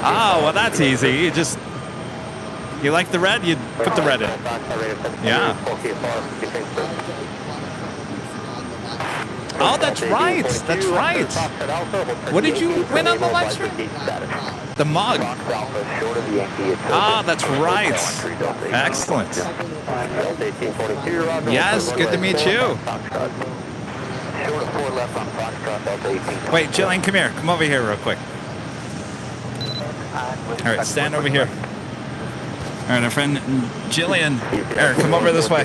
Oh, well, that's easy. You like the red? You put the red in. Yeah. Oh, that's right. That's right. What did you win on the live stream? The mug. Ah, that's right. Excellent. Yes, good to meet you. Wait, Jillian, come here. Come over here real quick. All right, stand over here. All right, our friend Jillian. Eric, come over this way.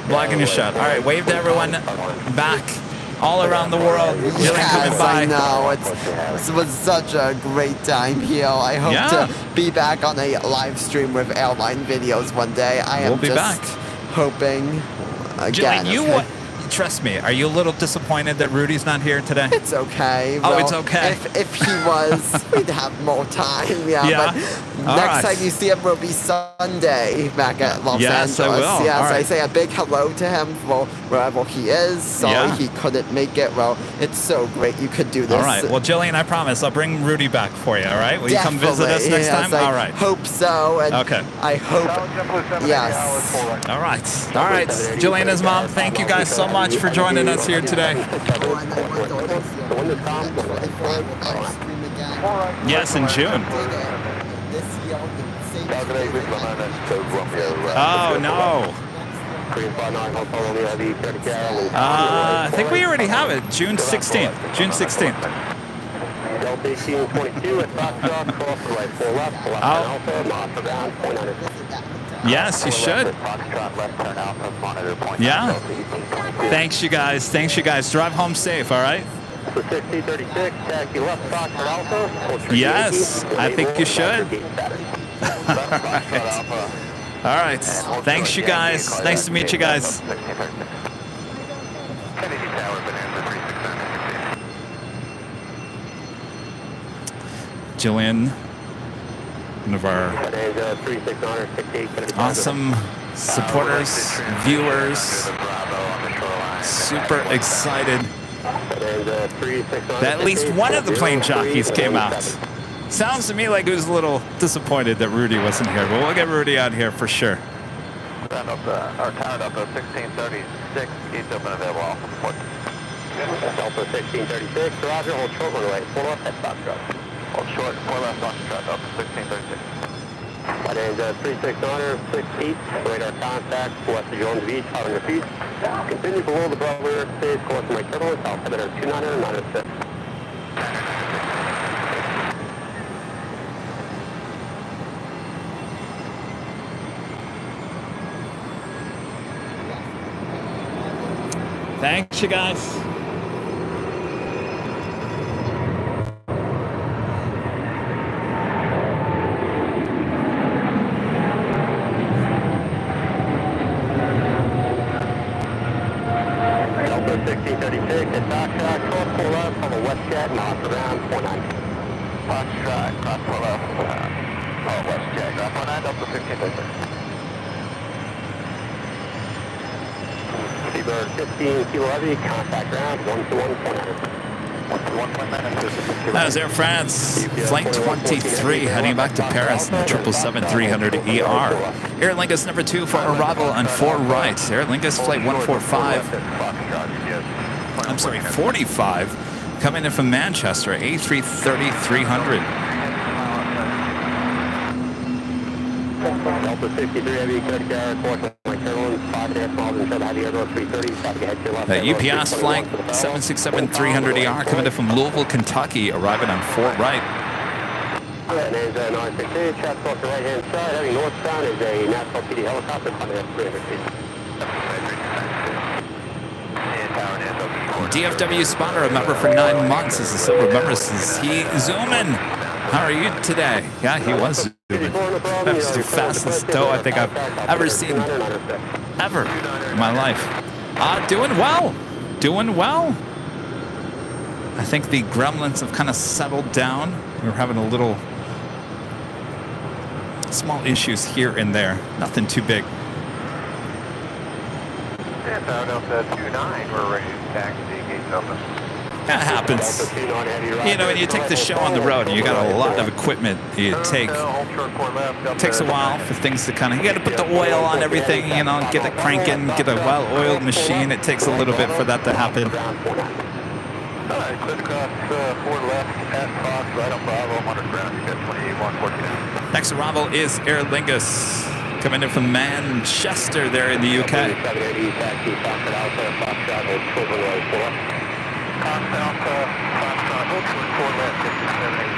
Blocking your shot. All right, wave to everyone back all around the world. Jillian coming by. I know. It was such a great time here. I hope to be back on a live stream with Airline Videos one day. I am just hoping again. Jillian, trust me, are you a little disappointed that Rudy's not here today? It's okay. Oh, it's okay. If he was, we'd have more time. Yeah. But next time you see him will be Sunday back at Los Angeles. I will. Yes, I say a big hello to him for wherever he is. Sorry he couldn't make it. Well, it's so great you could do this. All right. Well, Jillian, I promise I'll bring Rudy back for you. All right. Will you come visit us next time? All right. Hope so. And okay. I hope. Yes. All right. All right. Jillian's mom, thank you guys so much for joining us here today. Yes, in June. Oh, no. I think we already have it. June 16th. June 16th. Yes, you should. Yeah. Thanks, you guys. Thanks, you guys. Drive home safe, all right? Yes, I think you should. All right. Thanks, you guys. Nice to meet you guys. Jillian, one of our awesome supporters, viewers, super excited that at least one of the plane jockeys came out. Sounds to me like he was a little disappointed that Rudy wasn't here, but we'll get Rudy out here for sure. Stand up, our tower up to 1636, gates open available off of port. Delta 1636, Roger, hold short runway, 4 left, head Foxtrot. Hold short, 4 left, Foxtrot, up to 1636. That is 3600, 6 feet, radar contact, west of Jones Beach, 500 feet. Continue below the Bravo airspace, course to my turbulence, altimeter 29er, 906. Thanks, you guys. Delta 1636, at Foxtrot, cross 4 left, on the west jet, knots around 49. Foxtrot, cross 4 left, west jet, ground 49, Delta 1636. Seabird 15 kilo heavy, contact ground 121.9. That was Air France, Flight 23, heading back to Paris in the 777-300ER. Air Lingus number 2 for arrival on 4 right. Air Lingus Flight 45, coming in from Manchester, A330-300. Delta 63 heavy, good carrier, course my turbulence, 5.5 miles until the heavy airboat 330, stop to head to your left. UPS Flight 767-300ER coming in from Louisville, Kentucky, arriving on 4 right. And is 968, traffic off the right-hand side, heading northbound is a National PD helicopter coming at 300 feet. DFW spotter, a member for 9 months. As a silver member, is he zooming? How are you today? Yeah, he was zooming. That was the fastest tow I think I've ever seen, ever in my life. Doing well. Doing well. I think the gremlins have kind of settled down. We were having a little small issues here and there. Nothing too big. And Delta 29, we're ready to taxi, gates open. That happens. You know, when you take the show on the road and you got a lot of equipment you take, it takes a while for things to kind of, you got to put the oil on everything, you know, get it cranking, get a well-oiled machine. It takes a little bit for that to happen. All right, clear across 4 left at Fox, right on Bravo, I'm underground, you got 2114. Next arrival is Air Lingus, coming in from Manchester there in the UK. Cox Alpha, Foxtrot, hold short 4 left, 5780.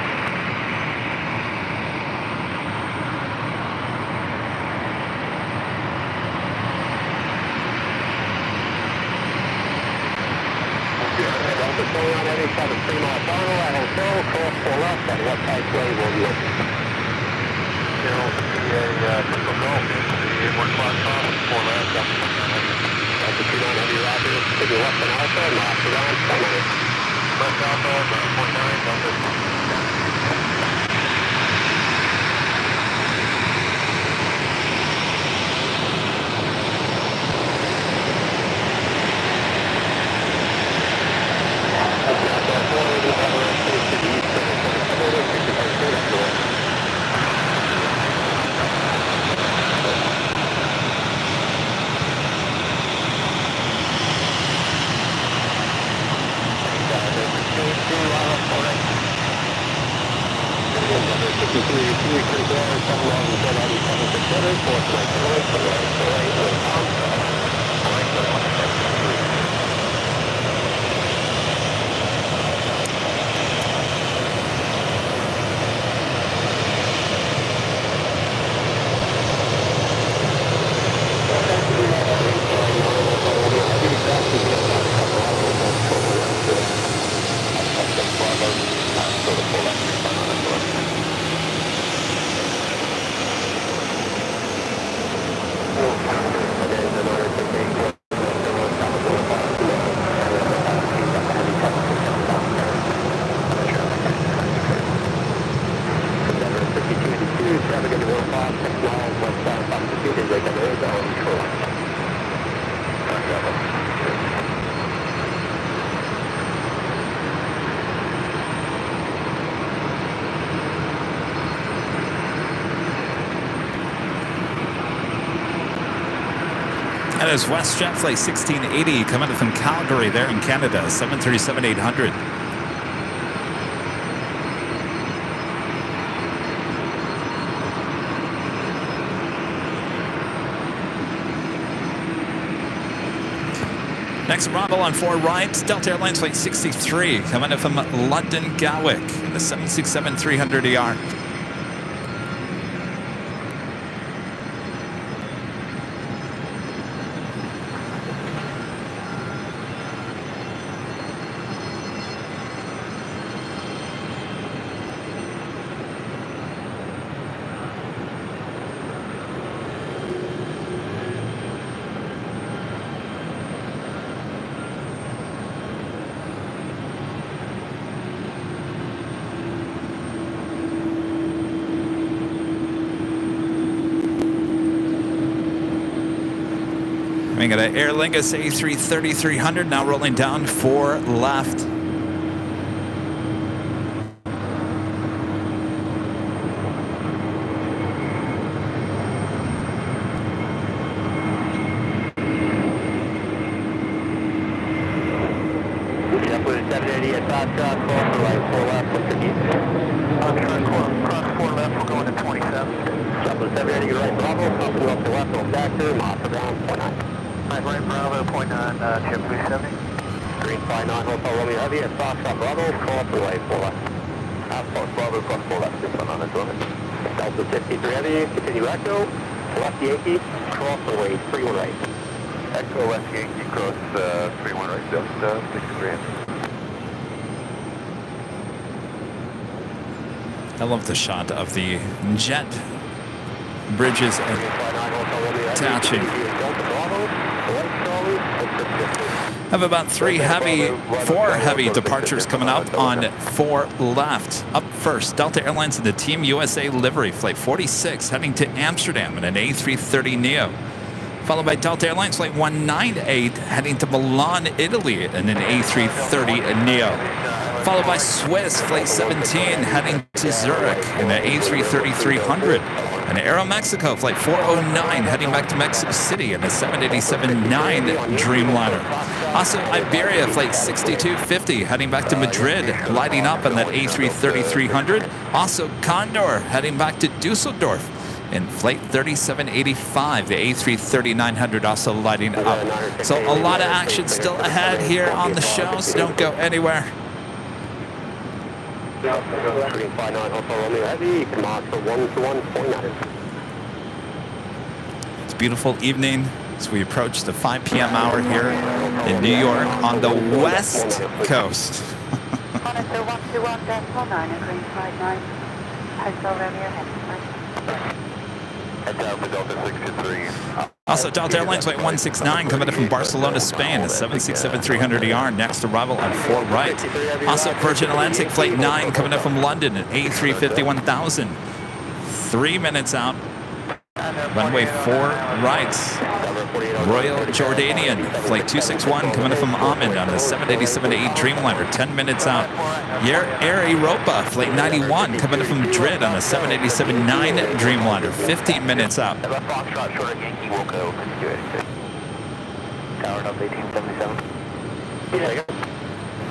Delta 21 heavy, 73 mile final, at hotel, cross 4 left, at what taxiway will be open? Zero, Crystal Gulf, the 1 o'clock final, 4 left, Delta 29 heavy. Delta 29 heavy, roger, to the left and Alpha, knots around 29. Left Alpha, 9.9, Delta That is WestJet Flight 1680 coming in from Calgary there in Canada, 737-800. Next arrival on 4 right, Delta Airlines Flight 63, coming in from London Gatwick in the 767-300ER. We got an Aer Lingus A330-300 now rolling down 4 left. JetBlue 780 at Foxtrot, call for right 4 left, what's the heat? Cross 4 left, we're going to 27. JetBlue 780, you're right, Bravo, up to the left, on factor, Massa down, 0.9. Right, Bravo, 0.9, JetBlue 70. Green 59, Hotel Romeo Heavy at Foxtrot, Bravo, call for right 4 left. Fox Bravo, cross 4 left, this one on the Dorman. Delta 63 Heavy, continue Echo, left Yankee, cross the way, 31 right. Echo left Yankee, cross 31 right, Delta 63. I love the shot of the jet bridges attaching. Have about 4 heavy departures coming up on 4 left. Up first, Delta Airlines in the Team USA livery, flight 46, heading to Amsterdam in an A330neo. Followed by Delta Airlines flight 198, heading to Milan, Italy in an A330neo. Followed by Swiss flight 17, heading to Zurich in an A330-300. And Aeromexico flight 409, heading back to Mexico City in a 787-9 Dreamliner. Also Iberia flight 6250, heading back to Madrid, lighting up on that A330-300. Also Condor, heading back to Dusseldorf in flight 3785, the A330-900 also lighting up. So a lot of action still ahead here on the show, so don't go anywhere. Green 59, Hotel Romeo Heavy, Massa 121.9. It's a beautiful evening as we approach the 5 p.m. hour here in New York on the West Coast. Monitor 121.9 and Green 59, Hotel Romeo Heavy. Head down for Delta 63. Also, Delta Airlines flight 169 coming in from Barcelona, Spain, a 767-300ER, next arrival on 4 right. Also, Virgin Atlantic flight 9 coming in from London, an A350-1000, 3 minutes out. Runway 4 right. Royal Jordanian flight 261 coming in from Amman on the 787-8 Dreamliner, 10 minutes out. Air Europa flight 91 coming in from Madrid on the 787-9 Dreamliner, 15 minutes out. Foxtrot, short Yankee, will go. Tower Delta 1877.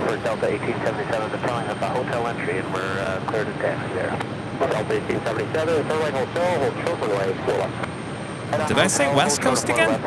We're Delta 1877, they're telling us a hotel entry and we're clear to taxi there. Delta 1877, third right hotel, hold short runway, 4 left. Did I say West Coast again?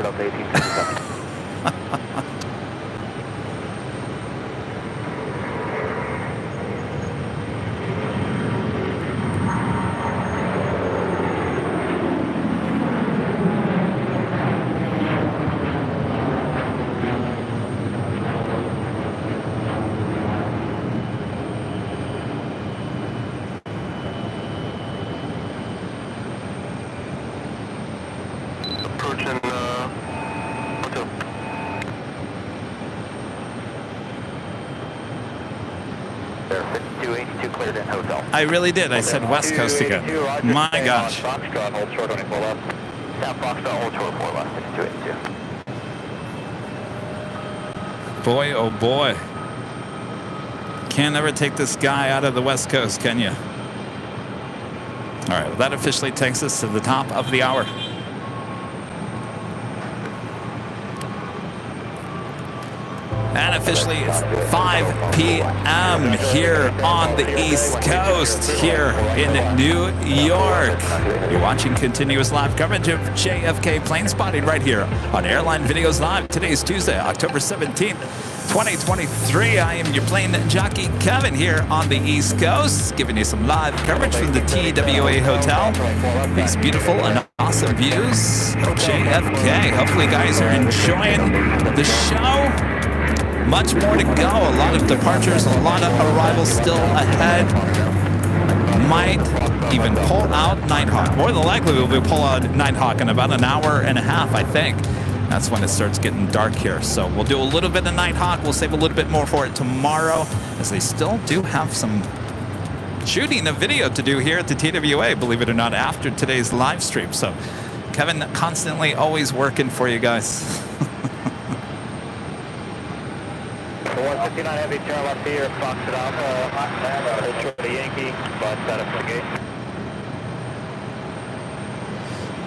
I really did. I said West Coast again. My gosh. Foxtrot, hold short on 4 left. South Foxtrot, hold short 4 left. 282. Boy, oh boy. Can't ever take this guy out of the West Coast, can you? All right, well, that officially takes us to the top of the hour. And officially it's 5 p.m. here on the East Coast, here in New York. You're watching continuous live coverage of JFK plane spotting right here on Airline Videos Live. Today's Tuesday, October 17th, 2023. I am your plane jockey, Kevin, here on the East Coast, giving you some live coverage from the TWA Hotel. These beautiful and awesome views of JFK. Hopefully you guys are enjoying the show. Much more to go. A lot of departures, a lot of arrivals still ahead. Might even pull out Nighthawk. More than likely, we'll pull out Nighthawk in about an hour and a half, I think. That's when it starts getting dark here. So we'll do a little bit of Nighthawk. We'll save a little bit more for it tomorrow, as they still do have some shooting a video to do here at the TWA, believe it or not, after today's live stream. So Kevin constantly always working for you guys. 159 Heavy, turn left here, Fox it out, hold short of Yankee, but set up for gate.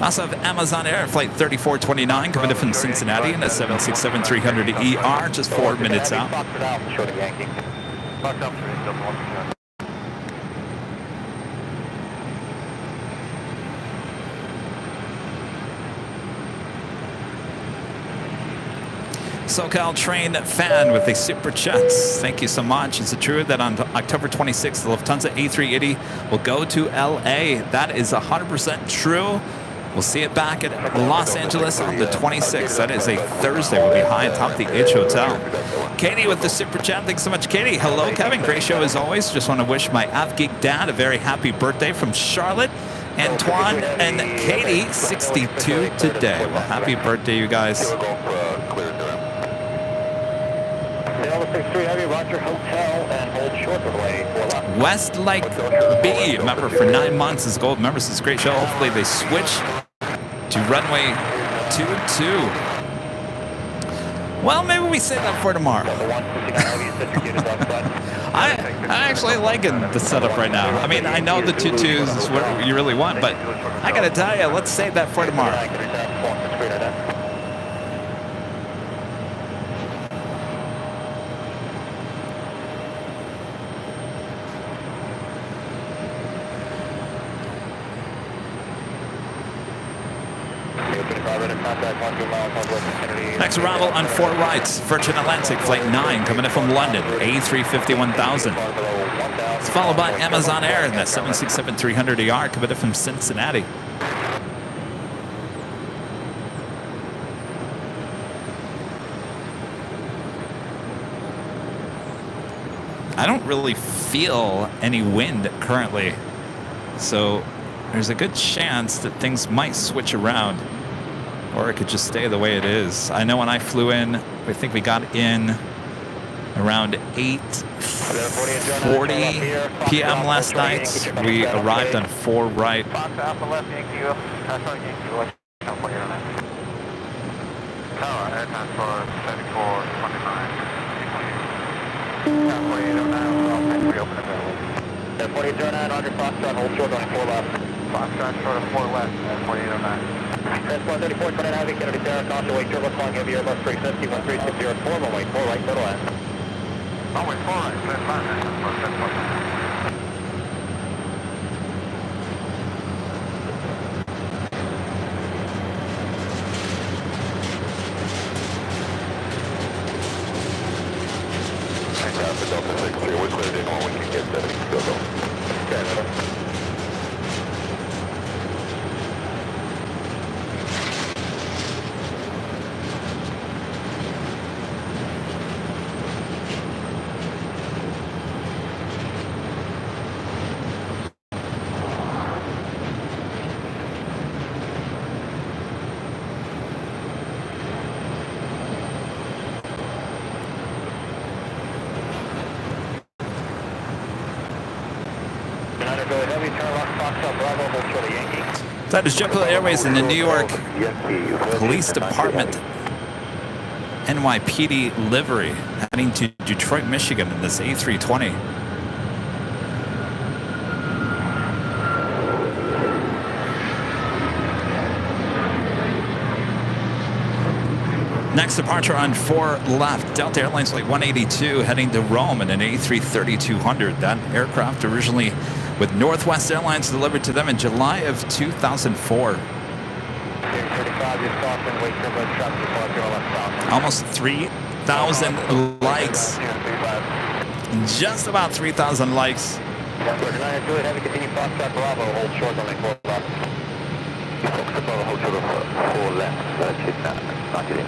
Also have Amazon Air Flight 3429 coming in from Cincinnati in a 767-300ER, just 4 minutes out. Fox it out, short of Yankee. Fox out, 3-1. SoCal train fan with a super chats. Thank you so much. Is it true that on October 26th, the Lufthansa A380 will go to LA? That is 100% true. We'll see it back at Los Angeles on the 26th. That is a Thursday. We'll be high atop the H Hotel. Katie with the super chat. Thanks so much, Katie. Hello, Kevin. Great show as always. Just want to wish my AvGeek dad a very happy birthday from Charlotte. Antoine and Katie, 62 today. Well, happy birthday, you guys. Westlake B, member for 9 months, is gold member. This is a great show. Hopefully they switch to runway 22. Well, maybe we save that for tomorrow. I actually liking the setup right now. I mean, I know the 22s is what you really want, but I gotta tell you, let's save that for tomorrow. Next arrival on 4 rights, Virgin Atlantic Flight 9 coming in from London, A350-1000. It's followed by Amazon Air in the 767-300ER coming in from Cincinnati. I don't really feel any wind currently, so there's a good chance that things might switch around, or it could just stay the way it is. I know when I flew in, I think we got in around 8:40 p.m. last night. We arrived on 4 right. At 4809, Roger, Foxtrot, hold short on 4 left. Foxtrot, short of 4 left, at 4809. Transport 34, 29 Heavy, Kennedy, Sarah, caution, wait, turbo, calling heavy, Airbus 350, 13604, runway 4 right, total end. Runway 4 right, clear 5, Delta 63, we're cleared in all we can get 70, go. Okay, That is JetBlue Airways in the New York Police Department NYPD livery heading to Detroit, Michigan in this A320. Next departure on 4 left. Delta Airlines Flight 182 heading to Rome in an A330-200. That aircraft originally with Northwest Airlines delivered to them in July of 2004. Almost 3,000 likes. Just about 3,000 likes. Continue Foxtrot Bravo, hold short on the 4 left. Foxtrot Bravo, hold short on 4 left. Not getting.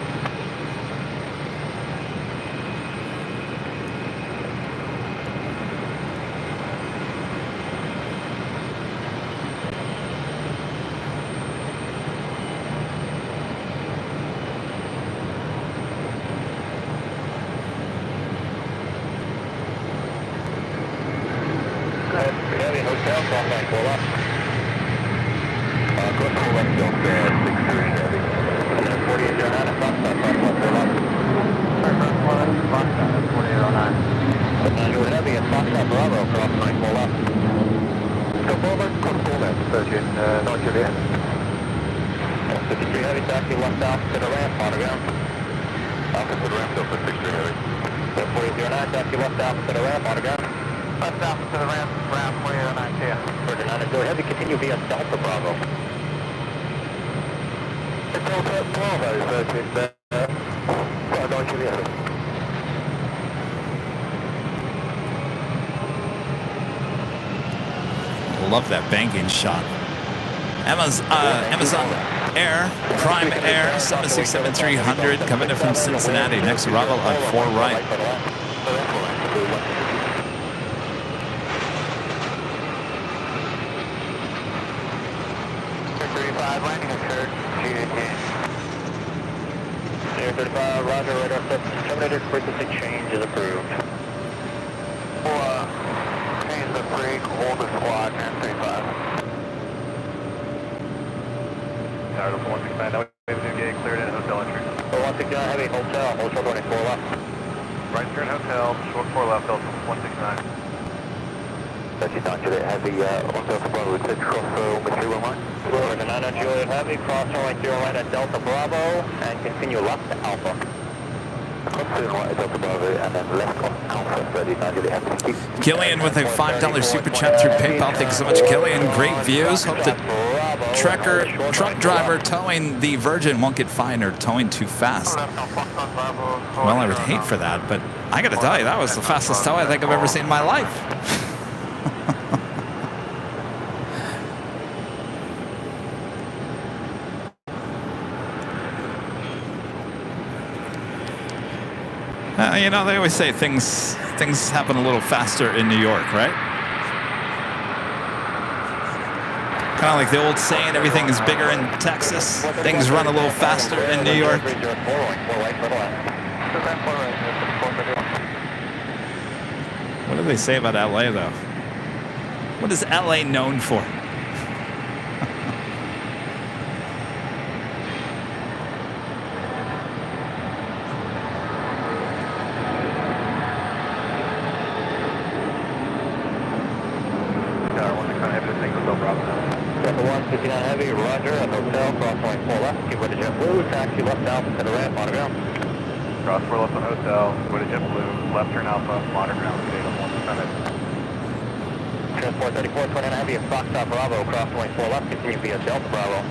Continue via Delta Bravo. Delta Bravo, 13, Juliet. Love that banking shot. Amazon Air, Prime Air, 767-300 coming in from Cincinnati. Next arrival on 4 right. Landing occurred, Air 35, roger, radar set, terminated, frequency change is approved. Change the freak, hold the squad, Air 35. Tower 169, now we have a new gate cleared in hotel entry. 169 heavy, hotel, hold short 24 left. Right turn hotel, short 4 left, Delta 169. That's Juliet Heavy, on Delta Bravo, it's cross with 311. We're the 9 Juliet Heavy, cross runway 09 at Delta Bravo, and continue left to Alpha. Cross 09 at Delta Bravo, and then left on Alpha, 39 Juliet Heavy. Killian with a $5 super chat through PayPal. Thank you so much, Killian. Great views. Hope the truck driver towing the Virgin won't get fined or towing too fast. Well, I would hate for that, but I got to tell you, that was the fastest tow I think I've ever seen in my life. You know, they always say things happen a little faster in New York, right? Kind of like the old saying, everything is bigger in Texas. Things run a little faster in New York. What do they say about LA, though? What is LA known for? Heavy, roger, at hotel, cross point 4 left, keep with the JetBlue, taxi left Alpha to the ramp, on ground. Cross 4 left on hotel, go to JetBlue, left turn Alpha, monitor ground, data 1 Transport 3429 Heavy at Foxtrot Bravo, cross point 4 left, continue via Delta Bravo.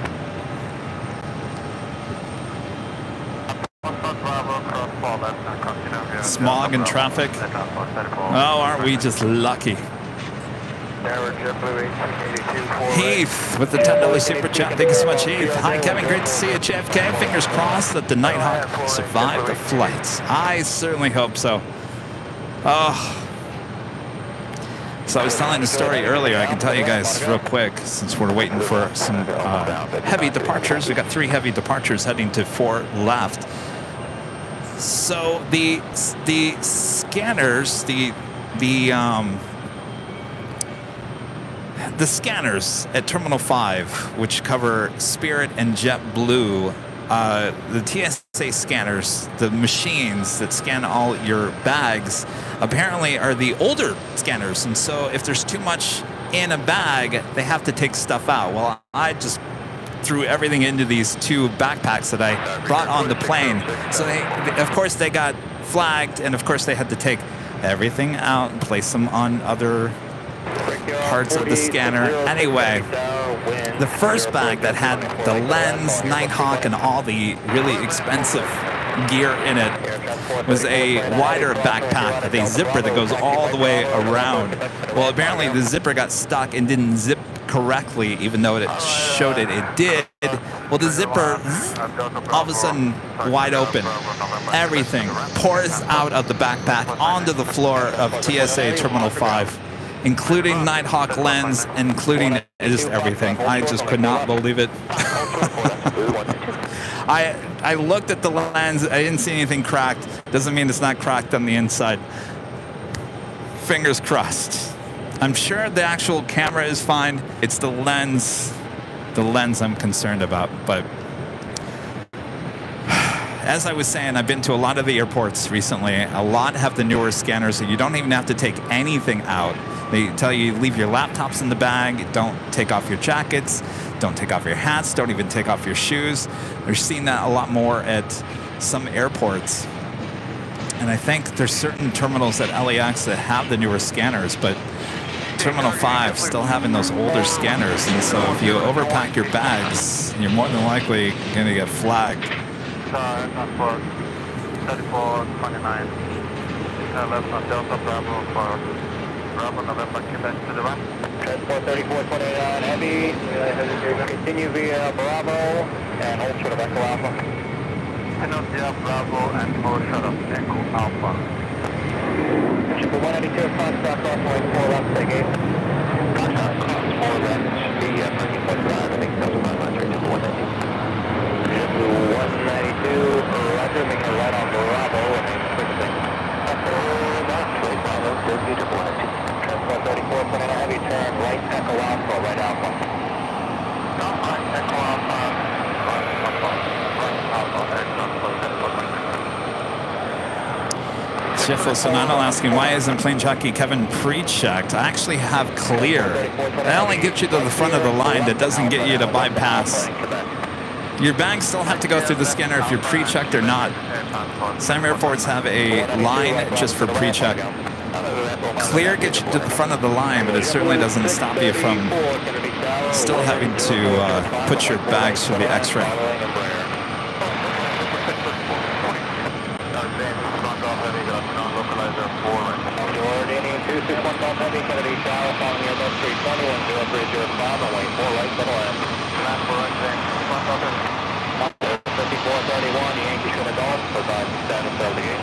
Smog and traffic. Oh, aren't we just lucky? Heath with the $10 super chat. Thank you so much, Heath. Hi, Kevin. Great to see you, JFK. Fingers crossed that the Nighthawk survived the flight. I certainly hope so. Oh. So I was telling the story earlier. I can tell you guys real quick, since we're waiting for some heavy departures. We got 3 heavy departures heading to 4 left. So the scanners, the scanners at Terminal 5, which cover Spirit and JetBlue, the TSA scanners, the machines that scan all your bags, apparently are the older scanners. And so if there's too much in a bag, they have to take stuff out. Well, I just threw everything into these 2 backpacks that I brought on the plane. So of course they got flagged, and of course they had to take everything out and place them on other parts of the scanner. Anyway, the first bag that had the lens, Nighthawk, and all the really expensive gear in it was a wider backpack with a zipper that goes all the way around. Well, apparently the zipper got stuck and didn't zip correctly, even though it showed it did. Well, the zipper, all of a sudden, wide open. Everything pours out of the backpack onto the floor of TSA Terminal 5, including Nighthawk lens, including just everything. I just could not believe it. I looked at the lens. I didn't see anything cracked. Doesn't mean it's not cracked on the inside. Fingers crossed. I'm sure the actual camera is fine. It's the lens I'm concerned about. But as I was saying, I've been to a lot of the airports recently. A lot have the newer scanners, so you don't even have to take anything out. They tell you leave your laptops in the bag, don't take off your jackets, don't take off your hats, don't even take off your shoes. They're seeing that a lot more at some airports. And I think there's certain terminals at LAX that have the newer scanners, but Terminal 5 still having those older scanners. And so if you overpack your bags, you're more than likely going to get flagged. 3429. Left on Delta Bravo for Bravo November, Quebec to the right. Transport 3429 heavy. Continue via Bravo and hold short of Echo Alpha. Pinocchio Bravo and hold short of Echo Alpha. Triple 192 cross stop off point 4 left, take 8. Cross 4 left, should be 13.5, I think that's my line, triple 192. Triple 192, roger, making a right on Bravo, and then quick Bravo, still be triple 192. Transport 34, put in a heavy turn, right Echo Alpha, right Alpha. Not right Echo Alpha, right Alpha, excellent, Shiftle Sonano asking, why isn't plane jockey Kevin pre-checked? I actually have clear. That only gets you to the front of the line. That doesn't get you to bypass. Your bags still have to go through the scanner if you're pre-checked or not. Some airports have a line just for pre-check. Clear gets you to the front of the line, but it certainly doesn't stop you from still having to put your bags through the X-ray. Kennedy Tower, following your bus 321, 0305, runway 4 right, settle in. Last for right, 5431, Yankee Sugar Golf, provide status LDA.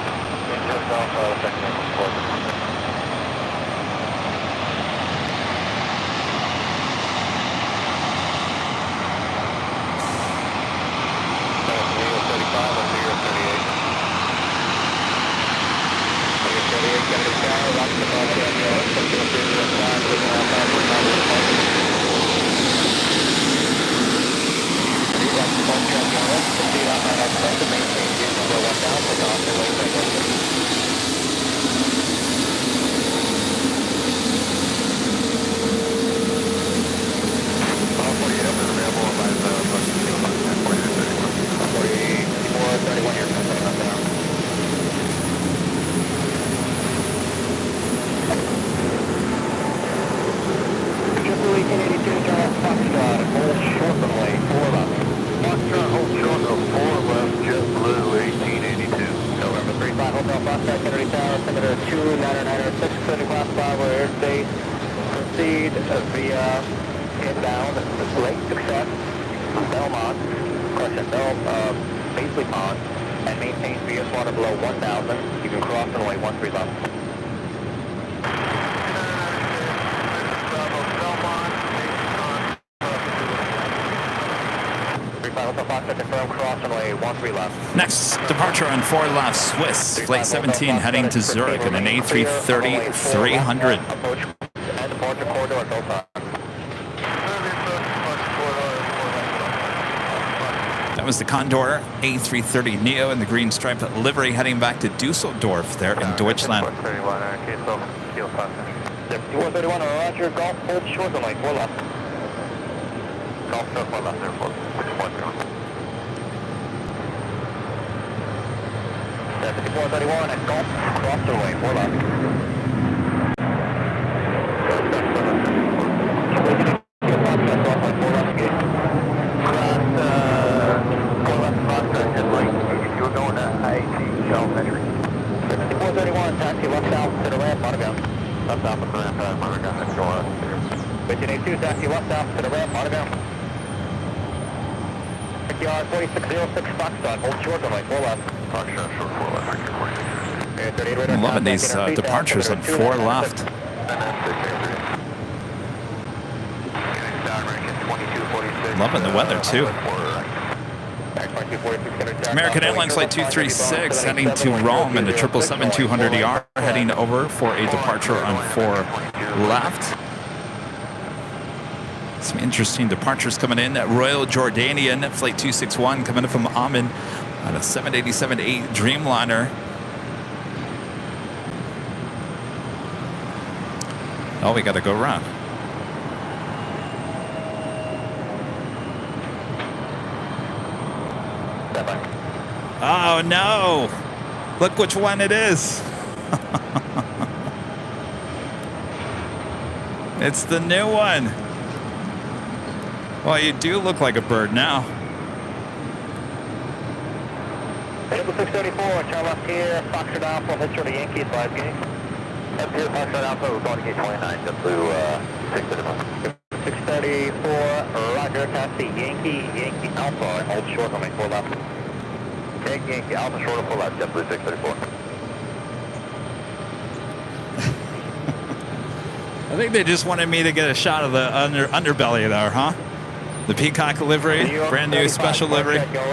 Just off, second support. Next departure on 4 left, Swiss, flight 17 heading to Zurich in an A330-300. That was the Condor A330 Neo in the green stripe livery heading back to Dusseldorf there in Deutschland. 431, roger, golf, hold short, runway 4 left. Golf South 1 left, 6.0. 7431 at Golf, cross the way, 4 left. You're going to IAT Elementary. 7431, taxi left south to the ramp, Monaco. Left south to the ramp, Monaco, next door. 1582, taxi left south to the ramp, Monaco. Yard 4606 Foxtrot, hold short on 4 left. Foxtrot, short 4 left, 46. I'm loving these departures on 4 left. Loving the weather too. American Airlines Flight 236 heading to Rome in the 777-200ER, heading over for a departure on 4 left. Some interesting departures coming in. Royal Jordanian Flight 261 coming in from Amman on a 787-8 Dreamliner. Oh, we got to go around. Oh no! Look which one it is. It's the new one. Well, you do look like a bird now. 634, turn left here, Foxtrot Alpha, head short of Yankees, 5 gate. Up here, Foxtrot Alpha, we're going to gate 29, just to 634, Roger, taxi, Yankee Alpha, hold short on 4 left. Okay, Yankee Alpha, short of 4 left, just to 634. I think they just wanted me to get a shot of the underbelly there, huh? The Peacock livery, brand new special livery. Wind 020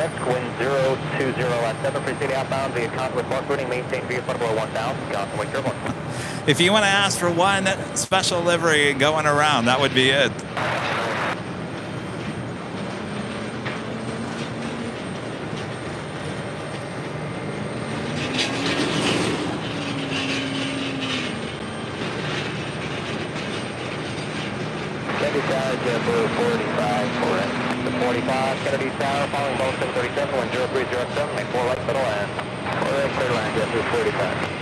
at 7 for city outbound via Conway Park routing, maintain via Pueblo 1000, Conway Turbulence. If you want to ask for one special livery going around, that would be it. Blue 45 for it. The 45, Kennedy Tower, following both 737, 10307, make 4 right for the land. 4 right for the land, yes, 45.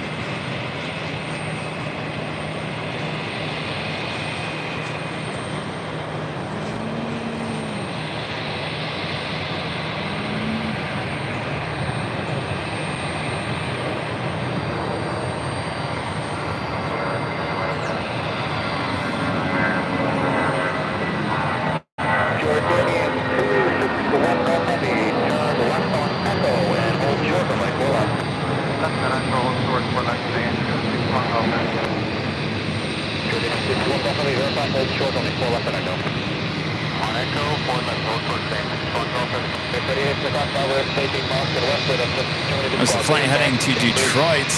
There's a flight heading to Detroit.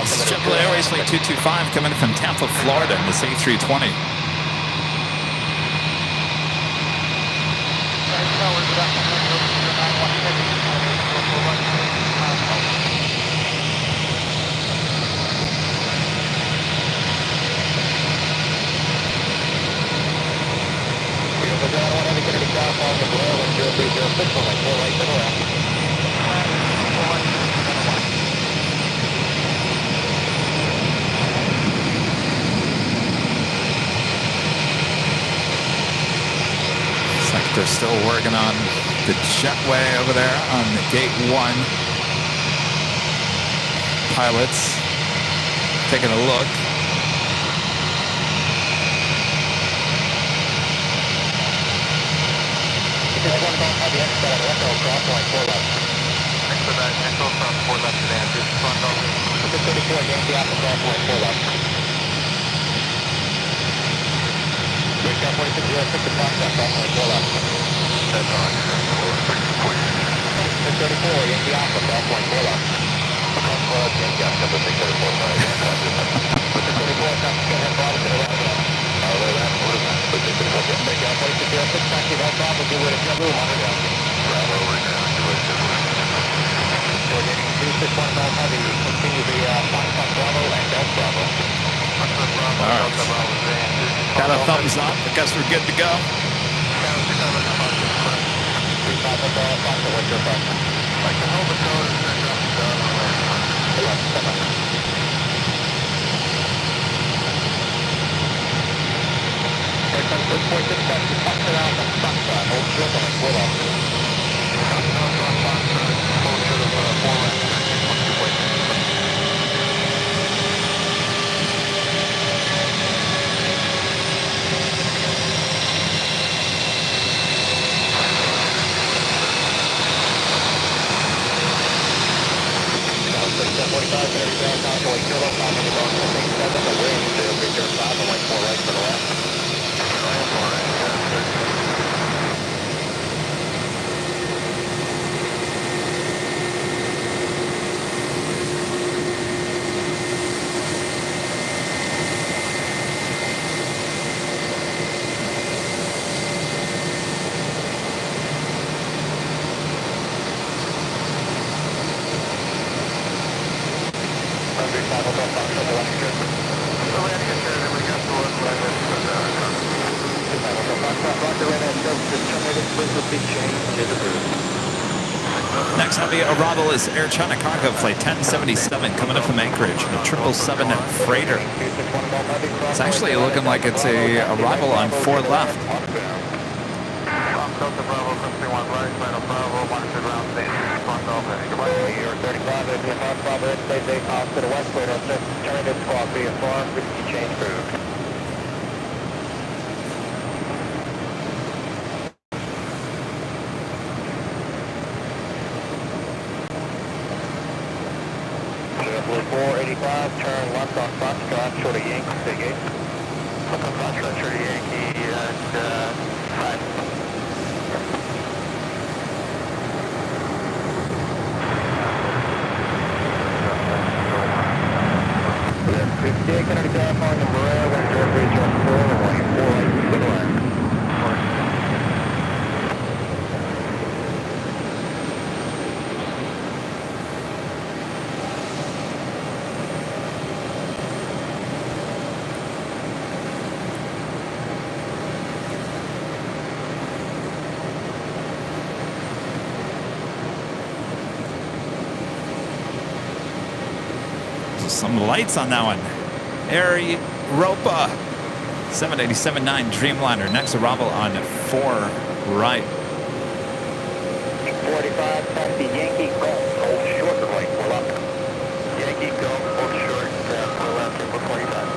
This is JetBlue Airways Flight 225 coming from Tampa, Florida in this A320. They're still working on the jetway over there on the gate 1. Pilots taking a look. All right. got a thumbs up. I guess we're good to go. Next on the arrival is Air China Cargo Flight 1077 coming in from Anchorage, a 777 freighter. It's actually looking like it's a arrival on 4 left. Turn left on Foxtrot, short of Yankee, Big 8. Left on Foxtrot, short of Yankee, and 5. We have 58 Kennedy Drive, calling number 1, Bridge on 4, runway 4 right, good line. Some lights on that one. Air Europa 787-9 Dreamliner. Next arrival on 4 right. 45, taxi Yankee Golf, hold short of right, pull up. Yankee Golf, hold short, pull left, triple 45.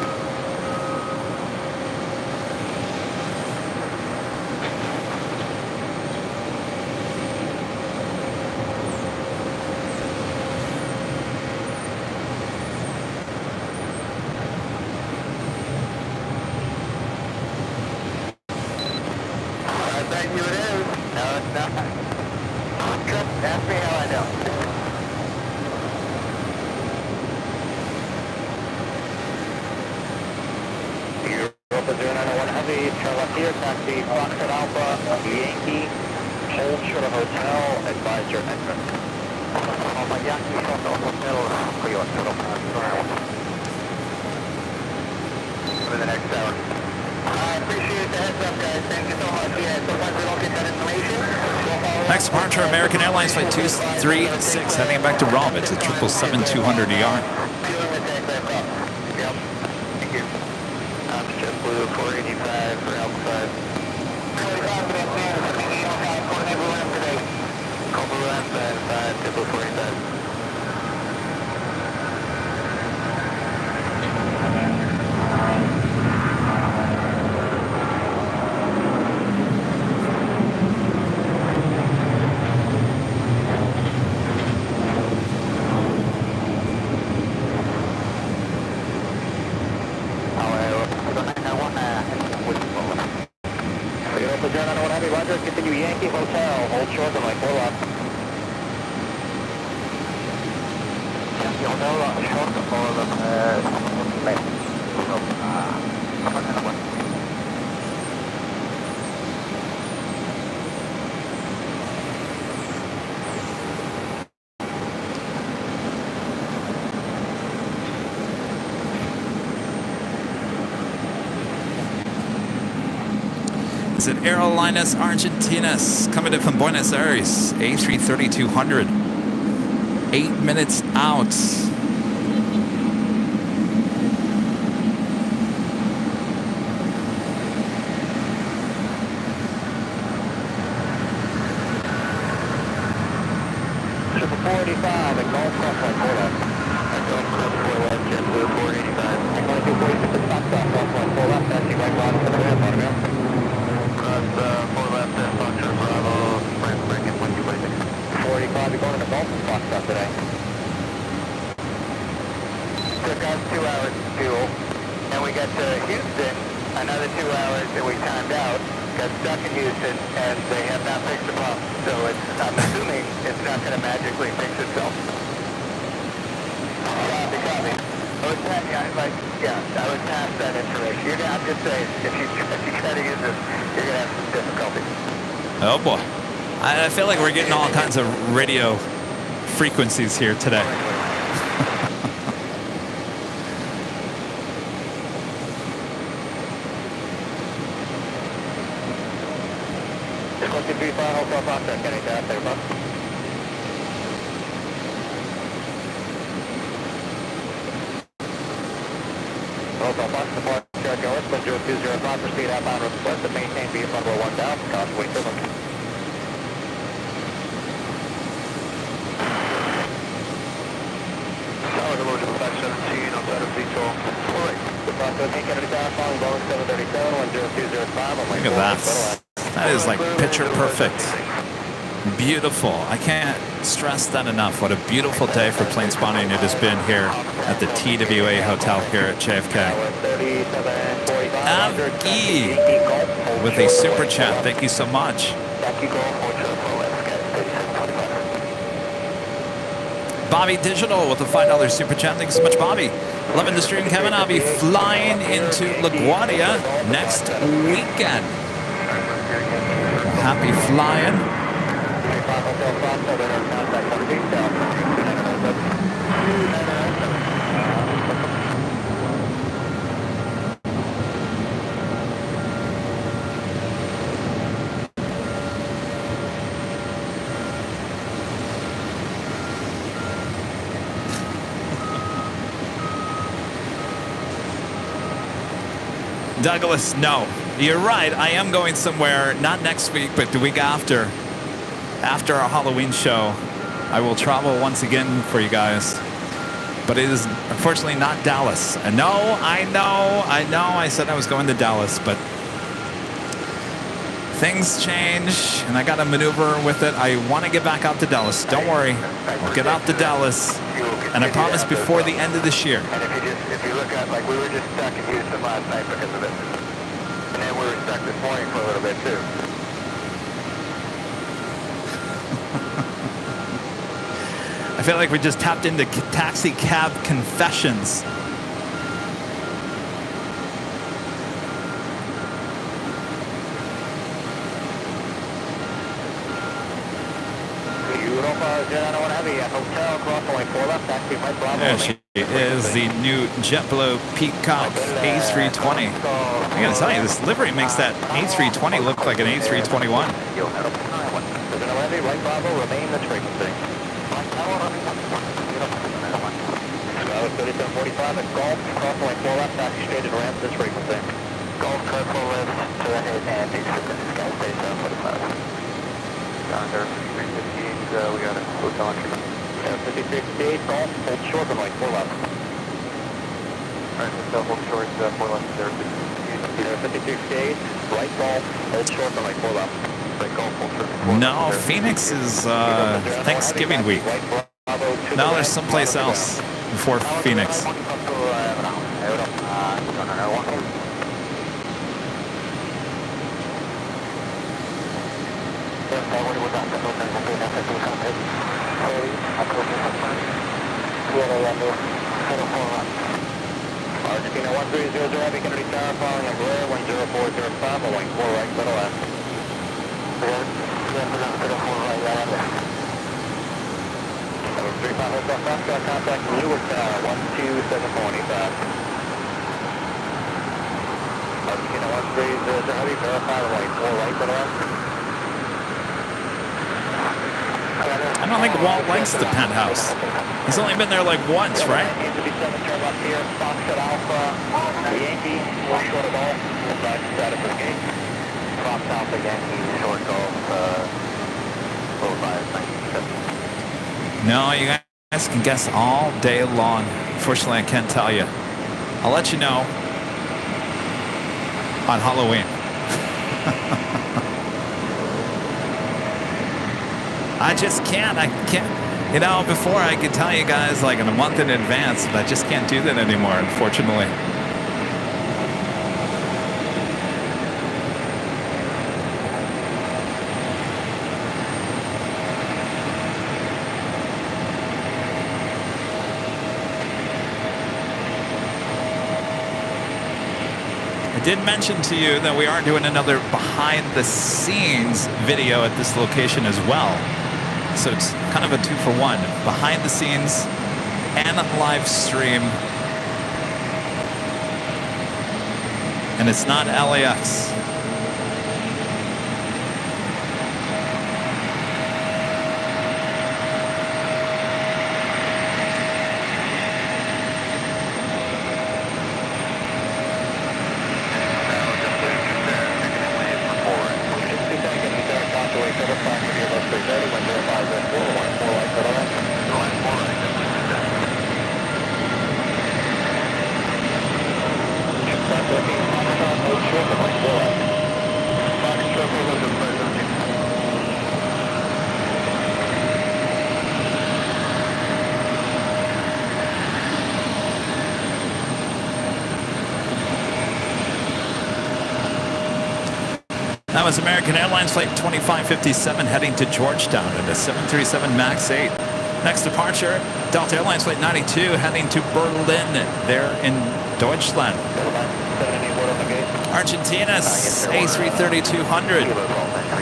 Ask me how I know. Europa 0901 Heavy, turn left here, taxi Foxtrot Alpha, Yankee, hold short of hotel, advise your entrance. Yankee, short of hotel, for the next hour. I appreciate the heads up, guys. Thank you so much. Yeah, sometimes we don't get that information. Next departure, American Airlines Flight 236, heading back to Rome. It's a 777-200ER. Yep, thank you. Just blue 485 for Alpha 5. Really confident, man. 805, coordinate blue lamp today. Call blue lamp and 5, tip blue 485. Continue Yankee Hotel, hold short on like 4 left. Yankee Hotel, short for left. is it Airlines Argentinas coming in from Buenos Aires, A33200. 8 minutes out. Oh boy. I feel like we're getting all kinds of radio frequencies here today. Look at that. That is like picture perfect. Beautiful. I can't stress that enough. What a beautiful day for plane spotting it has been here at the TWA Hotel here at JFK. Avgi with a super chat. Thank you so much. Bobby Digital with a $5 super chat. Thanks so much, Bobby. Loving the stream, Kevin. I'll be flying into LaGuardia next weekend. Happy flying. Douglas, no. You're right. I am going somewhere, not next week, but the week after. After our Halloween show, I will travel once again for you guys. But it is unfortunately not Dallas. I know. I said I was going to Dallas, but things change, and I got to maneuver with it. I want to get back out to Dallas. Don't worry. I'll get out to Dallas, and I promise before the end of this year. And if you look at, like, we were just stuck in Houston last night because of it. And then we were stuck this morning for a little bit, too. I feel like we just tapped into taxi cab confessions. There she is, the new JetBlue Peacock A320. I gotta tell you, this livery makes that A320 look like an A321. Golf, careful left to the head and exit the sky station 745. Down there, 5358, we got a hotel entry. 5358, golf, hold short, runway 4 left. Alright, hotel, hold short, 4 left, 5358, right golf, hold short, runway 4 left. Right golf, hold short, 4 left. No, Phoenix is Thanksgiving week. No, there's someplace else before Phoenix. Argentina 1300, Heavy Kennedy Tower, following Embraer 10405, going 4 right, middle left. 35 Hotel Foxtrot, contact Newark Tower 12745. I don't think Walt likes the penthouse. He's only been there like once, right? No, you guys can guess all day long. Unfortunately, I can't tell you. I'll let you know on Halloween. I just can't. I can't. You know, before I could tell you guys like in a month in advance, but I just can't do that anymore, unfortunately. I did mention to you that we are doing another behind-the-scenes video at this location as well. So it's kind of a 2-for-1. Behind the scenes and a live stream. And it's not LAX. That was American Airlines Flight 2557 heading to Georgetown in a 737 MAX 8. Next departure, Delta Airlines Flight 92 heading to Berlin, there in Deutschland. Argentina's A330-200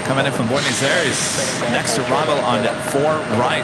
coming in from Buenos Aires. Next arrival on 4 right.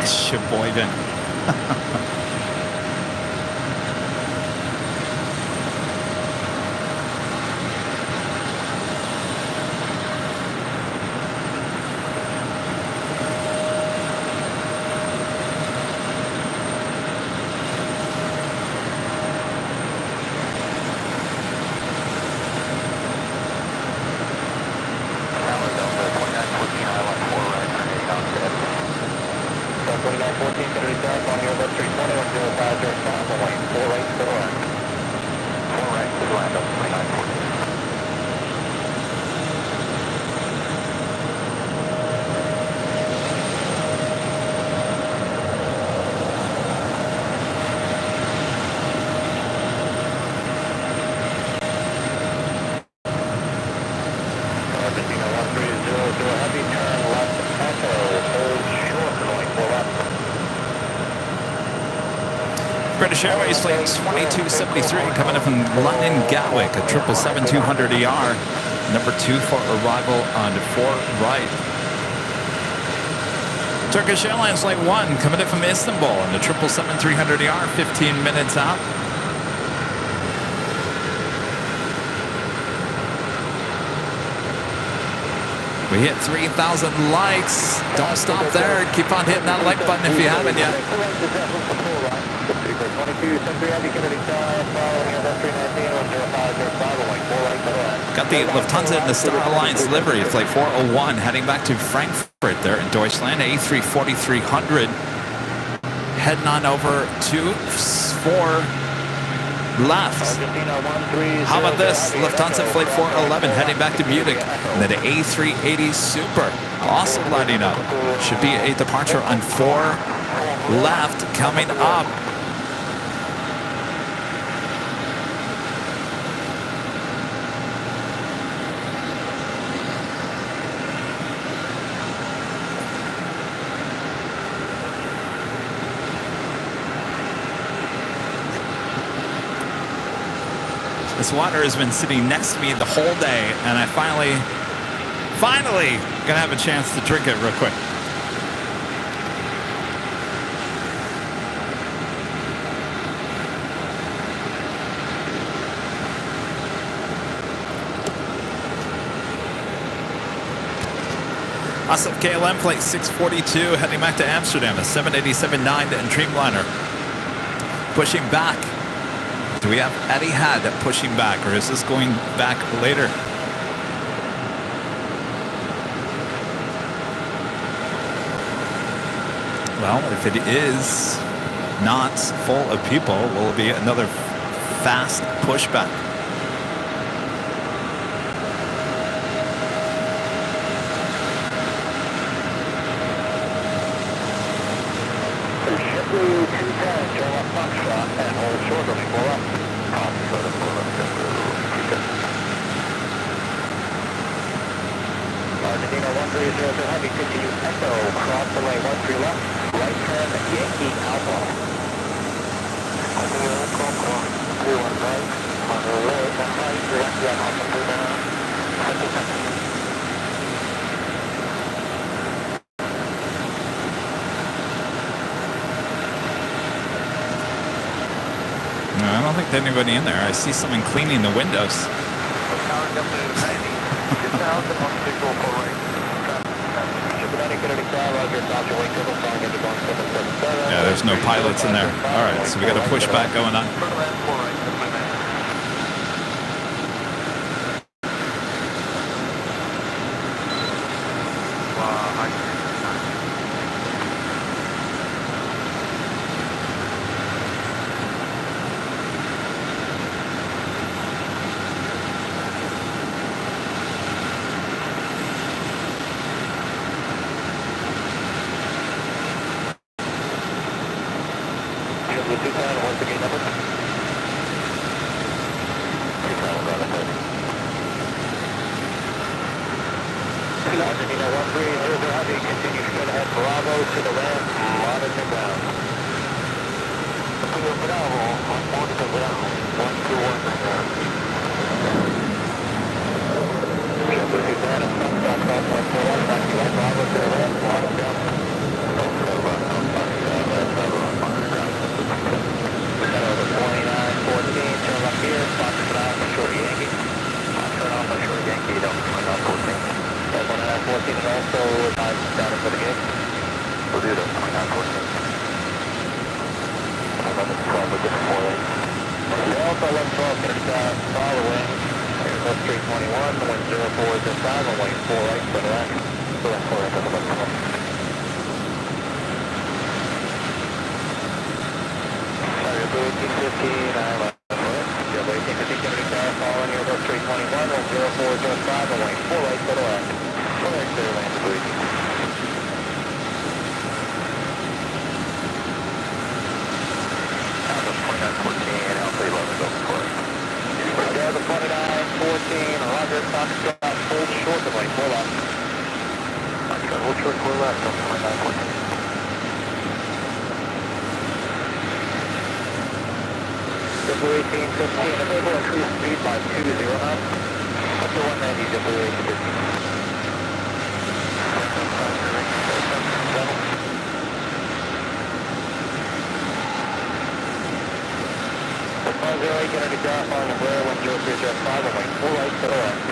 Sheboygan. British Airways Flight 2273 coming in from London Gatwick, a 777-200ER, number 2 for arrival on 4 right. Turkish Airlines Flight 1 coming in from Istanbul, and the 777-300ER, 15 minutes out. We hit 3,000 likes. Don't stop there. Keep on hitting that like button if you haven't yet. Got the Lufthansa and the Star Alliance livery, Flight 401, heading back to Frankfurt. right there in Deutschland. A3 4300 heading on over to 4 left. How about this? Lufthansa Flight 411 heading back to Munich. And then the A380 Super also lining up. Should be a departure on 4 left coming up. This water has been sitting next to me the whole day, and I finally gonna have a chance to drink it real quick. Awesome. KLM flight 642 heading back to Amsterdam, a 787-9 and Dreamliner. Pushing back. Do we have Etihad pushing back, or is this going back later? Well, if it is not full of people, will it be another fast pushback? Argentina 1300 Heavy, continue Echo, cross the lane 13 left, right turn Yankee Alpha. No, I don't think there's anybody in there. I see someone cleaning the windows. Yeah, there's no pilots in there. All right, so we got a pushback going on. Argentina 1300 Heavy, continue straight ahead, Bravo to the land, monitor ground. Bravo, on board the ground, 121 Jumbo Susanna, stop, back to land, Bravo to the land, monitor ground. Over 2914, turn left here, Fox Drive, short Yankee. Turn off on short Yankee, don't turn off 14. 1914 is also down for the gate. Bermuda, 2914. 1112 with different 4 lanes. Delta 1112, get it following. Airbus 321, wind 0405, and wait 4 right for the left. So that's 4 right for the left. Sorry, 1815, I'm Jumbo 1815, get it following Airbus 321, wind 0405, and wait 4 right for the left. Clear land to breathe. Alpha 2914, Alpha 11, go for it. Delta 2914, Roger, Foxtrot, hold short of lane 4 left. Foxtrot, hold short 4 left, Delta 2914. Jumbo 1815, enable increase speed by 20 knots. Up to 190, Jumbo 1815. Gonna be off on the Blair 10305 and wait 4 right to the left.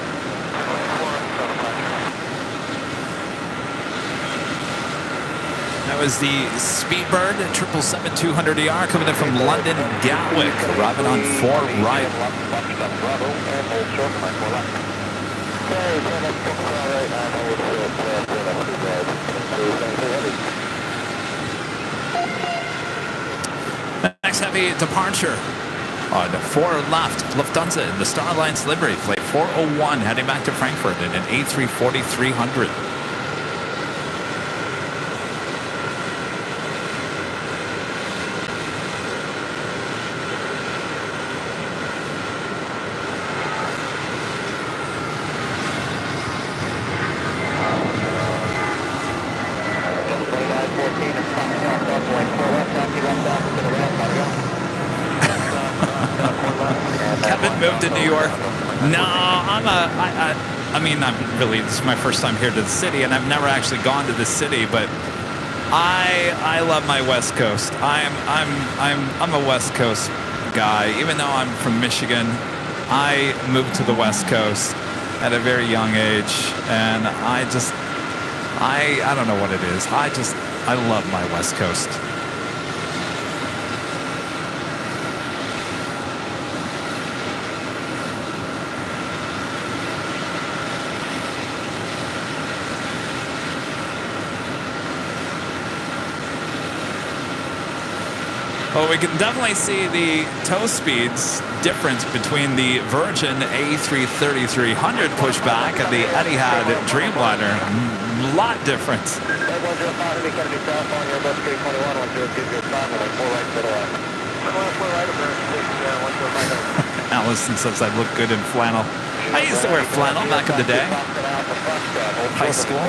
That was the Speedbird 777-200ER coming in from London Gatwick, arriving on 4 right. Bravo and hold short, 4 left. Next heavy departure on 4 left, Lufthansa in the Star Alliance livery, flight 401, heading back to Frankfurt in an A340-300. Kevin moved to New York. No, I mean, this is my first time here to the city, and I've never actually gone to the city, but I love my West Coast. I'm a West Coast guy. Even though I'm from Michigan, I moved to the West Coast at a very young age, and I don't know what it is. I love my West Coast. Well, we can definitely see the tow speeds difference between the Virgin A330-300 pushback and the Etihad Dreamliner. A lot difference. Allison says I look good in flannel. I used to wear flannel back in the day. High school.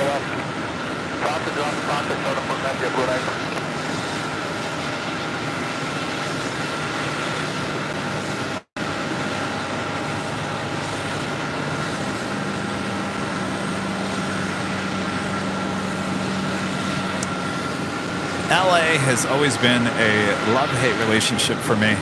LA has always been a love-hate relationship for me.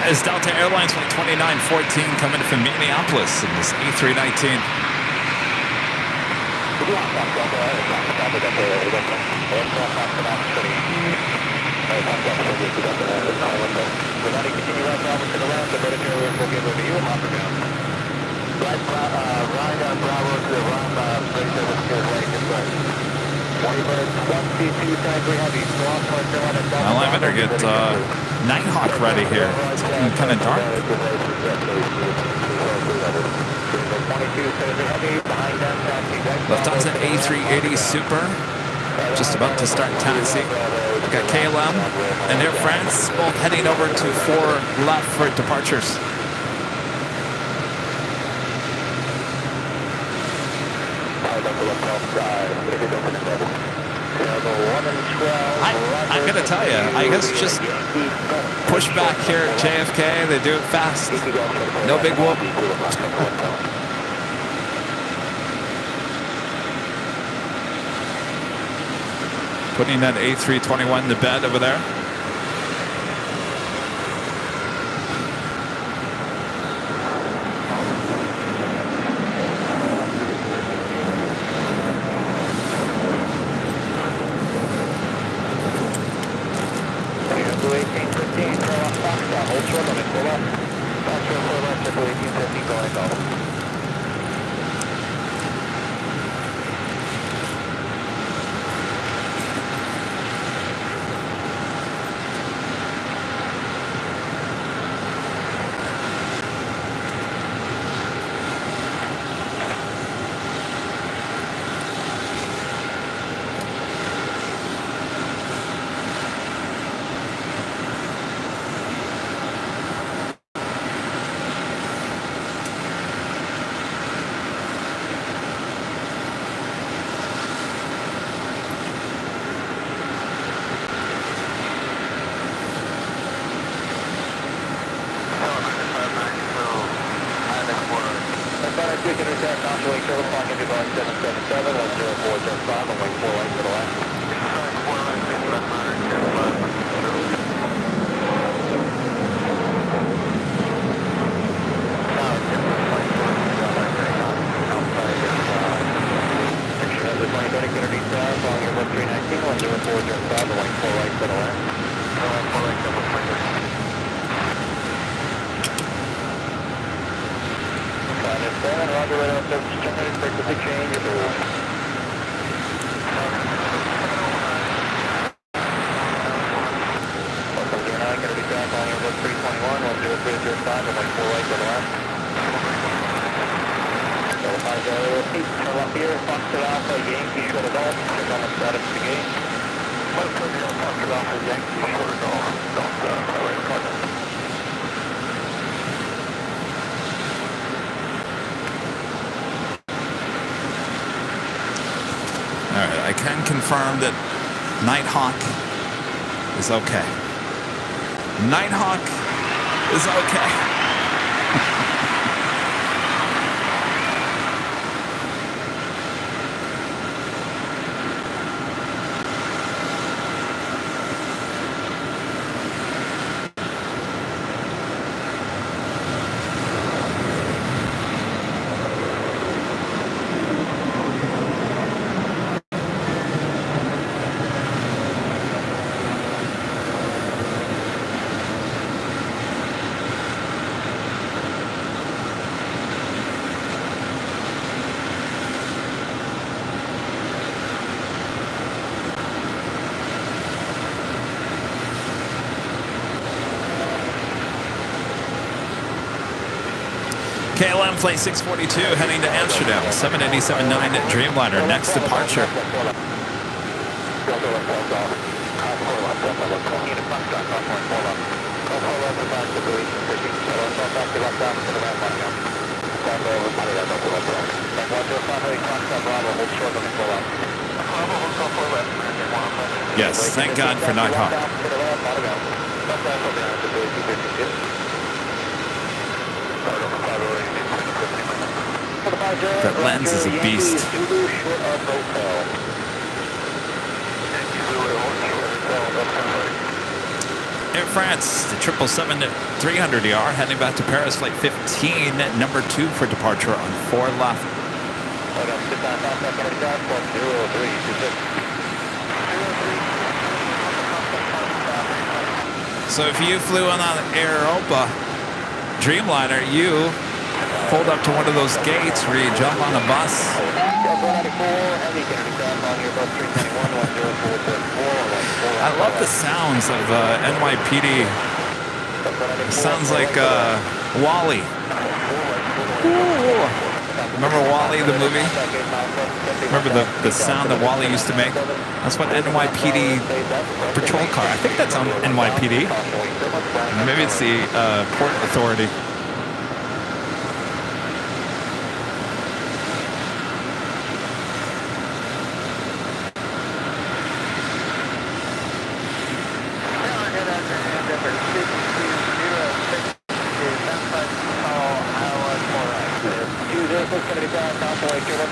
As Delta Airlines flight 2914 coming from Minneapolis in this A319. Well, I better get Nighthawk ready here. It's getting kind of dark. Lufthansa A380 Super, just about to start taxi. We've got KLM and Air France both heading over to 4 left for departures. I'm going to tell you, I guess just push back here at JFK. They do it fast. No big whoop. Putting that A321 to bed over there. I can confirm that Nighthawk is okay. Nighthawk is okay. KLM Flight 642 heading to Amsterdam, 787-9 Dreamliner, next departure. Yes, thank God for Nighthawk. That lens is a beast. Air France, the 777-300ER, heading back to Paris, flight 15, number 2 for departure on 4 left. So if you flew on an Air Europa Dreamliner, you pulled up to one of those gates where you jump on a bus. I love the sounds of NYPD. It sounds like Wall-E. Remember Wall-E, the movie? Remember the sound that Wall-E used to make? That's what NYPD patrol car. I think that's on NYPD. Maybe it's the Port Authority.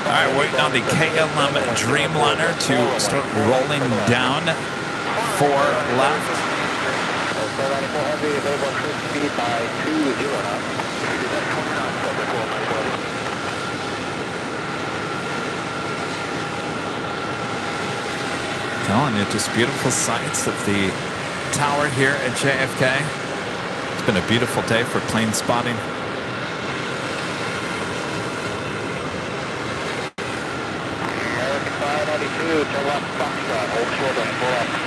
Alright, waiting on the KLM Dreamliner to start rolling down 4 left. Telling you, just beautiful sights of the tower here at JFK. been a beautiful day for plane spotting. American 592 to left Foxtrot, hold short on 4 left.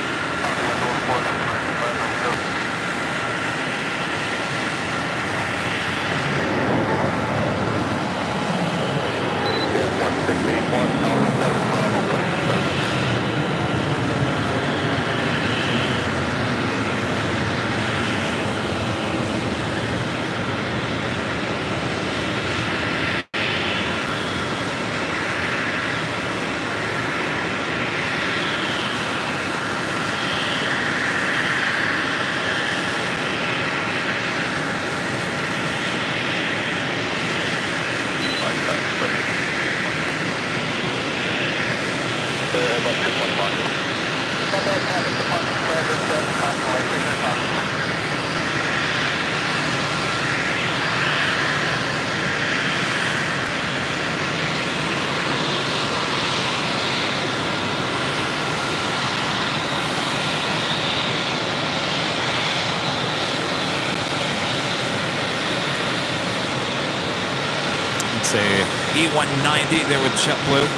Say E190 there with JetBlue.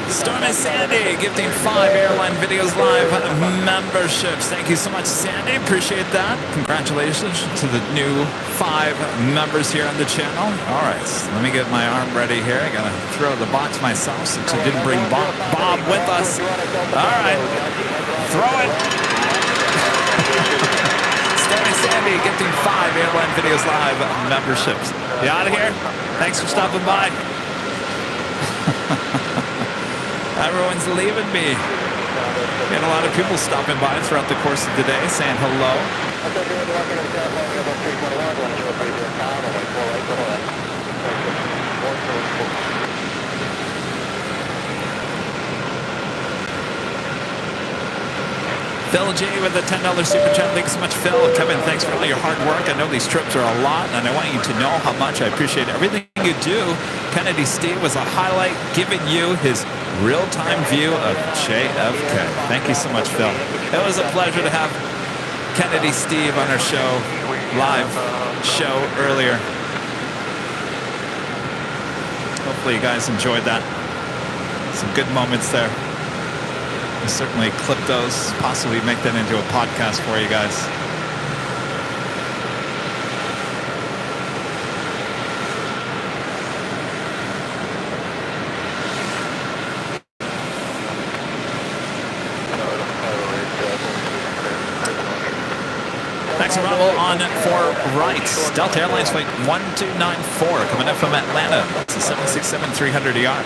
Stormy Sandy gifting 5 Airline Videos Live memberships. Thank you so much, Sandy. Appreciate that. Congratulations to the new 5 members here on the channel. All right, let me get my arm ready here. I gotta throw the box myself since we didn't bring Bob with us. All right, throw it. Stormy Sandy gifting 5 Airline Videos Live memberships. You out of here? Thanks for stopping by. Everyone's leaving me. We had a lot of people stopping by throughout the course of the day saying hello. Phil J with the $10 super chat. Thanks so much, Phil. Kevin, thanks for all your hard work. I know these trips are a lot, and I want you to know how much I appreciate everything you do. Kennedy Steve was a highlight, giving you his real-time view of JFK. Thank you so much, Phil. It was a pleasure to have Kennedy Steve on our show, live show earlier. Hopefully you guys enjoyed that. Some good moments there. We'll certainly clip those, possibly make that into a podcast for you guys. Taxi arrival on 4 rights. Delta Airlines flight 1294 coming up from Atlanta. It's a 767-300ER.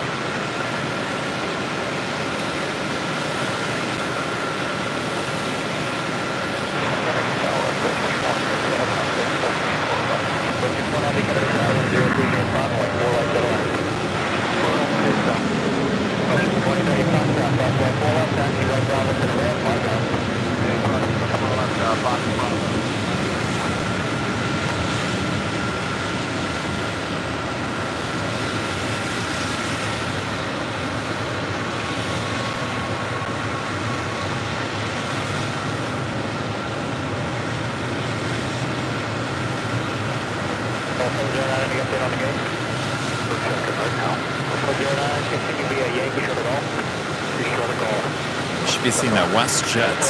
Should be seeing that WestJets.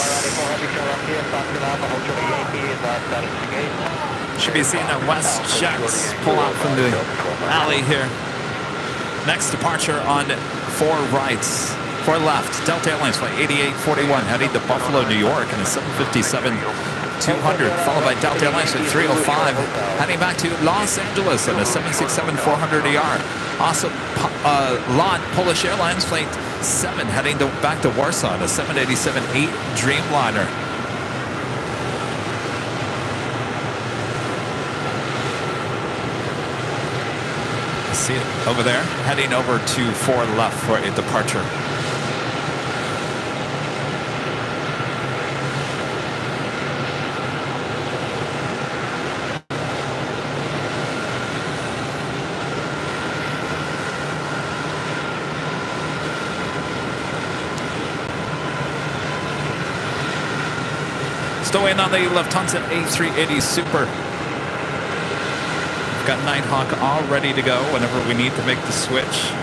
Should be seeing that WestJets pull out from the alley here. Next departure on 4 rights. 4 left. Delta Airlines flight 8841 heading to Buffalo, New York in a 757 200, followed by Delta Airlines Flight 305, heading back to Los Angeles on a 767-400ER. Also, LOT Polish Airlines Flight 7, heading back to Warsaw on a 787-8 Dreamliner. See it over there, heading over to 4 left for a departure. Still waiting on the Lufthansa A380 Super. We've got Nighthawk all ready to go whenever we need to make the switch.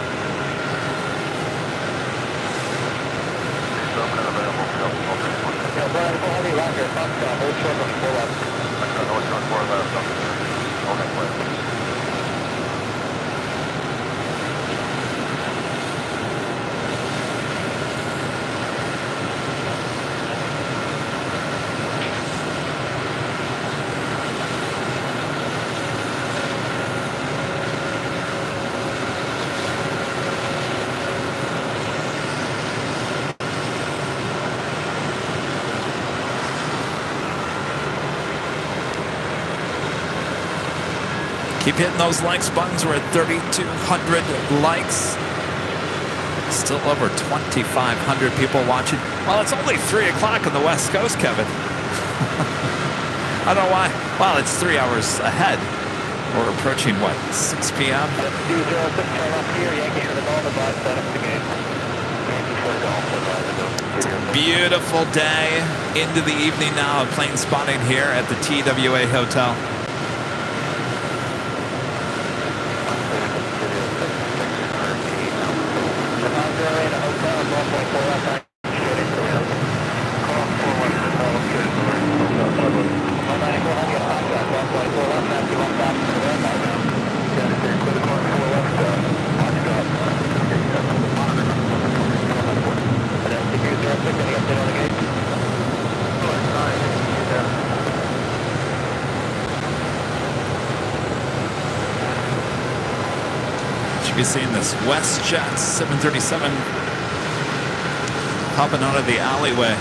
Keep hitting those likes buttons. We're at 3,200 likes. Still over 2,500 people watching. Well, it's only 3 o'clock on the West Coast, Kevin. I don't know why. Well, it's 3 hours ahead. We're approaching, what, 6 p.m.? It's a beautiful day into the evening now of plane spotting here at the TWA Hotel. Be seeing this WestJet 737 popping out of the alleyway.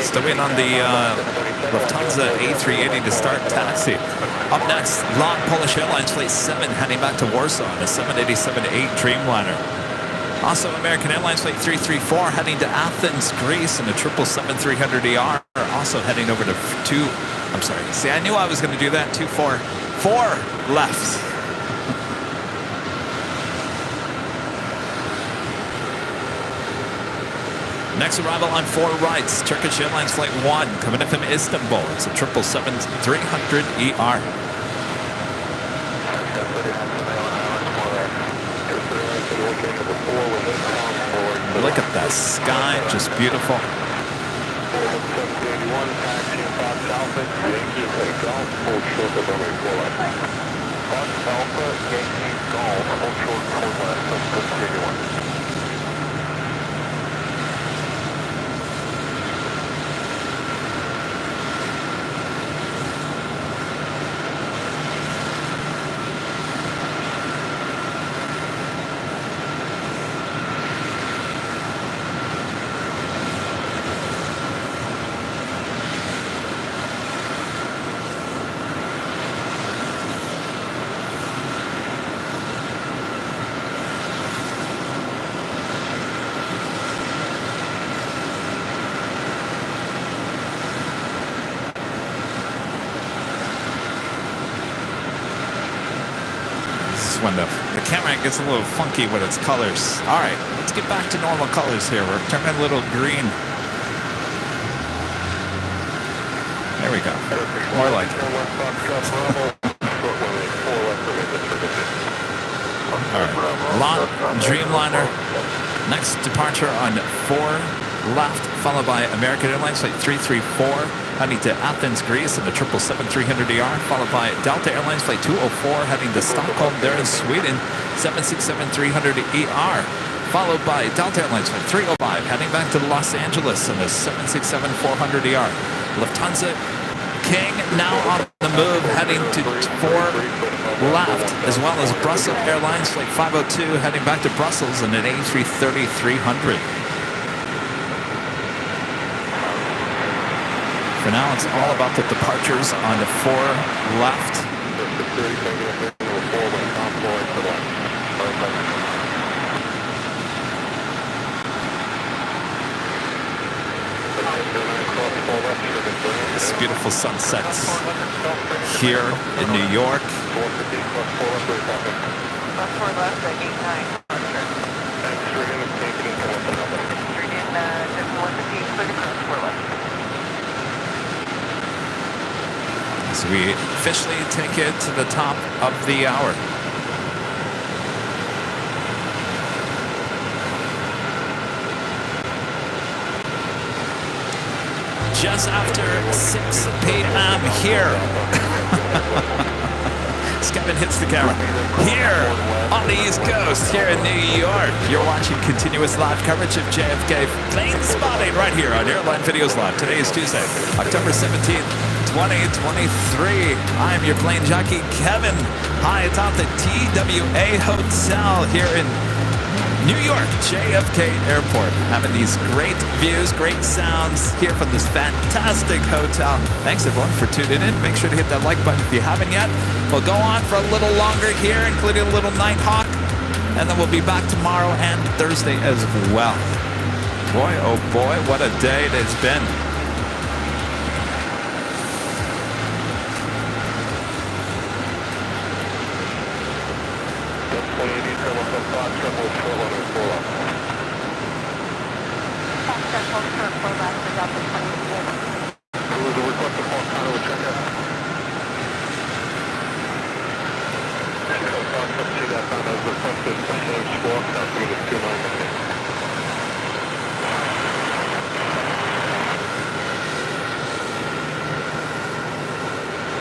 Still waiting on the Lufthansa A380 to start taxi. Up next, LOT Polish Airlines Flight 7 heading back to Warsaw on a 787-8 Dreamliner. Also, American Airlines Flight 334 heading to Athens, Greece in a 777-300ER. Also heading over to I'm sorry. See, I knew I was going to do that. 244 left. Next arrival on 4 rights, Turkish Airlines Flight 1 coming in from Istanbul. It's a 777-300ER. Look at that sky, just beautiful. 781, taxi and Fox Alpha, Yankee Golf, hold short of runway 4 left. Fox Alpha, Yankee Golf, hold short 4 left, 781. When the camera gets a little funky with its colors. All right, let's get back to normal colors here. We're turning a little green. There we go. More like it. All right, Lot Dreamliner. Next departure on 4 left, followed by American Airlines flight 334, heading to Athens, Greece, in the 777-300ER, followed by Delta Airlines flight 204, heading to Stockholm, there in Sweden, 767-300ER, followed by Delta Airlines flight 305, heading back to Los Angeles in the 767-400ER. Lufthansa King now on the move, heading to 4 left, as well as Brussels Airlines flight 502, heading back to Brussels in an A330-300. For now, it's all about the departures on the 4 left. This beautiful sunsets here in New York. As we officially take it to the top of the hour. Just after 6 p.m. here. Kevin hits the camera. Here on the East Coast, here in New York, you're watching continuous live coverage of JFK plane spotting right here on Airline Videos Live. Today is Tuesday, October 17th, 2023. I'm your plane jockey, Kevin, high atop the TWA Hotel here in New York, JFK Airport. Having these great views, great sounds here from this fantastic hotel. Thanks everyone for tuning in. Make sure to hit that like button if you haven't yet. We'll go on for a little longer here, including a little night hawk. And then we'll be back tomorrow and Thursday as well. Boy, oh boy, what a day it has been.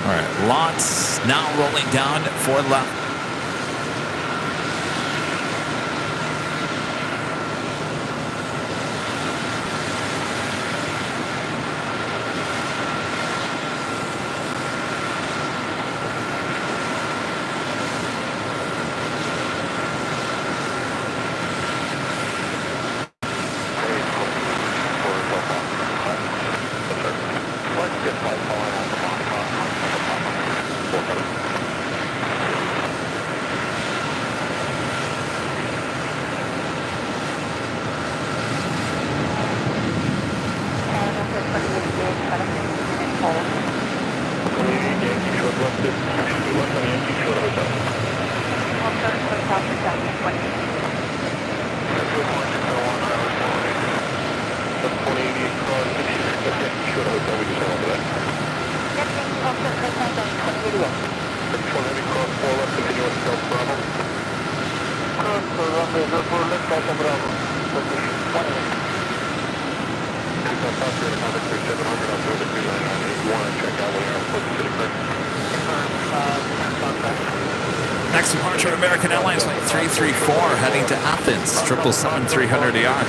All right, lots now rolling down for left. Next departure, American Airlines Flight 334 heading to Athens, 777-300ER.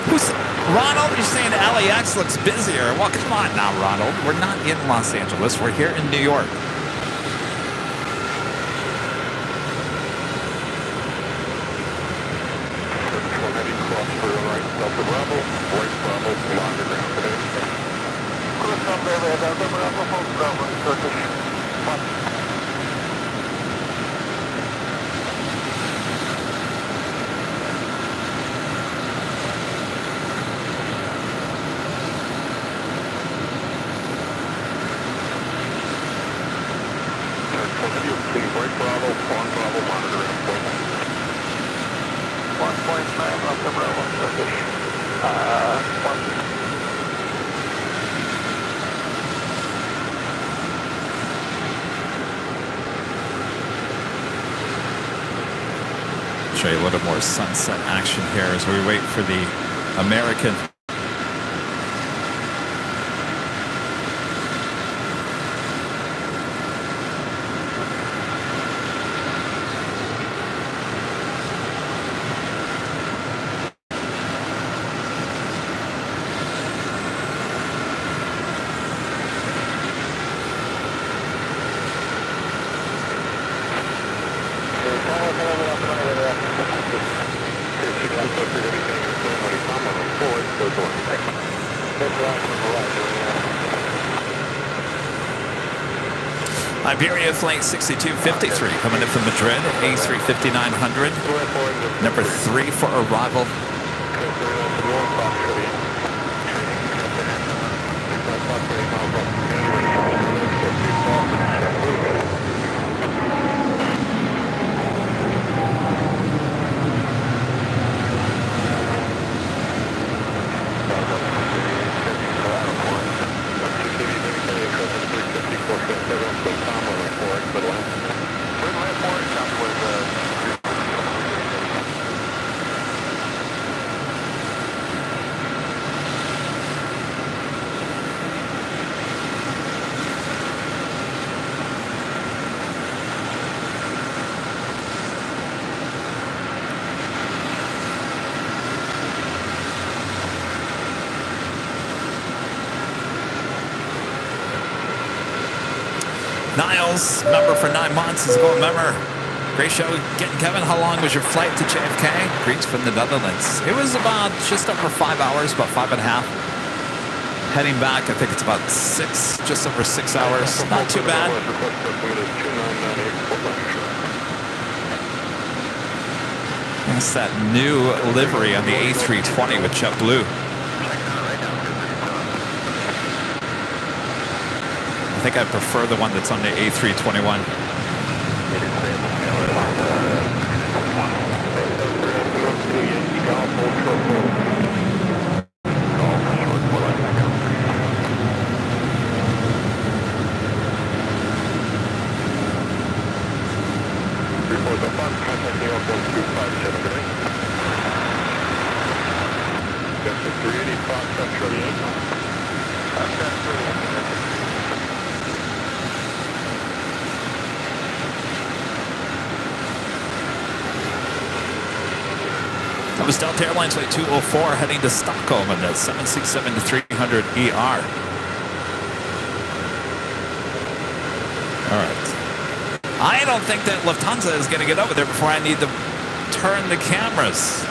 Who's Ronald? You're saying LAX looks busier. Well, come on now, Ronald. We're not in Los Angeles. We're here in New York. Show you a little more sunset action here as we wait for the American. Iberia Flight 6253 coming in from Madrid, A350-900, number 3 for arrival. Niles, member for 9 months, is a gold member. Great show. Getting Kevin, how long was your flight to JFK? Greets from the Netherlands. It was about just over 5 hours, about 5.5. Heading back, I think it's about 6, just over 6 hours. Not too bad. That's that new livery on the A320 with JetBlue. I think I prefer the one that's on the A321. That was Delta Airlines Flight 204 heading to Stockholm on the 767-300ER. All right. I don't think that Lufthansa is going to get over there before I need to turn the cameras.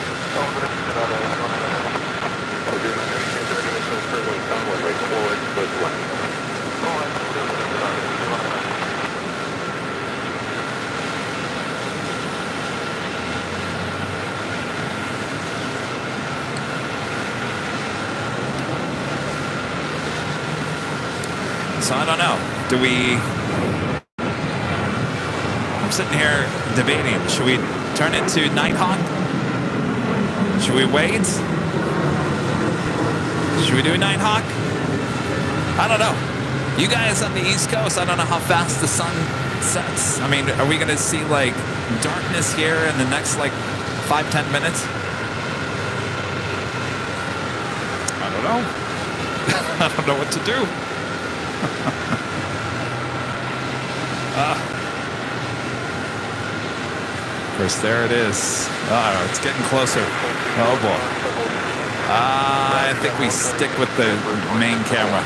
So I don't know. Do we... I'm sitting here debating. Should we turn it to Nighthawk? Should we wait? Should we do Nighthawk? I don't know. You guys on the East Coast, I don't know how fast the sun sets? I mean, are we going to see like darkness here in the next like 5-10 minutes? I don't know. I don't know what to do. Of course, there it is. Oh, it's getting closer. Oh boy. I think we stick with the main camera.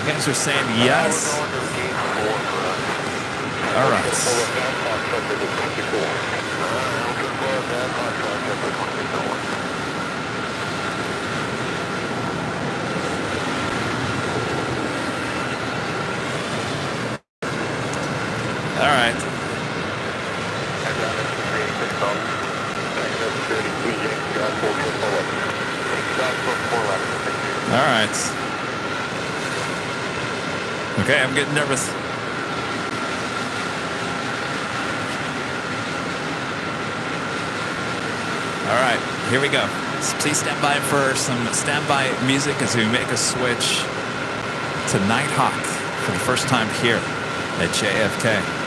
You guys are saying yes? All right. All right. All right. Okay, I'm getting nervous. All right, here we go. Please stand by for some standby music as we make a switch to Nighthawk for the first time here at JFK.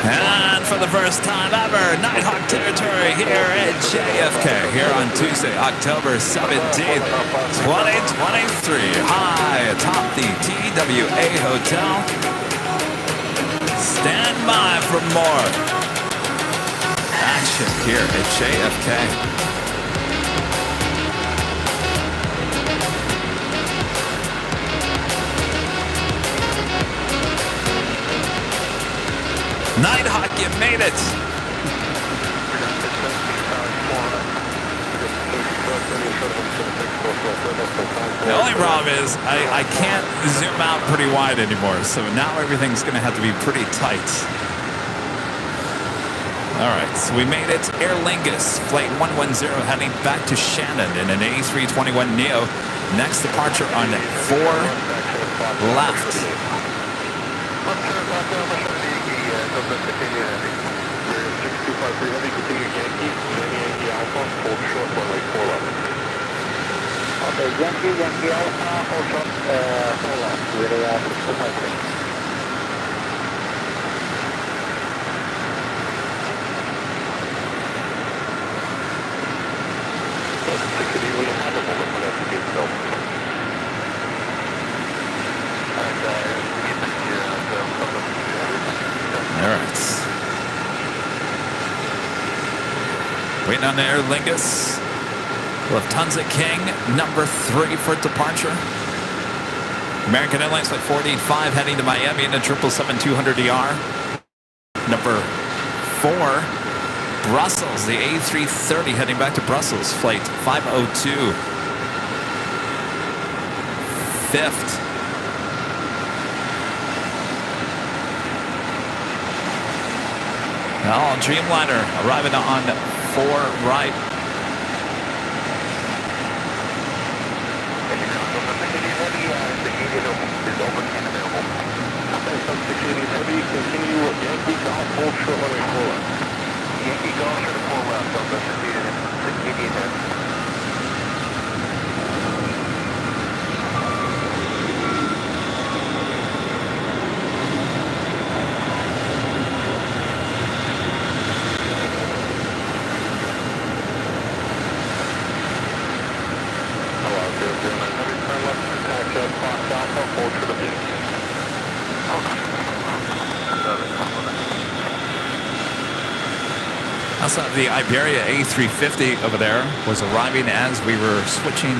And for the first time ever, Nighthawk territory here at JFK, here on Tuesday, October 17th, 2023. High atop the TWA Hotel. Stand by for more action here at JFK. Nighthawk, you made it! The only problem is I can't zoom out pretty wide anymore, so now everything's going to have to be pretty tight. All right, so we made it. Aer Lingus, Flight 110, heading back to Shannon in an A321neo. Next departure on 4 left. Okay, Yankee Alpha, hold short, 4 left, with a 653. All right. Waiting on the Aer Lingus. Lufthansa King, number 3 for departure. American Airlines Flight 485 heading to Miami in a 777-200ER. Number 4, Brussels, the A330 heading back to Brussels, Flight 502. 5th. Now Dreamliner arriving on 4 right. Continue Yankee Golf, hold short runway 4 left. Yankee Golf, short 4 left, Delta 680 ahead. Hello, 009 heavy, turn left, taxi up, Fox Alpha, hold short of Yankee. Also, the Iberia A350 over there was arriving as we were switching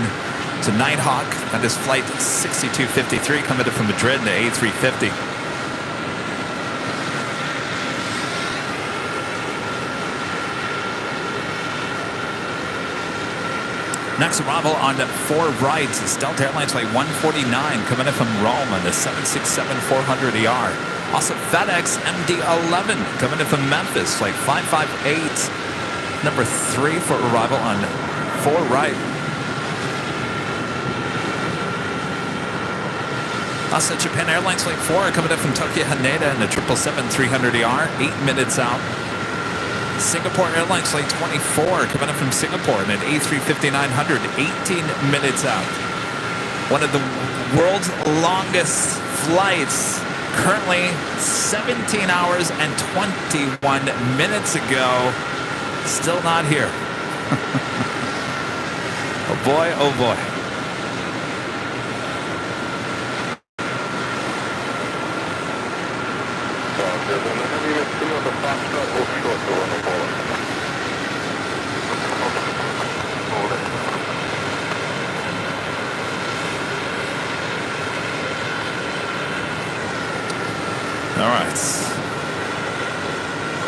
to Nighthawk. That is flight 6253 coming in from Madrid, the A350. Next arrival on 4 right is Delta Airlines Flight 149 coming in from Rome on the 767-400ER. Also FedEx MD-11 coming in from Memphis, Flight 558, number 3 for arrival on 4 right. Also Japan Airlines Flight 4 coming in from Tokyo Haneda in the 777-300ER, 8 minutes out. Singapore Airlines Flight 24 coming up from Singapore in an A350-900, 18 minutes out. One of the world's longest flights, currently 17 hours and 21 minutes ago, still not here. Oh boy, oh boy. All right.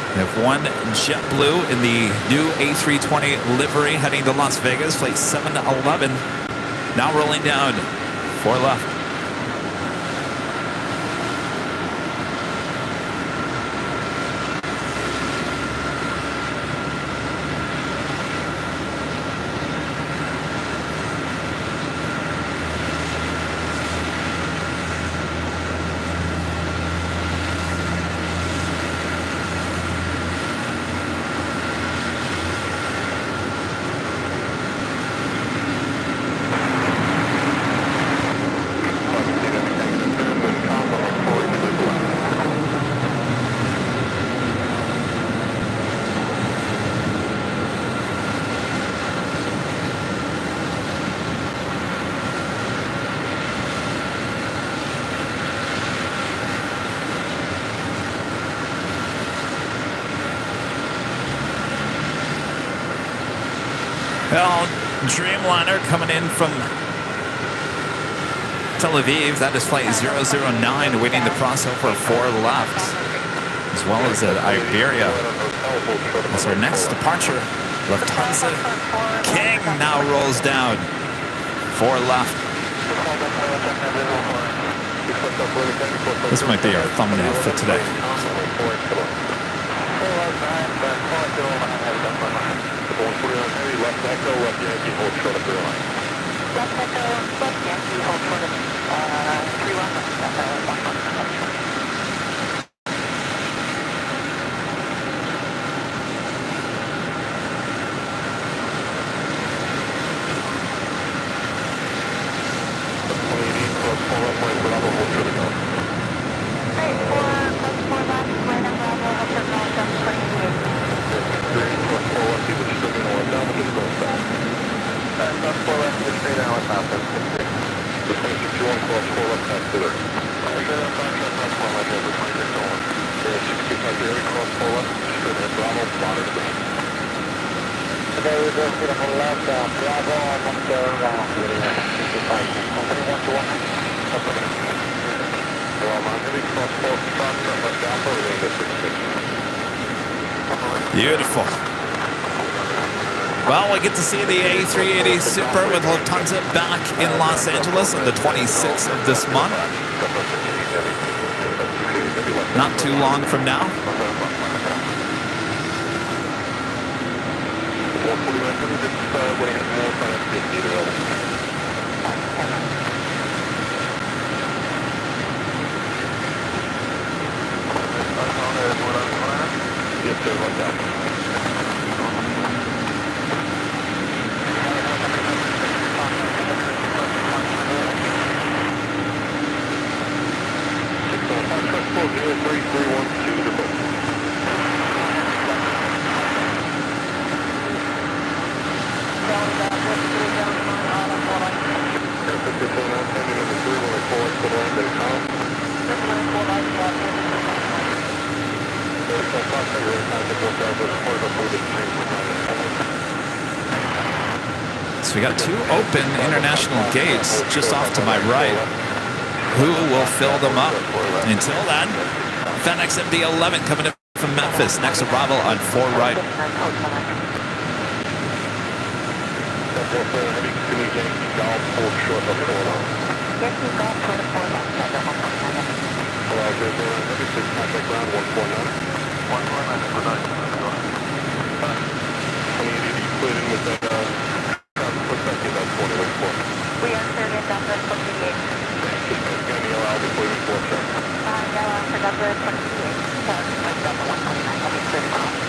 We have one JetBlue in the new A320 livery heading to Las Vegas, flight 711. Now rolling down, 4 left. Well, Dreamliner coming in from Tel Aviv. That is flight 009 waiting to cross over 4 left, as well as at Iberia. That's our next departure. Lufthansa King now rolls down, 4 left. This might be our thumbnail for today. Left echo, left Yankee, hold short of 3 line. Left echo, left Yankee, hold short of 3 line. Bravo, 1 go around, 65, company 1 to 1. Beautiful. Well, we get to see the A380 Super with Lufthansa back in Los Angeles on the 26th of this month. Not too long from now. Yes, sir, right down. So we got two open international gates just off to my right. Who will fill them up? Until then, FedEx MD-11 coming in from Memphis. Next arrival on 4 right. We are serving Delta 28. For Delta 28. Delta 129, heavy clear cross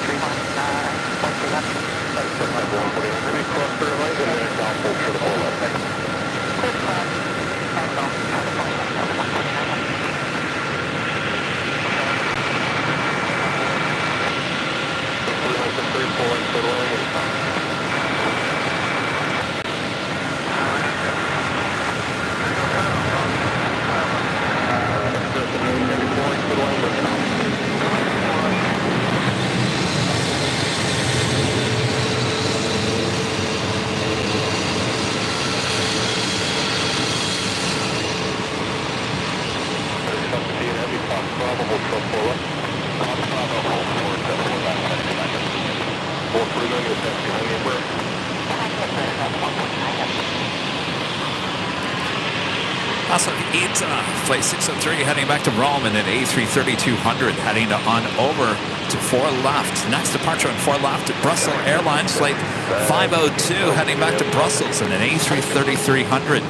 Also, ITA, flight 603 heading back to Rome, and then A330-200 heading on over to 4 left. Next departure on 4 left at Brussels Airlines, flight 502 heading back to Brussels, and an A330-300.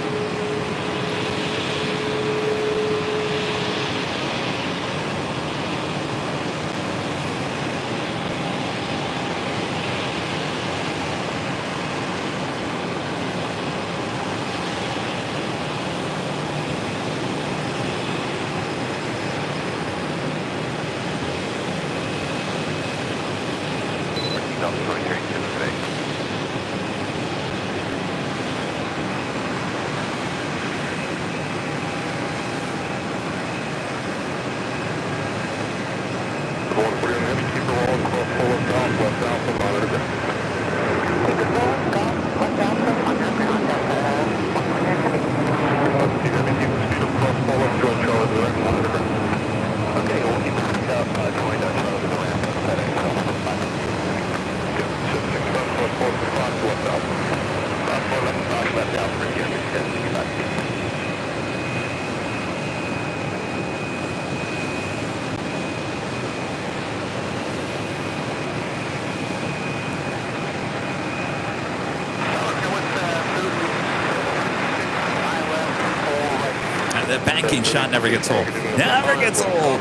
The banking shot never gets old. Never gets old.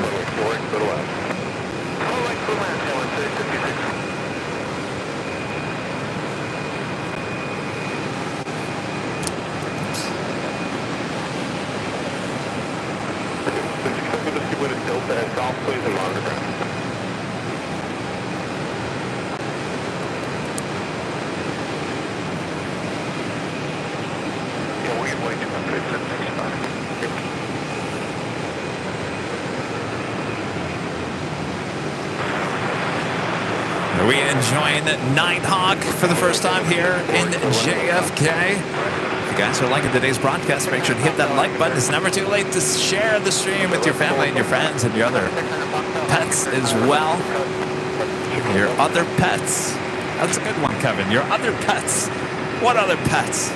Are we enjoying Nighthawk for the first time here in JFK? you guys are liking today's broadcast, make sure to hit that like button. It's never too late to share the stream with your family and your friends and your other pets as well. Your other pets. That's a good one, Kevin. Your other pets. What other pets?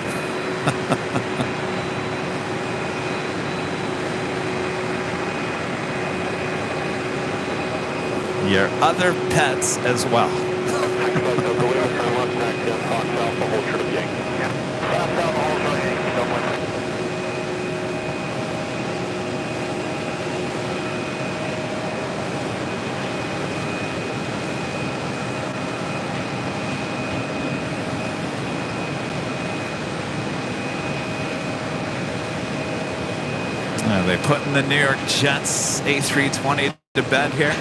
Your other pets as well. They putting the New York Jets A320 to bed here.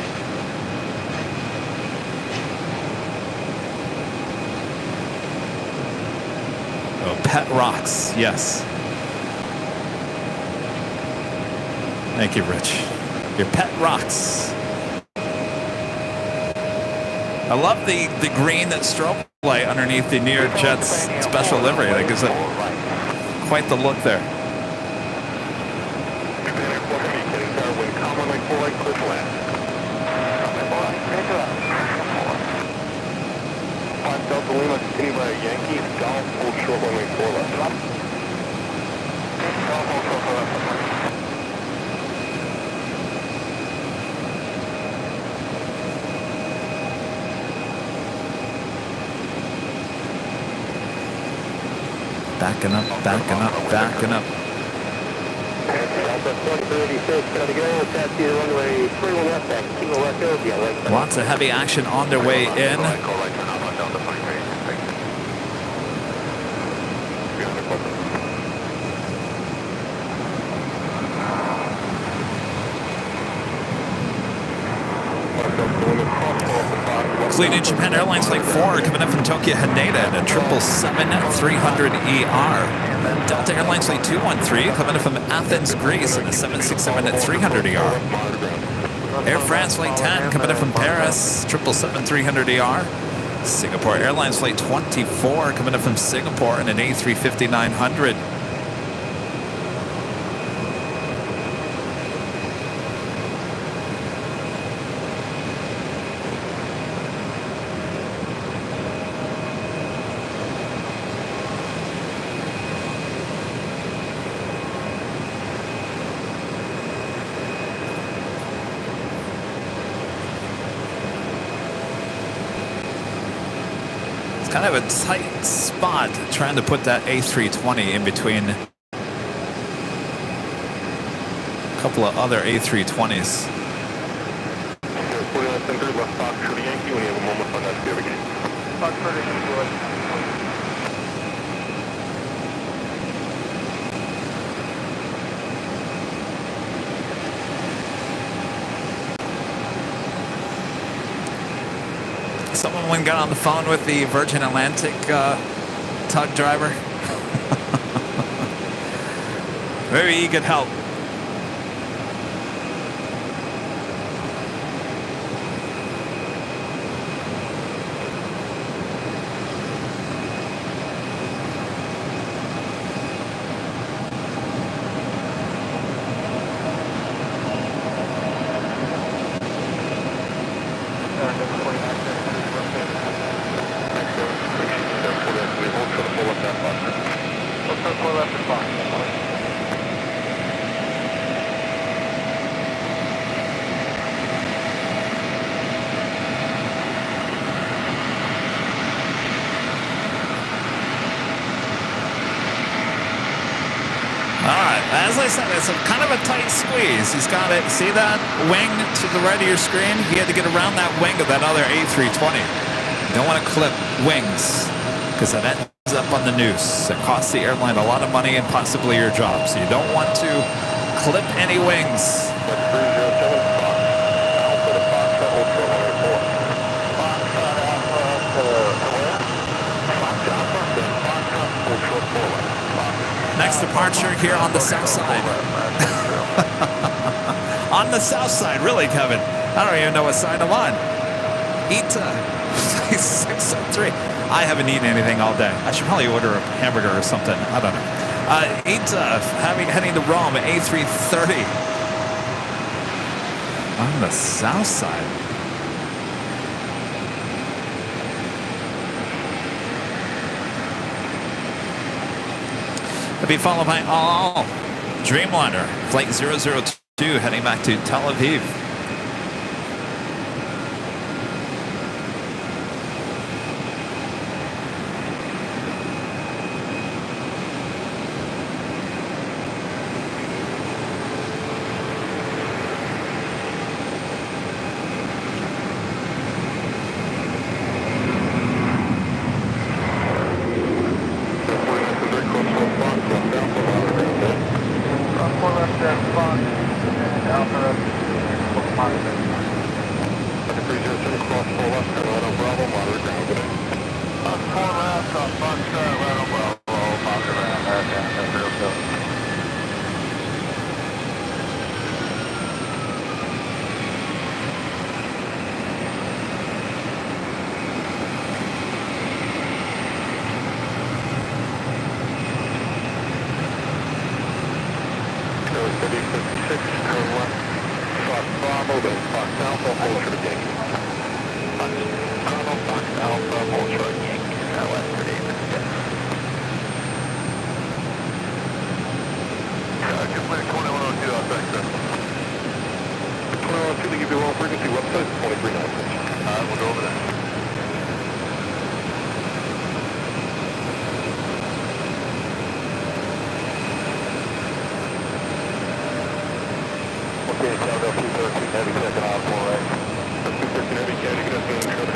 Oh, pet rocks, yes. Thank you, Rich. Your pet rocks. I love the green strobe light underneath the New York Jets special livery. That gives it quite the look there. Delta Lima, continue by Yankees, Golf, hold short runway 4 left. Golf, hold short 4 left. Backing up, backing up, backing up. Delta 2036, trying to go, taxi to runway 31 left, back, Kilo West Ocean. Lots of heavy action on their way in. Fleet in Japan Airlines Flight 4 coming up from Tokyo Haneda in a 777-300ER. Delta Airlines Flight 213 coming up from Athens, Greece in a 767-300ER. Air France Flight 10 coming up from Paris, 777-300ER. Singapore Airlines Flight 24 coming up from Singapore in an A350-900. Kind of a tight spot trying to put that A320 in between a couple of other A320s. Someone got on the phone with the Virgin Atlantic tug driver. Maybe he could help. As I said, it's kind of a tight squeeze. He's got it. See that wing to the right of your screen? He had to get around that wing of that other A320. You don't want to clip wings because that ends up on the noose. It costs the airline a lot of money and possibly your job. So you don't want to clip any wings. Next departure here on the south side. On the south side, really, Kevin. I don't even know what side I'm on. Ita 603. I haven't eaten anything all day. I should probably order a hamburger or something. I don't know. Heading to Rome, A330 on the south side. To be followed by all Dreamliner, flight 002, heading back to Tel Aviv.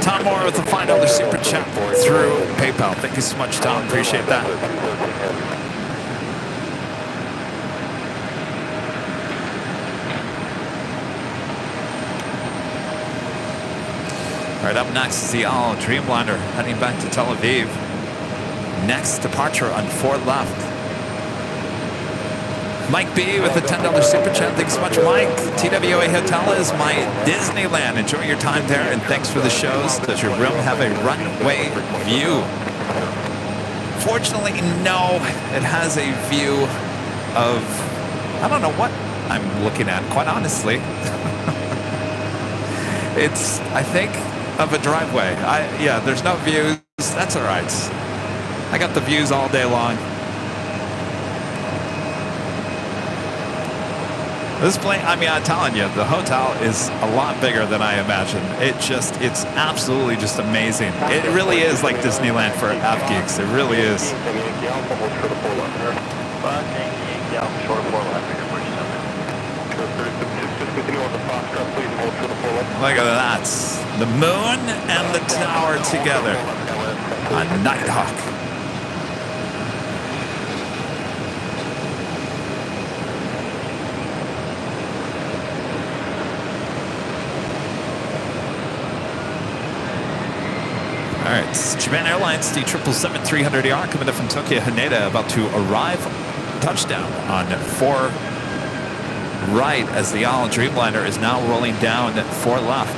Tom Moore with a $5 super chat through PayPal. Thank you so much, Tom. Appreciate that. All right, up next is the all Dreamliner heading back to Tel Aviv. Next departure on 4 left. Mike B with a $10 super chat. Thanks so much, Mike. TWA Hotel is my Disneyland. Enjoy your time there, and thanks for the shows. Does your room have a runway view? Fortunately, no. It has a view of, I don't know what I'm looking at, quite honestly. It's, I think, of a driveway. Yeah, there's no views. That's all right. I got the views all day long. This plane, I mean, I'm telling you, the hotel is a lot bigger than I imagined. It's absolutely just amazing. It really is like Disneyland for app geeks. It really is. Look at that. The moon and the tower together. A Nighthawk. All right, Japan Airlines, the 777-300ER coming in from Tokyo Haneda, about to arrive, touchdown on 4 right as the all Dreamliner is now rolling down at 4 left.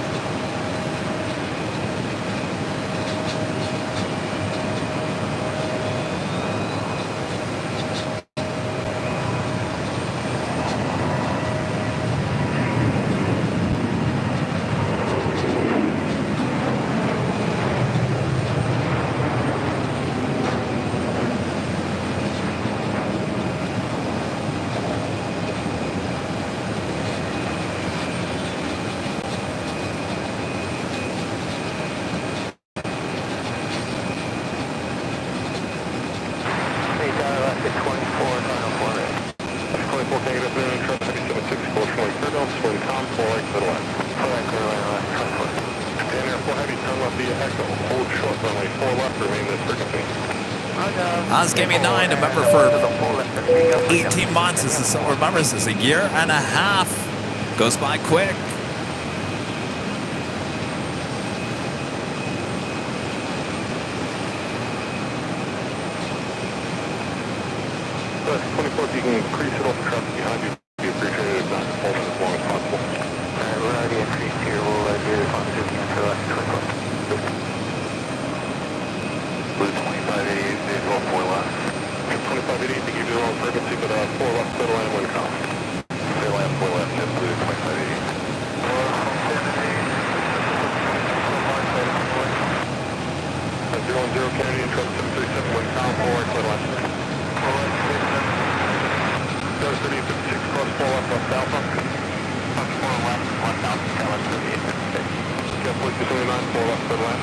Oz gave me 9, a member for 18 months. This is so remembers this is a year and a half. Goes by quick. If you can increase it off the traffic behind you, be appreciated if not hold it as long as possible. Alright, we're already increased here. We'll do this on 50 until after 2588, vehicle 4 left. 2588, think you do it on frequency, but 4 left, clear line, wind calm. Clear line, 4 left, jet blue, 2580. 010 Kennedy, and 737, wind calm, 4 right, clear line. 4 right, 3856, cross 4 left, left alpha. 4 left, 1000, Skyline 3856. Jet blue, 279, 4 left, clear line.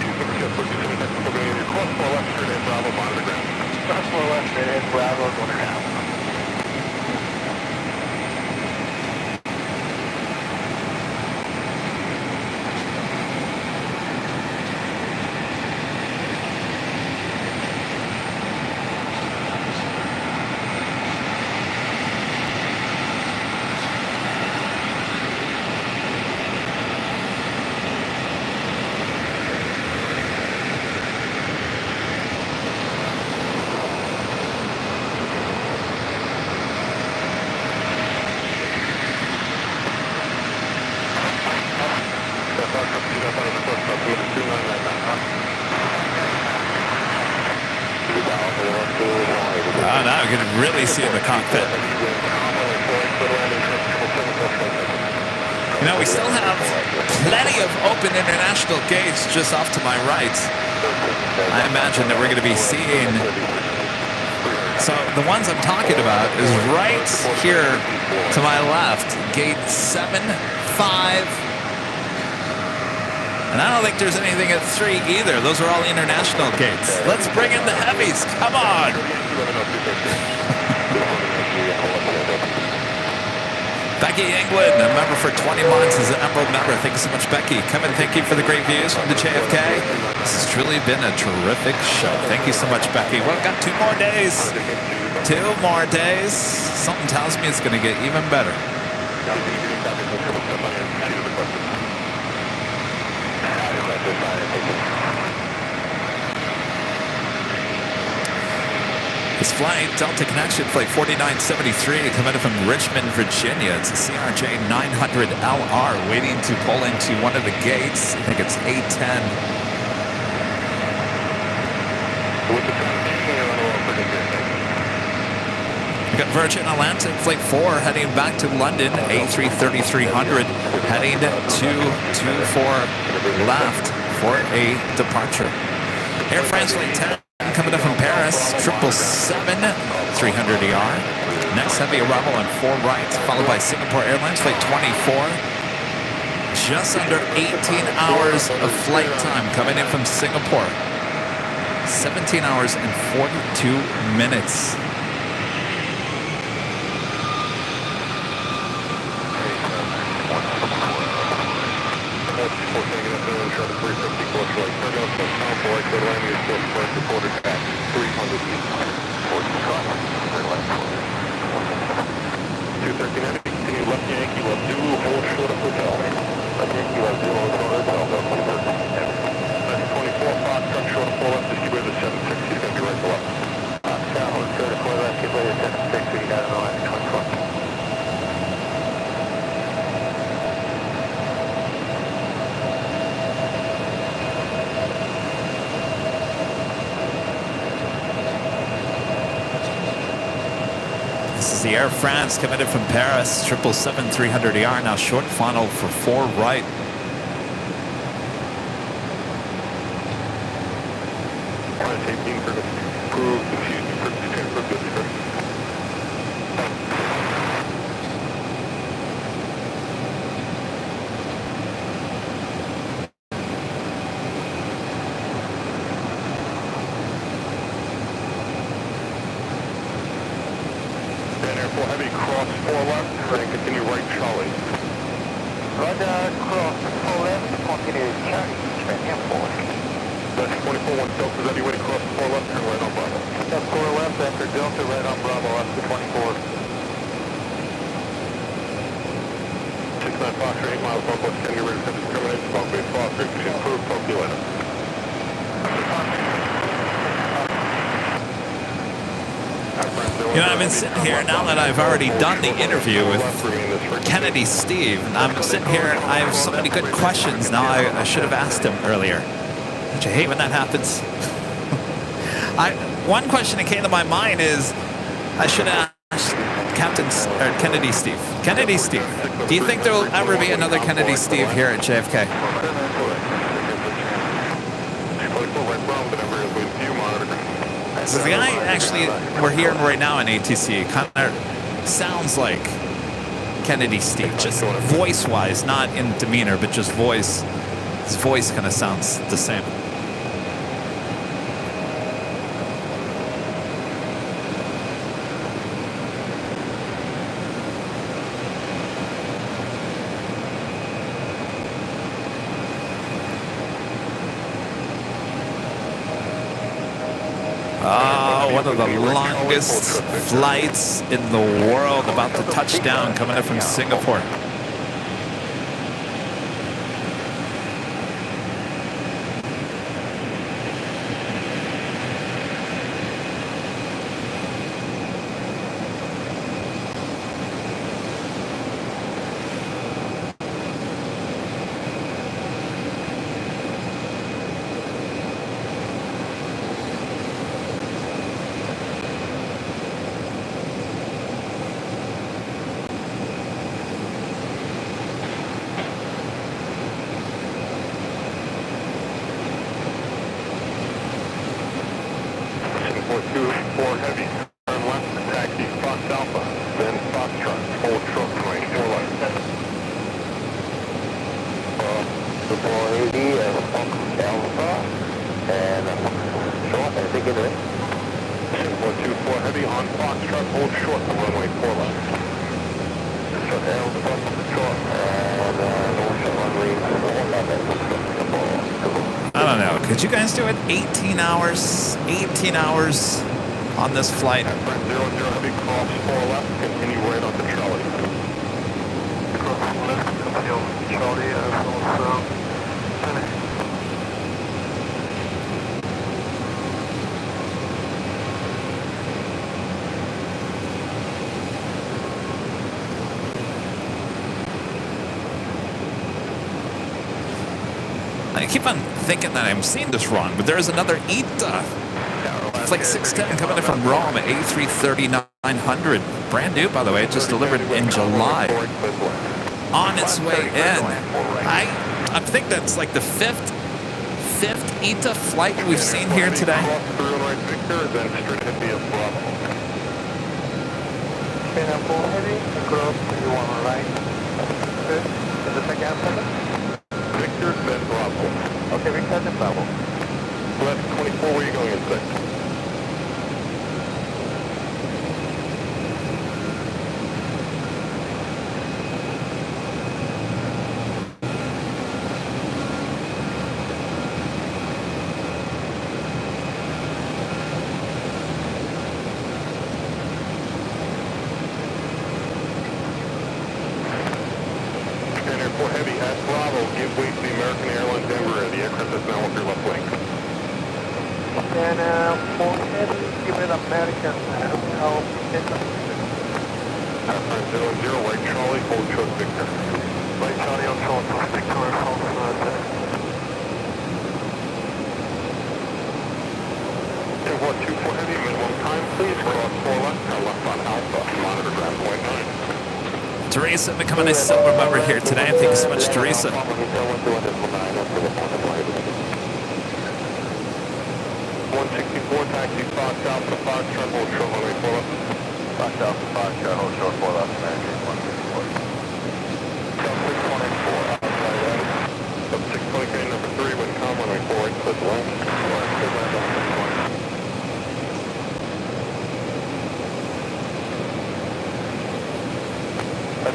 26, jet blue, 279, we're going to cross 4 left, straight in, Bravo, monitor ground. Cross 4 left, straight in, Bravo, going around. Now you can really see in the cockpit. You know, we still have plenty of open international gates just off to my right. I imagine that we're going to be seeing. So the ones I'm talking about is right here to my left, gate 7, 5. And I don't think there's anything at 3 either. Those are all international gates. Let's bring in the heavies. Come on. Becky England, a member for 20 months, is an Emerald member. Thank you so much, Becky. Kevin, thank you for the great views from the JFK. This has truly been a terrific show. Thank you so much, Becky. Well, got 2 more days. 2 more days. Something tells me it's going to get even better. This flight, Delta Connection, flight 4973, coming in from Richmond, Virginia. It's a CRJ 900LR waiting to pull into one of the gates. I think it's 810. We got Virgin Atlantic, flight 4, heading back to London, A330-300, heading to 24 left for a departure. Air France flight 10. Coming up from Paris, 777-300ER. Next heavy arrival on 4 right, followed by Singapore Airlines flight 24. Just under 18 hours of flight time coming in from Singapore. 17 hours and 42 minutes. The Air France coming in from Paris, 777-300ER, now short funnel for 4 right. Heavy cross 4 left, and continue right, Charlie. Roger, cross 4 left, continue Charlie, Spanish 4. That's 24, 1 Delta, ready, way to cross 4 left, turn right on Bravo. That's 4 left after Delta, right on Bravo, after 24. 69 Fox, 8 miles northwest, Kennedy, ready to terminate, Long Bay Fox, frequency improved, talk to you later. You know, I've been sitting here now that I've already done the interview with Kennedy Steve. I'm sitting here, I have so many good questions now I should have asked him earlier. Don't you hate when that happens? One question that came to my mind is, I should ask Kennedy Steve. Kennedy Steve, do you think there will ever be another Kennedy Steve here at JFK? So the guy actually we're hearing right now in ATC kind of sounds like Kennedy Steve, just voice-wise, not in demeanor, but just voice. His voice kind of sounds the same. One of the longest flights in the world about to touch down coming in from Singapore. Could you guys do it? 18 hours? 18 hours on this flight? 00 heavy, cross 4 left, continue right on the Charlie. Cross left, continue Charlie, also. I keep on thinking that I'm seeing this wrong, but there is another ETA Flight 610 coming in from Rome at A330-900. Brand new, by the way, just delivered in July. On its way in. I think that's like the fifth ETA flight we've seen here today. Victor, then Bravo. Okay, Victor, then Bravo. Left 24, where are you going in today? Heavy at Bravo, give way to the American Airlines Embraer. The aircraft is now off your left wing. And for heavy, give it American. I'll get them. 00, right Charlie, hold short Victor. Right Charlie on short, Victor, hold And 124 heavy, minimum time, please. Cross 4 left, left on Alpha, monitor ground point 9. Teresa becoming a silver member here today. Thank you so much, Teresa. 164, taxi Fox Alpha, Fox Trump, hold short, runway 4 left. Fox Alpha, Fox Trump, hold short, 4 left, American 164. Sub 624, outside right. Sub 620, number 3, wind calm, runway 4 right, clear the left.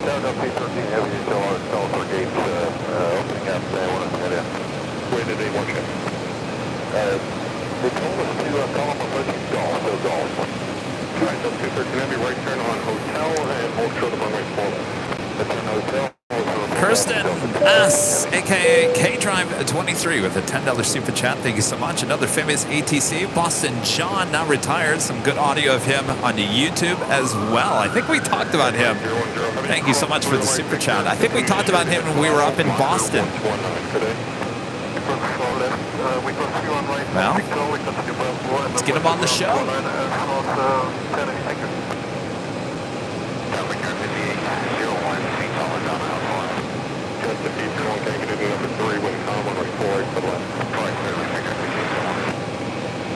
Delta P13 heavy, still on for gates, opening up there, what is that? Where did they want you? They told us to call them emergency golf, so golf. Alright, so 213 heavy, right turn on hotel, and hold short of runway 4. That's an hotel. Kirsten S, aka K-Drive23 with a $10 super chat. Thank you so much. Another famous ATC. Boston John, now retired. Some good audio of him on YouTube as well. I think we talked about him. Thank you so much for the super chat. I think we talked about him when we were up in Boston. Well, let's get him on the show. Yankee number 3, wind calm, runway 48 for the left. Right, clearly, figure.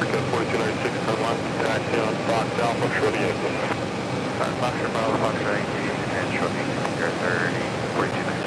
Cat 4296, turn left, taxi on Fox Alpha, short Yankee. Fox Bravo, Fox Yankee, and short Yankee, you're 30, 4296.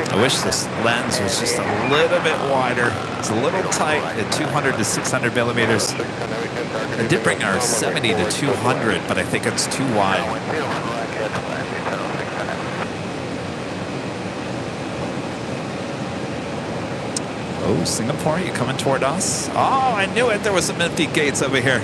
I wish this lens was just a little bit wider. It's a little tight at 200 to 600 millimeters. I did bring our 70 to 200, but I think it's too wide. Oh, Singapore, you coming toward us? Oh, I knew it. There was some empty gates over here.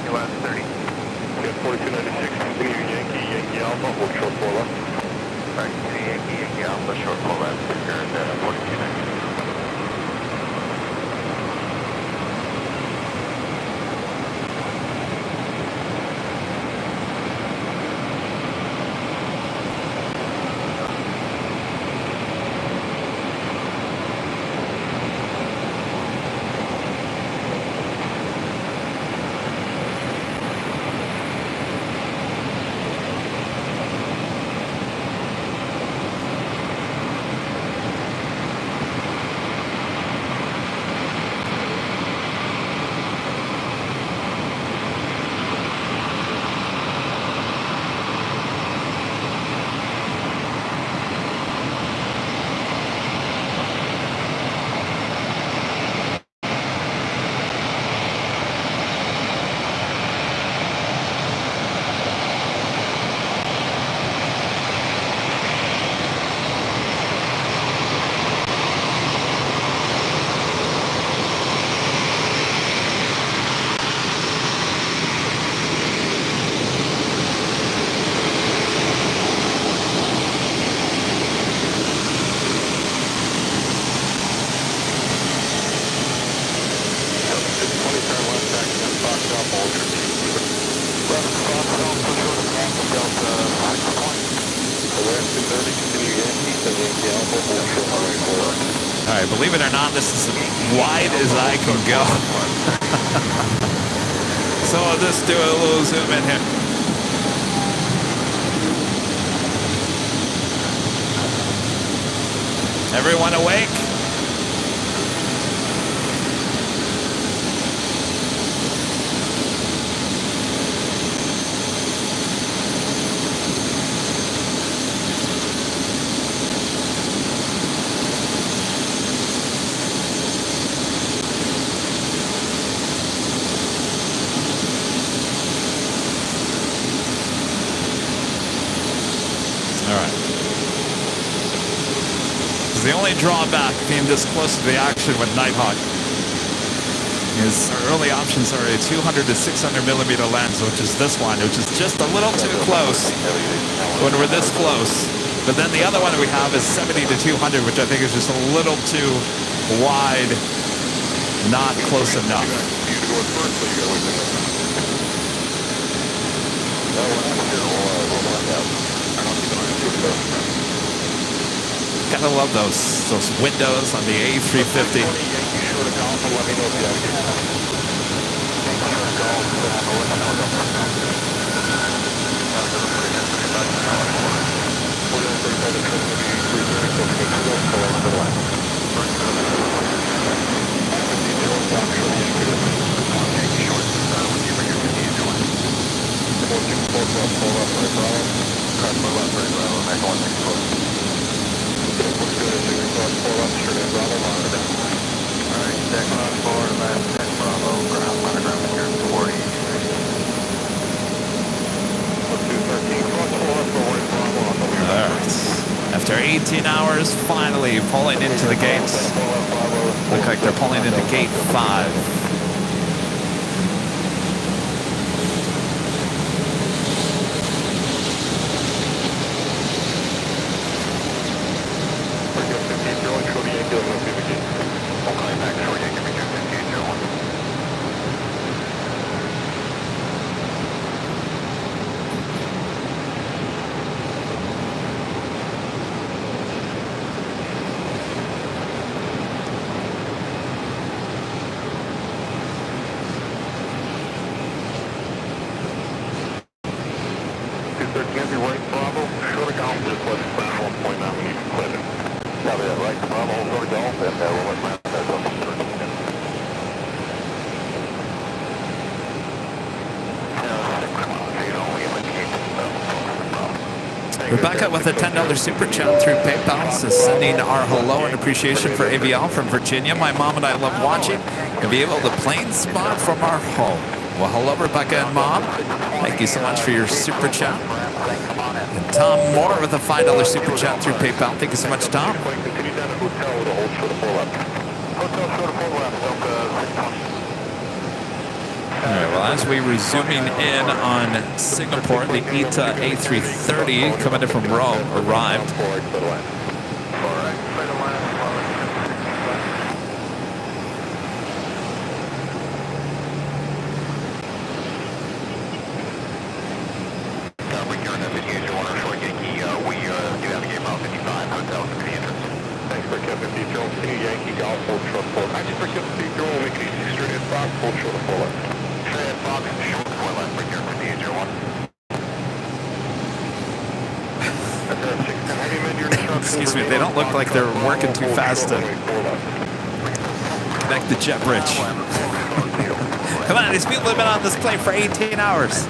Last 30. Cat 4296, continue Yankee Alpha, hold short 4 left. Right, continue Yankee Alpha, short 4 left, you're at 4296. All right, believe it or not, this is as wide as I can go. So I'll just do a little zoom in here. Everyone awake? The only drawback being this close to the action with Nighthawk is our early options are a 200 to 600 millimeter lens, which is this one, which is just a little too close when we're this close. But then the other one we have is 70 to 200, which I think is just a little too wide, not close enough. Gotta love those windows on the A350. After 18 hours, finally pulling into the gates. Look like they're pulling into gate 5. Copy that, right, Bravo, hold over Golf, and we'll let Brad know. Rebecca with a $10 super chat through PayPal says, sending our hello and appreciation for AVL from Virginia. My mom and I love watching and be able to plane spot from our home. Well, hello, Rebecca and Mom. Thank you so much for your super chat. And Tom Moore with a $5 super chat through PayPal. Thank you so much, Tom. Continue down to hotel with a hold short of 4 left. Hotel short of 4 left, Delta 6. All right, well, as we resuming in on Singapore, the ETA A330 coming in from Rome arrived. Thanks for Captain Petro. Continue Yankee Golf, hold short of 4. Thanks for Captain Petro. We'll make it easy straight at Fox, hold short of 4 left. Straight at Fox, short of 4 left, right here for the 801. Excuse me, they don't look like they're working too fast to connect the jet bridge. Come on, the speed limit on this plane for 18 hours.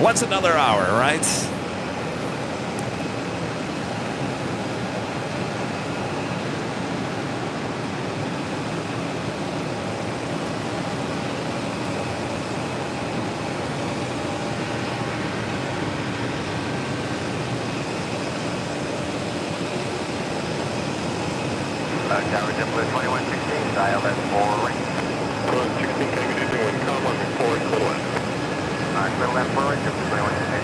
What's another hour, right? Tower Template 2116, dial at 4 ring. 16, can you do with comma before equivalent? Middle left 4 ring, 2116.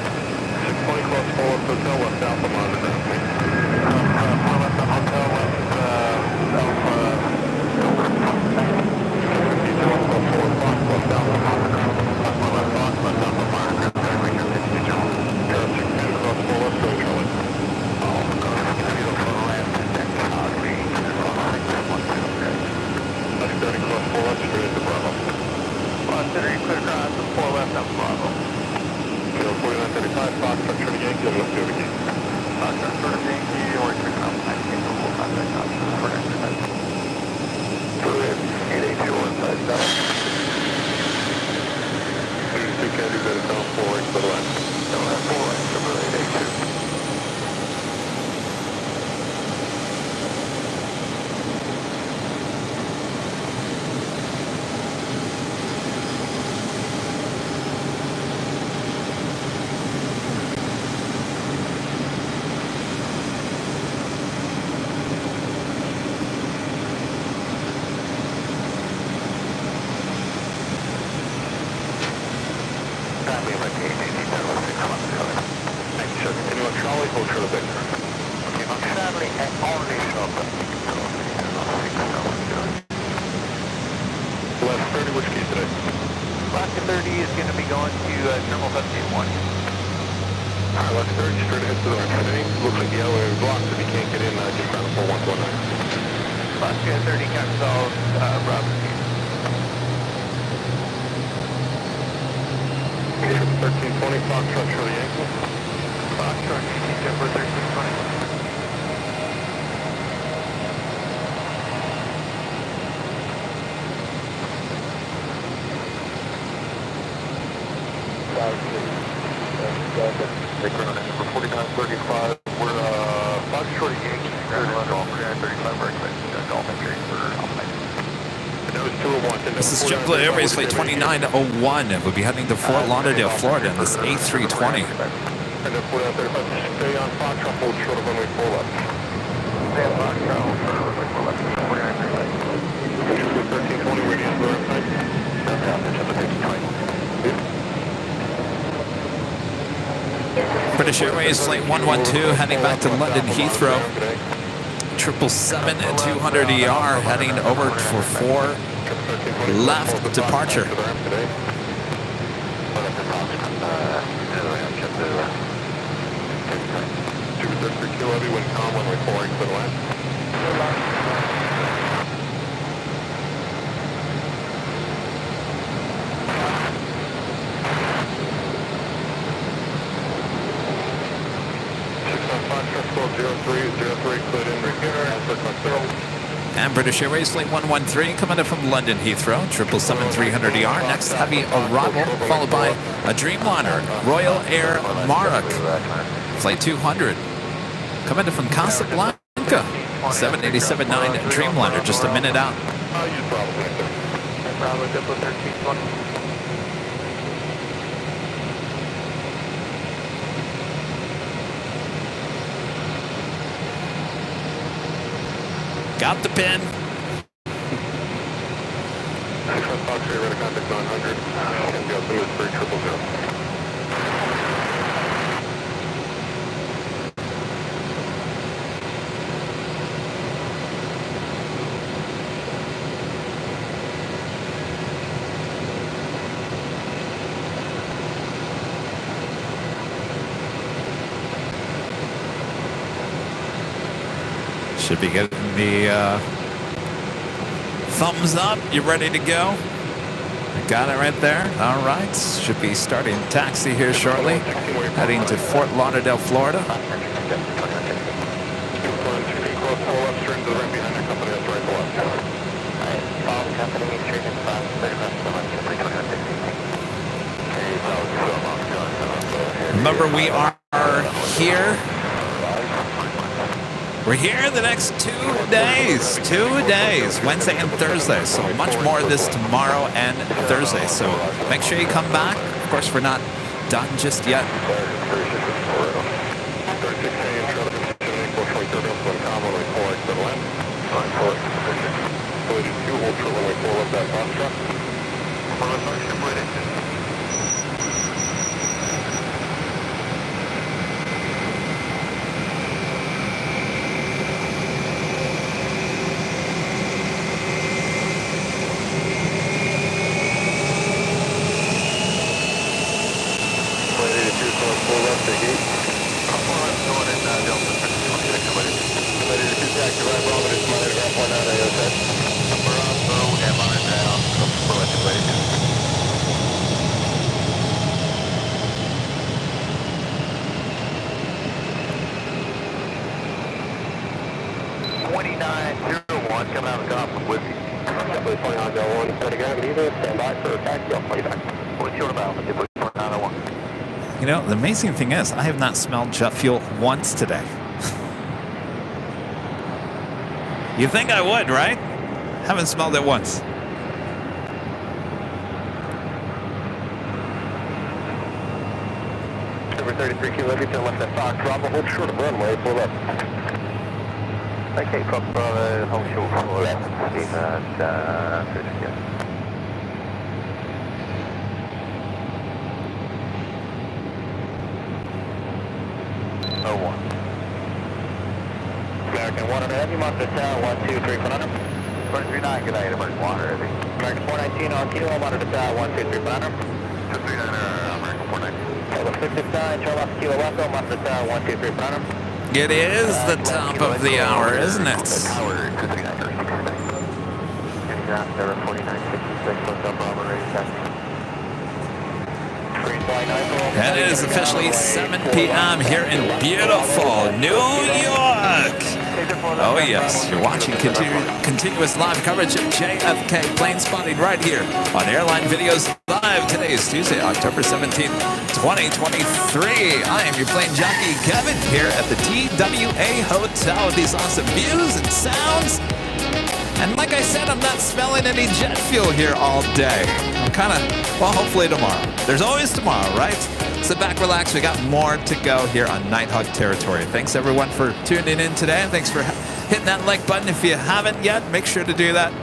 620 cross 4 left hotel, west alpha monitor. 4 left on hotel, west alpha. Detail cross 4 Fox, west alpha monitor. 4 left Fox, west alpha monitor. Right here, 52 Charlie. Air 62 cross 4 left, going Charlie. Starting cross 4 left, straight into Bravo. Considering clear cross 4 left on Bravo. Kilo 4935, Fox, Structure to Yankee, and let's go to Yankee. Fox, Structure to Yankee, or turn up. I think the whole contact option for exercise. 882 157. 32 Candy, better down 4 right to the left. Don't have 4 right, so really 882. This is JetBlue Airways Flight 2901. We'll be heading to Fort Lauderdale, Florida in this A320. And stay on Fox, hold short of runway 4 left. Stay on Fox, hold short of runway 4 left. 1320, radius to the right side. Down to 1320. British Airways Flight 112 heading back to London Heathrow. 777-200ER heading over for 4 left departure. And British Airways Flight 113 coming in from London Heathrow, 777-300ER. Next heavy arrival, followed by a Dreamliner, Royal Air Maroc, Flight 200. Coming in from Casablanca, 787-9 Dreamliner, just a minute out. Got the pin. Should be getting the thumbs up. You ready to go? Got it right there. All right. Should be starting taxi here shortly. Heading to Fort Lauderdale, Florida. Remember, we are here. We're here the next 2 days, Wednesday and Thursday. So much more this tomorrow and Thursday. So make sure you come back. Of course, we're not done just yet. You know, the amazing thing is, I have not smelled jet fuel once today. You think I would, right? Haven't smelled it once. Number 33 kilo, turn left at Fox, Bravo, hold short of runway, pull up. Okay, Fox Bravo, hold short of left, Steve, American 1 and heavy, monitor tower 123 for under. 439, good night, American 1 heavy. American 419 on kilo, monitor tower 123 for under. 239, American 419. Over 59, turn left kilo echo, monitor tower 123 for under. It is the top of the hour, isn't it? Tower 239, 4966, what's up, Bravo, ready to And it is officially 7 p.m. here in beautiful New York. Oh yes, you're watching continuous live coverage of JFK plane spotting right here on Airline Videos Live. Today is Tuesday, October 17th, 2023. I am your plane jockey, Kevin, here at the TWA Hotel with these awesome views and sounds. And like I said, I'm not smelling any jet fuel here all day. I'm kind of, well, hopefully tomorrow. There's always tomorrow, right? Sit back, relax. We got more to go here on Nighthawk territory. Thanks, everyone, for tuning in today. And thanks for hitting that like button. If you haven't yet, make sure to do that.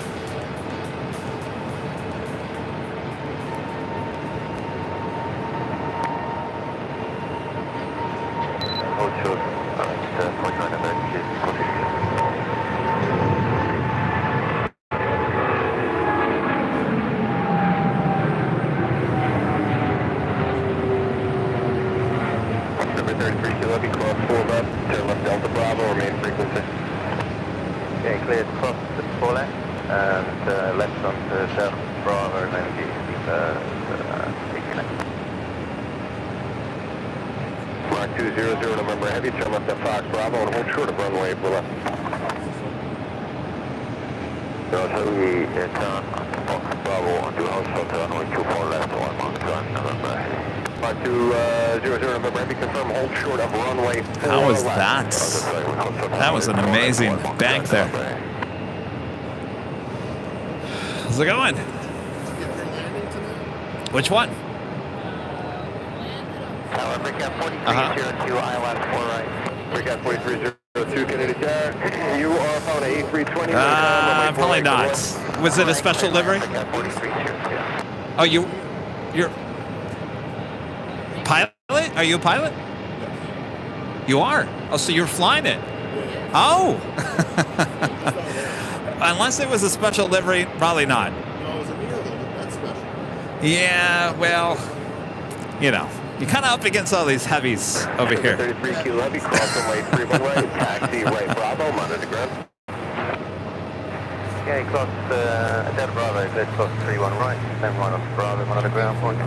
Levy, cross 4 left, turn left Delta Bravo, remain frequency. Okay, cleared cross the 4 left, and left on to Delta Bravo, remain Mark 200 November Heavy, turn left at Fox Bravo, and hold short of runway for left. Heavy, turn Fox Bravo, on to house for runway 24 left, 1 Mark 1 November. Mark 200 November Heavy, confirm hold short of runway 4 How was left. that? That was an amazing bank there. How's it going? Which one? Tower, Brickyard 4302, ILS 4 right. Brickyard 4302, Kennedy Tower. You are found at A320. Probably not. Was it a special livery? Oh, you're pilot? Are you a pilot? You are? Oh, so you're flying it? Oh! Unless it was a special livery, probably not. No, it was a near that's special. Yeah, well, you know, you're kind of up against all these heavies over here. 33 Kilo Levy, cross runway 31 right, taxi right Bravo, monitor the ground. Okay, cross Delta Bravo, cleared cross 31 right, then right off Bravo, monitor the ground point.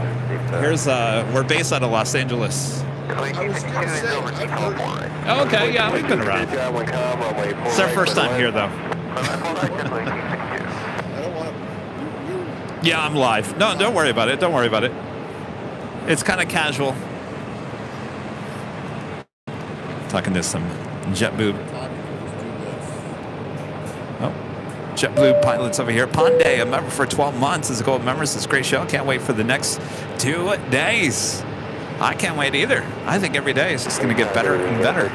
Here's, we're based out of Los Angeles. Oh, okay, yeah, we've been around. It's our first time here, though. Yeah, I'm live. No, don't worry about it. Don't worry about it. It's kind of casual. Talking to some JetBlue. Oh, JetBlue pilots over here. Ponday, a member for 12 months. As a gold member, it's a great show. Can't wait for the next 2 days. I can't wait either. I think every day is just going to get better and better.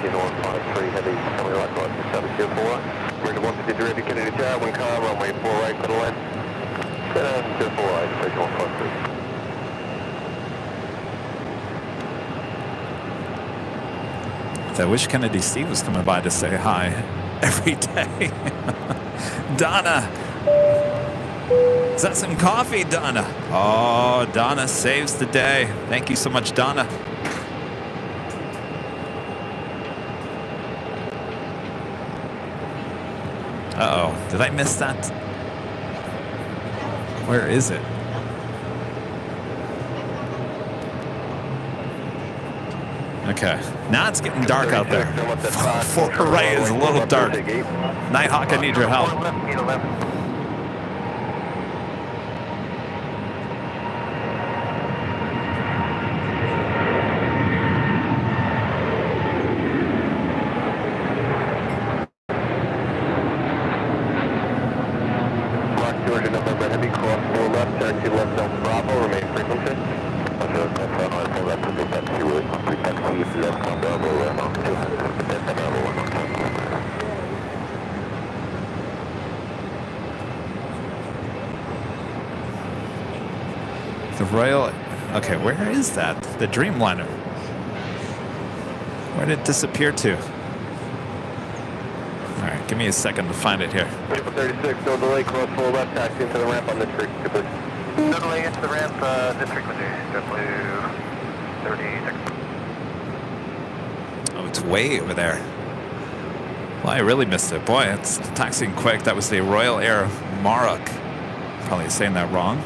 We're to 153 Heavy, Kennedy Tower, wind calm, runway 4 right, middle line. 4 right, station 153. I wish Kennedy Steve was coming by to say hi every day. Donna. Is that some coffee, Donna? Oh, Donna saves the day. Thank you so much, Donna. Uh-oh, did I miss that? Where is it? Okay, now it's getting dark out there. 4 right is a little dark. Nighthawk, I need your help. The Royal, okay, where is that? The Dreamliner. Where did it disappear to? All right, give me a second to find it here. 36, no delay, cross 4 left, taxi into the ramp on this frequency. No delay into the ramp, this frequency, JetBlue 36. Oh, it's way over there. Well, I really missed it. Boy, it's taxiing quick. That was the Royal Air Maroc. Probably saying that wrong.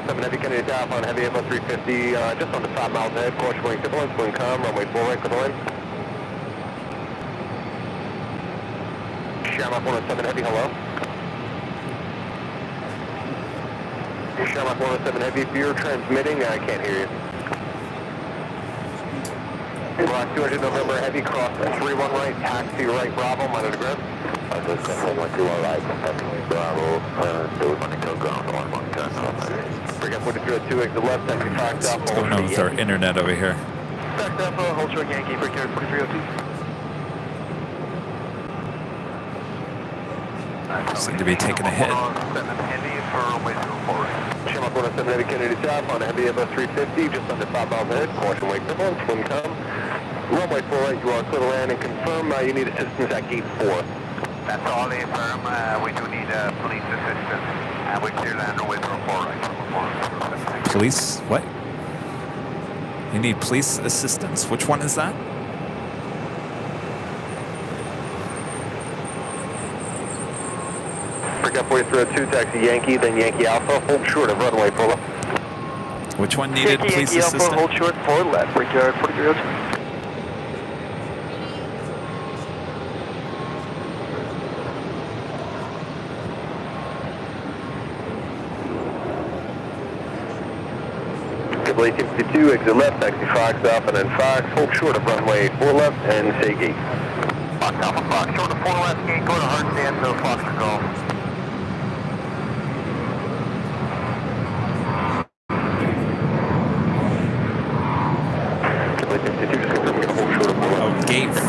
Heavy Kennedy Tower on heavy Airbus 350, just under 5 miles ahead, course wing turbulence, wind calm, runway 4 right, clear line. Shamrock 107 Heavy, hello. Shamrock 107 Heavy, if you're transmitting, I can't hear you. Block 200 November Heavy, cross 31 right, taxi right, Bravo, monitor the ground. I just sent 112 right, Bravo, do money to ground, 119. Bring up 4302, exit left, taxi parked up. What's going on with our internet over here? Parked up, hold short Yankee, Brickyard 4302. Seem to be taking a hit. Shamrock 107 Heavy Kennedy Tower on heavy Airbus 350, just under 5 miles ahead, caution wake turbulence, wind calm. Runway 4 right, you are clear to land and confirm you need assistance at gate 4. That's all affirm, we do need police assistance We cleared land runway 4 right. Police, what? You need police assistance. Which one is that? Breakout 4302, taxi Yankee, then Yankee Alpha, hold short of runway, full up. Which one needed police assistance? Alpha, hold short, 4 left, breakout 4302. Triple 1852, exit left, taxi Fox Alpha, and then Fox, hold short of runway 4 left, and say gate. Fox Alpha, Fox, short of 4 left, gate, go to hard stand, so Fox to golf. Oh, gate 4.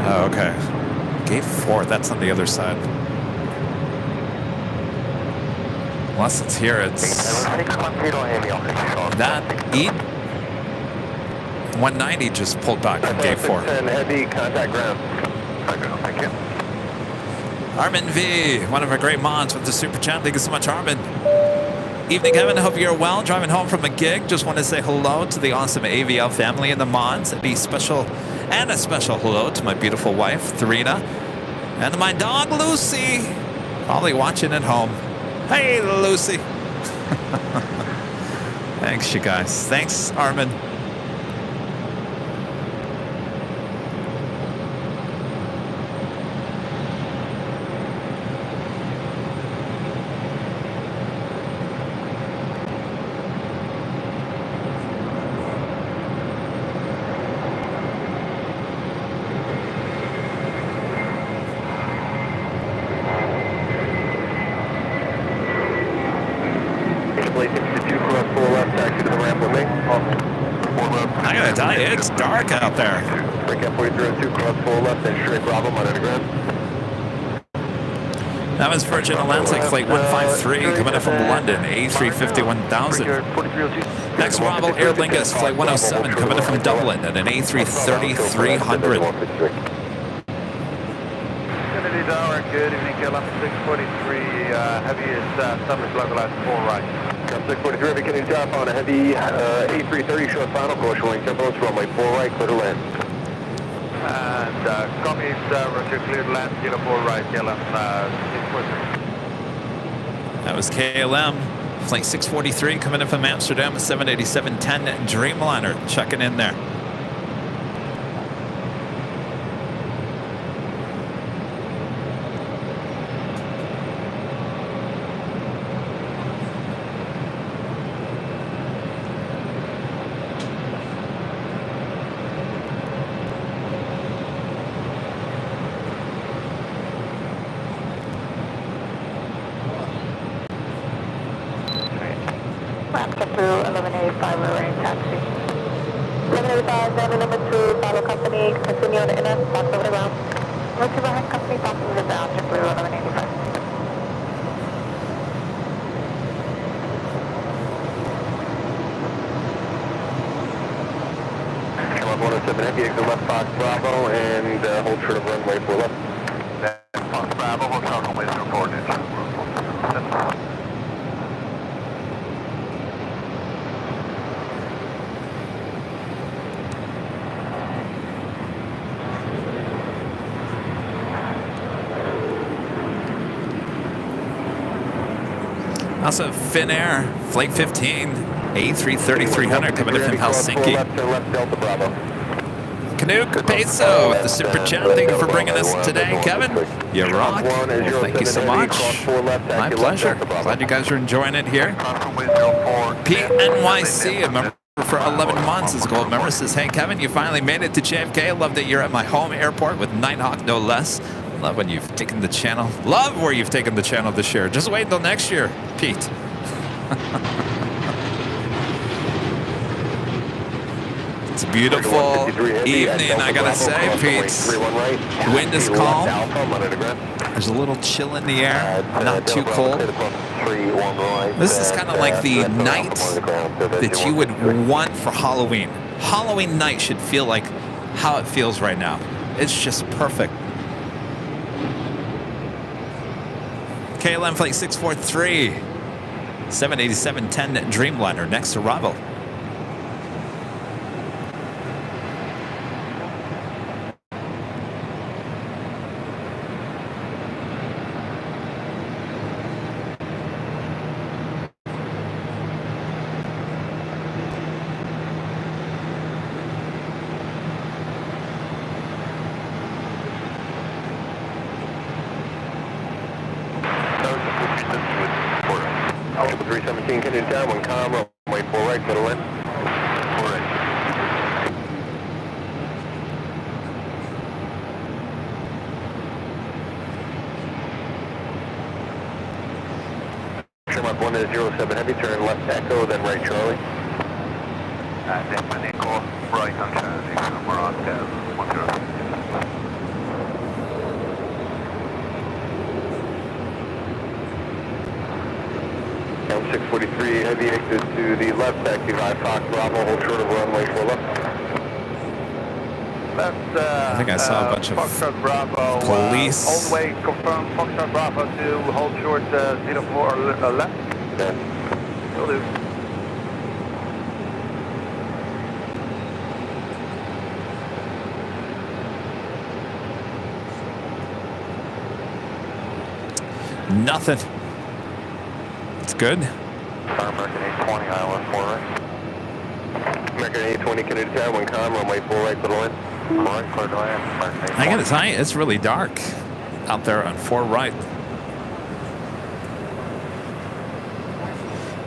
Oh, okay. Gate 4, that's on the other side. Unless it's here, it's... That E190 just pulled back from gate 4. Heavy contact ground. Thank you. Armin V, one of our great mods with the super chat. Thank you so much, Armin. Evening, Kevin. Hope you're well. Driving home from a gig. Just want to say hello to the awesome AVL family and the mods. And a special hello to my beautiful wife, Therina, and my dog, Lucy. Probably watching at home. Hey, Lucy. Thanks, you guys. Thanks, Armin. I gotta tell you, it's dark out there. Breakout 4302, cross 4 left, and straight Bravo, on underground. That was Virgin Atlantic Flight 153 coming in from London, A350-1000. Next Bravo Air Lingus Flight 107 coming in from Dublin at an A330-300. Kennedy Tower, good evening, KLM 643, heavy is summers localized 4 right. 643, heavy Kennedy Tower on a heavy A330 short final course, showing turbulence, runway 4 right, clear to land. And commies, Roger, clear to land, Kilo 4 right, KLM 643. That was KLM Flight 643 coming in from Amsterdam, a 787-10 Dreamliner checking in there. Through 1185, we're in taxi. 1185, Zambia number 2, follow company, continue on the inner, box over the ground. Road to behind company, passengers down, JetBlue 1185. Come on, 107 heavy, exit left, Fox Bravo, and hold short of runway 4 left. Fox Bravo, hold short of runway 4 coordinates. Also, Finnair Flight 15 A330-300 coming in from Helsinki. Canuck Peso with the super chat. Thank you for bringing us today, Kevin. You rock. Well, thank you so much. My pleasure. Glad you guys are enjoying it here. PNYC, a member for 11 months, is a gold member, says, hey, Kevin, you finally made it to JFK. Love that you're at my home airport with Nighthawk, no less. Love when you've taken the channel. Love where you've taken the channel this year. Just wait until next year, Pete. It's a beautiful evening, I gotta say, Pete. Wind is calm. There's a little chill in the air, not too cold. This is kind of like the night that you would want for Halloween. Halloween night should feel like how it feels right now. It's just perfect. KLM flight 643, 787-10 Dreamliner next arrival. Altimeter 317, Kennedy Tower, 1 com, runway 4 right, middle in. 4 right. Sherlock 1 is 07 heavy, turn left echo, then right Charlie. Definitely echo, right on Charlie, we're on 10, 10. M643 heavy exit to the left, taxi 5 Fox Bravo, hold short of runway 4 left. Left, I think I saw a bunch of Foxtrot Bravo, police. all the way confirm Foxtrot Bravo to hold short 04 left. Yeah. Will do. Nothing. It's good. American 820, ILS 4 right. American 820, Kennedy Tower, 1 com, runway 4 right, middle in. 4 right, clear to land. I gotta tell you, it's really dark out there on 4 right.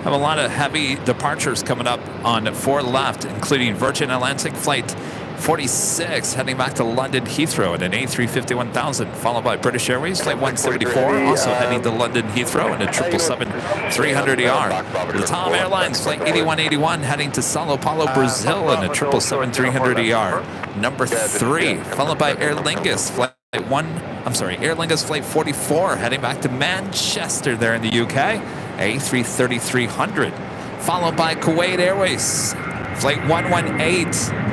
Have a lot of heavy departures coming up on 4 left, including Virgin Atlantic Flight 46 heading back to London Heathrow at an A350-1000, followed by British Airways Flight 174, also heading to London Heathrow in a 777-300ER. Latam Airlines Flight 8181 heading to Sao Paulo, Brazil in a 777-300ER. Number 3, followed by Aer Lingus Flight Aer Lingus Flight 44 heading back to Manchester there in the UK, A330-300, followed by Kuwait Airways Flight 118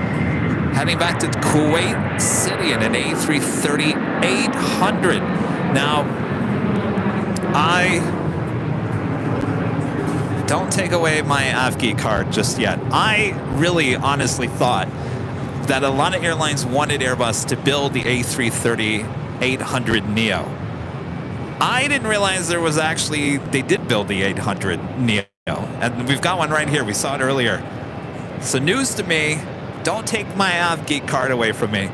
heading back to Kuwait City in an A330-800. Now, I don't take away my AVGI card just yet. I really honestly thought that a lot of airlines wanted Airbus to build the A330-800 Neo. I didn't realize there was actually, they did build the 800 Neo. And we've got one right here. We saw it earlier. So news to me. Don't take my AVGI card away from me.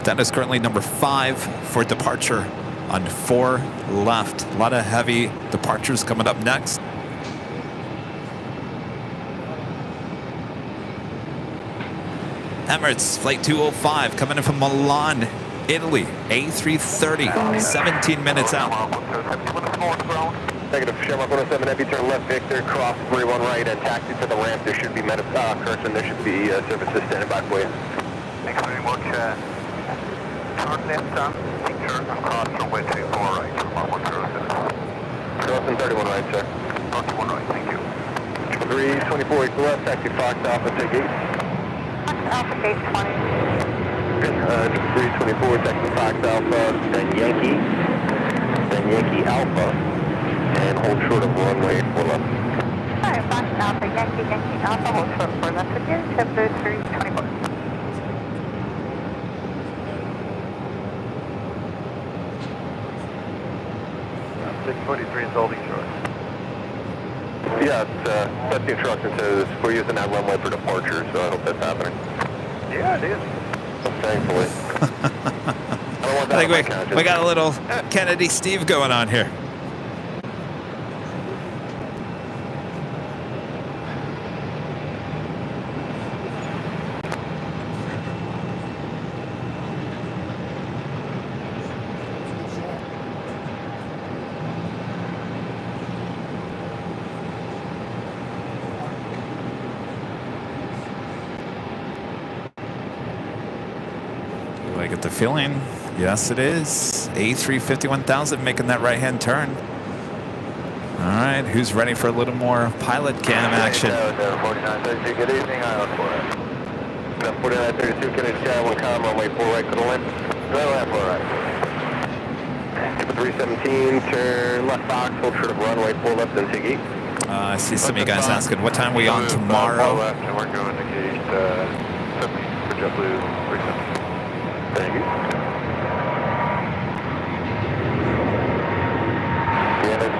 That is currently number 5 for departure on 4 left. A lot of heavy departures coming up next. Emirates Flight 205 coming in from Milan, Italy. A330, 17 minutes out. Negative, Shamrock 107 heavy, turn left Victor, cross 31 right and taxi to the ramp. There should be Carson, there should be services standing by for you. Thanks very much. Turn left on Victor and cross runway 24 right, Shamrock 107. Crossing 31 right, sir. 31 right, thank you. 324 east left, taxi Fox Alpha, take 8. Alpha gate 20. 324, taxi Fox Alpha, then Yankee Alpha. And hold short of runway 4 left. Alright, Fox Alpha, Yankee Alpha, hold short 4 left again, Tempo 324. 643 is holding short. Yeah, that's the instruction says we're using that runway for departure, so I hope that's happening. Yeah, it is. Thankfully. I think we got a little Kennedy Steve going on here. Do I get the feeling? Yes, it is. A350-1000 making that right-hand turn. All right, who's ready for a little more pilot cam action? 4932, good evening, Island 4. 4932, Kennedy Tower, 1 com, runway 4 right, to the line. left, 4 right. 317, turn left box, hold short of runway, 4 left, then take 8. I see some of you guys asking, what time are we on tomorrow? 4 left, and we're going to gate 70 for JetBlue 37. Thank you. And then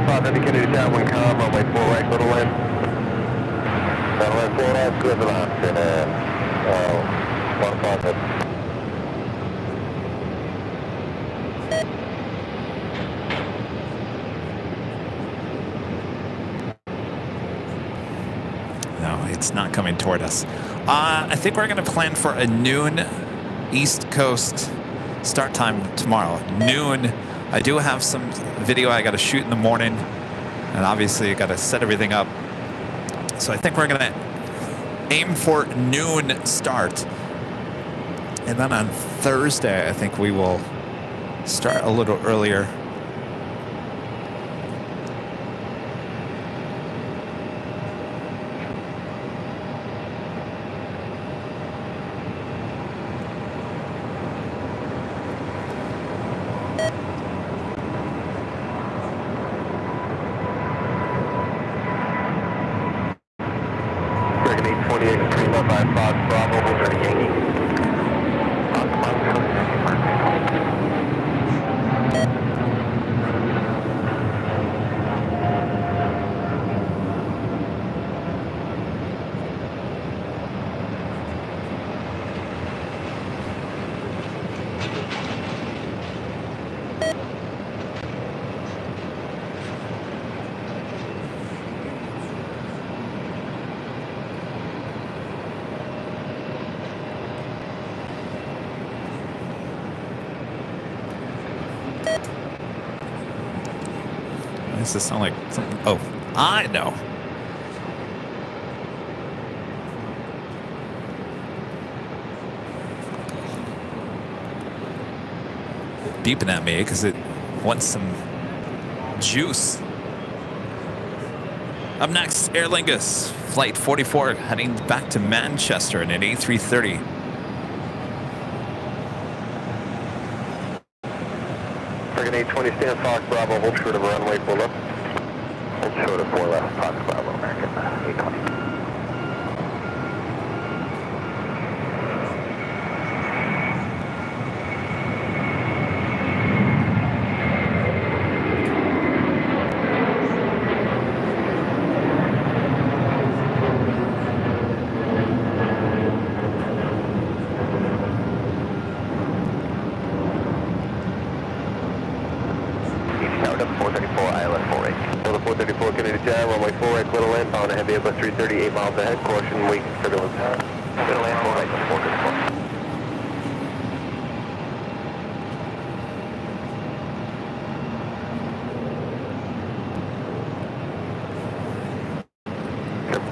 15 indicated downwind com, runway 4 right, little in. Runway 4 right, good left, and 15. No, it's not coming toward us. I think we're going to plan for a noon East Coast start time tomorrow. Noon. I do have some video I got to shoot in the morning, and obviously I got to set everything up. So I think we're going to aim for noon start. And then on Thursday, I think we will start a little earlier. Does this sound like something? Oh, I know. Beeping at me because it wants some juice. Up next, Aer Lingus, Flight 44, heading back to Manchester in an A330. Friggin' 820, stand Fox Bravo, hold short of runway 4 left. Hold short of 4 left, Fox Bravo, American 820. Airbus 330, 8 miles ahead, caution, weak turbulence. Middle land, 4 right,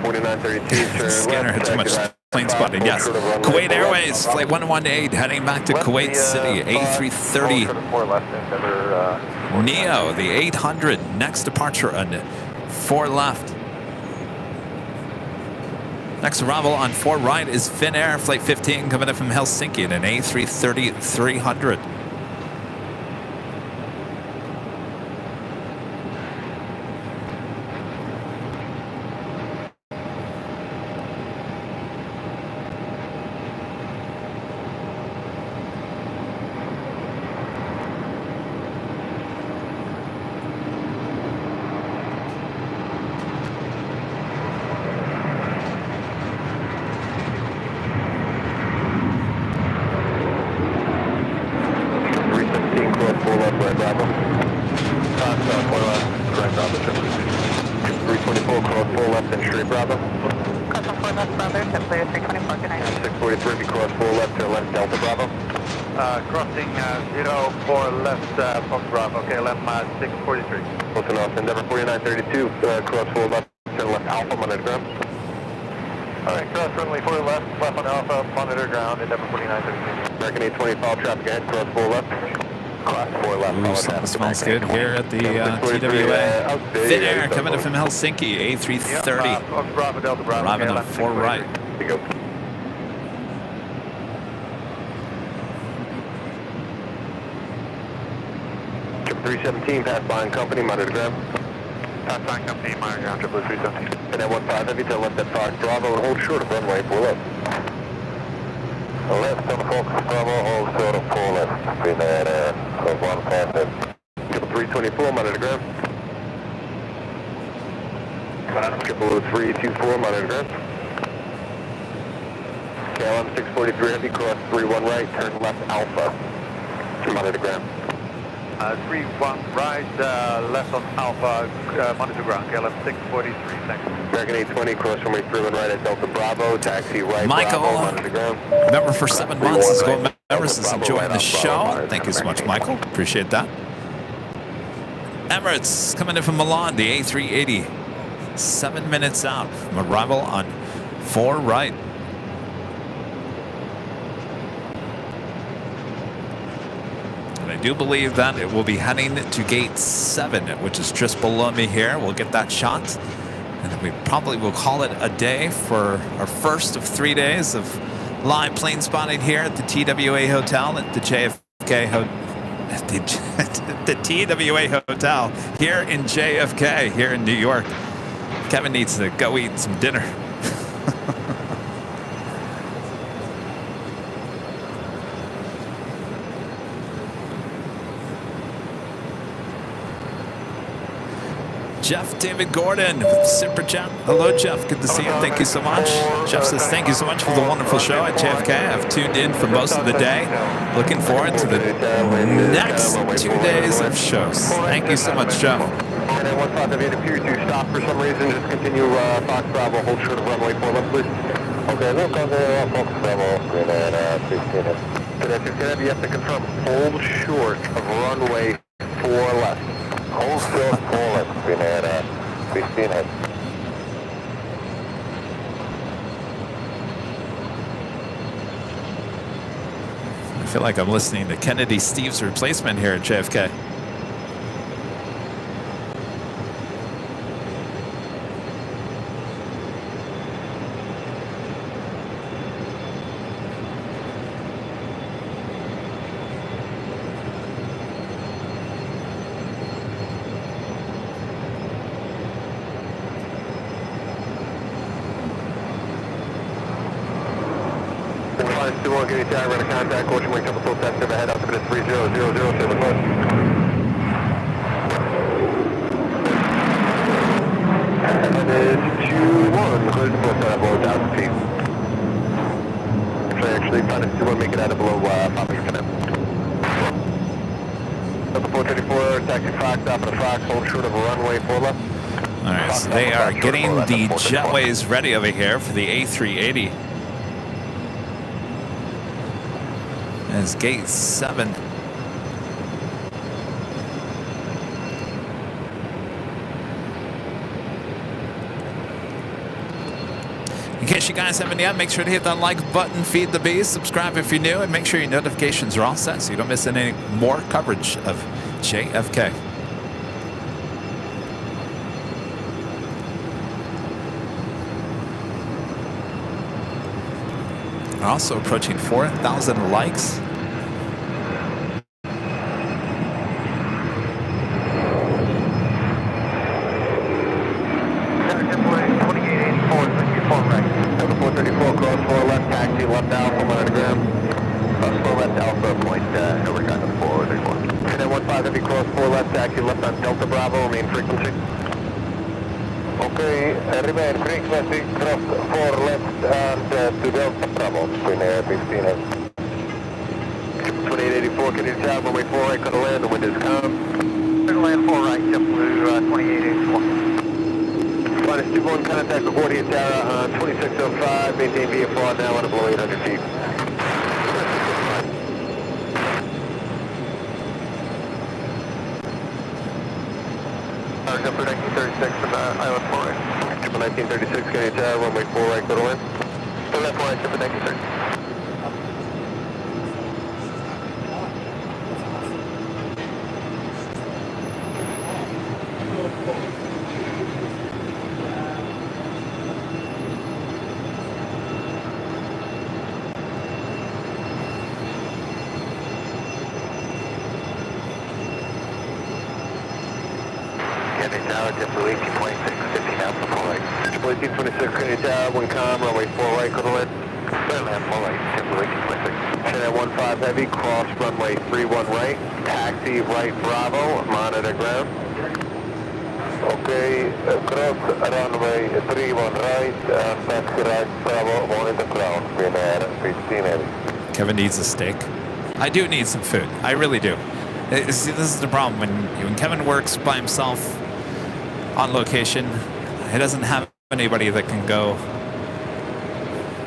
4932, Scanner had too much plane spotting, yes. Kuwait Airways, Flight 118, heading back to Kuwait City, A330. Neo, the 800, next departure on 4 left. Next arrival on 4 right is Finnair, Flight 15, coming in from Helsinki in an A330-300. Endeavor 4932, cross 4 left, turn left Alpha, monitor ground. Alright, cross runway 4 left, left on Alpha, monitor ground, Endeavor 4932. American 820, follow traffic ahead, cross 4 left. Cross 4 left. Ooh, something smells good here at the TWA. Finnair coming in from Helsinki, A330. Bravo, Delta, Bravo. Arriving on 4 right. you go. 317, pass line company, monitor ground. Pass line company, monitor ground, 317. And then 15 heavy to left at Fox Bravo and hold short of runway 4 left. Left on Fox Bravo, hold short of 4 left. Been at 1 past 324, monitor ground. 324, monitor ground. KLM 643 heavy, cross 31 right, turn left Alpha. Monitor ground. 31 right, left on Alpha, monitor ground, KLM 643, thanks. American 820, cross runway 31 right at Delta Bravo, taxi right Michael, Bravo, monitor ground. member for 7 months, is going members is enjoying the show. Thank you so much, Michael. Appreciate that. Emirates coming in from Milan, the A380. 7 minutes out from arrival on 4 right. I do believe that it will be heading to gate 7, which is just below me here. We'll get that shot. And then we probably will call it a day for our first of 3 days of live plane spotting here at the TWA Hotel at the JFK the TWA Hotel here in JFK, here in New York. Kevin needs to go eat some dinner. Jeff David Gordon, Super Chat. Hello, Jeff. Good to see you. Thank you so much. Jeff says, thank you so much for the wonderful show at JFK. I've tuned in for most of the day. Looking forward to the next 2 days of shows. Thank you so much, Jeff. And then 15 if it appears to stop for some reason, just continue Fox Bravo, hold short of runway 4 left, please. Okay, look on the Fox Bravo, and then 16 heavy. So that's 16 heavy, you have to confirm hold short of runway 4 left. Hold short 4 left, and then 16 heavy. I feel like I'm listening to Kennedy Steve's replacement here at JFK. Give me time, run a contact, caution wing, couple full test, head up to the 3000, 7 close. And then 2-1, close the full set, below 1,000 feet. Actually, Finance 2-1, make it out of below 500 for now. Delta 434, taxi Fox, top of the Fox, hold short of a runway 4 left. All right, so they are getting the jetways ready over here for the A380. As gate 7. In case you guys haven't yet, make sure to hit that like button, feed the bees, subscribe if you're new, and make sure your notifications are all set so you don't miss any more coverage of JFK. We're also approaching 4,000 likes. Delta Bravo, main frequency. Okay, remain frequency, cross 4 left and to Delta Bravo, between 15 and 2884, can you tell when we 4 right, gonna land, the wind is calm. Gonna land 4 right, JetBlue 2884. Minus 21, contact LaGuardia Tower on 2605, maintain VFR now on below 800 feet. Jumper 1936 from Island 4 right. Jumper 1936, can you tell runway 4 right, go to land? Still left 4 right, Jumper 1936. JetBlue 1826, 15 out for full right. JetBlue 1826, Green Tower, wind calm, runway 4 right, go to land. Clear land, full right, JetBlue 1826. Channel 15 heavy, cross runway 31 right, taxi right Bravo, monitor ground. Okay, cross runway 31 right, taxi right Bravo, monitor ground, Green Air 15 heavy. Kevin needs a steak. I do need some food. I really do. See, this is the problem. When Kevin works by himself on location, he doesn't have anybody that can go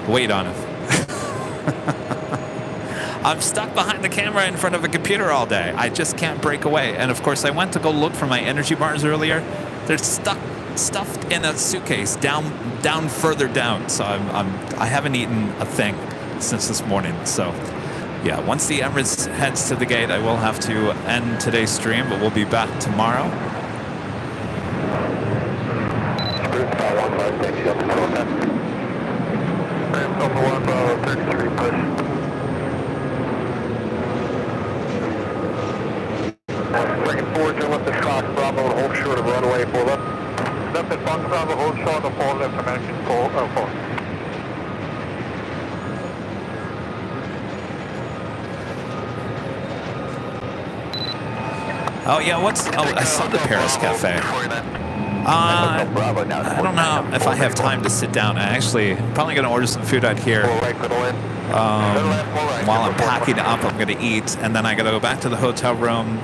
wait on him. I'm stuck behind the camera in front of a computer all day. I just can't break away. And of course, I went to go look for my energy bars earlier. They're stuffed in a suitcase down further down. So I haven't eaten a thing since this morning. So yeah, once the Emirates heads to the gate, I will have to end today's stream, but we'll be back tomorrow. Bringing forward to left the Fox Bravo and hold short of runway 4 left. Left at Fox Bravo, hold short of 4 left, American 4. Oh yeah, I saw the Paris Cafe. I don't know if I have time to sit down. I'm probably going to order some food out here. While I'm packing up, I'm going to eat, and then I got to go back to the hotel room,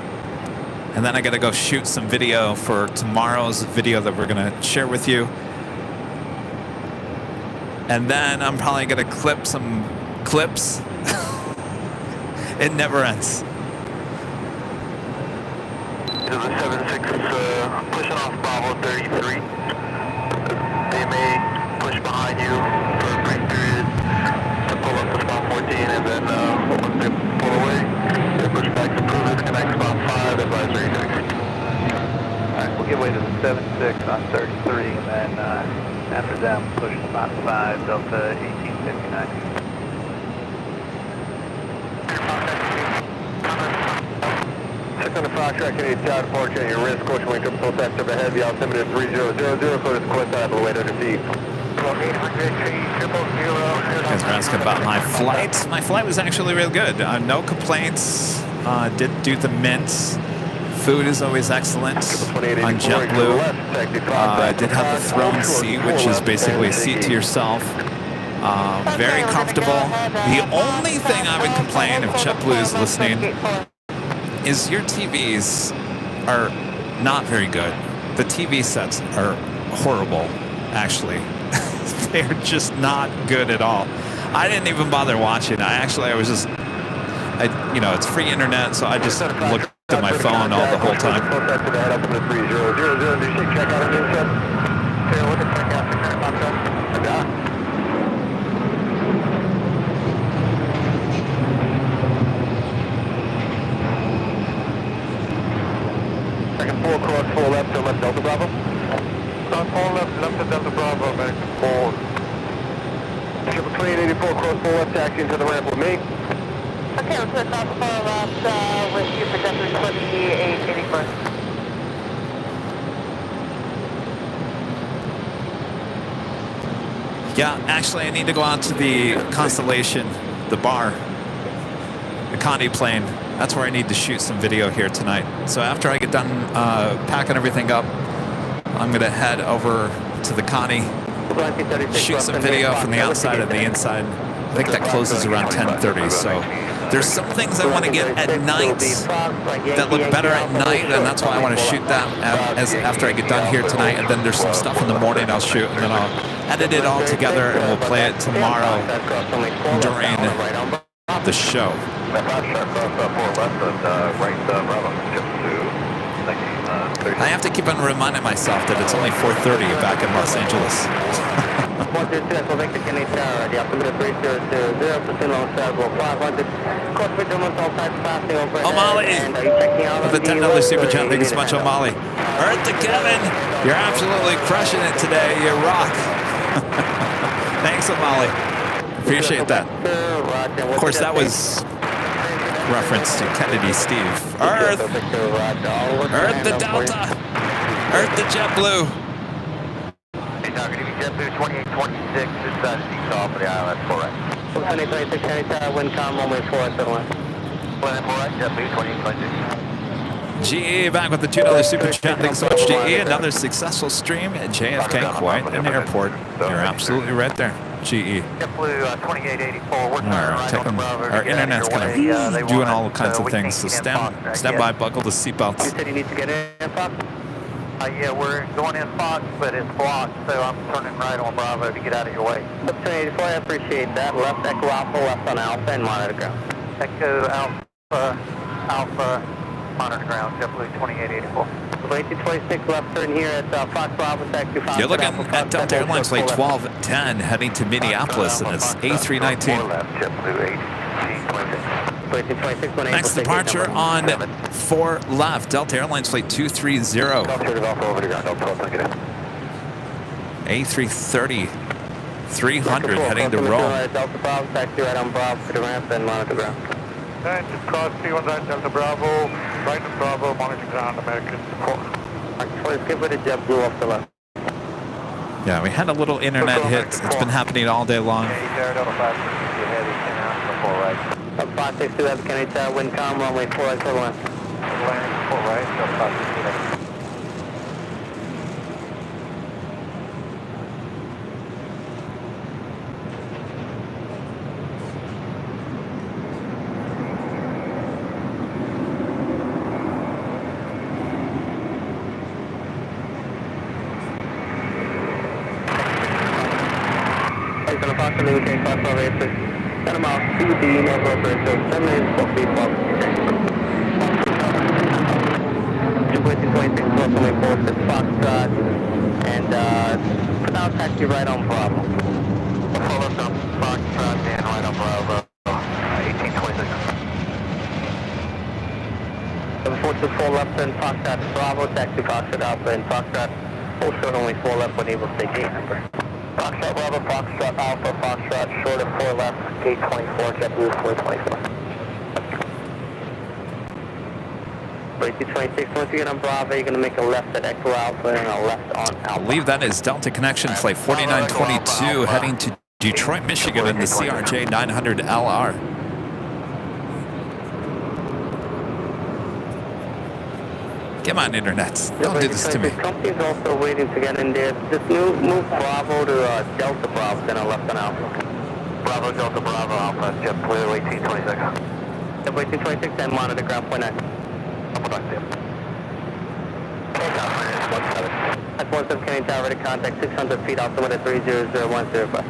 and then I got to go shoot some video for tomorrow's video that we're going to share with you. And then I'm probably going to clip some clips. It never ends. To the 76, pushing off Bravo 33. They may push behind you for a brief period to pull up to spot 14, and then once they pull away, they push back to prove it, connect spot 5, advisory 6. Alright, we'll give way to the 76 on 33, and then after that, we'll push spot 5, Delta 1859. On the Foxtrot, Canadian Tower, departure at your risk, coach wing triple tax overhead, the altimeter 3000, code is quest out of the way to receive. 800 You guys were asking about my flight. My flight was actually real good. No complaints. Did do the mints. Food is always excellent on JetBlue. I did have the throne seat, which is basically a seat to yourself. Very comfortable. The only thing I would complain if JetBlue is listening is your TVs are not very good. The TV sets are horrible, actually. They're just not good at all. I didn't even bother watching. It's free internet, so I just looked at my phone all the whole time. Second 4, cross 4 left to left Delta Bravo. Cross 4 left to Delta Bravo, American 4. Triple 2884, cross 4 left, taxi into the ramp with me. Okay, we'll put cross 4 left with you for Delta 2884. Yeah, actually, I need to go out to the Constellation, the bar, the Connie plane. That's where I need to shoot some video here tonight. So after I get done packing everything up, I'm going to head over to the Connie, shoot some video from the outside and the inside. I think that closes around 10:30. So there's some things I want to get at night that look better at night, and that's why I want to shoot that after I get done here tonight. And then there's some stuff in the morning I'll shoot, and then I'll edit it all together, and we'll play it tomorrow during the show. I have to keep on reminding myself that it's only 4:30 back in Los Angeles. O'Malley with the $10 super chat. Thank you so much, O'Malley. Earth to Kevin. You're absolutely crushing it today. You rock. Thanks, O'Malley. Appreciate that. Of course, that was reference to Kennedy Steve. Earth the Delta. Earth to JetBlue. Hey, Dr. JetBlue 2826, it's seesaw for the ILS 4 right. 2826, County Tower, wind calm, runway 471. Planet 4 right, JetBlue 2826. GE back with the $2 super chat. Thanks so much, GE. Another successful stream at JFK, quite an airport. You're absolutely right there, GE. JetBlue 2884, we're our internet's kind of doing all kinds of things, so stand by, buckle the seatbelts. You said you need to get in, Fox? Yeah, we're going in Fox, but it's blocked, so I'm turning right on Bravo to get out of your way. 284, I appreciate that. Left Echo Alpha, left on Alpha, and monitor ground. Echo Alpha, monitor ground, JetBlue 2884. 2226, left turn here at Fox Bravo, taxi Fox. You're looking at Delta Airlines flight 1210 heading to Minneapolis, and it's A319. Next departure on 4 left, Delta Airlines flight 230. A330, 300 heading to Rome. Delta Bravo, taxi right on Bravo to the ramp and monitor ground. And just cross 319 Delta Bravo, right to Bravo, monitor ground, American support. Let's get rid of JetBlue off the left. Yeah, we had a little internet hit. It's been happening all day long. 562, have Kennedy Tower, wind calm, runway 4 right, 4 left. Landing 4 right, Delta 562. Approximately, we take 548, please. 10 miles, 2D, no broker, so 7 minutes, 4 feet, 12. 226, approximately 46, Foxtrot, and pronounce taxi right on Bravo. Full left on Foxtrot and right on Bravo, 1826. 742, 4 left turn, Foxtrot, Bravo, taxi Foxtrot, Alpha, and Foxtrot, full short, only 4 left, when able to take gate number. Foxtrot Bravo, Foxtrot Alpha, Foxtrot short of 4 left, gate 24, JetBlue 424. 2226, once you get on Bravo, you're going to make a left at Echo Alpha and a left on Alpha. I believe that is Delta Connection flight 4922 heading to Detroit, Michigan in the CRJ 900LR. Come on, internet. Don't do this to me. The company's also waiting to get in there. Just move Bravo to Delta Bravo, then a left on Alpha. Bravo, Delta Bravo, Alpha, JetBlue 1826. JetBlue 1826, and monitor ground point 9. At 17 Kennedy Tower, ready to contact 600 feet, altimeter 30010. 01,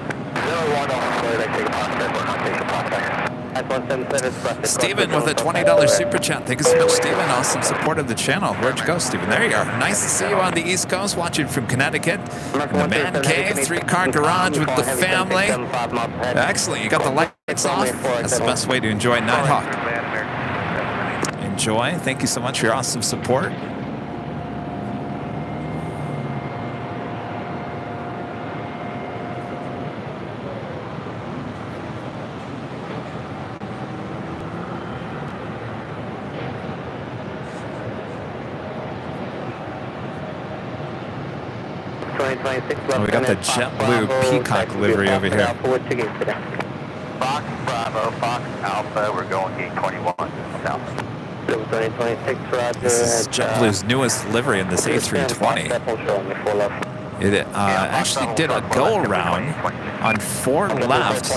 At 177, Stephen with a $20 super chat. Thank you so much, Stephen. Awesome support of the channel. Where'd you go, Stephen? There you are. Nice to see you on the East Coast, watching from Connecticut. In the man cave, 3-car garage with the family. Excellent. You got the lights off. That's the best way to enjoy Nighthawk. Enjoy. Thank you so much for your awesome support. Oh, we got the JetBlue Peacock livery over here. Fox Bravo, Fox Alpha, we're going gate 21 south. 2026, Roger. This is JetBlue's newest livery in this A320. It actually did a go-around on 4 left,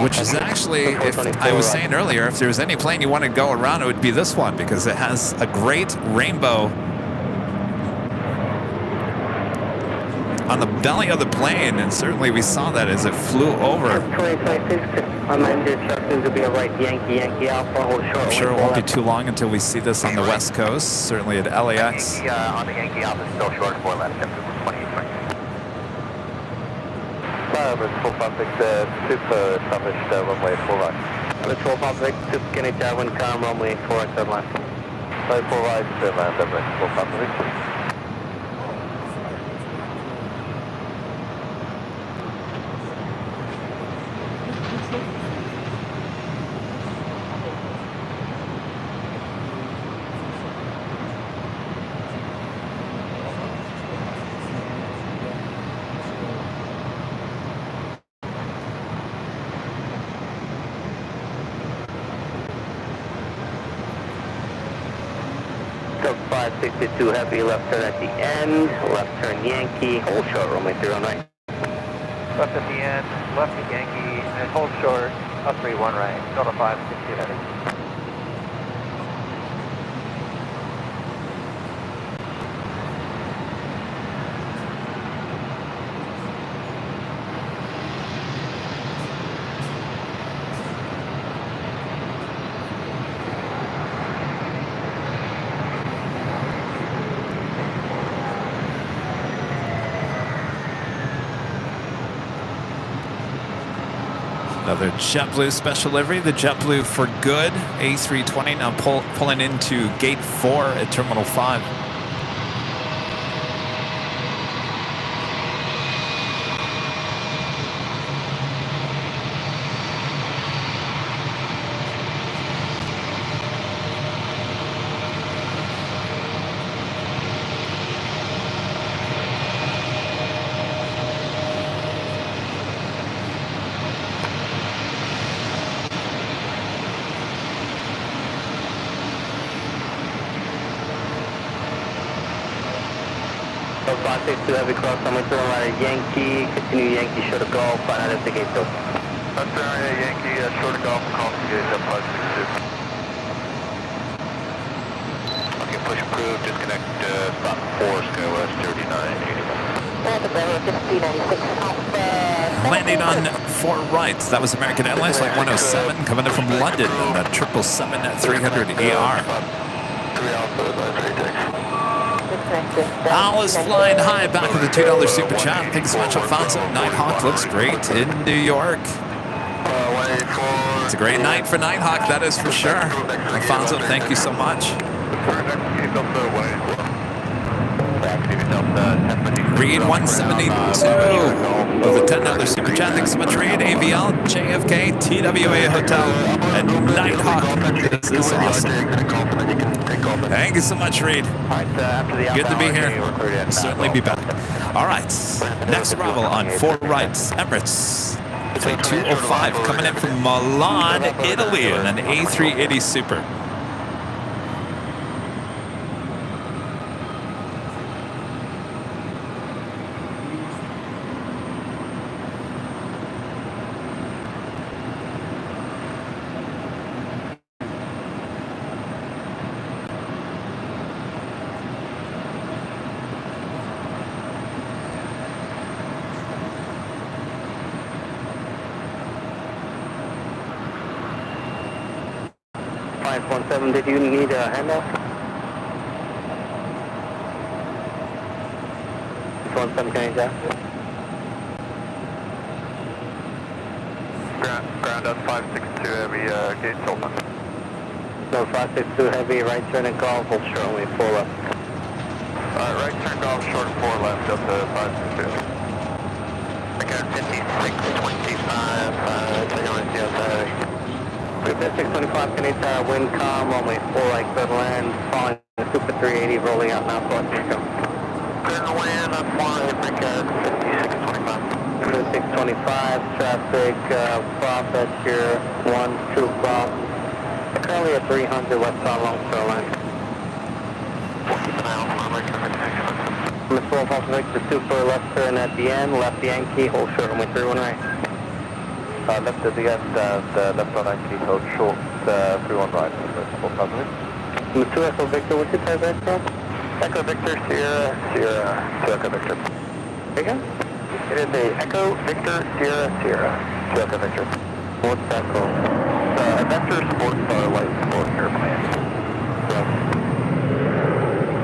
which is actually, if I was saying earlier, if there was any plane you want to go around, it would be this one, because it has a great rainbow on the belly of the plane, and certainly we saw that as it flew over. 2026, instructions will be a right Yankee Alpha, hold short. I'm sure it won't be too long until we see this on the West Coast, certainly at LAX. On the Yankee Alpha, still short 4 left, 2820. Full public, super established runway 4 right. Full public, super Kennedy Tower, wind calm, runway 4 right, 3rd line. 4 right, 3rd line, full public. 562 heavy, left turn at the end, left turn Yankee, hold short, runway 31 right. Left at the end, left at Yankee, and hold short, up 31 right, Delta 562 heavy. Another JetBlue special livery, the JetBlue for Good A320 now pulling into gate 4 at Terminal 5. So 562 heavy cross, runway 31 right at Yankee, continue Yankee, short of golf, find out if the gate's open. Left turn right at Yankee, short of golf, call the gate up 562. Okay, push approved, disconnect stop 4, SkyWest 3981. Landing on 4 rights. That was American Airlines Flight 107 coming in from London on the 777-300 ER. Al is flying high back with the $2 super chat. Thanks so much, Alfonso. Nighthawk looks great in New York. It's a great night for Nighthawk, that is for sure. Alfonso, thank you so much. Reed 172 with a $10 super chat. Thanks so much, Reed. AVL, JFK, TWA Hotel, and Nighthawk. This is awesome. Thank you so much, Reed. Good to be here. We'll certainly be back. All right. Next arrival on 4 rights, Emirates. Flight 205 coming in from Milan, Italy, in an A380 Super. Did you need a handoff? 17, can you tell? Ground up 562 heavy, gates open. No, 562 heavy, right turn and golf, hold short, only 4 left. Right turn golf, short 4 left, up to 562. I got 5625, take on the outside. With that 625, can you tell wind calm, runway 4 right, clear to land, following the Super 380, rolling out now, for Mexico. Clear to land, I'm flying, breakout 5625. 625, traffic, profit here, 1-2 o'clock. Currently at 300 westbound Long Trail line. Miss Wolf, Alpha Victor Super, left turn at the end, left Yankee, hold short, runway 31 right. Left at the end, the left on Yankee, hold short, 31 right. Miss 2 Echo Victor, what's your type aircraft? Echo Victor, Sierra, Sierra, Echo Victor. Again? It is a Echo Victor, Sierra, Sierra, Echo Victor. What's that called? Adventure Sports Car Light Sport Airplane.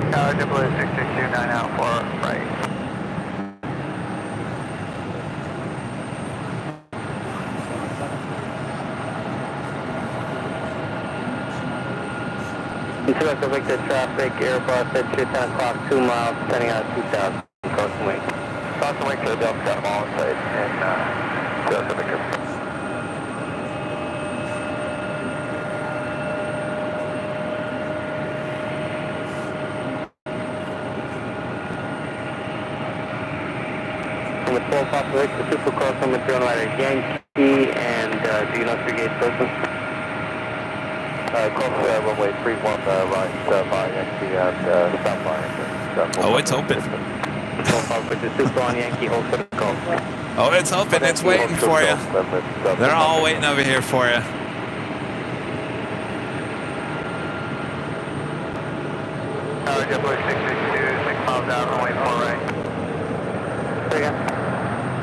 JFK 629 out for right. Echo Victor traffic, Airbus at 10 o'clock, 2 miles, sending out 2000, crossing wing. Crossing wing to the Delta, got them all inside, and Echo Victor. Number 12, Papa Victor, Super cross number 3 on right at Yankee, and do you know if your gate's open? Cross runway 31 right, via Yankee and stop line. Oh, it's open. Oh, it's open. It's waiting for you. They're all waiting over here for you. JetBlue 662, 6 miles down, runway 4 right. Say again?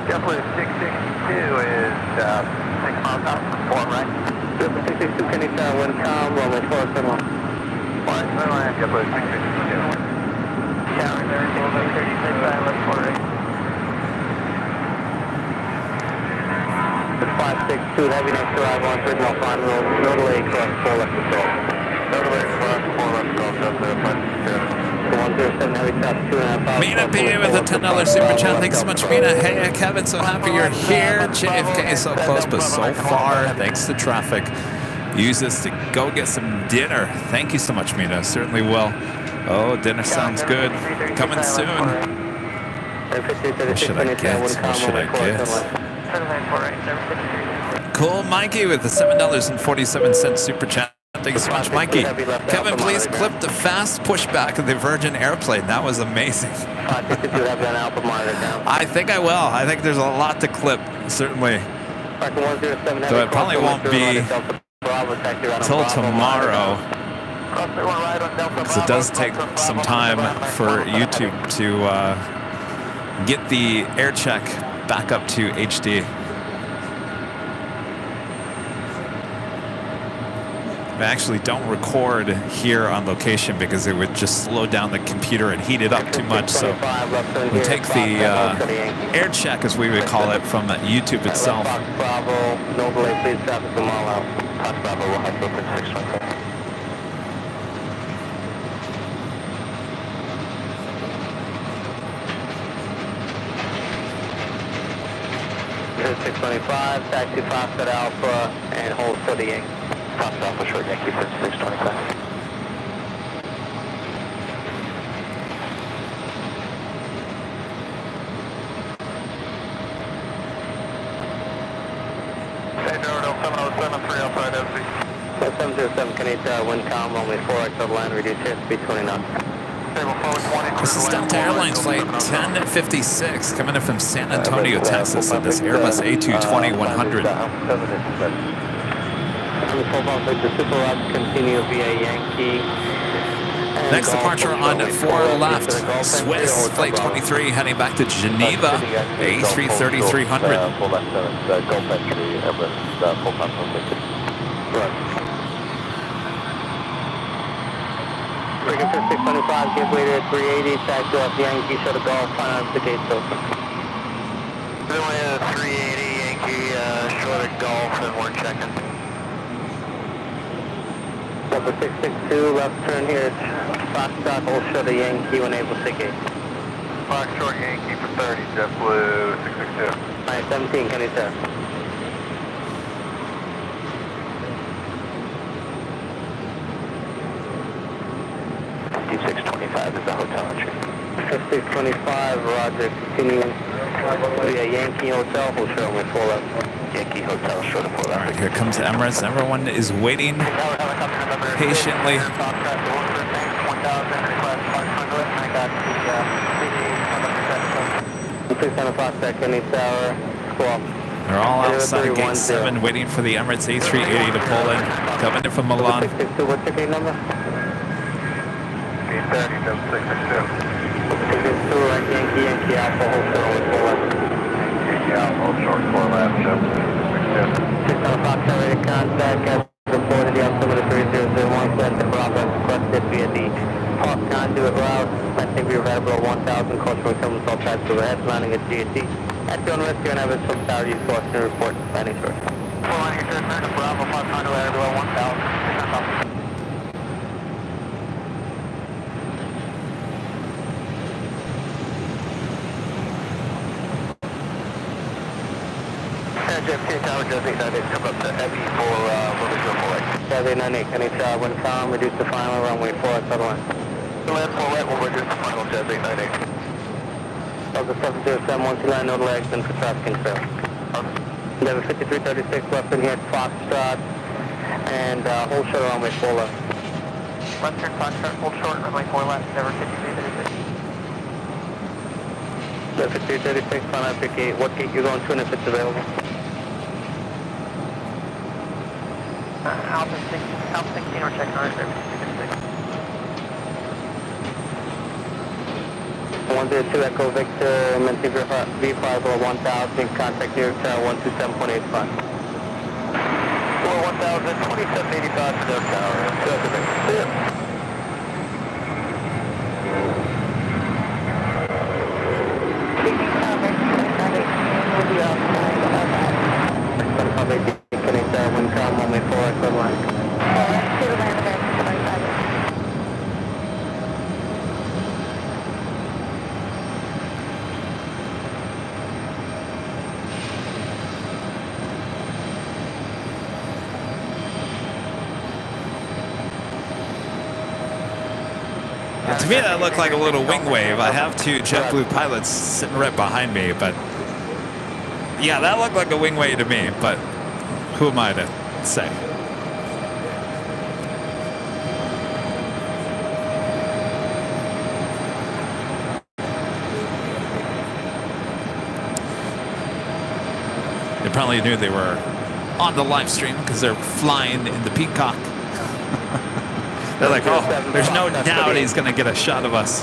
JetBlue 662 is 6 miles down, 4 right. JetBlue 662, can you tell when calm, runway 4, turn on. Fine, turn on, JetBlue 662. Counter there, runway 36, left 4 right. 562, heavy next arrival on original final road, no delay, cross 4 left control. No delay, cross 4 left control, just there, 107 heavy top 2.5 hours. Mina P with a $10 super chat. Thanks so much, Mina. Hey, Kevin, so happy you're here. JFK is so close, but so far, thanks to traffic. Use this to go get some dinner. Thank you so much, Mina. Certainly will. Oh, dinner sounds good. Coming soon. What should I get? What should I get? Cool, Mikey with the $7.47 super chat. Thank you so much, Mikey. Kevin, please clip the fast pushback of the Virgin airplane. That was amazing. I think I will. I think there's a lot to clip, certainly. So it probably won't be till tomorrow, because it does take some time for YouTube to get the air check back up to HD. I actually don't record here on location because it would just slow down the computer and heat it up too much. So we take the air check, as we would call it, from YouTube itself. No delay, please traffic from all out. Fox Bravo, we'll have to open 615. 625, taxi Foxtrot Alpha, and hold for the Yankee. Foxtrot Alpha, short Yankee for 625. Hey, Dorado, 707, 3 outside FC. 707, can you wind calm, runway 4, XL line, reduce airspeed 20 knots. This is Delta Airlines flight 1056 coming in from San Antonio, Texas, at this Airbus A220-100. Continue via Yankee. Next departure on 4 left, Swiss flight 23 heading back to Geneva, A330-300. Breaking for 625, give way to 380, taxi off Yankee, show the Golf, find out the gates open. Runway 380, Yankee, show the Golf, and we're checking. Number 662, left turn here, Foxtrot, hold show the Yankee when able to gate. Foxtrot Yankee for 30, JetBlue 662. 917, can you tell? 625 is the hotel entry. 625, roger, continue via Yankee Hotel, hold short with 4 left. Yankee Hotel, short of 4 left. All right, here comes Emirates. Everyone is waiting patiently. They're all outside Gate 7 waiting for the Emirates A380 to pull in. Coming in from Milan. What's your gate number? 30, 662. Yankee Alpha, hold short with 4 left. Yankee Alpha, hold short 4 left, 662. 6 on Fox, ready to contact, as reported, the altimeter 3001, sent the Bravo, requested via the Hawk conduit route. I think we were at about 1,000, coach from Kilman, 12 traffic overhead, landing at GAT. At your risk, you're going to have a from tower use Boston report, landing short. 4 on your turn, Bravo, 5 conduit, at about 1,000. JFK Tower, Jose 98, come up to heavy for Louisville Full Right. Jose 98, can you wind calm, reduce the final, runway 4, settle in. Land full right, we'll reduce the final, Jose 98. Delta 707, no legs, and for traffic control. Level 5336, left in here, Foxtrot, and hold short runway 4 left. Left turn, Foxtrot, hold short, runway 4 left, never 5336. Left 5336, final pick 8. What gate you going to and if it's available? Alpha 16, we're checking our service, 102 Echo Victor, Mentee V5 or 1000, contact New York Tower 127.85. 1000, 2785 for New York Tower. To me, that looked like a little wing wave. I have two JetBlue pilots sitting right behind me, but yeah, that looked like a wing wave to me, but who am I to say? They probably knew they were on the live stream because they're flying in the Peacock. They're like, oh, there's no doubt he's going to get a shot of us.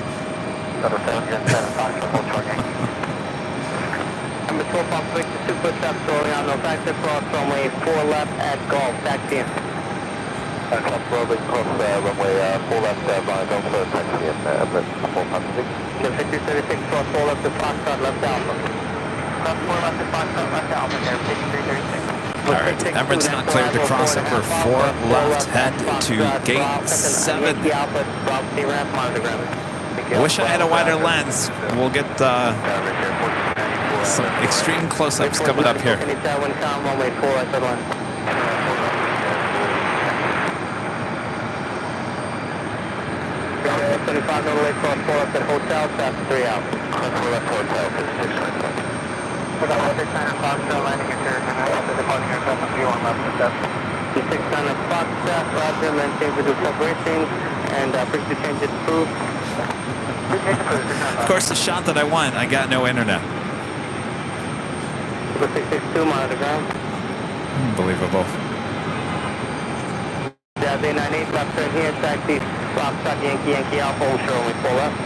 Number 12 Pop Victor, 2 footsteps going on, no factor cross runway 4 left at Golf, taxi in. Cross runway 4 left, by Golf, taxi in, Emirates 456. 5336, cross 4 left to Foxtrot, left Alpha. Cross 4 left to Foxtrot, left Alpha, there, 5336. All right, Emirates not cleared to cross over 4 left, head to gate 7. Wish I had a wider lens. We'll get some extreme close-ups coming up here. Of course, the shot that I want, I got no internet. 662 monitor ground. Unbelievable. Jazz 898 left turn here, taxi, Foxtrot, Yankee Alpha, hold short only 4 left.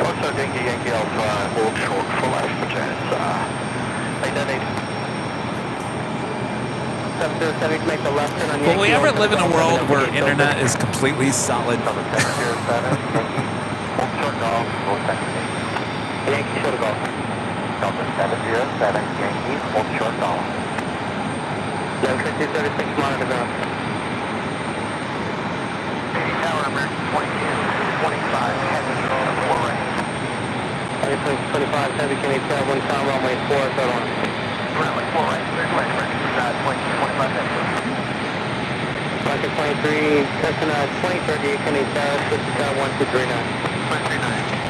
Foxtrot, Yankee Alpha, hold short for left, Jazz 898. Will we ever live in a world where internet is completely solid? Yankee short golf. Delta 707, Yankee, hold short golf. 5236 monitor ground. Tower, American 22, 25, head control, 4 right. Heavy 25, heavy Kenny Tower, 1 time, runway 4, third on. Runway 4 right, clear to land, American 25, head. Rocket 23, Cessna 2038, Kenny Tower, 50 Tower, 1239. 139.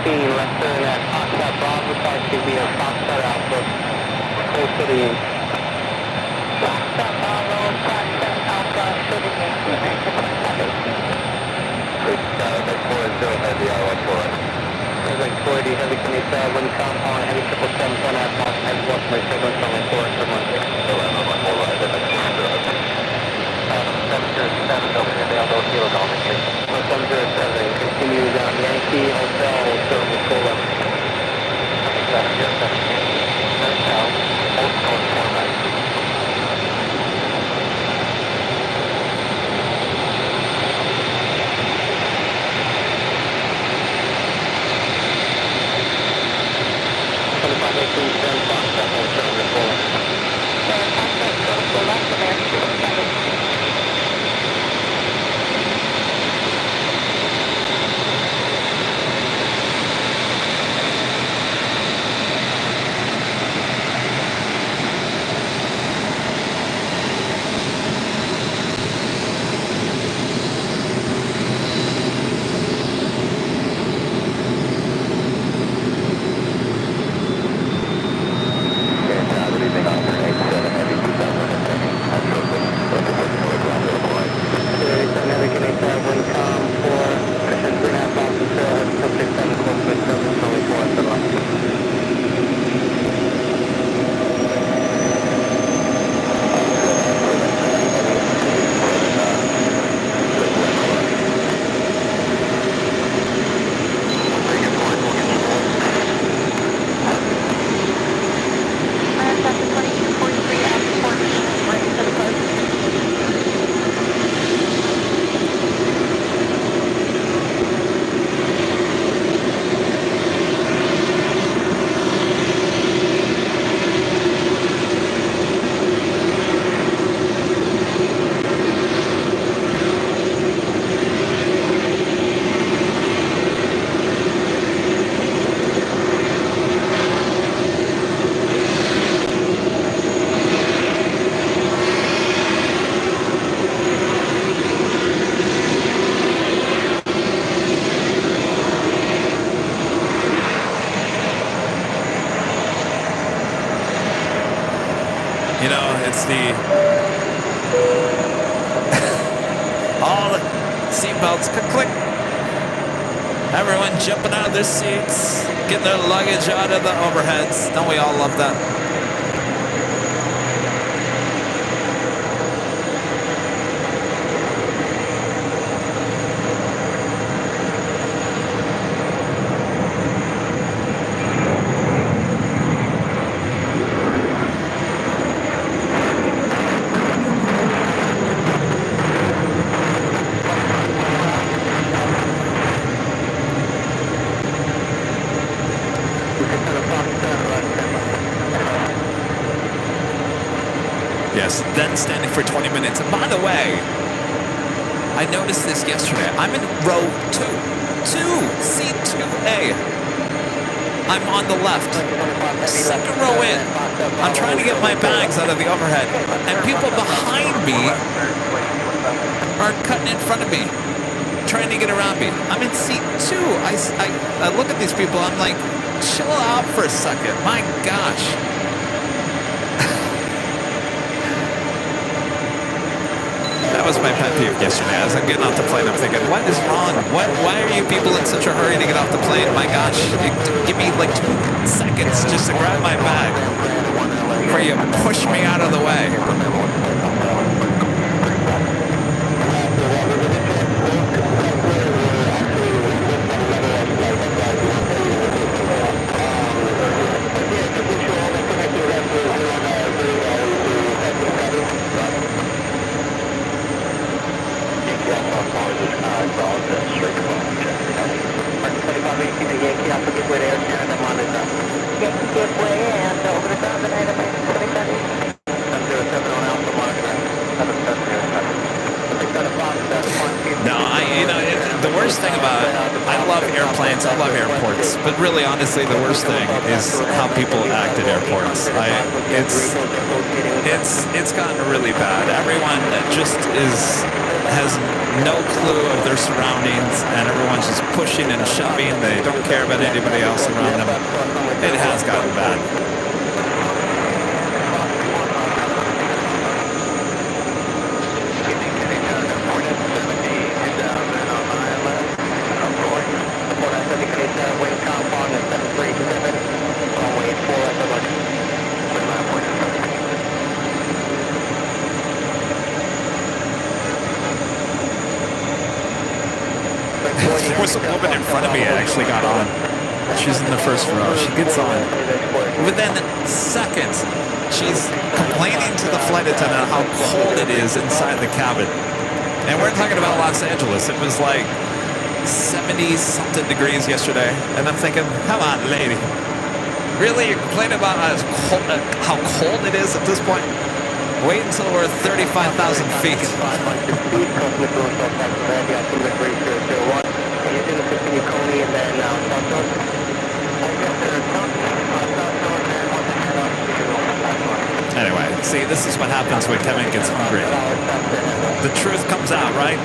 Left turn at Foxtrot Bravo, car to be a Foxtrot Alpha, close to the end. Foxtrot Bravo, Foxtrot Alpha, to the end. Like 4 heavy, Like 40, heavy 27, compound, heavy 777, one half mile, heavy 1.7, runway 4, third one. 707, continue down Yankee, Hotel, Service 4 left. 707, Hotel, hold short 4 left. All the seatbelts, click, click. Everyone jumping out of their seats, getting their luggage out of the overheads. Don't we all love that? Yes, then standing for 20 minutes. And by the way, I noticed this yesterday. I'm in row 2, seat 2A. I'm on the left, second row in. I'm trying to get my bags out of the overhead, and people behind me are cutting in front of me, trying to get around me. I'm in seat 2. I look at these people. I'm like, chill out for a second. My gosh. That was my pet peeve yesterday. As I'm getting off the plane, I'm thinking, what is wrong? Why are you people in such a hurry to get off the plane? My gosh, give me like 2 seconds just to grab my bag before you push me out of the way. The worst thing about it, I love airplanes, I love airports, but really, honestly, the worst thing is how people act at airports. It's gotten really bad. Everyone just has no clue of their surroundings, and everyone's just pushing and shoving. They don't care about anybody else around them. It has gotten bad. There was a woman in front of me that actually got on. She's in the first row. She gets on. Within seconds, she's complaining to the flight attendant how cold it is inside the cabin. And we're talking about Los Angeles. It was like 70-something degrees yesterday. And I'm thinking, come on, lady. Really? You're complaining about how cold it is at this point? Wait until we're 35,000 feet. Anyway, see, this is what happens when Kevin gets hungry. The truth comes out, right?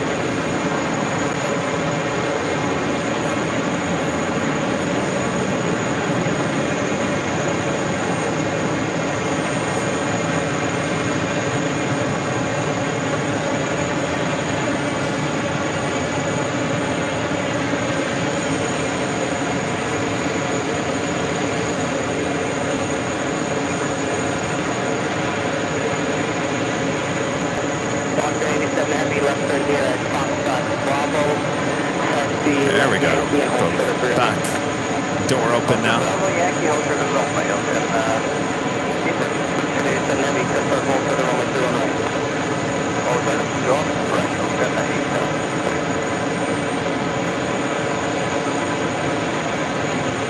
There we go. The back door open now.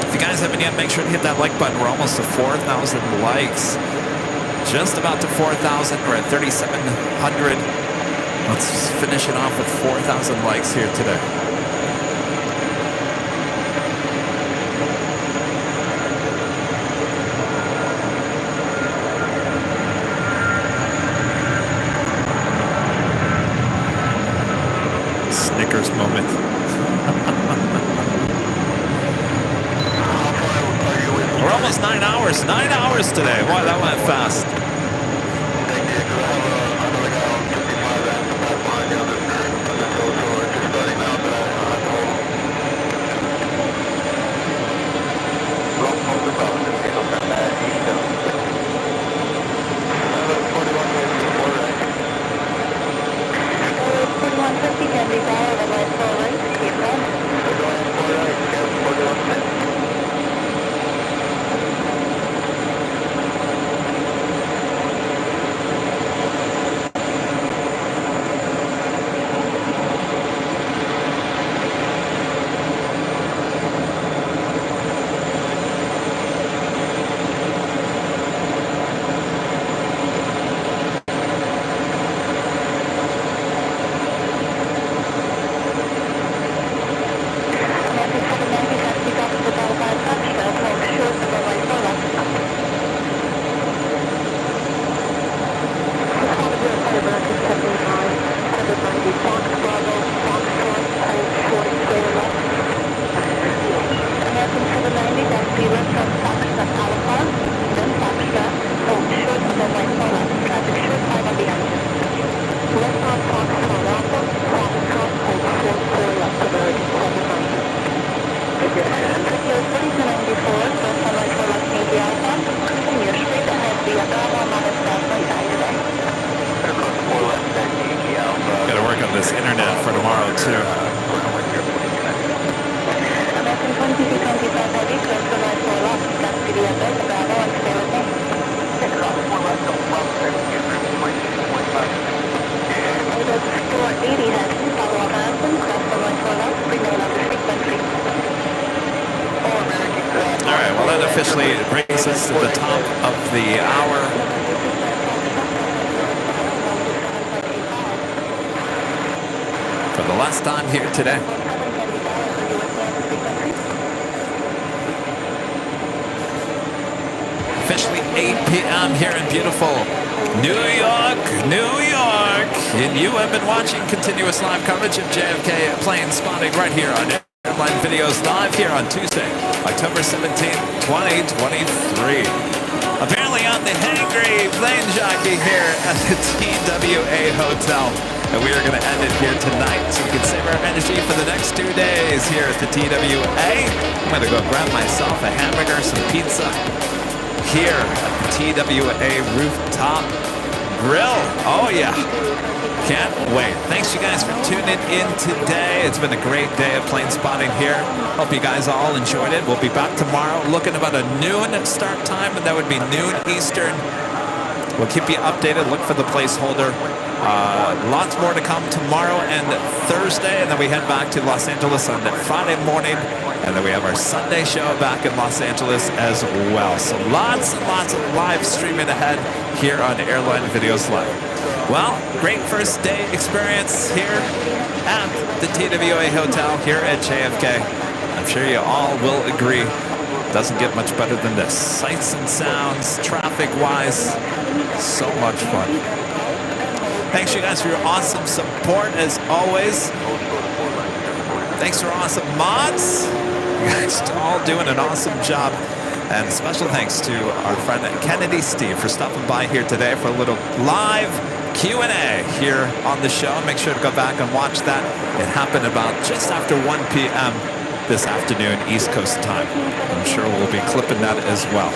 If you guys haven't yet, make sure to hit that like button. We're almost to 4,000 likes. Just about to 4,000. We're at 3,700. Let's finish it off with 4,000 likes here today. Snickers moment. We're almost 9 hours. 9 hours today. Wow, that went fast. Gotta work on this internet for tomorrow too. All right, well that officially brings us to the top of the hour. For the last time here today. Officially 8 p.m. here in beautiful New York, New York. And you have been watching continuous live coverage of JFK plane spotting right here on Airline Videos live here on Tuesday, October 17th, 2023. Apparently on the hangry plane jockey here at the TWA Hotel. And we are going to end it here tonight so we can save our energy for the next 2 days here at the TWA. I'm going to go grab myself a hamburger, some pizza here at the TWA Rooftop Grill. Oh, yeah. Can't wait. Thanks, you guys, for tuning in today. It's been a great day of plane spotting here. Hope you guys all enjoyed it. We'll be back tomorrow looking about a noon start time, and that would be noon Eastern. We'll keep you updated. Look for the placeholder. Lots more to come tomorrow and Thursday, and then we head back to Los Angeles on Friday morning, and then we have our Sunday show back in Los Angeles as well. So lots and lots of live streaming ahead here on Airline Videos Live. Well, great first day experience here at the TWA Hotel here at JFK. I'm sure you all will agree. Doesn't get much better than this. Sights and sounds, traffic-wise, so much fun. Thanks, you guys, for your awesome support, as always. Thanks for awesome mods. You guys are all doing an awesome job. And special thanks to our friend Kennedy Steve for stopping by here today for a little live Q&A here on the show. Make sure to go back and watch that. It happened about just after 1 p.m. this afternoon, East Coast time. I'm sure we'll be clipping that as well.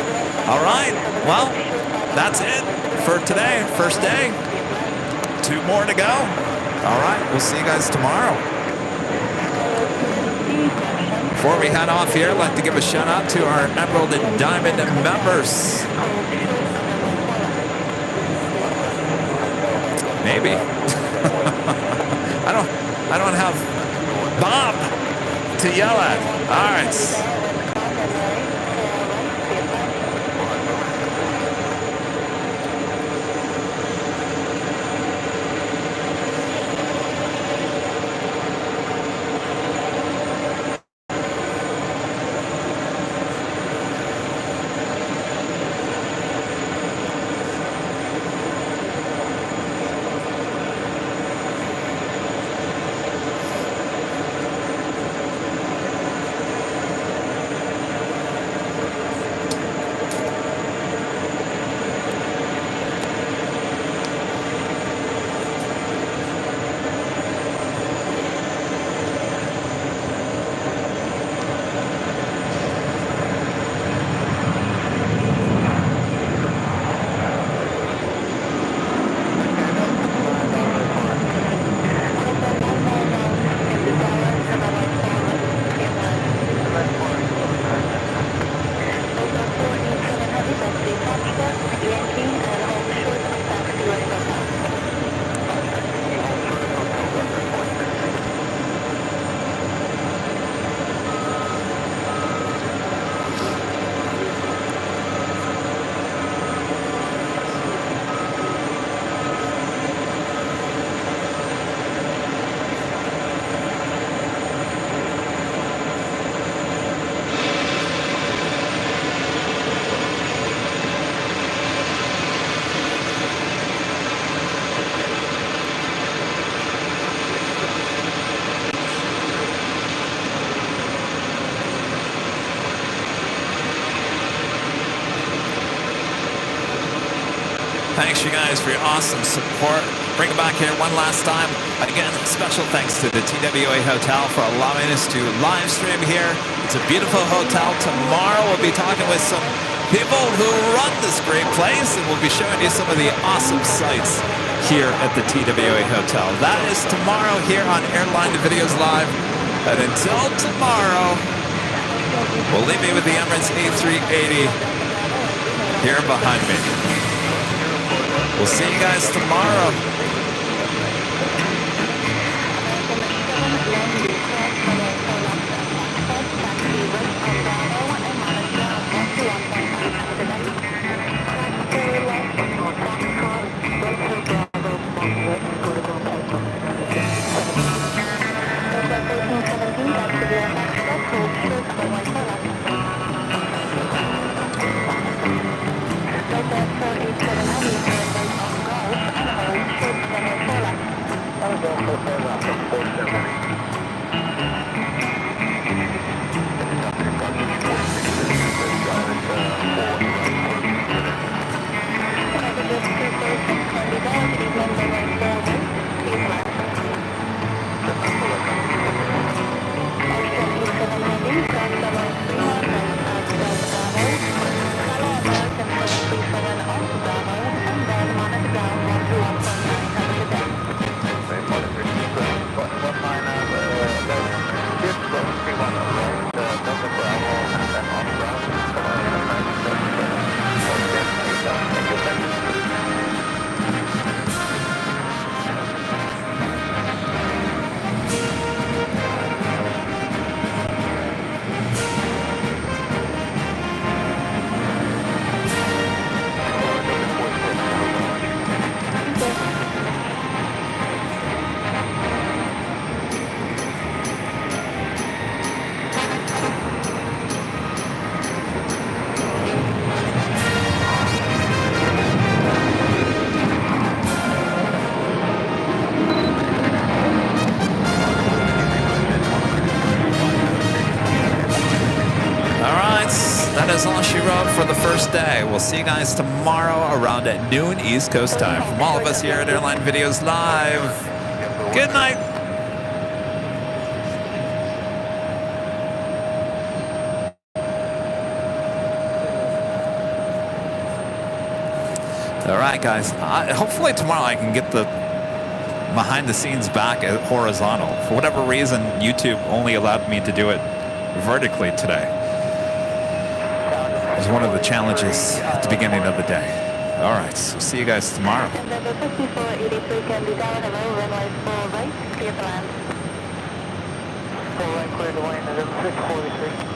All right. Well, that's it for today. First day. 2 more to go. All right, we'll see you guys tomorrow. Before we head off here, I'd like to give a shout out to our Emerald and Diamond members. Maybe. I don't have Bob to yell at. All right. Thanks, you guys, for your awesome support. Bring it back here one last time. Again, special thanks to the TWA Hotel for allowing us to live stream here. It's a beautiful hotel. Tomorrow we'll be talking with some people who run this great place, and we'll be showing you some of the awesome sights here at the TWA Hotel. That is tomorrow here on Airline Videos Live. And until tomorrow, we'll leave you with the Emirates A380 here behind me. We'll see you guys tomorrow. That is all she wrote for the first day. We'll see you guys tomorrow around at noon East Coast time. From all of us here at Airline Videos Live, good night. All right, guys. Hopefully tomorrow I can get the behind the scenes back at horizontal. For whatever reason, YouTube only allowed me to do it vertically today. It was one of the challenges at the beginning of the day. All right, so see you guys tomorrow. Full right, clear to land at 643.